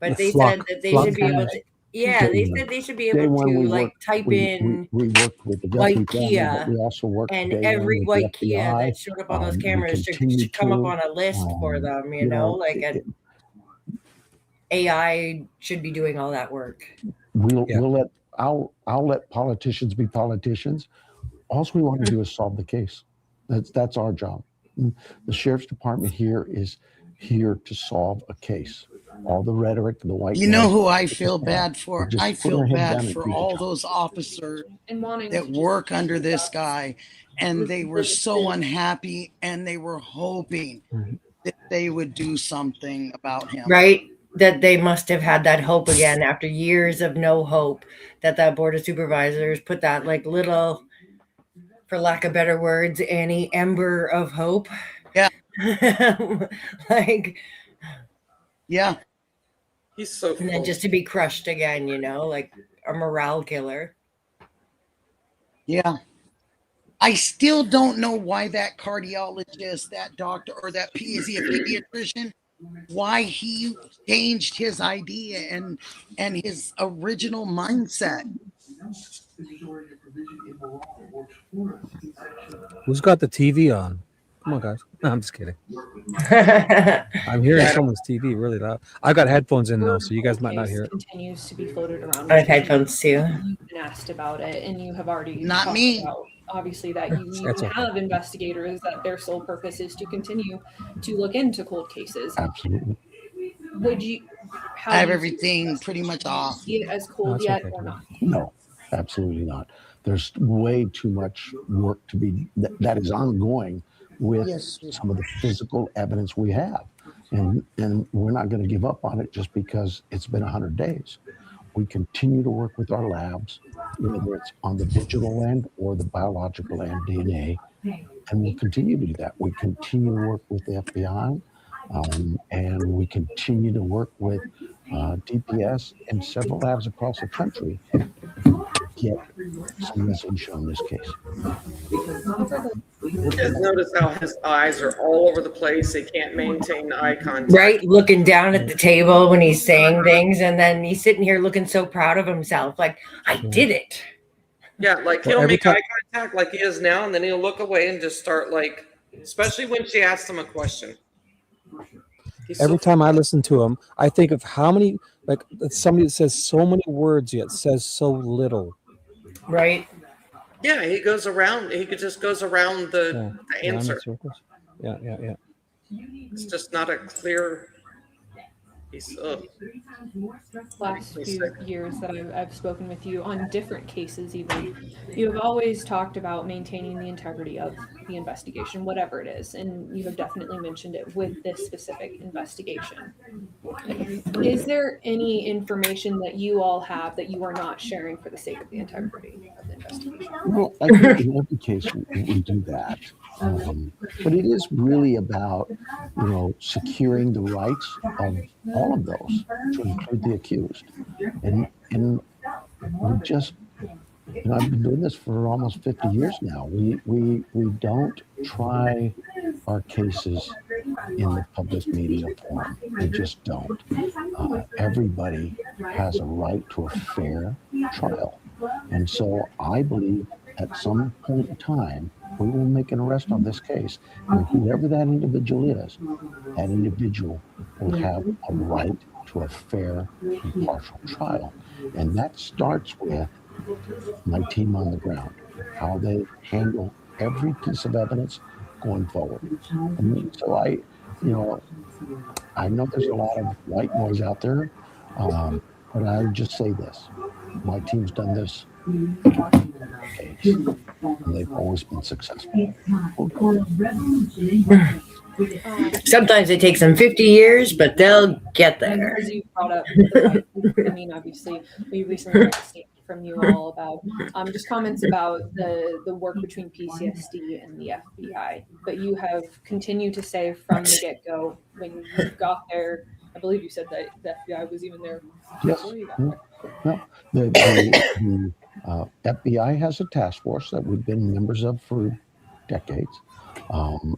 S2: but
S14: The
S2: they
S14: flock-
S2: said that they
S14: flock
S2: should be able
S14: cameras.
S2: to. Yeah, they said they should be
S15: Day
S2: able
S15: one,
S2: to
S15: we
S2: like
S15: worked,
S2: type
S15: we
S2: in
S15: worked with the
S2: white
S15: Deputy Family, but
S2: Kia,
S15: we also worked
S2: and
S15: day one
S2: every
S15: with
S2: white
S15: the
S2: Kia
S15: FBI.
S2: that showed up on those
S15: We
S2: cameras should
S15: continue
S2: come up
S15: to,
S2: on a list for them. You
S15: you
S2: know,
S15: know,
S2: like AI should be doing all that work.
S15: I'll let politicians be politicians. All we want to do is solve the case. That's our job. The sheriff's department here is here to solve a case. All the rhetoric, the white.
S4: You know
S15: noise,
S4: who I feel bad for?
S15: just
S4: I
S15: put
S4: feel
S15: our head
S4: bad
S15: down and
S4: for
S15: do the
S4: all
S15: job.
S4: those officers
S16: and wanting
S4: that
S16: to just
S4: work under this guy, and they were so unhappy, and they were hoping that they would do something about him.
S2: Right? That they must have had that hope again after years of no hope, that board of supervisors put that like little, for lack of better words, Annie, ember of hope.
S4: Yeah.
S2: Like,
S4: yeah.
S1: He's so
S2: and then just to be crushed again, you know, like a morale killer.
S4: Yeah. I still don't know why that cardiologist, that doctor, or that is he a pediatrician, why he changed his idea and his original mindset.
S14: Who's got the TV on? Come on, guys. No, I'm just kidding. I'm hearing someone's TV really loud. I've got headphones in though, so you guys might not hear it.
S16: continues to be floated around.
S2: I have headphones too.
S16: You've been asked about it, and you have already
S4: Not
S16: talked
S4: me.
S16: about, obviously, that you
S14: That's okay.
S16: have investigators that their sole purpose is to continue to look into cold cases.
S15: Absolutely.
S16: Would you? How
S4: I have
S16: do you
S4: everything pretty much off.
S16: see it as cold
S15: That's
S16: yet
S15: okay.
S16: or not?
S15: No, absolutely not. There's way too much work to be that is ongoing with
S4: Yes.
S15: some of the physical evidence we have, and we're not going to give up on it just because it's been 100 days. We continue to work with our labs, whether it's on the digital end or the biological end, DNA, and we'll continue to do that. We continue to work with the FBI, and we continue to work with DPS and several labs across the country to get some resolution on this case.
S1: Just notice how his eyes are all over the place. He can't maintain eye contact.
S2: Right? Looking down at the table when he's saying things, and then he's sitting here looking so proud of himself. Like, I did it.
S1: Yeah, like
S14: Well,
S1: he'll
S14: every
S1: make
S14: time-
S1: eye contact like he is now, and then he'll look away and just start like, especially when she asks him a question. He's
S14: Every
S1: so-
S14: time I listen to him, I think of how many, like somebody that says so many words yet says so little.
S2: Right?
S1: Yeah, he goes around. He just goes around the
S14: Around
S1: answer.
S14: in circles. Yeah.
S1: It's just not a clear. He's
S16: Last few years that I've spoken with you on different cases, even you have always talked about maintaining the integrity of the investigation, whatever it is, and you have definitely mentioned it with this specific investigation. Is there any information that you all have that you are not sharing for the sake of the integrity of the investigation?
S15: Well, I think in every case we do that, but it is really about securing the rights of all of those, to include the accused, and we just. I've been doing this for almost 50 years now. We don't try our cases in the public media forum. We just don't. Everybody has a right to a fair trial. And so I believe at some point in time, we will make an arrest on this case. And whoever that individual is, that individual will have a right to a fair, impartial trial. And that starts with my team on the ground, how they handle every piece of evidence going forward. And so I know there's a lot of white noise out there, but I would just say this: My team's done this for decades, and they've always been successful.
S2: Sometimes it takes them 50 years, but they'll get
S16: And
S2: there.
S16: as you brought up, I mean, obviously, we recently got a statement from you all about just comments about the work between PCSD and the FBI. But you have continued to say from the get-go, when you got there, I believe you said that the FBI was even there
S15: Yes.
S16: before you got there.
S15: No, the FBI has a task force that we've been members of for decades.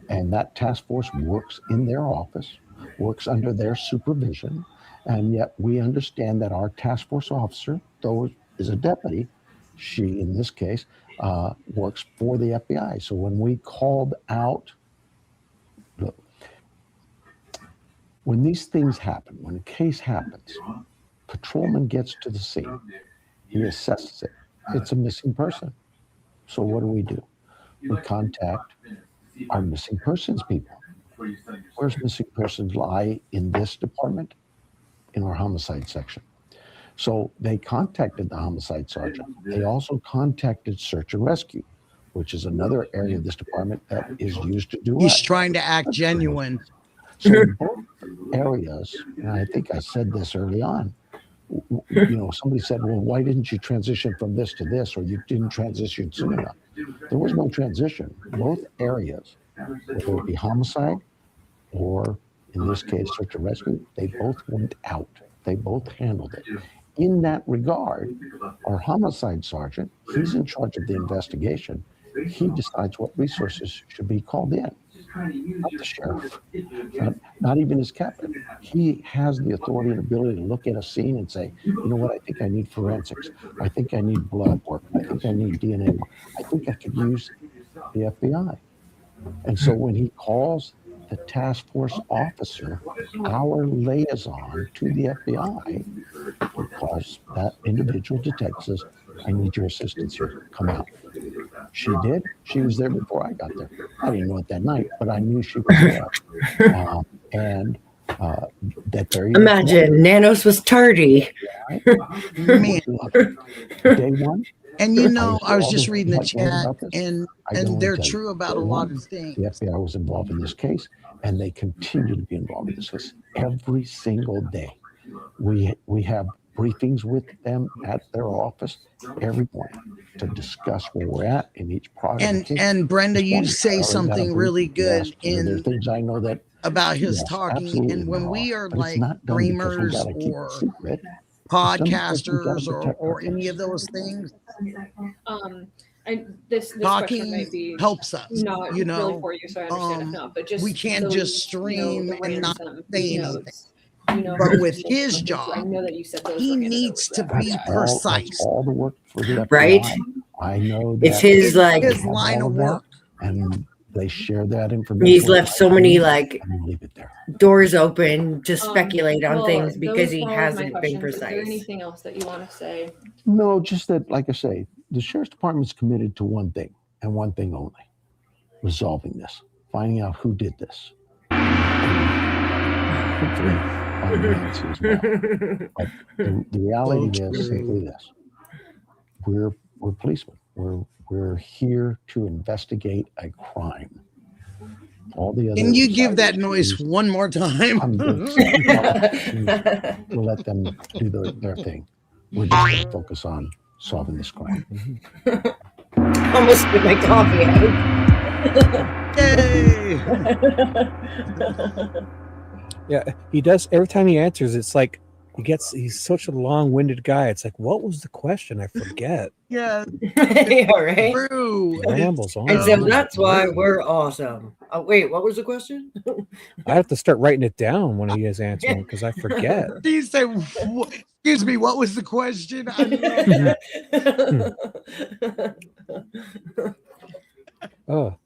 S15: And that task force works in their office, works under their supervision. And yet we understand that our task force officer, though is a deputy, she in this case, works for the FBI. So when we called out, look, when these things happen, when a case happens, patrolman gets to the scene, he assesses it. It's a missing person. So what do? We contact our missing persons people. Where's missing persons lie in this department? In our homicide section. So they contacted the homicide sergeant. They also contacted search and rescue, which is another area of this department that is used to do
S4: He's trying to act genuine.
S15: So both areas, and I think I said this early on, somebody said, well, why didn't you transition from this to this, or you didn't transition soon enough? There was no transition. Both areas, whether it be homicide or in this case, search and rescue, they both went out. They both handled it. In that regard, our homicide sergeant, he's in charge of the investigation. He decides what resources should be called in. Not the sheriff, not even his captain. He has the authority and ability to look at a scene and say, you know what, I think I need forensics. I think I need blood work. I think I need DNA work. I think I could use the FBI. And so when he calls the task force officer, our liaison to the FBI, calls that individual detective, says, I need your assistance here. Come out. She did. She was there before I got there. I didn't know it that night, but I knew she was there. That very
S2: Imagine Nanos was tardy.
S4: Man.
S15: Day one.
S4: And I was just reading the chat, and they're true about a lot of things.
S15: The FBI was involved in this case, and they continue to be involved in this case every single day. We have briefings with them at their office every morning to discuss where we're at in each project.
S4: And Brenda, you say something really good
S15: in things I know that
S4: about his talking, and when we are like dreamers or podcasters or any of those things,
S16: this
S4: talking
S16: might be
S4: helps us.
S16: Not really for you, so I understand if not. But just
S4: we can't just stream and not say anything.
S16: But
S4: with his job,
S16: I know that you said those
S4: he needs to be precise.
S15: All the work for the FBI.
S2: Right?
S15: I know that
S2: It's his like
S4: his line of work,
S15: and they share that information.
S2: He's left so many like
S15: leave it there.
S2: doors open to speculate on things because he
S16: those are
S2: hasn't
S16: my
S2: been
S16: questions. Is there
S2: precise.
S16: anything else that you want to say?
S15: No, just that, like I say, the sheriff's department's committed to one thing and one thing only: resolving this, finding out who did this. Hopefully, find the answer as well. But the reality is simply this: we're policemen. We're here to investigate a crime. All the other.
S4: Can you give that noise one more time?
S15: We'll let them do their thing. We're just going to focus on solving this crime.
S2: Almost spit my coffee out.
S14: Yeah, he does. Every time he answers, it's like he's such a long-winded guy. It's like, what was the question? I forget.
S4: Yeah.
S2: Yeah, right.
S4: True.
S14: Rambles on.
S2: And so that's why we're awesome. Oh, wait, what was the question?
S14: I have to start writing it down when he is answering because I forget.
S4: He said, "Excuse me, what was the question?"
S14: Oh,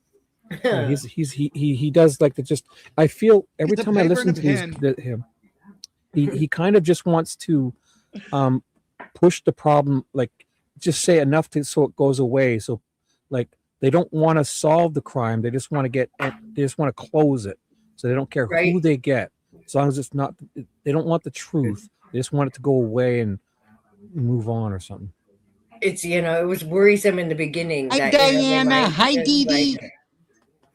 S14: yeah, he does like the just. I feel every
S4: It's a
S14: time I
S4: paper
S14: listen
S4: and a
S14: to him, he kind of just wants to push the problem, like just say enough so it goes away. So like they don't want to solve the crime, they just want to close it. So they don't care who they get, as long as it's not. They don't want the truth. They just want it to go away and move on or something.
S2: It's, it was worrisome in the beginning.
S4: Hi,
S2: that, they
S4: Diana.
S2: might
S4: Hi,
S2: just,
S4: Dee Dee.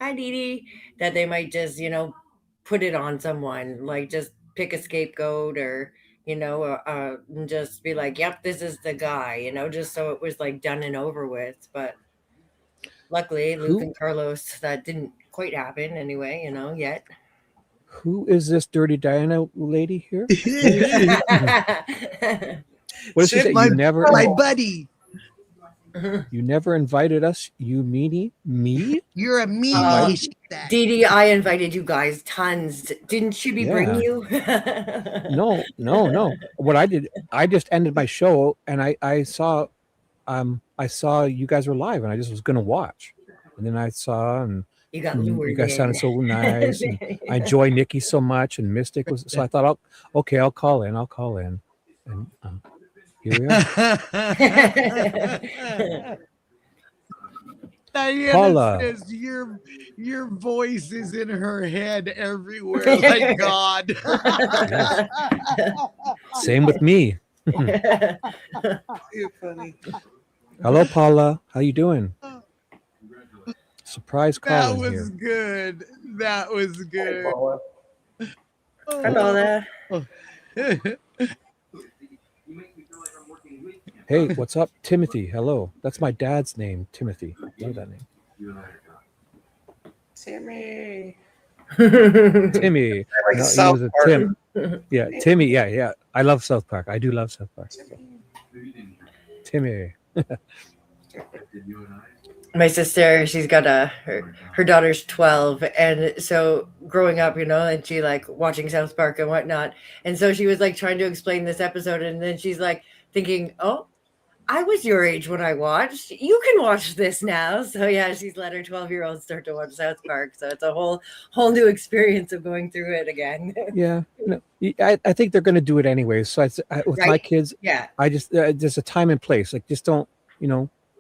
S2: hi, Dee Dee. That they might just, put it on someone, like just pick a scapegoat or, and just be like, yep, this is the guy, just so it was like done and over with. But luckily, Luke and Carlos, that didn't quite happen anyway, yet.
S14: Who is this dirty Diana lady here? What did she say?
S4: My
S14: You
S4: buddy.
S14: You never invited us, you meanie? Me?
S4: You're a meanie. she said.
S2: Dee Dee, I invited you guys tons. Didn't she bring
S14: Yeah.
S2: you?
S14: No. What I did, I just ended my show and I saw you guys were live and I just was gonna watch. And then I saw and
S2: You got
S14: and
S2: lured
S14: you guys
S2: in.
S14: sounded so nice. And I enjoy Nikki so much and Mystic was so I thought I'll call in. And here we are.
S4: Diana
S14: Paula.
S4: says your voice is in her head everywhere. Like God.
S14: Yes. Same with me.
S1: You're funny.
S14: Hello, Paula. How you doing? Surprise
S4: That
S14: calling
S4: was
S14: here.
S4: good. That was good.
S2: Hi, Paula.
S14: Hey, what's up, Timothy? Hello. That's my dad's name, Timothy. Know that name.
S1: Timmy.
S14: Timmy.
S1: Like
S14: No, he
S1: South
S14: was a
S1: Park.
S14: Tim. Yeah, Timmy. Yeah. I love South Park. I do love South Park. Timmy.
S2: My sister, she's got her daughter's 12, and so growing up, and she like watching South Park and whatnot, and so she was like trying to explain this episode, and then she's like thinking, oh, I was your age when I watched. You can watch this now. So yeah, she's let her 12-year-old start to watch South Park. So it's a whole new experience of going through it again.
S14: Yeah. No, I think they're going to do it anyway. So with my
S2: Right?
S14: kids,
S2: Yeah.
S14: I just there's a time and place. Like just don't,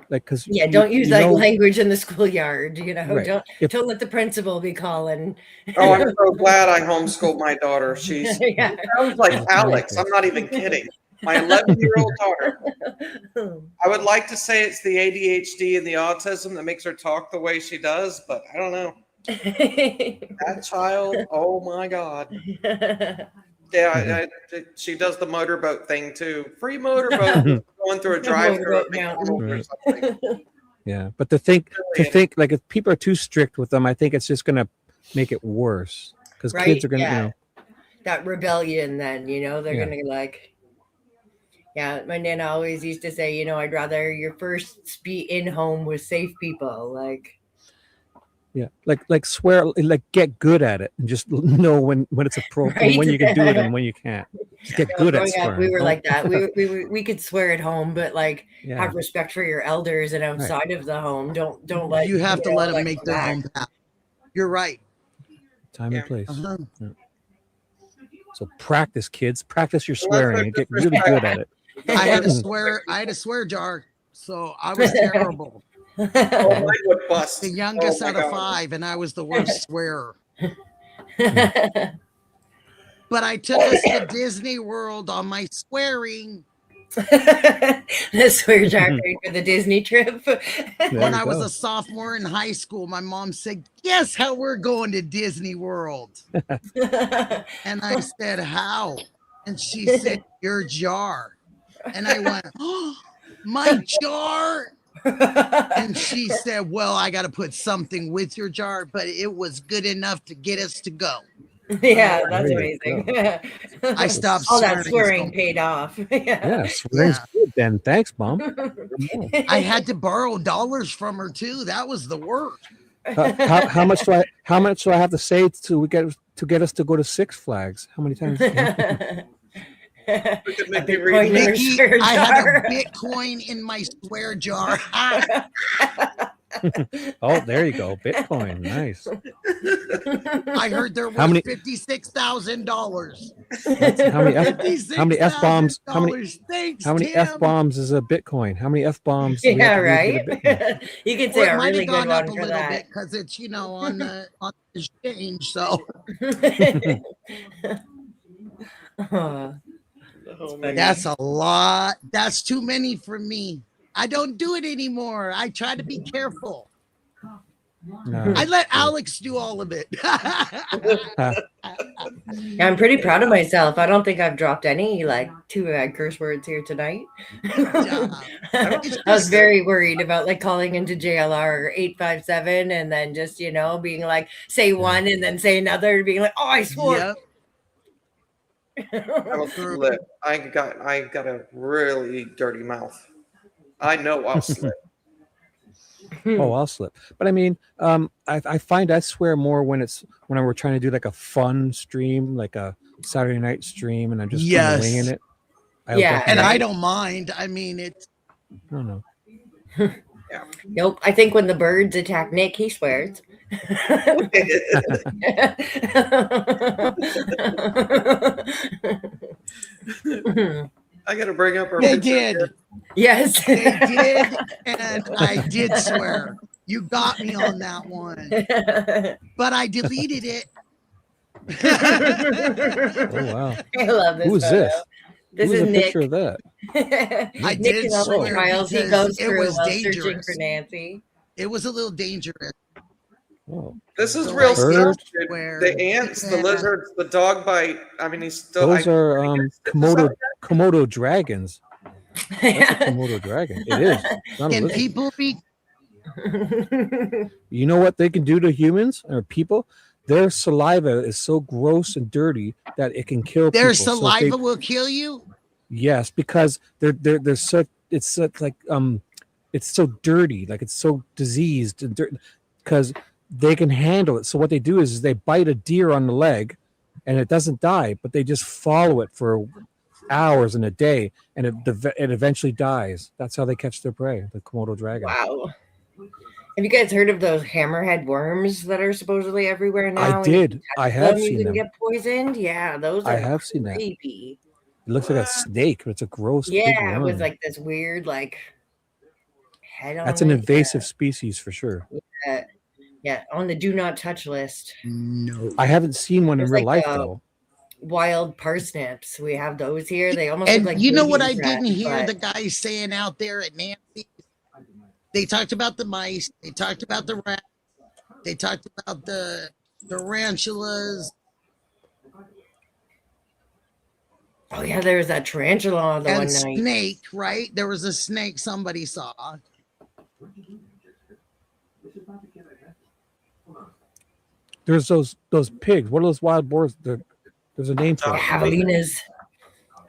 S14: because
S2: Yeah, don't use language in the schoolyard.
S14: Right.
S2: Don't let the principal be calling.
S1: Oh, I'm so glad I homeschooled my daughter. She's
S2: Yeah.
S1: she sounds like Alex. I'm not even kidding. My 11-year-old daughter. I would like to say it's the ADHD and the autism that makes her talk the way she does, but I don't know. That child, oh my God. Yeah, she does the motorboat thing too. Free motorboat going through a drive-through.
S14: Yeah, but to think like if people are too strict with them, I think it's just going to make it worse because
S2: Right,
S14: kids are going to,
S2: yeah. That rebellion, then, they're
S14: Yeah.
S2: going to like, yeah, my Nana always used to say, I'd rather your first be in home with safe people. Like,
S14: yeah, like swear, like get good at it and just know when it's appropriate,
S2: Right.
S14: when you can do it and when you can't. Just get good at
S2: growing
S14: swearing.
S2: up, we were
S14: Don't-
S2: like that. We could swear at home, but like
S14: Yeah.
S2: have respect for your elders and outside of the home. Don't let
S4: You have to let them make their
S2: back.
S4: own path. You're right.
S14: Time and place.
S4: Uh-huh.
S14: Yeah. So practice, kids. Practice your
S4: Well, that's
S14: swearing
S4: what
S14: and get really good at it.
S4: I had a swear jar, so I was terrible.
S1: Oh, mine would bust.
S4: The youngest
S1: Oh, my
S4: out of
S1: God.
S4: 5, and I was the worst swearer. But I took us to Disney World on my swearing.
S2: The swear jar for the Disney trip.
S4: When I was a sophomore in high school, my mom said, "Guess how we're going to Disney World?" And I said, "How?" And she said, "Your jar." And I went, "Oh, my jar?" And she said, "Well, I got to put something with your jar, but it was good enough to get us to go."
S2: Yeah, that's
S14: There you
S2: amazing.
S4: I stopped
S2: All that
S4: swearing,
S2: swearing paid off.
S14: Yeah, swearing's good then. Thanks, Mom.
S4: I had to borrow dollars from her too. That was the worst.
S14: How much do I have to say to get us to go to Six Flags? How many times?
S2: Bitcoin in her
S4: Nikki,
S2: swear
S4: I had
S2: jar.
S4: a Bitcoin in my swear jar.
S14: Oh, there you go. Bitcoin. Nice.
S4: I heard they're
S14: How
S4: worth
S14: many-
S4: $56,000.
S14: How many F bombs?
S4: Thanks,
S14: How many
S4: Tim.
S14: F bombs is a Bitcoin? How many F bombs?
S2: Yeah, right. You could say
S4: Well, it
S2: a
S4: might
S2: really
S4: have
S2: good
S4: gone up
S2: one
S4: a
S2: for
S4: little
S2: that.
S4: bit because it's on the exchange. So
S2: Oh,
S4: That's a lot. That's too many for me. I don't do it anymore. I try to be careful.
S14: No.
S4: I let Alex do all of it.
S2: Yeah, I'm pretty proud of myself. I don't think I've dropped any like too curse words here tonight. I was very worried about like calling into JLR 857 and then just, you know, being like, say one and then say another, being like, oh, I swore.
S4: Yep.
S1: I was lit. I got a really dirty mouth. I know I'll slip.
S14: Oh, I'll slip. But I mean, I find I swear more when we're trying to do like a fun stream, like a Saturday night stream, and I'm just
S4: Yes.
S14: winging it.
S2: Yeah,
S4: and I don't mind. I mean, it's.
S14: I don't know.
S2: Nope. I think when the birds attack Nick, he swears.
S1: I got to bring up our
S4: They
S1: picture.
S4: did.
S2: Yes.
S4: They did, and I did swear. You got me on that one. But I deleted it.
S14: Oh wow!
S2: I love this.
S14: Who is
S2: photo.
S14: this?
S2: This
S14: Who's
S2: is
S14: a
S2: Nick.
S14: picture of that?
S4: I
S2: Nick
S4: did
S2: and all the
S4: swear
S2: trials he
S4: because
S2: goes
S4: it
S2: through
S4: was
S2: while searching
S4: dangerous.
S2: for Nancy.
S4: It was a little dangerous.
S14: Oh.
S1: This is
S4: So
S1: real
S4: I
S1: stuff.
S14: Bird.
S1: dude.
S4: Where-
S1: The ants, the
S4: Yeah.
S1: lizards, the dog bite. I mean, he's still.
S14: Those are Komodo dragons. That's a
S2: Yeah.
S14: Komodo dragon. It is. It's not a
S4: Can
S14: lizard.
S4: people be?
S14: You know what they can do to humans or people? Their saliva is so gross and dirty that it can kill
S4: Their
S14: people. So if
S4: saliva will kill you.
S14: yes, because they're so it's such like it's so dirty, like it's so diseased and dirt because they can handle it. So what they do is they bite a deer on the leg, and it doesn't die, but they just follow it for hours and a day, and it eventually dies. That's how they catch their prey, the Komodo dragon.
S2: Wow. Have you guys heard of those hammerhead worms that are supposedly everywhere now?
S14: I
S2: and
S14: did.
S2: you
S14: I
S2: touch
S14: have
S2: them,
S14: seen
S2: you can
S14: them.
S2: get poisoned. Yeah, those are
S14: I have seen that.
S2: creepy.
S14: It looks like a snake, but it's a gross big
S2: Yeah, with
S14: worm.
S2: like this weird like head on
S14: That's an
S2: it.
S14: invasive species for sure.
S2: Yeah, on the do not touch list.
S4: No.
S14: I haven't seen one in
S2: There's
S14: real
S2: like,
S14: life though.
S2: Wild parsnips. We have those here. They almost
S4: And
S2: look like
S4: you know what
S2: baby
S4: I didn't
S2: breath,
S4: hear
S2: but-
S4: the guy saying out there at Nancy? They talked about the mice. They talked about the rats. They talked about the tarantulas.
S2: Oh yeah, there was that tarantula on the
S4: And
S2: one night.
S4: snake, right? There was a snake somebody saw.
S14: There's those pigs. What are those wild boars? There's a name for it.
S2: Javelinas.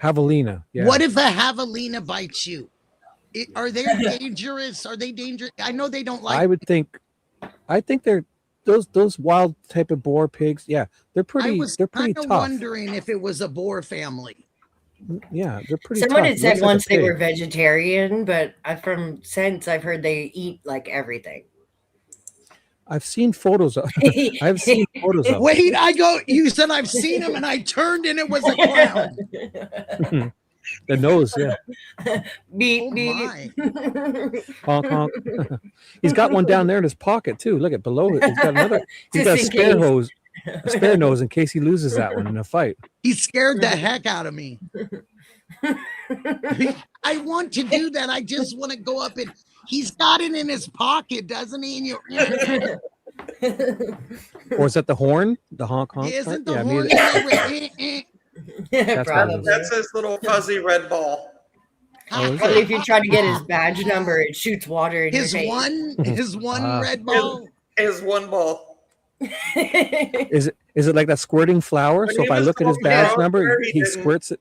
S14: Javelina. Yeah.
S4: What if a javelina bites you? Are they dangerous? Are they dangerous? I know they don't like.
S14: I would think. I think they're those wild type of boar pigs. Yeah, they're
S4: I
S14: pretty.
S4: was
S14: They're pretty
S4: kind of
S14: tough.
S4: wondering if it was a boar family.
S14: Yeah, they're pretty.
S2: Someone
S14: tough.
S2: had
S14: It
S2: said
S14: looks like a
S2: once they were
S14: pig.
S2: vegetarian, but from since I've heard they eat like everything.
S14: I've seen photos of. I've seen photos of.
S4: Wait, I go. You said I've seen him, and I turned, and it was a clown.
S14: The nose. Yeah.
S2: Beep,
S4: Oh
S2: beep.
S4: my!
S14: Honk honk. He's got one down there in his pocket too. Look at below it. He's got another. He's got a
S2: Just in
S14: spare
S2: case.
S14: hose. A spare nose in case he loses that one in a fight.
S4: He scared the heck out of me. I want to do that. I just want to go up and he's got it in his pocket, doesn't he? And you
S14: Or is that the horn? The honk honk.
S4: isn't
S14: part?
S4: the
S14: Yeah,
S4: horn
S14: maybe-
S4: in there with, eh?
S14: That's what it is.
S1: That's his little fuzzy red ball.
S14: Oh, is
S2: Only
S14: it?
S2: if you try to get his badge number, it shoots water in
S4: His
S2: your face.
S4: one
S14: Ah.
S4: red ball.
S1: His one ball.
S14: Is it like that squirting flower?
S1: When
S14: So
S1: he
S14: if I
S1: was
S14: look at his
S1: little
S14: badge
S1: flower,
S14: number,
S1: he
S14: he
S1: didn't-
S14: squirts it.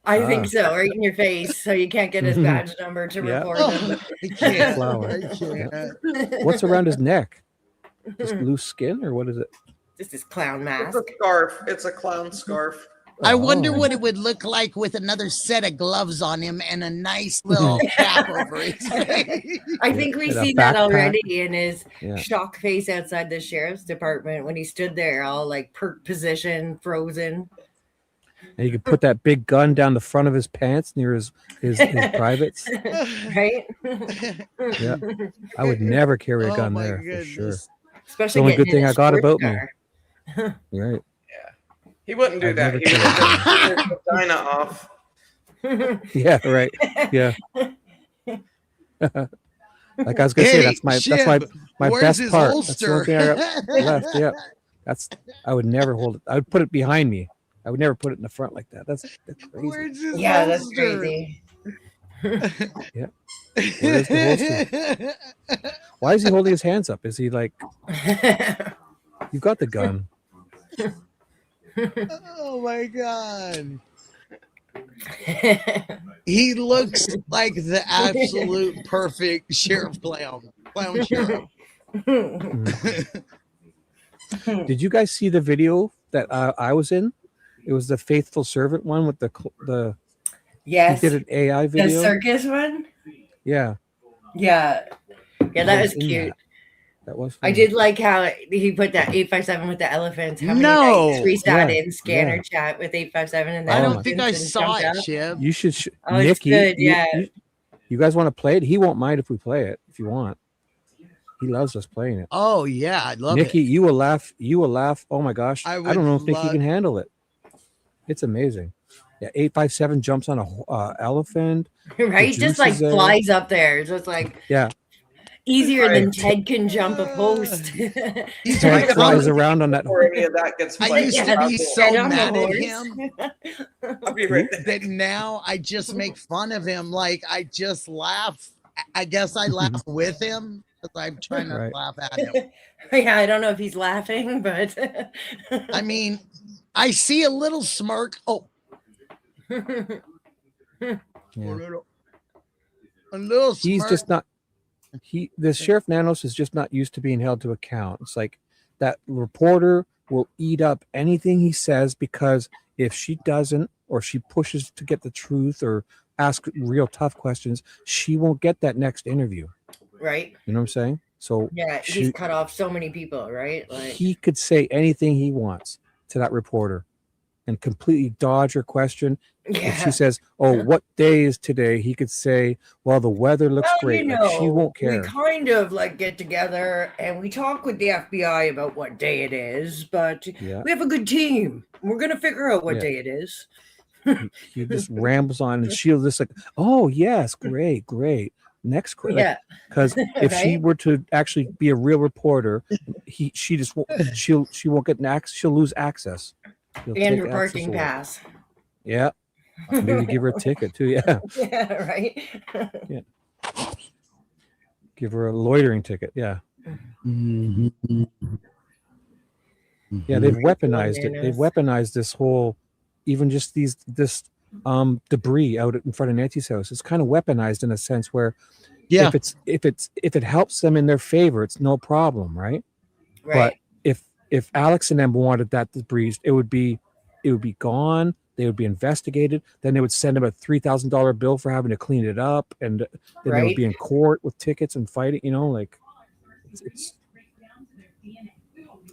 S2: I think
S14: Ah.
S2: so, right in your face, so you can't get his badge number to
S14: Yeah.
S2: report
S4: Oh,
S2: him.
S4: I can't.
S14: Flower.
S4: I can't.
S14: What's around his neck? Just loose skin, or what is it?
S2: Just his clown
S1: It's
S2: mask.
S1: a scarf. It's a clown scarf.
S4: I wonder
S14: Oh.
S4: what it would look like with another set of gloves on him and a nice little cap over his face.
S2: I think we've
S14: And a
S2: seen that
S14: backpack.
S2: already in his
S14: Yeah.
S2: shock face outside the sheriff's department when he stood there all like perk position, frozen.
S14: And you could put that big gun down the front of his pants near his privates.
S2: Right?
S14: Yeah, I would never carry a
S4: Oh
S14: gun
S4: my
S14: there for sure.
S4: goodness.
S2: Especially
S14: The only
S2: getting
S14: good thing
S2: in a
S14: I got
S2: sports
S14: about me.
S2: car.
S14: Right.
S1: He wouldn't do
S14: I'd
S1: that.
S14: never
S1: He
S14: do
S1: would
S14: that.
S1: take his vagina off.
S14: Yeah, right. Yeah. Like I was gonna say,
S4: Hey,
S14: that's my
S4: Shib,
S14: my
S4: where's
S14: best
S4: his
S14: part.
S4: holster?
S14: That's the only thing I got left. Yeah. I would never hold it. I would put it behind me. I would never put it in the front like that. That's crazy.
S4: Where's his
S2: Yeah, that's
S4: holster?
S2: crazy.
S14: Yeah. Where is the holster? Why is he holding his hands up? Is he like, you got the gun?
S4: Oh my god. He looks like the absolute perfect sheriff clown sheriff.
S14: Did you guys see the video that I was in? It was the faithful servant one with the
S2: Yes.
S14: He did an AI video.
S2: The circus one?
S14: Yeah.
S2: Yeah. Yeah, that was
S14: in
S2: cute.
S14: That was
S2: I
S14: funny.
S2: did like how he put that 857 with the elephants. How many
S4: No.
S2: nights we sat
S14: Yeah,
S2: in scanner
S14: yeah.
S2: chat with 857 and
S4: I
S2: the
S4: don't think I
S2: elephants and
S4: saw it,
S2: jumped out?
S4: Chip.
S14: You should.
S2: Oh, it's
S14: Nikki,
S2: good, yeah.
S14: You guys want to play it? He won't mind if we play it. If you want, he loves us playing it.
S4: Oh yeah, I love
S14: Nikki,
S4: it.
S14: you will laugh. You will laugh. Oh my gosh!
S4: I
S14: I
S4: would
S14: don't know if Nikki
S4: love-
S14: can handle it. It's amazing. Yeah, 857 jumps on a elephant.
S2: Right?
S14: The
S2: Just like
S14: juice is there.
S2: flies up there. So it's like
S14: Yeah,
S2: easier than Ted can jump a post.
S4: He's
S14: Ted
S4: right.
S14: flies around on that.
S1: Before any of that gets
S4: I
S1: played.
S4: used to
S2: Yeah,
S4: be
S2: that's
S4: so
S2: Ted on the
S4: mad at
S2: horse.
S4: him
S1: I'll be right there.
S4: that now I just make fun of him. Like I just laugh. I guess I laugh with him because I'm trying to
S14: Right.
S4: laugh at him.
S2: Yeah, I don't know if he's laughing, but
S4: I mean, I see a little smirk. Oh,
S14: Yeah.
S4: a little smirk.
S14: He's just not. The Sheriff Nanos is just not used to being held to account. It's like that reporter will eat up anything he says because if she doesn't, or she pushes to get the truth or ask real tough questions, she won't get that next interview.
S2: right?
S14: You know what I'm saying? So
S2: Yeah,
S14: she-
S2: he's cut off so many people, right? Like
S14: he could say anything he wants to that reporter and completely dodge her question. If
S2: yeah.
S14: she says, "Oh, what day is today?" he could say, "Well, the weather looks
S2: Well,
S14: great."
S2: you
S14: Like, she
S2: know,
S14: won't
S2: we
S14: care.
S2: kind of like get together and we talk with the FBI about what day it is, but
S14: Yeah.
S2: we have a good team. We're gonna figure out what
S14: Yeah.
S2: day it is.
S14: He just rambles on, and she'll just like, "Oh yes, great, great." Next question,
S2: Yeah.
S14: because if she
S2: Right?
S14: were to actually be a real reporter, she just won't. She won't get an access. She'll lose access. She'll
S2: And
S14: take
S2: her
S14: access
S2: parking
S14: away.
S2: pass.
S14: Yeah, maybe give her a ticket too. Yeah,
S2: Yeah, right.
S14: give her a loitering ticket. Yeah, yeah. They've weaponized it. They've weaponized this whole, even just this debris out in front of Nancy's house. It's kind of weaponized in a sense where,
S4: Yeah.
S14: if it helps them in their favor, it's no problem, right?
S2: Right.
S14: But if Alex and them wanted that debris, it would be gone. They would be investigated. Then they would send him a $3,000 bill for having to clean it up, and then they would
S2: Right.
S14: be in court with tickets and fighting. You know, like it's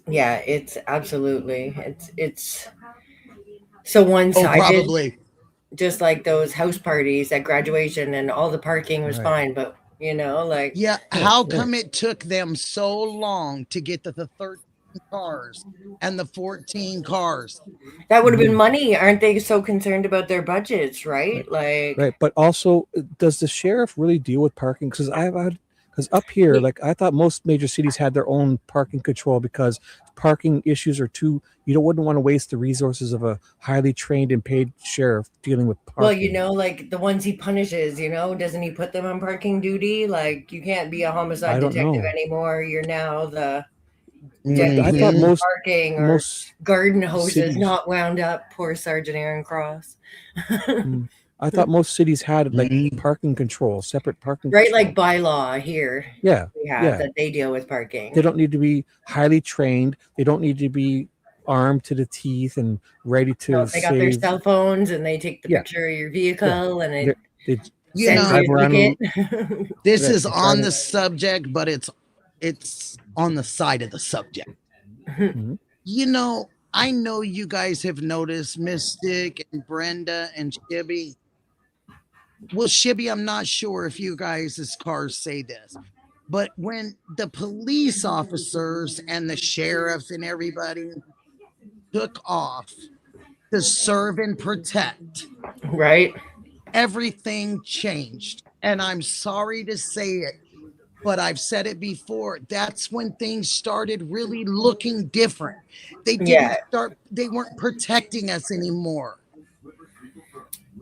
S2: Yeah, it's absolutely it's so
S4: Oh,
S2: one-sided.
S4: probably.
S2: Just like those house parties at graduation and all the parking was
S14: Right.
S2: fine, but you know, like
S4: Yeah. How come it took them so long to get to the 13 cars and the 14 cars?
S2: that would have been money. Aren't they so concerned about their budgets, right? Like
S14: right. But also, does the sheriff really deal with parking? Because up here, like I thought most major cities had their own parking control because parking issues are too. Wouldn't want to waste the resources of a highly trained and paid sheriff dealing with parking.
S2: well, you know, like the ones he punishes, you know, doesn't he put them on parking duty? Like you can't be a homicide
S14: I don't
S2: detective
S14: know.
S2: anymore. You're now the
S14: I thought
S2: deputy
S14: most
S2: parking or
S14: most
S2: garden hoses
S14: cities-
S2: not wound up. Poor Sergeant Aaron Cross.
S14: I thought most cities had like parking control, separate parking.
S2: Right,
S14: control.
S2: like by law here.
S14: Yeah,
S2: We have
S14: yeah.
S2: that they deal with parking.
S14: They don't need to be highly trained. They don't need to be armed to the teeth and ready to
S2: No, they got their
S14: save.
S2: cell phones and they take the
S14: Yeah.
S2: picture of your vehicle and it
S14: They
S4: You
S2: sends
S4: know,
S2: you a
S14: drive around
S2: ticket.
S4: this
S14: Yeah,
S4: is
S14: they try
S4: on
S14: to-
S4: the subject, but it's on the side of the subject.
S14: Mhm.
S4: You know, I know you guys have noticed Mystic and Brenda and Shibby. Well, Shibby, I'm not sure if you guys' cars say this, but when the police officers and the sheriff and everybody took off to serve and protect,
S2: Right.
S4: everything changed. And I'm sorry to say it, but I've said it before. That's when things started really looking different. They weren't protecting us anymore.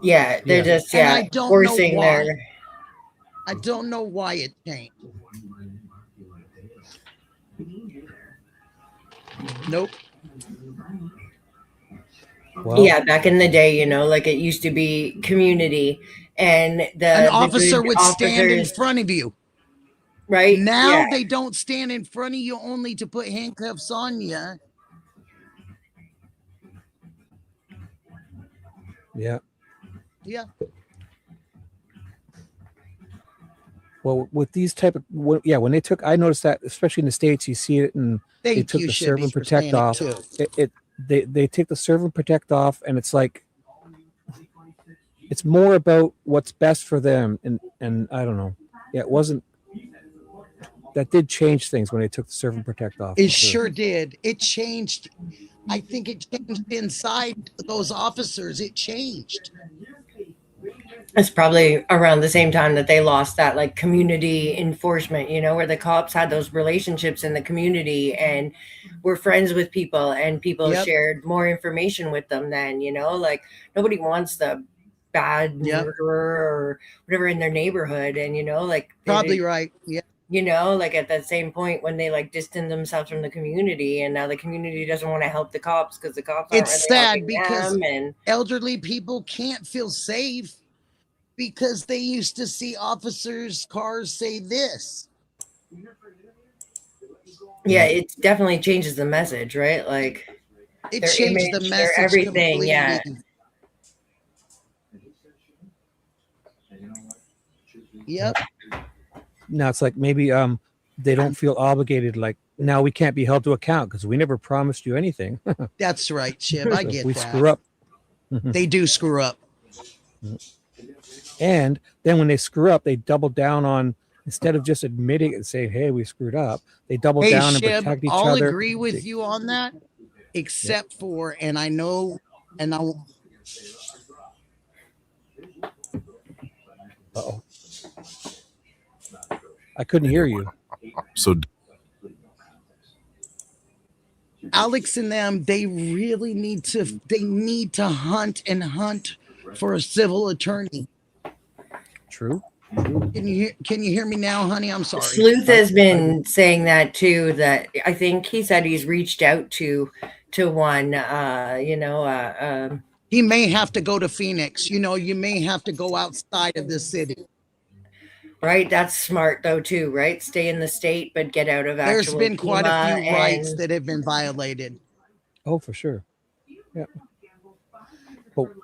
S2: Yeah, they're just
S4: And I don't know
S2: forcing
S4: why.
S2: their.
S4: I don't know why it changed. Nope.
S14: Well,
S2: Yeah, back in the day, you know, like it used to be community, and
S4: An
S2: the
S4: officer
S2: good
S4: would stand in
S2: officers,
S4: front of you.
S2: right?
S4: Now
S2: Yeah,
S4: they don't stand in front of you only to put handcuffs on you.
S14: yeah.
S4: Yeah.
S14: Well, with these type of, when they took, I noticed that, especially in the States, you see it, and they
S4: Thank
S14: took
S4: you,
S14: the serve
S4: Shibby,
S14: and
S4: for
S14: protect
S4: saying it
S14: off.
S4: too.
S14: They take the serve and protect off, and it's like, it's more about what's best for them, and I don't know. Yeah, it wasn't. That did change things when they took the serve and protect off.
S4: It
S14: for sure.
S4: sure did. It changed. I think it changed inside those officers. It changed.
S2: it's probably around the same time that they lost that like community enforcement, you know, where the cops had those relationships in the community and were friends with people, and people
S4: Yep.
S2: shared more information with them. Then, you know, like nobody wants the bad
S4: Yep.
S2: murderer or whatever in their neighborhood, and you know, like they
S4: Probably
S2: didn't-
S4: right. Yeah.
S2: you know, like at that same point when they like distanced themselves from the community, and now the community doesn't want to help the cops because the cops aren't
S4: It's
S2: really
S4: sad
S2: helping
S4: because
S2: them. And
S4: elderly people can't feel safe because they used to see officers' cars say this.
S2: yeah, it definitely changes the message, right? Like
S4: It
S2: their
S4: changed the
S2: image,
S4: message
S2: their everything.
S4: completely.
S2: Yeah.
S4: Yep.
S14: Now it's like maybe they don't feel obligated. Like now we can't be held to account because we never promised you anything.
S4: That's right, Chib. I
S14: So if
S4: get
S14: we
S4: that.
S14: screw up.
S4: They do screw up.
S14: And then when they screw up, they double down on, instead of just admitting it and saying, "Hey, we screwed up," they double
S4: Hey,
S14: down and
S4: Shib,
S14: protect each
S4: I'll
S14: other.
S4: agree with you on that, except for, and I know, and I
S14: Uh-oh. I couldn't hear you.
S17: So
S4: Alex and them, they really need to hunt and hunt for a civil attorney.
S14: True.
S4: Can you hear me now, honey? I'm sorry.
S2: Sleuth has been saying that too, that I think he said he's reached out to one,
S4: He may have to go to Phoenix. You know, you may have to go outside of the city.
S2: right? That's smart though too, right? Stay in the state, but get out of
S4: There's
S2: actual
S4: been quite a
S2: FEMA
S4: few rights
S2: and-
S4: that have been violated.
S14: Oh, for sure. Yeah.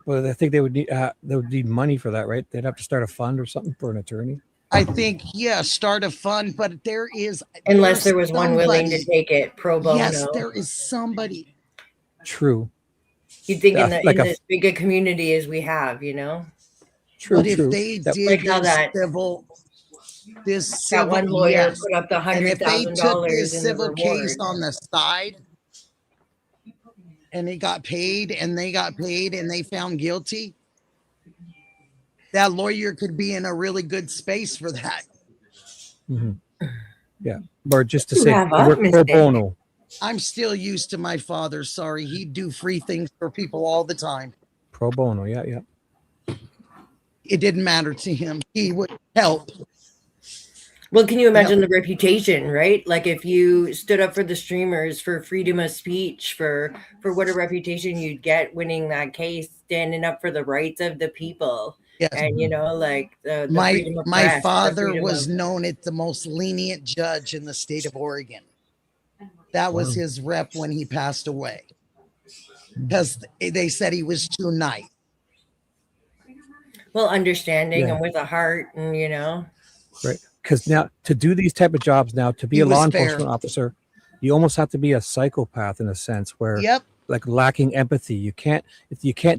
S14: But I think they would need money for that, right? They'd have to start a fund or something for an attorney.
S4: I think, yeah, start a fund, but
S2: Unless there was one willing to
S4: somebody-
S2: take it pro bono.
S4: Yes, there is somebody.
S14: True.
S2: You'd think in,
S14: Like
S2: in
S14: a-
S2: as big a community as we have, you know?
S14: True.
S4: But if
S14: true.
S4: they
S14: Yep.
S4: did
S2: Like how
S4: this
S2: that-
S4: civil,
S2: That one lawyer
S4: yes.
S2: put up the
S4: And if they took
S2: $100,000
S4: this
S2: in the
S4: civil case
S2: reward.
S4: on the side and they got paid and they found guilty, that lawyer could be in a really good space for that.
S14: Mhm. Yeah. Or just to
S2: You
S14: say,
S2: have
S14: I work
S2: up,
S14: pro
S2: Miss Daisy.
S14: bono.
S4: I'm still used to my father. Sorry. He'd do free things for people all the time.
S14: Pro bono. Yeah. Yeah.
S4: It didn't matter to him. He would help.
S2: Well, can you imagine the reputation, right? Like if you stood up for the streamers, for freedom of speech, for what a reputation you'd get winning that case, standing up for the rights of the people.
S4: Yes.
S2: And you know, like the
S4: My
S2: freedom of press, the
S4: father
S2: freedom
S4: was
S2: of-
S4: known as the most lenient judge in the state of Oregon. That was
S14: Wow.
S4: his rep when he passed away, because they said he was too nice.
S2: well, understanding
S14: Yeah.
S2: and with a heart, and you know,
S14: Right. Because now to do these type of jobs now, to be
S4: He
S14: a law
S4: was fair.
S14: enforcement officer, you almost have to be a psychopath in a sense where
S4: Yep.
S14: like lacking empathy. You can't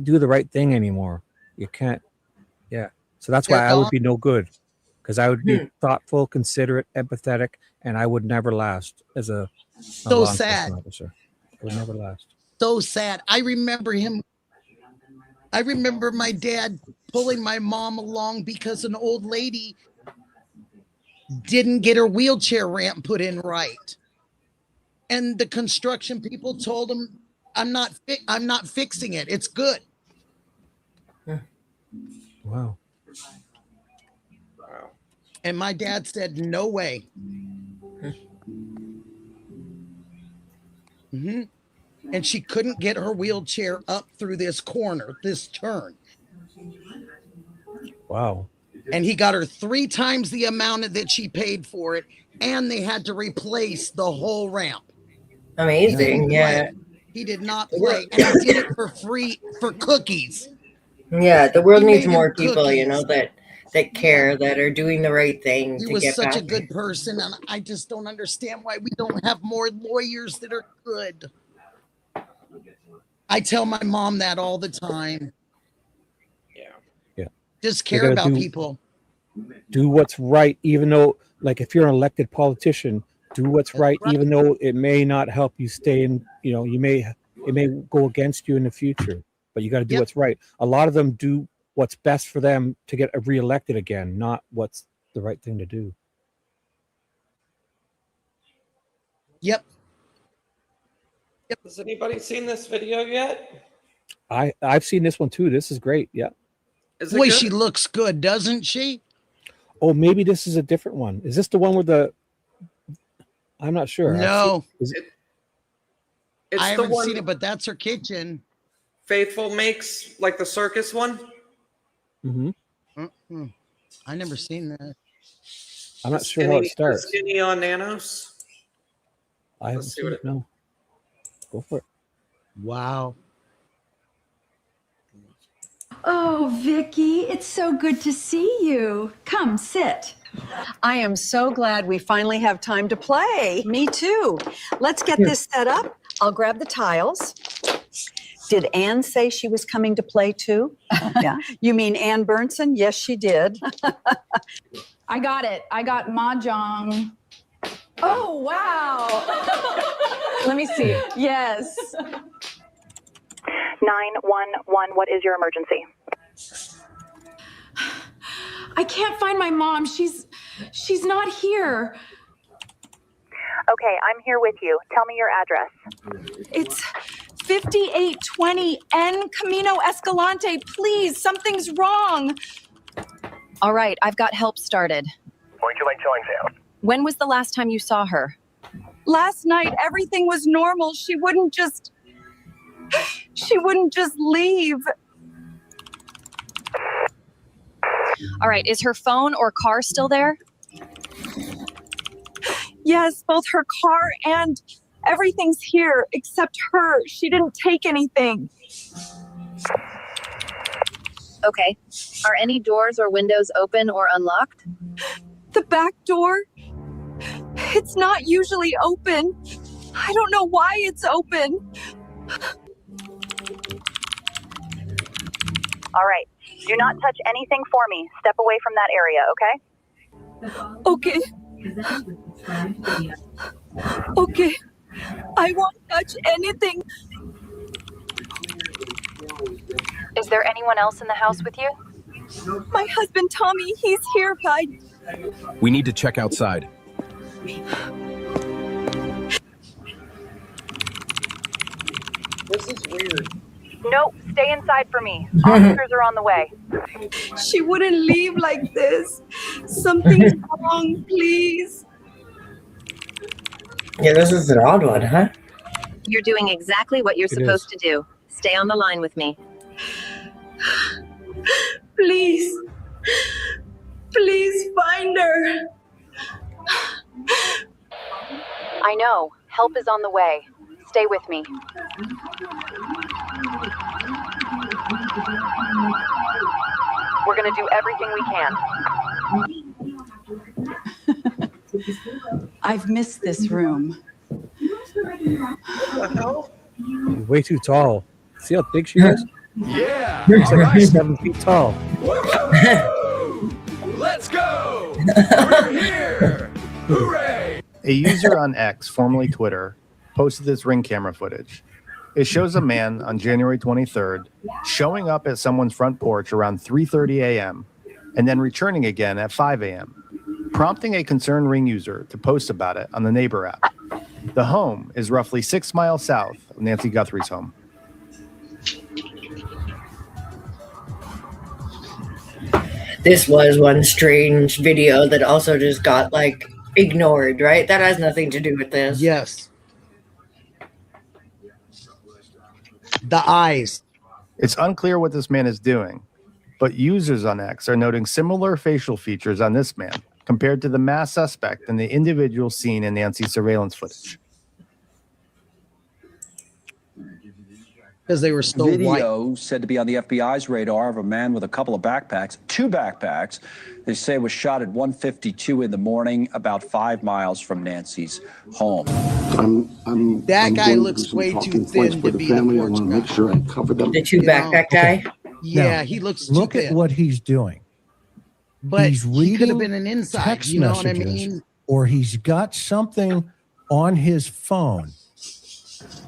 S14: do the right thing anymore. You can't. Yeah. So that's why
S4: They're
S14: I would
S4: gone.
S14: be no good, because I would be
S2: Hmm.
S14: thoughtful, considerate, empathetic, and I would never last as a
S4: So
S14: law
S4: sad.
S14: enforcement officer. I would never last.
S4: So sad. I remember him. I remember my dad pulling my mom along because an old lady didn't get her wheelchair ramp put in right. And the construction people told him, I'm not fixing it. It's good.
S14: Wow.
S4: And my dad said, no way. Mm-hmm. And she couldn't get her wheelchair up through this corner, this turn.
S14: Wow.
S4: And he got her 3 times the amount that she paid for it. And they had to replace the whole ramp.
S2: Amazing. Yeah.
S4: He did not play. And he did it for free for cookies.
S2: Yeah. The world
S4: He
S2: needs
S4: made
S2: more
S4: him
S2: people, you
S4: cookies.
S2: know, that care, that are doing the right thing
S4: He
S2: to
S4: was
S2: get
S4: such
S2: back.
S4: a good person, and I just don't understand why we don't have more lawyers that are good. I tell my mom that all the time.
S14: Yeah.
S4: Just
S14: You
S4: care
S14: gotta
S4: about
S14: do-
S4: people.
S14: Do what's right, even though, like, if you're an elected politician, do what's right, even though it may not help you stay in. You know, it may go against you in the future, but you got to do what's right. A lot of them do what's best for them to get reelected again, not what's the right thing to do.
S4: Yep.
S1: Has anybody seen this video yet?
S14: I've seen this one too. This is great. Yeah.
S1: Is it
S4: Boy,
S1: good?
S4: she looks good, doesn't she?
S14: Oh, maybe this is a different one. Is this the one where the? I'm not sure.
S4: No.
S14: Is it?
S1: It's
S4: I
S1: the
S4: haven't
S1: one
S4: seen it, but that's her kitchen.
S1: Faithful makes, like the circus one.
S14: Mm-hmm.
S4: I never seen that.
S14: I'm not sure how it starts.
S1: Skinny on Nanos.
S14: I haven't
S1: Let's see
S14: seen
S1: what
S14: it. No. Go for it.
S4: Wow.
S17: Oh, Vicky, it's so good to see you. Come, sit.
S18: I am so glad we finally have time to play. Me too. Let's get this set up. I'll grab the tiles. Did Anne say she was coming to play too? Yeah. You mean Anne Burnson? Yes, she did.
S17: I got it. I got Mahjong. Oh, wow.
S18: Let me see.
S17: Yes.
S19: 911, what is your emergency?
S17: I can't find my mom. She's not here.
S19: Okay, I'm here with you. Tell me your address.
S17: It's 5820 N Camino Escalante. Please, something's wrong.
S19: All right, I've got help started.
S5: Where'd you like John's house?
S19: When was the last time you saw her?
S18: Last night, everything was normal. She wouldn't just leave.
S19: All right, is her phone or car still there?
S18: Yes, both her car and everything's here except her. She didn't take anything.
S19: Okay. Are any doors or windows open or unlocked?
S18: The back door, it's not usually open. I don't know why it's open.
S19: All right. Do not touch anything for me. Step away from that area, okay?
S18: Okay. Okay. I won't touch anything.
S19: Is there anyone else in the house with you?
S18: My husband, Tommy, he's here, but
S20: We need to check outside.
S1: This is weird.
S19: No, stay inside for me. Officers are on the way.
S18: she wouldn't leave like this. Something's wrong, please.
S2: Yeah, this is an odd one, huh?
S19: You're doing exactly what you're
S2: It
S19: supposed
S2: is.
S19: to do. Stay on the line with me.
S18: Please. Please find her.
S19: I know. Help is on the way. Stay with me. We're going to do everything we can.
S18: I've missed this room.
S1: What the hell?
S14: She's way too tall. See how big she is?
S20: Yeah.
S14: She's
S20: all
S14: like
S20: right.
S14: 7 feet tall.
S20: Let's go. We're here. Hooray.
S21: A user on X, formerly Twitter, posted this Ring camera footage. it shows a man on January 23rd showing up at someone's front porch around 3:30 a.m. and then returning again at 5 a.m., prompting a concerned Ring user to post about it on the Neighbor app. The home is roughly 6 miles south of Nancy Guthrie's home.
S2: This was one strange video that also just got like ignored, right? That has nothing to do with this.
S4: Yes. The eyes.
S21: It's unclear what this man is doing, but users on X are noting similar facial features on this man compared to the masked suspect and the individual seen in Nancy's surveillance footage.
S4: Because they were so
S22: Video
S4: white.
S22: said to be on the FBI's radar of a man with a couple of backpacks, 2 backpacks. They say was shot at 1:52 in the morning, about 5 miles from Nancy's home.
S4: That guy looks way too thin to be the
S15: family. I
S4: porch
S15: want to
S4: guy.
S15: make sure I cover them.
S2: The 2 backpack guy?
S4: Yeah,
S23: Now,
S4: he looks too
S23: Look at
S4: thin.
S23: what he's doing.
S4: But
S23: he's
S4: he could have
S23: reading
S4: been an inside.
S23: text
S4: You know what I
S23: messages,
S4: mean?
S23: or he's got something on his phone.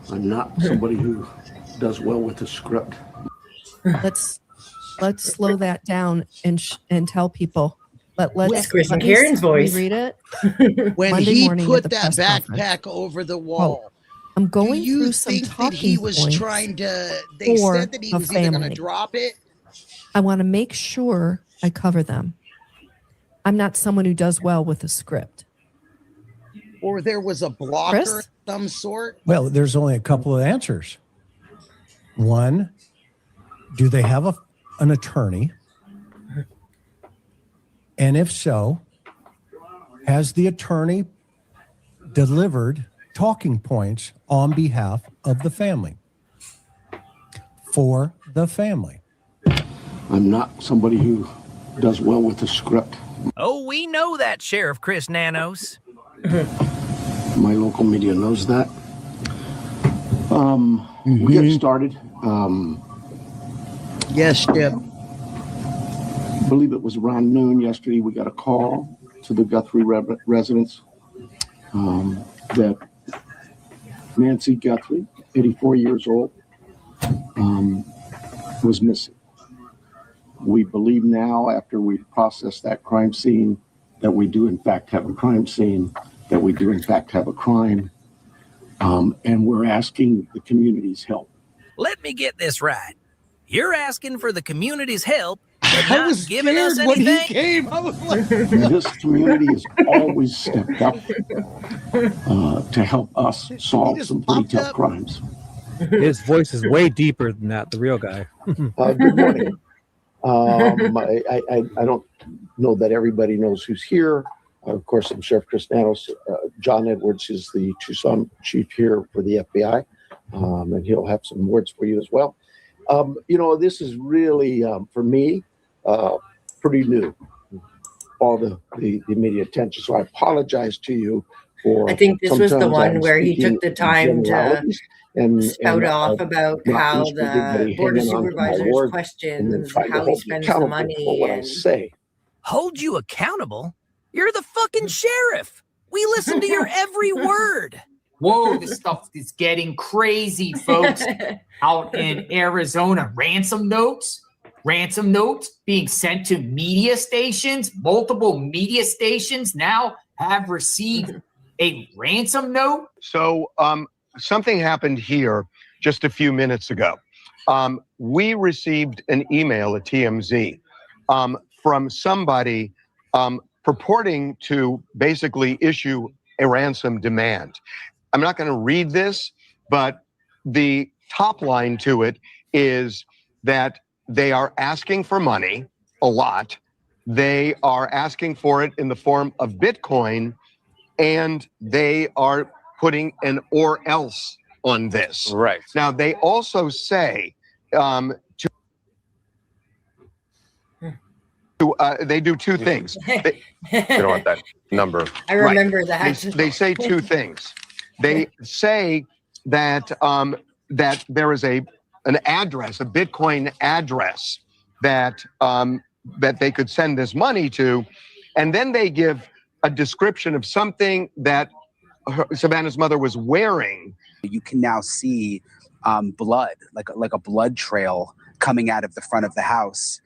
S15: I'm not somebody who does well with the script.
S24: Let's slow that down and tell people.
S2: It's Chris and Karen's voice.
S24: Read it.
S4: When
S24: Monday
S4: he
S24: morning at
S4: put
S24: the
S4: that
S24: press conference.
S4: backpack over the wall,
S24: I'm going
S4: do you
S24: through some
S4: think that
S24: talking
S4: he was
S24: points
S4: trying to? They
S24: for
S4: said that he
S24: the
S4: was either going to
S24: family.
S4: drop it.
S24: I want to make sure I cover them. I'm not someone who does well with a script.
S4: Or there was a blocker
S24: Chris?
S4: of some sort.
S23: Well, there's only a couple of answers. One, do they have an attorney? And if so, has the attorney delivered talking points on behalf of the family? For the family.
S15: I'm not somebody who does well with the script.
S25: Oh, we know that, Sheriff Chris Nanos.
S15: My local media knows that. We get started.
S4: Yes, Chip.
S15: I believe it was around noon yesterday. We got a call to the Guthrie residence that Nancy Guthrie, 84 years old, was missing. We believe now, after we've processed that crime scene, that we do in fact have a crime scene, that we do in fact have a crime, and we're asking the community's help.
S25: Let me get this right. You're asking for the community's help, but
S4: I
S25: not
S4: was
S25: giving us
S4: scared when he
S25: anything?
S4: came. I was like,
S15: This community has always stepped up to help us solve some pretty tough crimes.
S14: His voice is way deeper than that, the real guy.
S26: Good morning. I don't know that everybody knows who's here. Of course, I'm Sheriff Chris Nanos. John Edwards is the Tucson chief here for the FBI, and he'll have some words for you as well. This is really, for me, pretty new, all the media attention. So I apologize to you for.
S2: I think this was the
S26: sometimes
S2: one
S26: I'm
S2: where he
S26: speaking
S2: took the time to
S26: generalities and
S2: spout off about
S26: not
S2: how
S26: least
S2: the
S26: everybody
S2: board of
S26: hanging on to my
S2: supervisors
S26: word and then
S2: questions
S26: trying to
S2: how he
S26: hold me
S2: spends the
S26: accountable for
S2: money
S26: what I
S2: and
S26: say.
S25: Hold you accountable? You're the fucking sheriff. We listen to your every word.
S27: Whoa, this stuff is getting crazy, folks. Out in Arizona, ransom notes being sent to media stations. Multiple media stations now have received a ransom note.
S28: So something happened here just a few minutes ago. We received an email at TMZ from somebody purporting to basically issue a ransom demand. I'm not going to read this, but the top line to it is that they are asking for money a lot. They are asking for it in the form of Bitcoin, and they are putting an or else on this.
S11: Right.
S28: Now, they also say they do two things. They don't want that number.
S2: I remember that.
S28: They say two things. They say that that there is an address, a Bitcoin address that that they could send this money to, and then they give a description of something that Savannah's mother was wearing.
S29: You can now see
S3: blood, like a blood trail coming out of the front of the house,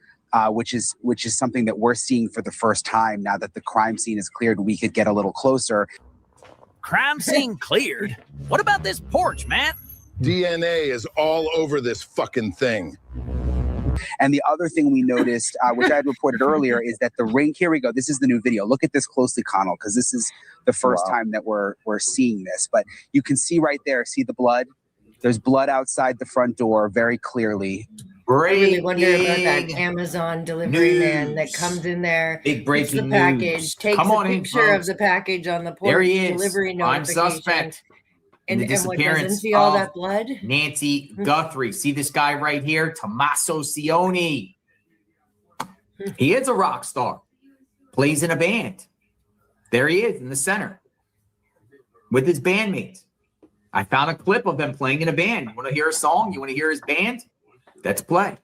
S3: which is something that we're seeing for the first time now that the crime scene is cleared. We could get a little closer.
S25: Crime scene cleared? What about this porch, man?
S20: DNA is all over this fucking thing.
S3: And the other thing we noticed, which I had reported earlier, is that the ring, here we go. This is the new video. Look at this closely, Connell, because this is the first time that we're seeing this. But you can see right there, see the blood? There's blood outside the front door very clearly.
S2: I really wonder about that Amazon delivery man that comes in there,
S27: Big
S2: gets the
S27: breaking
S2: package,
S27: news.
S2: takes
S27: Come
S2: a
S27: on in,
S2: picture of
S27: folks.
S2: the package on the porch,
S27: There he is.
S2: delivery
S27: Prime
S2: notification.
S27: suspect. in
S2: And
S27: the
S2: what,
S27: disappearance
S2: doesn't see all
S27: of
S2: that blood?
S27: Nancy Guthrie. See this guy right here? Tommaso Cioni. He is a rock star. Plays in a band. There he is in the center with his bandmates. I found a clip of them playing in a band. You want to hear a song? You want to hear his band? Let's play.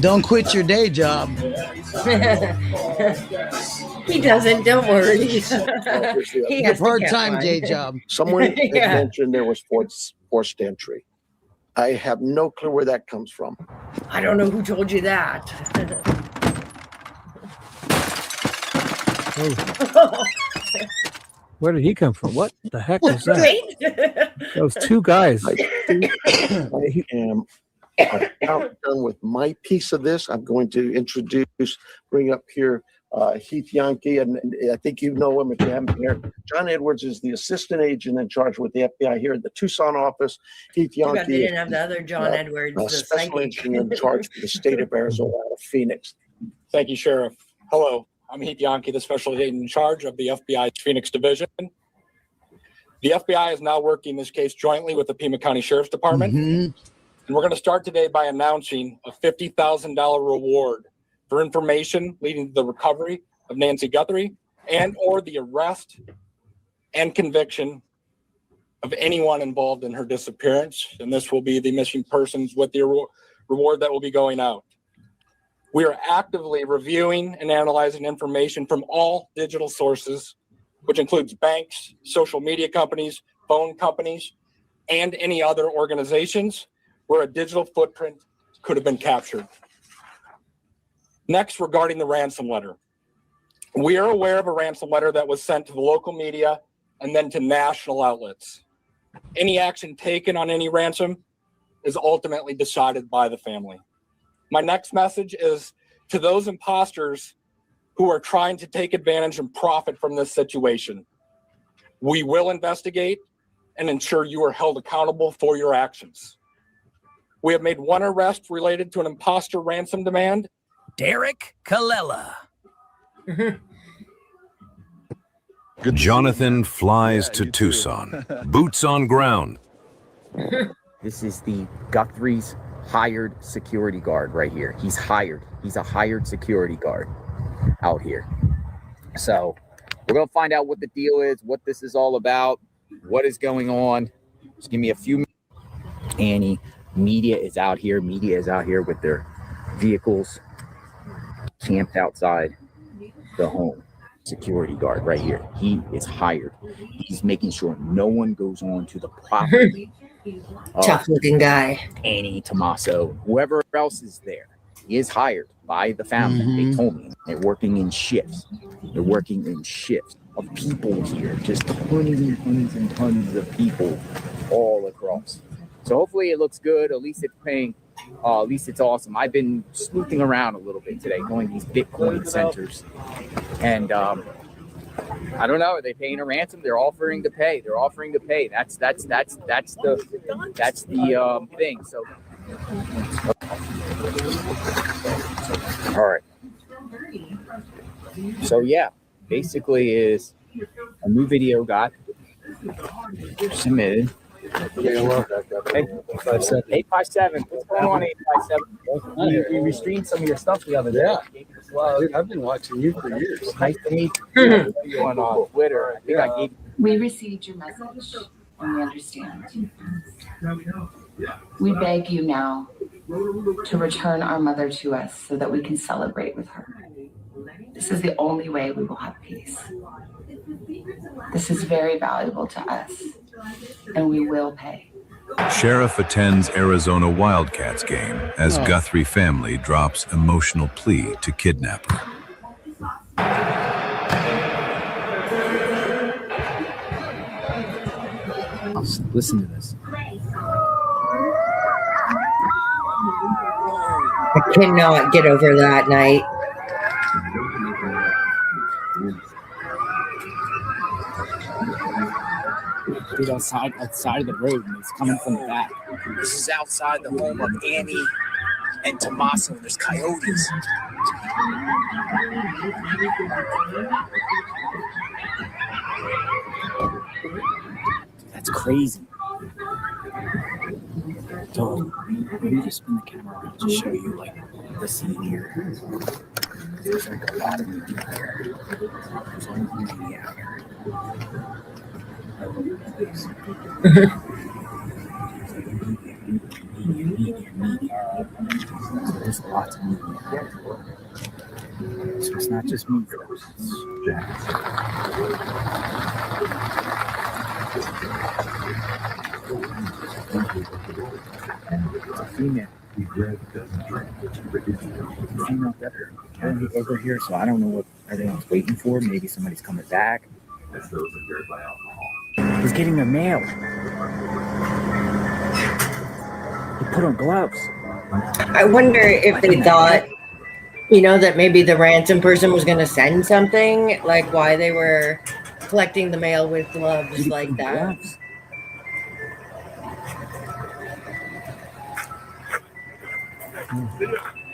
S4: Don't quit your day job.
S2: He doesn't, don't worry. He has
S4: Your
S2: to
S4: part-time
S2: get
S4: day
S2: one.
S4: job.
S26: Someone had
S2: Yeah.
S26: mentioned there was forced entry. I have no clue where that comes from.
S2: I don't know who told you that.
S14: Where did he come from? What the heck was that?
S2: Right?
S14: Those two guys.
S26: I am about done with my piece of this. I'm going to bring up here Heath Yankee, and I think you know him if you haven't here. John Edwards is the assistant agent in charge with the FBI here at the Tucson office. Heath
S2: Too bad
S26: Yankee
S2: they didn't have the other John Edwards, the
S26: special
S2: psychic.
S26: agent in charge for the state of Arizona out of Phoenix.
S6: Thank you, Sheriff. Hello, I'm Heath Yankee, the special agent in charge of the FBI's Phoenix Division. The FBI is now working this case jointly with the Pima County Sheriff's Department. And we're going to start today by announcing a $50,000 reward for information leading to the recovery of Nancy Guthrie and or the arrest and conviction of anyone involved in her disappearance. And this will be the missing persons with the reward that will be going out. We are actively reviewing and analyzing information from all digital sources, which includes banks, social media companies, phone companies, and any other organizations where a digital footprint could have been captured. Next, regarding the ransom letter. We are aware of a ransom letter that was sent to the local media and then to national outlets. Any action taken on any ransom is ultimately decided by the family. My next message is to those imposters who are trying to take advantage and profit from this situation. We will investigate and ensure you are held accountable for your actions. We have made one arrest related to an imposter ransom demand.
S25: Derek Colella.
S7: Jonathan flies to Tucson, boots on ground.
S8: This is the Guthrie's hired security guard right here. He's hired. He's a hired security guard out here. So we're going to find out what the deal is, what this is all about, what is going on. Just give me a few minutes. Annie, media is out here. Media is out here with their vehicles camped outside the home. Security guard right here. He is hired. He's making sure no one goes on to the property.
S2: Tough looking guy.
S8: Annie, Tommaso, whoever else is there. He is hired by the family. They told me they're working in shifts. They're working in shifts of people here, just tons and tons and tons of people all across. So hopefully it looks good. At least it's paying. At least it's awesome. I've been sleuthing around a little bit today, going to these Bitcoin centers, and I don't know. Are they paying a ransom? They're offering to pay. They're offering to pay. That's the thing. So, all right. So yeah, basically is a new video got submitted.
S14: Yeah, I love that guy.
S8: 857. What's going on, 857? We streamed some of your stuff the other day.
S14: Yeah. Well, I've been watching you for years.
S8: Nice to meet you. You on Twitter. I think I gave
S5: We received your message and we understand. We beg you now to return our mother to us so that we can celebrate with her. This is the only way we will have peace. This is very valuable to us, and we will pay.
S7: Sheriff attends Arizona Wildcats game as Guthrie family drops emotional plea to kidnapper.
S8: Listen to this.
S2: I cannot get over that night.
S8: Dude, outside of the road, and it's coming from the back. This is outside the home of Annie and Tommaso. There's coyotes. That's crazy. So, maybe just spin the camera around to show you like the scene here. There's like a lot of movie here. There's only movie out here. There's lots of movie out here. So it's not just me. It's a female. Female better. Over here, so I don't know what everyone's waiting for. Maybe somebody's coming back. He's getting their mail. He put on gloves.
S2: I wonder if they thought, you know, that maybe the ransom person was going to send something, like why they were collecting the mail with gloves like that.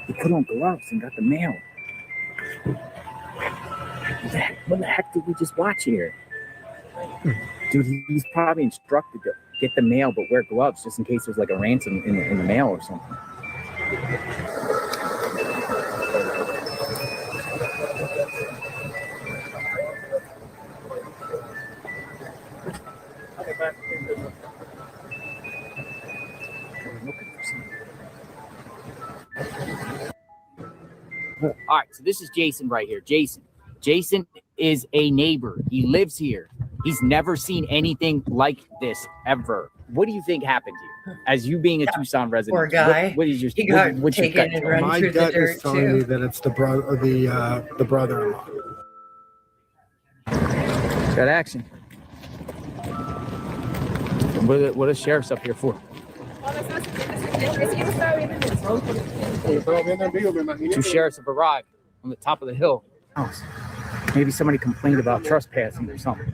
S8: He put on gloves and got the mail. What the heck did we just watch here? Dude, he's probably instructed to get the mail but wear gloves just in case there's like a ransom in the mail or something. All right, so this is Jason right here. Jason is a neighbor. He lives here. He's never seen anything like this ever. What do you think happened here? As you being a Tucson resident,
S2: Poor guy.
S8: What is your?
S2: He got
S8: what's your
S2: taken
S8: gut
S2: and
S8: tell?
S2: run
S14: My
S2: through the
S14: gut
S2: dirt
S14: is telling me
S2: too.
S14: that it's the brother-in-law.
S8: Got action. What are sheriffs up here for? Two sheriffs have arrived on the top of the hill. Maybe somebody complained about trespassing or something.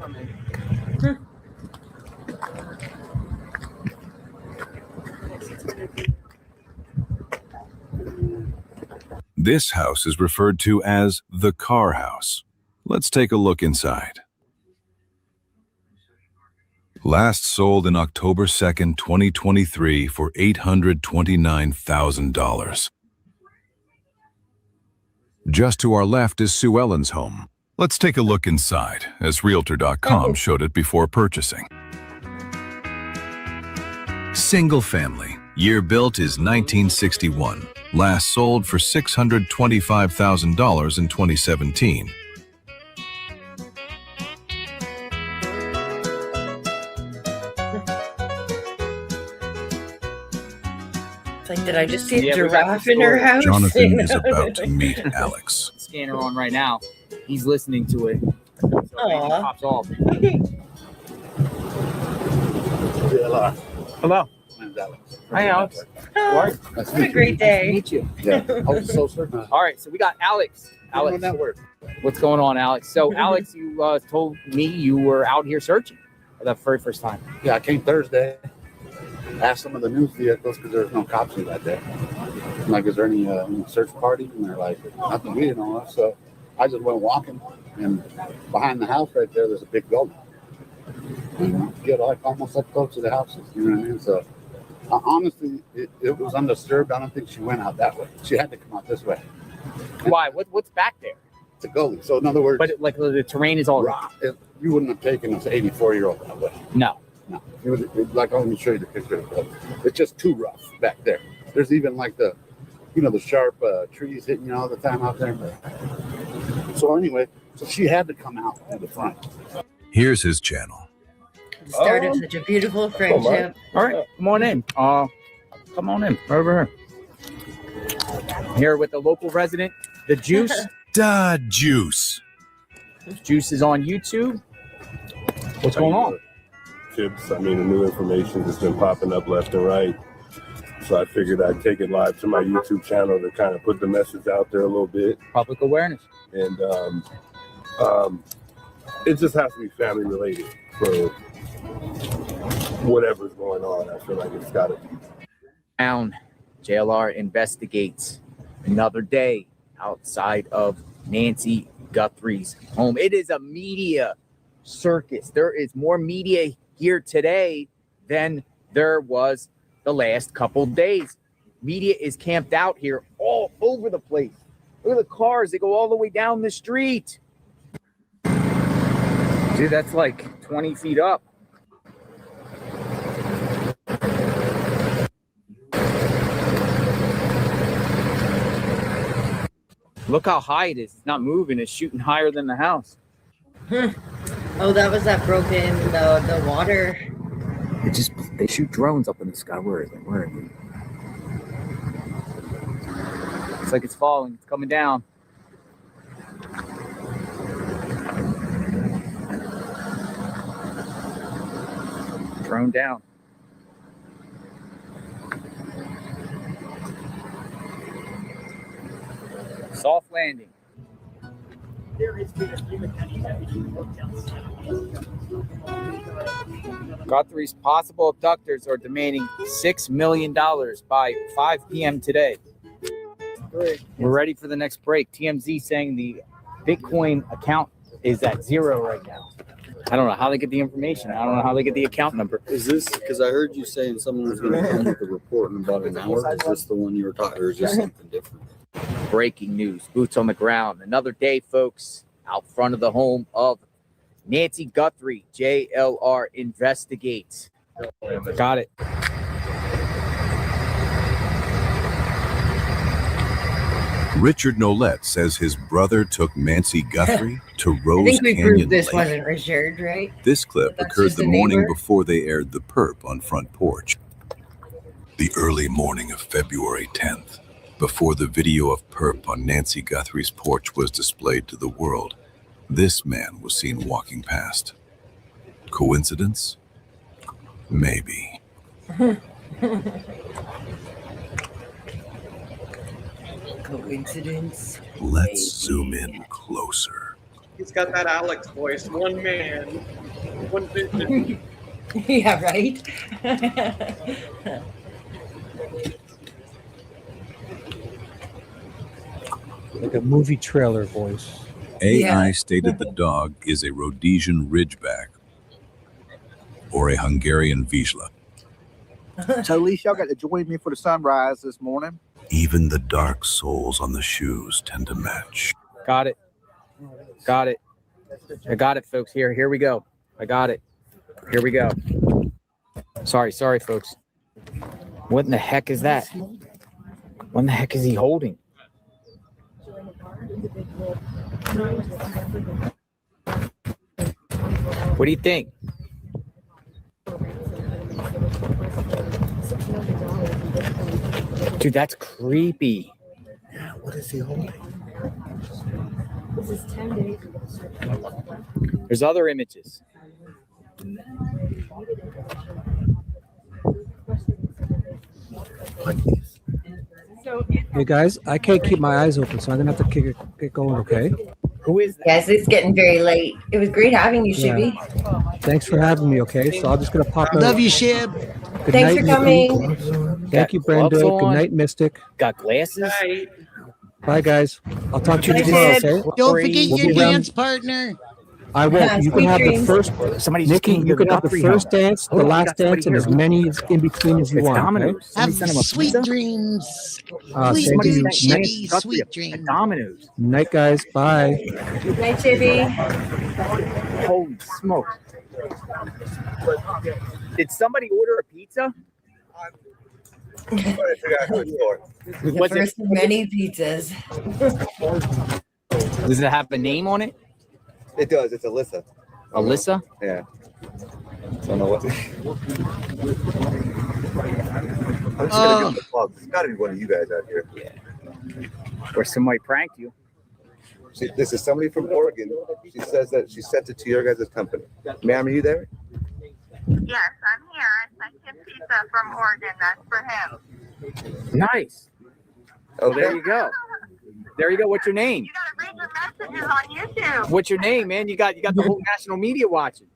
S7: This house is referred to as the Carr House. Let's take a look inside. Last sold in October 2nd, 2023 for $829,000. Just to our left is Sue Ellen's home. Let's take a look inside, as Realtor.com showed it before purchasing. Single family. Year built is 1961. Last sold for $625,000 in 2017.
S2: Like, did I just see a giraffe in her house?
S7: Jonathan is about to meet Alex.
S8: Scanner on right now. He's listening to it. So maybe he pops off. Hello. Hi, Alex.
S2: What a great day.
S8: Nice to meet you. All right, so we got Alex. Alex, what's going on, Alex? So, Alex, you told me you were out here searching for the very first time.
S9: Yeah, I came Thursday. Asked some of the news vehicles because there was no cops here that day. I'm like, is there any search party? And they're like, nothing we didn't know of. So I just went walking, and behind the house right there, there's a big building. get like almost like close to the houses. You know what I mean? So honestly, it was undisturbed. I don't think she went out that way. She had to come out this way.
S8: Why? What's back there?
S9: It's a gully. So in other words,
S8: But like the terrain is all
S9: rock. You wouldn't have taken an 84-year-old that way.
S8: No.
S9: No. Like, let me show you the picture. It's just too rough back there. There's even like the sharp trees hitting you all the time out there. So anyway, so she had to come out to the front.
S7: Here's his channel.
S2: Start of such a beautiful friendship.
S8: All right, come on in. Come on in. Right over here. Here with the local resident, the Juice.
S7: Da Juice.
S8: Juice is on YouTube. What's going on?
S1: Tips. I mean, the new information has been popping up left and right. So I figured I'd take it live to my YouTube channel to kind of put the message out there a little bit.
S8: Public awareness.
S1: And it just has to be family related for whatever's going on. I feel like it's got to be.
S8: Down. JLR investigates another day outside of Nancy Guthrie's home. It is a media circus. There is more media here today than there was the last couple days. Media is camped out here all over the place. Look at the cars. They go all the way down the street. Dude, that's like 20 feet up. Look how high it is. It's not moving. It's shooting higher than the house.
S2: Oh, that was that broken the water.
S8: They shoot drones up in the sky. Where is it? Where is it? It's like it's falling. It's coming down. Drone down. Soft landing. Guthrie's possible abductors are demanding $6 million by 5 p.m. today. We're ready for the next break. TMZ saying the Bitcoin account is at zero right now. I don't know how they get the information. I don't know how they get the account number.
S10: Is this because I heard you saying someone was going to come with a report in about an hour? Is this the one you were talking, or is this something different?
S8: Breaking news, boots on the ground. Another day, folks, out front of the home of Nancy Guthrie. JLR investigates. Got it.
S7: Richard Nolette says his brother took Nancy Guthrie to
S2: I
S7: Rose
S2: think we
S7: Canyon
S2: proved this
S7: Lake.
S2: wasn't Richard, right?
S7: This clip
S2: That's
S7: occurred
S2: just
S7: the
S2: the
S7: morning
S2: neighbor?
S7: before they aired The Perp on Front Porch. The early morning of February 10th, before the video of Perp on Nancy Guthrie's porch was displayed to the world, this man was seen walking past. Coincidence? Maybe.
S2: Coincidence?
S7: Let's zoom in closer.
S12: He's got that Alex voice. One man, one vision.
S2: Yeah, right?
S14: Like a movie trailer voice.
S7: AI stated the dog is a Rhodesian Ridgeback or a Hungarian Vizsla.
S13: So at least y'all got to join me for the sunrise this morning.
S7: Even the dark soles on the shoes tend to match.
S8: Got it. Got it. I got it, folks. Here we go. I got it. Here we go. Sorry, folks. What in the heck is that? What in the heck is he holding? What do you think? Dude, that's creepy.
S13: Yeah, what is he holding?
S16: This is 10 days.
S8: There's other images.
S14: Hey guys, I can't keep my eyes open, so I'm gonna have to get going. Okay.
S8: Who is that?
S2: Yes, it's getting very late. It was great having you, Shibby.
S14: Thanks for having me. Okay, so I'm just gonna pop out.
S4: Love you, Shib.
S14: Good
S2: Thanks
S14: night,
S2: for
S14: Nikki.
S2: coming.
S14: Thank you, Brenda.
S8: gloves
S14: Good
S8: on.
S14: night, Mystic.
S8: Got glasses?
S14: Bye, guys. I'll talk to you
S4: Bye,
S14: tomorrow.
S4: Shib.
S14: Okay.
S4: Don't forget
S14: We'll
S4: your
S14: be around.
S4: dance partner.
S14: I won't. You can
S2: Sweet
S14: have the
S2: dreams.
S14: first.
S8: Somebody's
S14: Nikki,
S8: came to
S14: you can
S8: the
S14: have the
S8: Guthrie
S14: first
S8: house.
S14: dance,
S8: Hold
S14: the
S8: on, we
S14: last
S8: got somebody
S14: dance, and
S8: here.
S14: as many in between as you
S8: It's
S14: want.
S8: Domino's.
S14: Okay?
S8: Somebody
S4: Have
S8: sent him a
S4: sweet
S8: pizza.
S4: dreams.
S14: Thank
S8: Somebody
S14: you.
S8: sent
S4: Shibby,
S8: Nick Guthrie
S4: sweet
S8: a
S4: dreams.
S8: Domino's.
S14: Night, guys. Bye.
S2: Night, Chibby.
S8: Holy smokes! Did somebody order a pizza?
S2: The
S8: Was it-
S2: first of many pizzas.
S8: Does it have a name on it?
S15: It does. It's Alyssa.
S8: Alyssa?
S15: Yeah. I don't know what. I'm just gonna give him a plug. It's got to be one of you guys out here.
S8: Or somebody pranked you?
S15: This is somebody from Oregon. She says that she sent it to your guys' company. Ma'am, are you there?
S17: Yes, I'm here. I sent him pizza from Oregon. That's for him.
S8: Nice. Oh, there you go. There you go. What's your name?
S17: You gotta read your messages on YouTube.
S8: What's your name, man? You got the whole national media watching.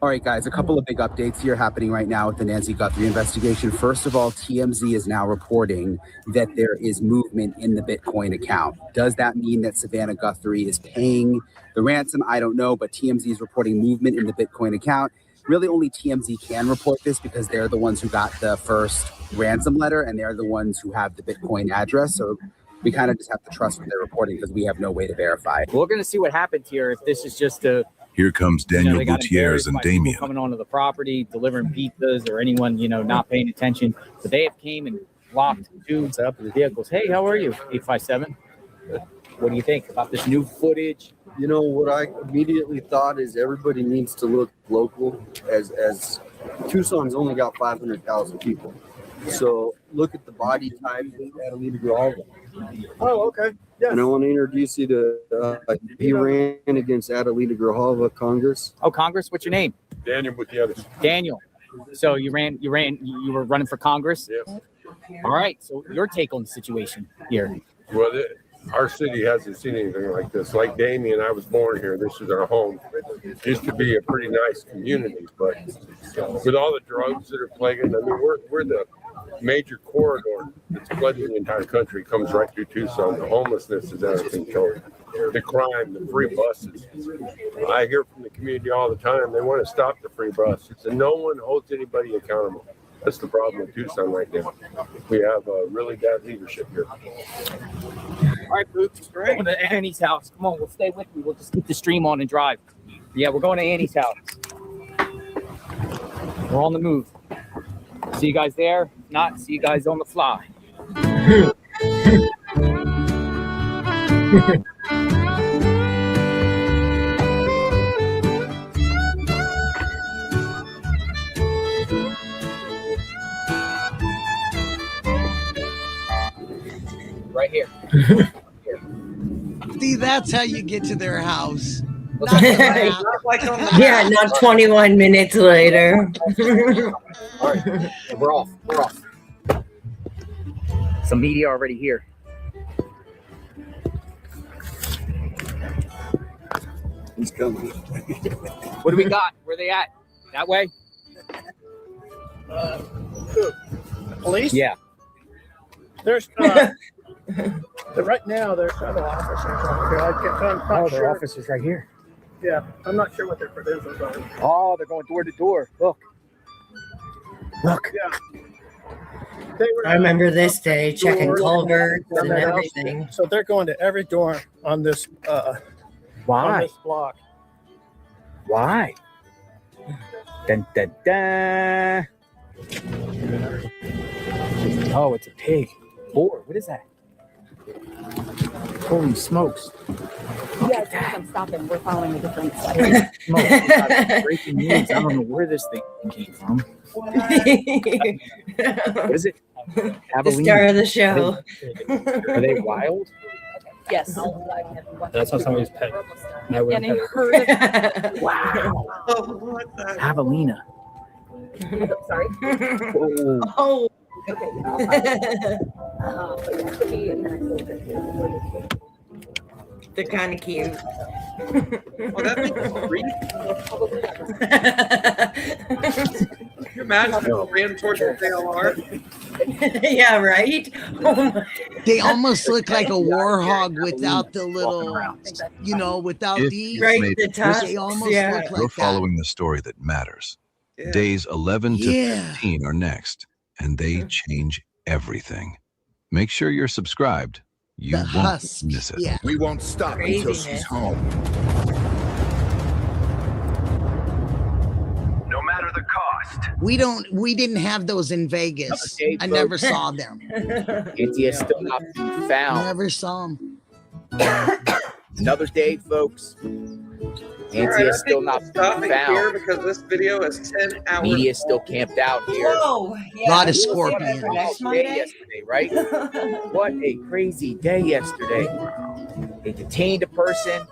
S3: All right, guys, a couple of big updates here happening right now with the Nancy Guthrie investigation. First of all, TMZ is now reporting that there is movement in the Bitcoin account. Does that mean that Savannah Guthrie is paying the ransom? I don't know, but TMZ is reporting movement in the Bitcoin account. Really, only TMZ can report this because they're the ones who got the first ransom letter and they're the ones who have the Bitcoin address. So we kind of just have to trust what they're reporting because we have no way to verify.
S8: We're going to see what happens here. If this is just a
S7: Here comes Daniel
S8: they got
S7: Gutierrez
S8: embarrassed
S7: and
S8: by people
S7: Damien.
S8: coming onto the property, delivering pizzas, or anyone not paying attention. But they have came and locked two vehicles. Hey, how are you? 857. What do you think about this new footage?
S10: You know what I immediately thought is everybody needs to look local, as Tucson's only got 500,000 people. So look at the body type of Adelita Grijalva.
S12: Oh, okay. Yes.
S10: And I want to introduce you to he ran against Adelita Grijalva, Congress.
S8: Oh, Congress, what's your name?
S1: Daniel with the others.
S8: Daniel. So you were running for Congress?
S1: Yeah.
S8: All right. So your take on the situation here.
S1: Well, our city hasn't seen anything like this. Like Damien, I was born here. This is our home. It used to be a pretty nice community, but with all the drugs that are plaguing, I mean, we're the major corridor that's flooding the entire country. Comes right through Tucson. The homelessness is out of control. The crime, the free buses. I hear from the community all the time. They want to stop the free buses, and no one holds anybody accountable. That's the problem with Tucson right now. We have really bad leadership here.
S8: All right, Boots. Going to Annie's house. Come on, we'll stay with me. We'll just keep the stream on and drive. Yeah, we're going to Annie's house. We're on the move. See you guys there. If not, see you guys on the fly. Right here.
S4: See, that's how you get to their house.
S2: Yeah, not 21 minutes later.
S8: All right, we're off. We're off. Some media already here.
S10: He's coming.
S8: What do we got? Where they at? That way?
S12: Police?
S8: Yeah.
S12: There's right now there's other officers. I'm not
S8: Their
S12: sure.
S8: officers right here.
S12: Yeah, I'm not sure what their credentials are.
S8: Oh, they're going door to door. Look. Look.
S12: Yeah. They were,
S2: I remember this day checking
S12: doors
S2: culverts and
S12: everything else.
S2: everything.
S12: So they're going to every door on this on
S8: Why?
S12: this block.
S8: Why? Dun, dun, dun. Oh, it's a pig. Boar. What is that? Holy smokes.
S18: Yeah, I'm stopping. We're following a different side.
S8: Smokes. We got breaking news. I don't know where this thing came from. What is it?
S2: The star of the show.
S8: Are they wild?
S18: Yes.
S8: That's how somebody's pet.
S18: And I heard of
S8: Wow. Javelina.
S18: Sorry.
S8: Oh.
S2: Oh. They're kind of cute.
S12: Oh, that thing's free. Can you imagine if it ran towards the JLR?
S2: Yeah, right. Oh my.
S4: They almost look like a warhog without the little, without
S7: If
S4: these.
S7: you've made
S4: They
S7: this
S4: almost
S2: yeah.
S4: look
S7: You're
S4: like that.
S7: following the story that matters. Days 11 to
S4: Yeah.
S7: 15 are next, and they change everything. Make sure you're subscribed. You
S4: The
S7: won't
S4: husk,
S7: miss it.
S4: yeah.
S11: We won't stop until she's
S2: Craziness.
S11: home.
S19: No matter the cost.
S4: We didn't have those in Vegas.
S8: Hey,
S4: I never
S8: folks.
S4: saw them.
S8: Nancy is still not being found.
S4: Never saw them.
S8: Another day, folks.
S12: All
S8: Nancy
S12: right,
S8: is still not being
S12: stopping here
S8: found.
S12: because this video is 10 hours.
S8: Media is still camped out here.
S2: Whoa. Yeah,
S4: Lot of
S2: we'll see that
S4: scorpions.
S2: for next
S8: Day
S2: Monday.
S8: yesterday, right? What a crazy day yesterday. They detained a person.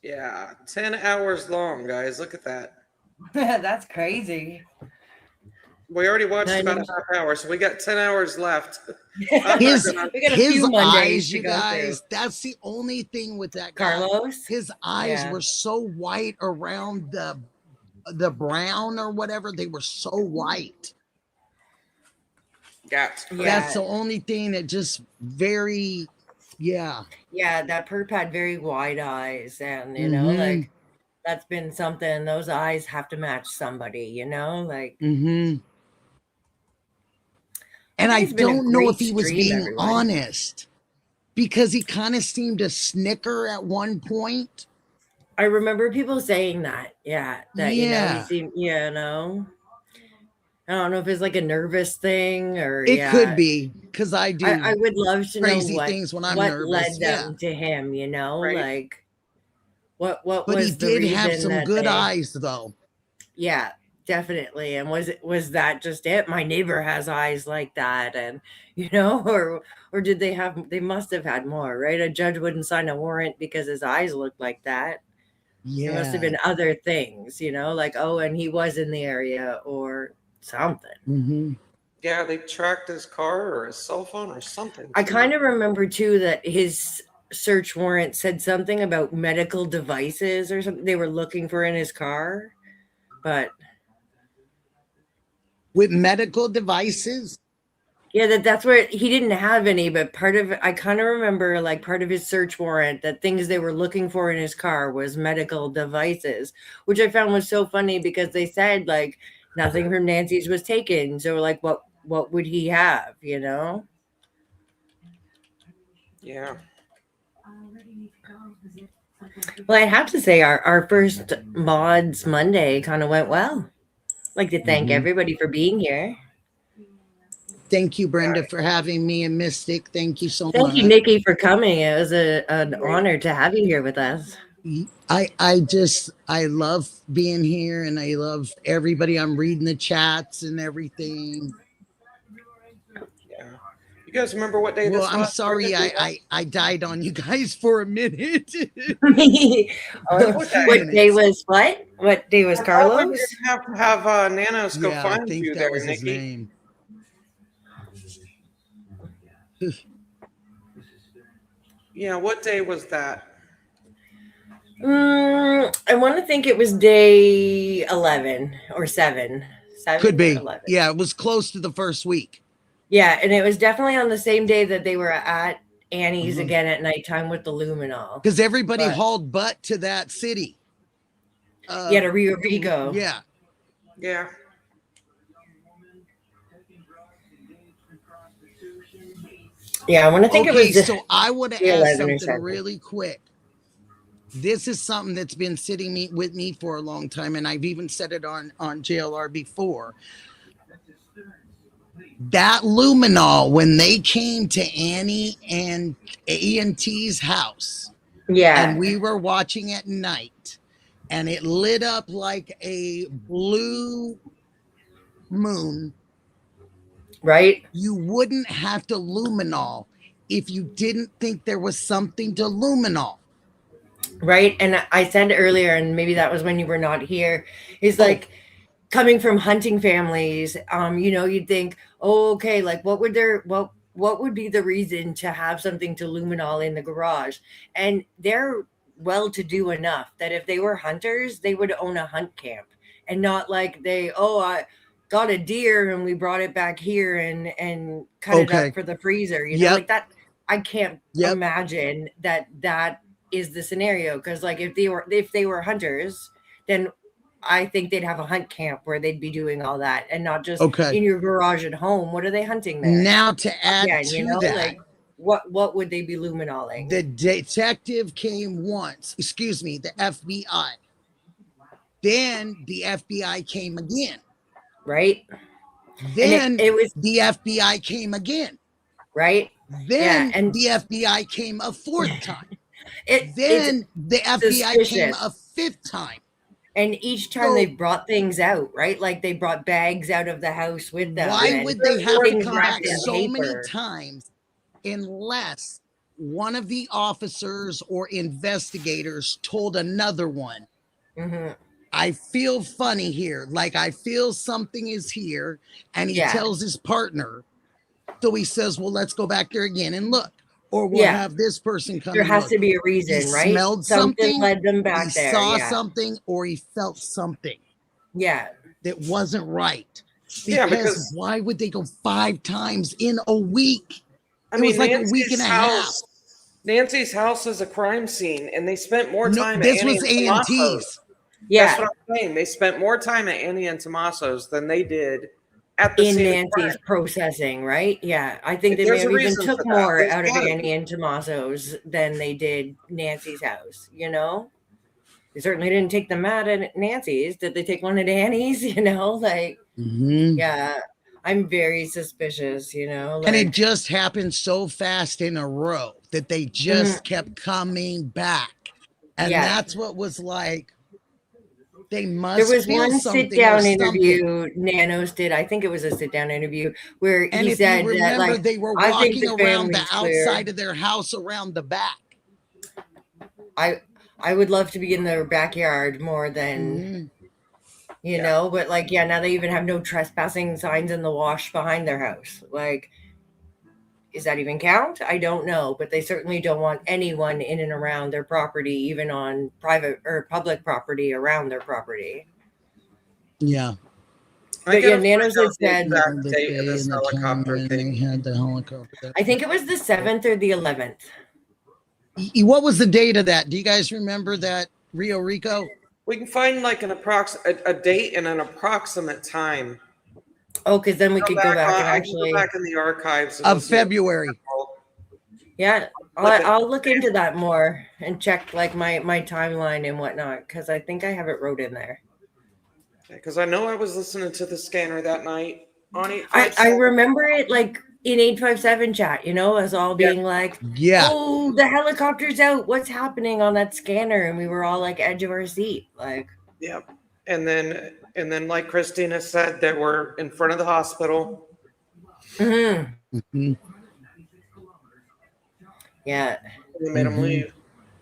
S12: Yeah, 10 hours long, guys. Look at that.
S2: That's crazy.
S12: We already watched
S2: I
S12: about
S2: know.
S12: a half hour, so we got 10 hours left.
S4: His,
S2: We got a
S4: his
S2: few Mondays
S4: eyes,
S2: to
S4: you
S2: go
S4: guys,
S2: through.
S4: that's the only thing with that guy.
S2: Carlos.
S4: His eyes
S2: Yeah.
S4: were so white around the brown or whatever. They were so white.
S12: Got
S4: That's the only thing that just very, yeah.
S2: Yeah, that perp had very wide eyes, and like that's been something. Those eyes have to match somebody, like.
S4: Mm-hmm. And I
S2: He's been a
S4: don't know
S2: great
S4: if he was
S2: stream,
S4: being
S2: everyone.
S4: honest because he kind of seemed to snicker at one point.
S2: I remember people saying that. Yeah, that
S4: Yeah.
S2: he seemed. I don't know if it's like a nervous thing or.
S4: It could be because I do.
S2: I would love to know
S4: crazy
S2: what
S4: things when I'm
S2: what
S4: nervous,
S2: led
S4: yeah.
S2: them to him.
S12: Right.
S2: Like what
S4: But
S2: was
S4: he
S2: the
S4: did have
S2: reason
S4: some
S2: that
S4: good
S2: they-
S4: eyes, though.
S2: Yeah, definitely. And was that just it? My neighbor has eyes like that, and or did they must have had more, right? A judge wouldn't sign a warrant because his eyes looked like that.
S4: Yeah.
S2: There must have been other things, like, oh, and he was in the area or something.
S4: Mm-hmm.
S12: Yeah, they tracked his car or his cell phone or something.
S2: I kind of remember too that his search warrant said something about medical devices or something they were looking for in his car, but
S4: With medical devices.
S2: yeah, that's where he didn't have any, but I kind of remember like part of his search warrant that things they were looking for in his car was medical devices, which I found was so funny because they said like nothing from Nancy's was taken. So like what would he have,
S12: Yeah.
S2: Well, I have to say our first mods Monday kind of went well. I'd like to thank everybody for being here.
S4: Thank you, Brenda, for having me and Mystic. Thank you so much.
S2: Thank you, Nikki, for coming. It was an honor to have you here with us.
S4: I love being here and I love everybody. I'm reading the chats and everything.
S12: Yeah. You guys remember what day this
S4: Well, I'm
S12: was?
S4: sorry I died on you guys for a minute.
S2: What day was what? What day was
S12: I thought we were
S2: Carlos?
S12: gonna have Nanos go
S4: Yeah, I
S12: find
S4: think
S12: you
S4: that
S12: there,
S4: was his
S12: Nikki.
S4: name.
S12: Yeah, what day was that?
S2: I want to think it was day 11 or 7. 7
S4: Could
S2: or
S4: be.
S2: 11.
S4: Yeah, it was close to the first week.
S2: Yeah, and it was definitely on the same day that they were at Annie's
S4: Mhm.
S2: again at nighttime with the luminol.
S4: Because everybody
S2: But-
S4: hauled butt to that city.
S2: Yeah, to Rio Rico.
S4: Yeah.
S12: Yeah.
S2: Yeah, I want to think it was.
S4: So I would have
S2: day
S4: asked
S2: 11 or
S4: something
S2: 7.
S4: really quick. This is something that's been sitting with me for a long time, and I've even said it on JLR before. That luminol, when they came to Annie and A&T's house,
S2: Yeah.
S4: and we were watching at night, and it lit up like a blue moon,
S2: right?
S4: You wouldn't have to luminol if you didn't think there was something to luminol.
S2: Right. And I said earlier, and maybe that was when you were not here, is like coming from hunting families, you'd think, oh, okay, like what would be the reason to have something to luminol in the garage? And they're well-to-do enough that if they were hunters, they would own a hunt camp and not like got a deer and we brought it back here and cut it
S4: Okay.
S2: up for the freezer. You know,
S4: Yep.
S2: like that. I can't
S4: Yep.
S2: imagine that is the scenario, because like if they were hunters, then I think they'd have a hunt camp where they'd be doing all that and not just
S4: Okay.
S2: in your garage at home. What are they hunting there?
S4: Now to add
S2: Yeah,
S4: to
S2: you know,
S4: that,
S2: like what would they be luminoling?
S4: the detective came once, excuse me, the FBI. Then the FBI came again.
S2: Right?
S4: Then
S2: it was
S4: the FBI came again.
S2: Right?
S4: Then
S2: Yeah, and
S4: the FBI came a fourth time.
S2: Then
S4: Then the FBI came
S2: suspicious.
S4: a fifth time.
S2: And each time they brought things out, right? Like they brought bags out of the house with them.
S4: Why
S2: and
S4: would they have to
S2: things
S4: come back
S2: wrapped in
S4: so many
S2: paper.
S4: times unless one of the officers or investigators told another one,
S2: Mhm.
S4: I feel funny here, like I feel something is here, and he
S2: Yeah.
S4: tells his partner. So he says, well, let's go back there again and look. Or we'll
S2: Yeah.
S4: have this person come.
S2: There
S4: and
S2: has
S4: look.
S2: to be a
S4: He
S2: reason, right?
S4: smelled
S2: Something
S4: something,
S2: led them back
S4: he
S2: there,
S4: saw
S2: yeah.
S4: something, or he felt something
S2: Yeah.
S4: that wasn't right.
S12: Yeah,
S4: Because
S12: because-
S4: why would they go 5 times in a week?
S12: I
S4: It
S12: mean,
S4: was like
S12: Nancy's
S4: a week and a
S12: house, Nancy's house is a crime scene, and they spent more
S4: No,
S12: time.
S4: this
S12: at Annie
S4: was
S12: and
S4: A&T's.
S12: Tommaso's.
S2: Yeah.
S12: That's what I'm saying. They spent more time at Annie and Tommaso's than they did at the
S2: In
S12: scene of
S2: Nancy's
S12: crime.
S2: processing, right? Yeah. I think they may
S12: There's a
S2: have even
S12: reason
S2: took
S12: for that.
S2: more
S12: There's
S2: out of
S12: gotta be.
S2: Annie and Tommaso's than they did Nancy's house, you know? They certainly didn't take them out at Nancy's. Did they take one at Annie's? You know, like, yeah. I'm very suspicious, you know?
S4: And it
S2: Like,
S4: just happened so fast in a row that they just kept coming back. And
S2: Yeah.
S4: that's what was like, they must
S2: there was
S4: feel
S2: one
S4: something
S2: sit down
S4: or something.
S2: interview Nanos did. I think it was a sit down interview where
S4: And
S2: he
S4: if
S2: said
S4: you remember,
S2: that, like,
S4: they were
S2: I think
S4: walking
S2: the
S4: around the
S2: family's clear.
S4: outside of their house around the back.
S2: I would love to be in their backyard more than you know, but like yeah, now they even have no trespassing signs in the wash behind their house. Like, is that even count? I don't know, but they certainly don't want anyone in and around their property, even on private or public property around their property.
S4: Yeah.
S2: But yeah, Nanos had said
S12: exact date of this helicopter
S4: They had the helicopter.
S2: I think it was the 7th or the 11th.
S4: What was the date of that? Do you guys remember that, Rio Rico?
S12: We can find like a date and an approximate time.
S2: Oh, because then we could go back and
S12: I can
S2: actually
S12: go back in the archives and
S4: Of
S12: listen to
S4: February.
S2: Yeah,
S12: Look at-
S2: I'll look into that more and check like my timeline and whatnot, because I think I have it wrote in there.
S12: Because I know I was listening to the scanner that night on it.
S2: I remember it like in 857 chat, you know, us all being like,
S4: Yeah.
S2: oh, the helicopter's out. What's happening on that scanner? And we were all like edge of our seat. Like,
S12: Yep. And then like Christina said, they were in front of the hospital.
S4: Mm-hmm.
S2: Yeah.
S12: They made them leave.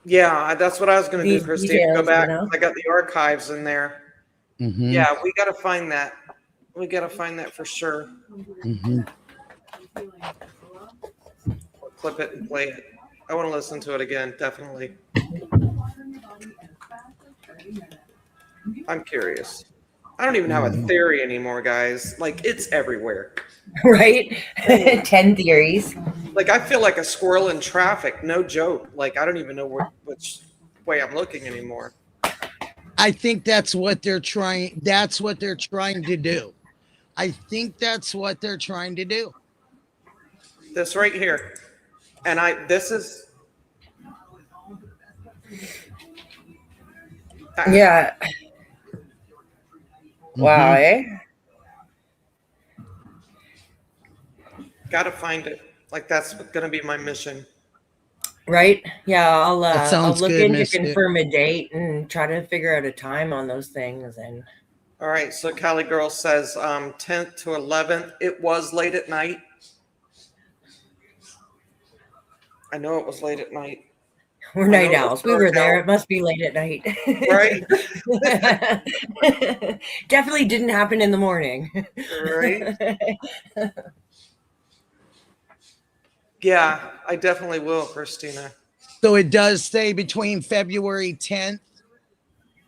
S12: Yeah, that's what I was going to do,
S2: These
S12: Christine.
S2: details,
S12: Go back.
S2: you know?
S12: I got the archives in there.
S4: Mhm.
S12: Yeah, we got to find that. We got to find that for sure.
S4: Mm-hmm.
S12: Clip it and play it. I want to listen to it again, definitely. I'm curious. I don't even have a theory anymore, guys. Like, it's everywhere.
S2: right? 10 theories.
S12: Like, I feel like a squirrel in traffic. No joke. Like, I don't even know which way I'm looking anymore.
S4: I think that's what they're trying. That's what they're trying to do. I think that's what they're trying to do.
S12: This right here. And this is.
S2: Yeah. Wow, eh?
S12: Gotta find it. Like, that's going to be my mission.
S2: Right? Yeah, I'll
S4: sounds
S2: look
S4: good,
S2: in to
S4: Mystic.
S2: confirm a date and try to figure out a time on those things. And
S12: All right, so Cali Girl says 10th to 11th. It was late at night. I know it was late at night.
S2: we're
S12: I
S2: night
S12: know it was
S2: owls. We were
S12: dark
S2: there.
S12: out.
S2: It must be late at night.
S12: Right?
S2: Definitely didn't happen in the morning.
S12: Right? Yeah, I definitely will, Christina.
S4: So it does say between February 10th.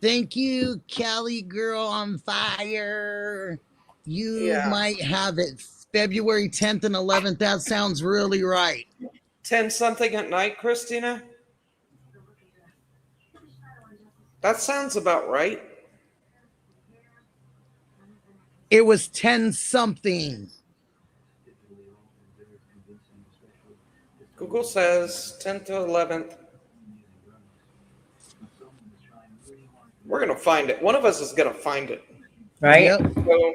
S4: Thank you, Cali Girl on Fire. You might have it February 10th and 11th. That sounds really right.
S12: 10 something at night, Christina? That sounds about right.
S4: It was 10 something.
S12: Google says 10th to 11th. We're going to find it. One of us is going to find it.
S2: Right?
S4: Yep.
S12: So,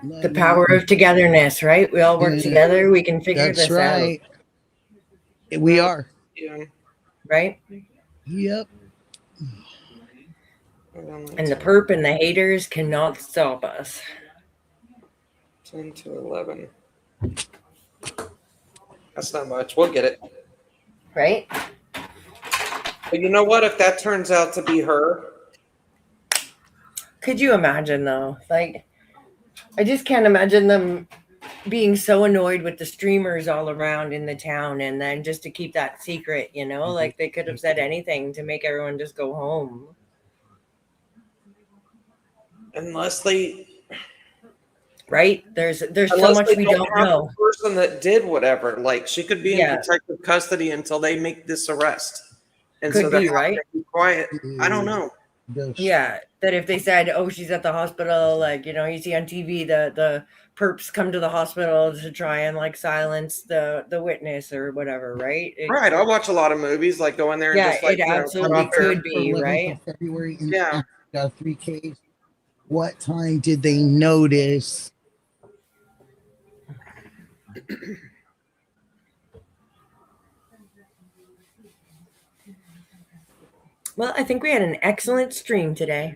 S2: The power of togetherness, right? We all work together. We can figure
S4: That's
S2: this
S4: right. We are.
S12: yeah.
S2: out. Right?
S4: Yep.
S2: And the perp and the haters cannot stop us.
S12: 10 to 11. That's not much. We'll get it.
S2: Right?
S12: But you know what? If that turns out to be her,
S2: Could you imagine though? Like, I just can't imagine them being so annoyed with the streamers all around in the town, and then just to keep that secret, you know, like they could have said anything to make everyone just go home.
S12: unless they
S2: Right? There's so
S12: unless
S2: much
S12: they
S2: we
S12: don't
S2: don't
S12: have
S2: know.
S12: the person that did whatever, like she could be in
S2: Yeah.
S12: protective custody until they make this arrest, and
S2: Could
S12: so they
S2: be,
S12: have
S2: right?
S12: to be quiet. I don't know.
S2: Yeah, that if they said, "Oh, she's at the hospital," like, you know, you see on TV the perps come to the hospital to try and like silence the witness or whatever, right?
S12: Right, I watch a lot of movies, like go in there and
S2: Yeah,
S12: just like
S2: it
S12: cut
S2: absolutely
S12: off their-
S2: could be,
S4: 11th
S2: right?
S4: of February in
S12: Yeah.
S4: Africa, 3Ks. What time did they notice?
S2: Well, I think we had an excellent stream today.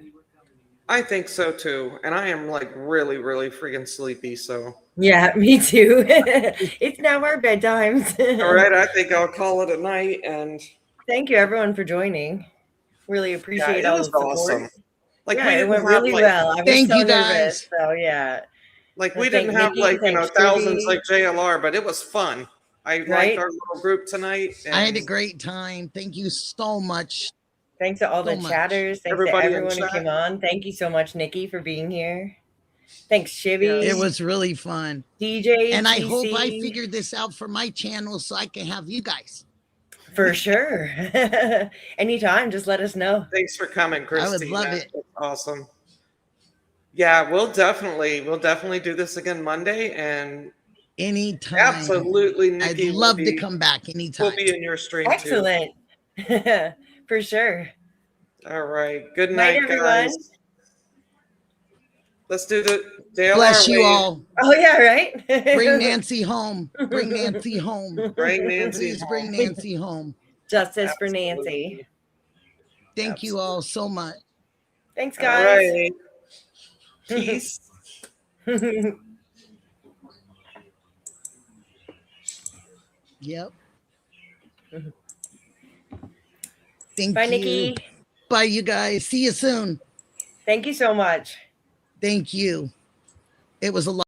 S12: I think so too, and I am like really, really freaking sleepy. So,
S2: Yeah, me too. It's now our bedtimes.
S12: all right, I think I'll call it a night. And
S2: Thank you, everyone, for joining. Really appreciate
S12: it
S2: all the
S12: was
S2: support.
S12: awesome. Like
S2: yeah,
S12: we
S2: it
S12: didn't
S2: went
S12: have,
S2: really
S12: like-
S2: well. I was
S4: Thank
S2: so
S4: you,
S2: nervous.
S4: guys.
S2: So yeah,
S12: Like
S2: Well,
S12: we didn't
S2: thank
S12: have
S2: Nikki,
S12: like
S2: thanks,
S12: thousands
S2: Judy.
S12: like JLR, but it was fun. I liked
S2: Right?
S12: our little group tonight.
S4: I had a
S12: and
S4: great time. Thank you so much.
S2: thanks to all the
S4: So much.
S2: chatters. Thanks
S12: Everybody in
S2: to everyone who
S12: chat.
S2: came on. Thank you so much, Nikki, for being here. Thanks, Shivy.
S4: It was really fun.
S2: DJ.
S4: And I hope I
S2: TC.
S4: figured this out for my channel so I can have you guys.
S2: For sure. Anytime, just let us know.
S12: Thanks for coming, Christina.
S4: love it.
S12: That's awesome. Yeah, we'll definitely do this again Monday, and
S4: Anytime.
S12: absolutely,
S4: I'd
S12: Nikki.
S4: love
S12: will
S4: to
S12: be-
S4: come back anytime.
S12: We'll be in your stream
S2: Excellent. For sure.
S12: too. All right. Good
S2: Night,
S12: night,
S2: everyone.
S12: guys. Let's do the JLR
S4: Bless you
S12: wave.
S4: all.
S2: Oh yeah, right.
S4: Bring Nancy home. Bring Nancy home.
S12: Bring Nancy
S4: Please bring
S12: home.
S4: Nancy home.
S2: Justice for Nancy.
S4: Thank you all so much.
S2: Thanks,
S12: All
S2: guys.
S12: right. Peace.
S4: Yep. Thank
S2: Bye,
S4: you.
S2: Nikki.
S4: Bye, you guys. See you soon.
S2: Thank you so much.
S4: Thank you. It was a lot.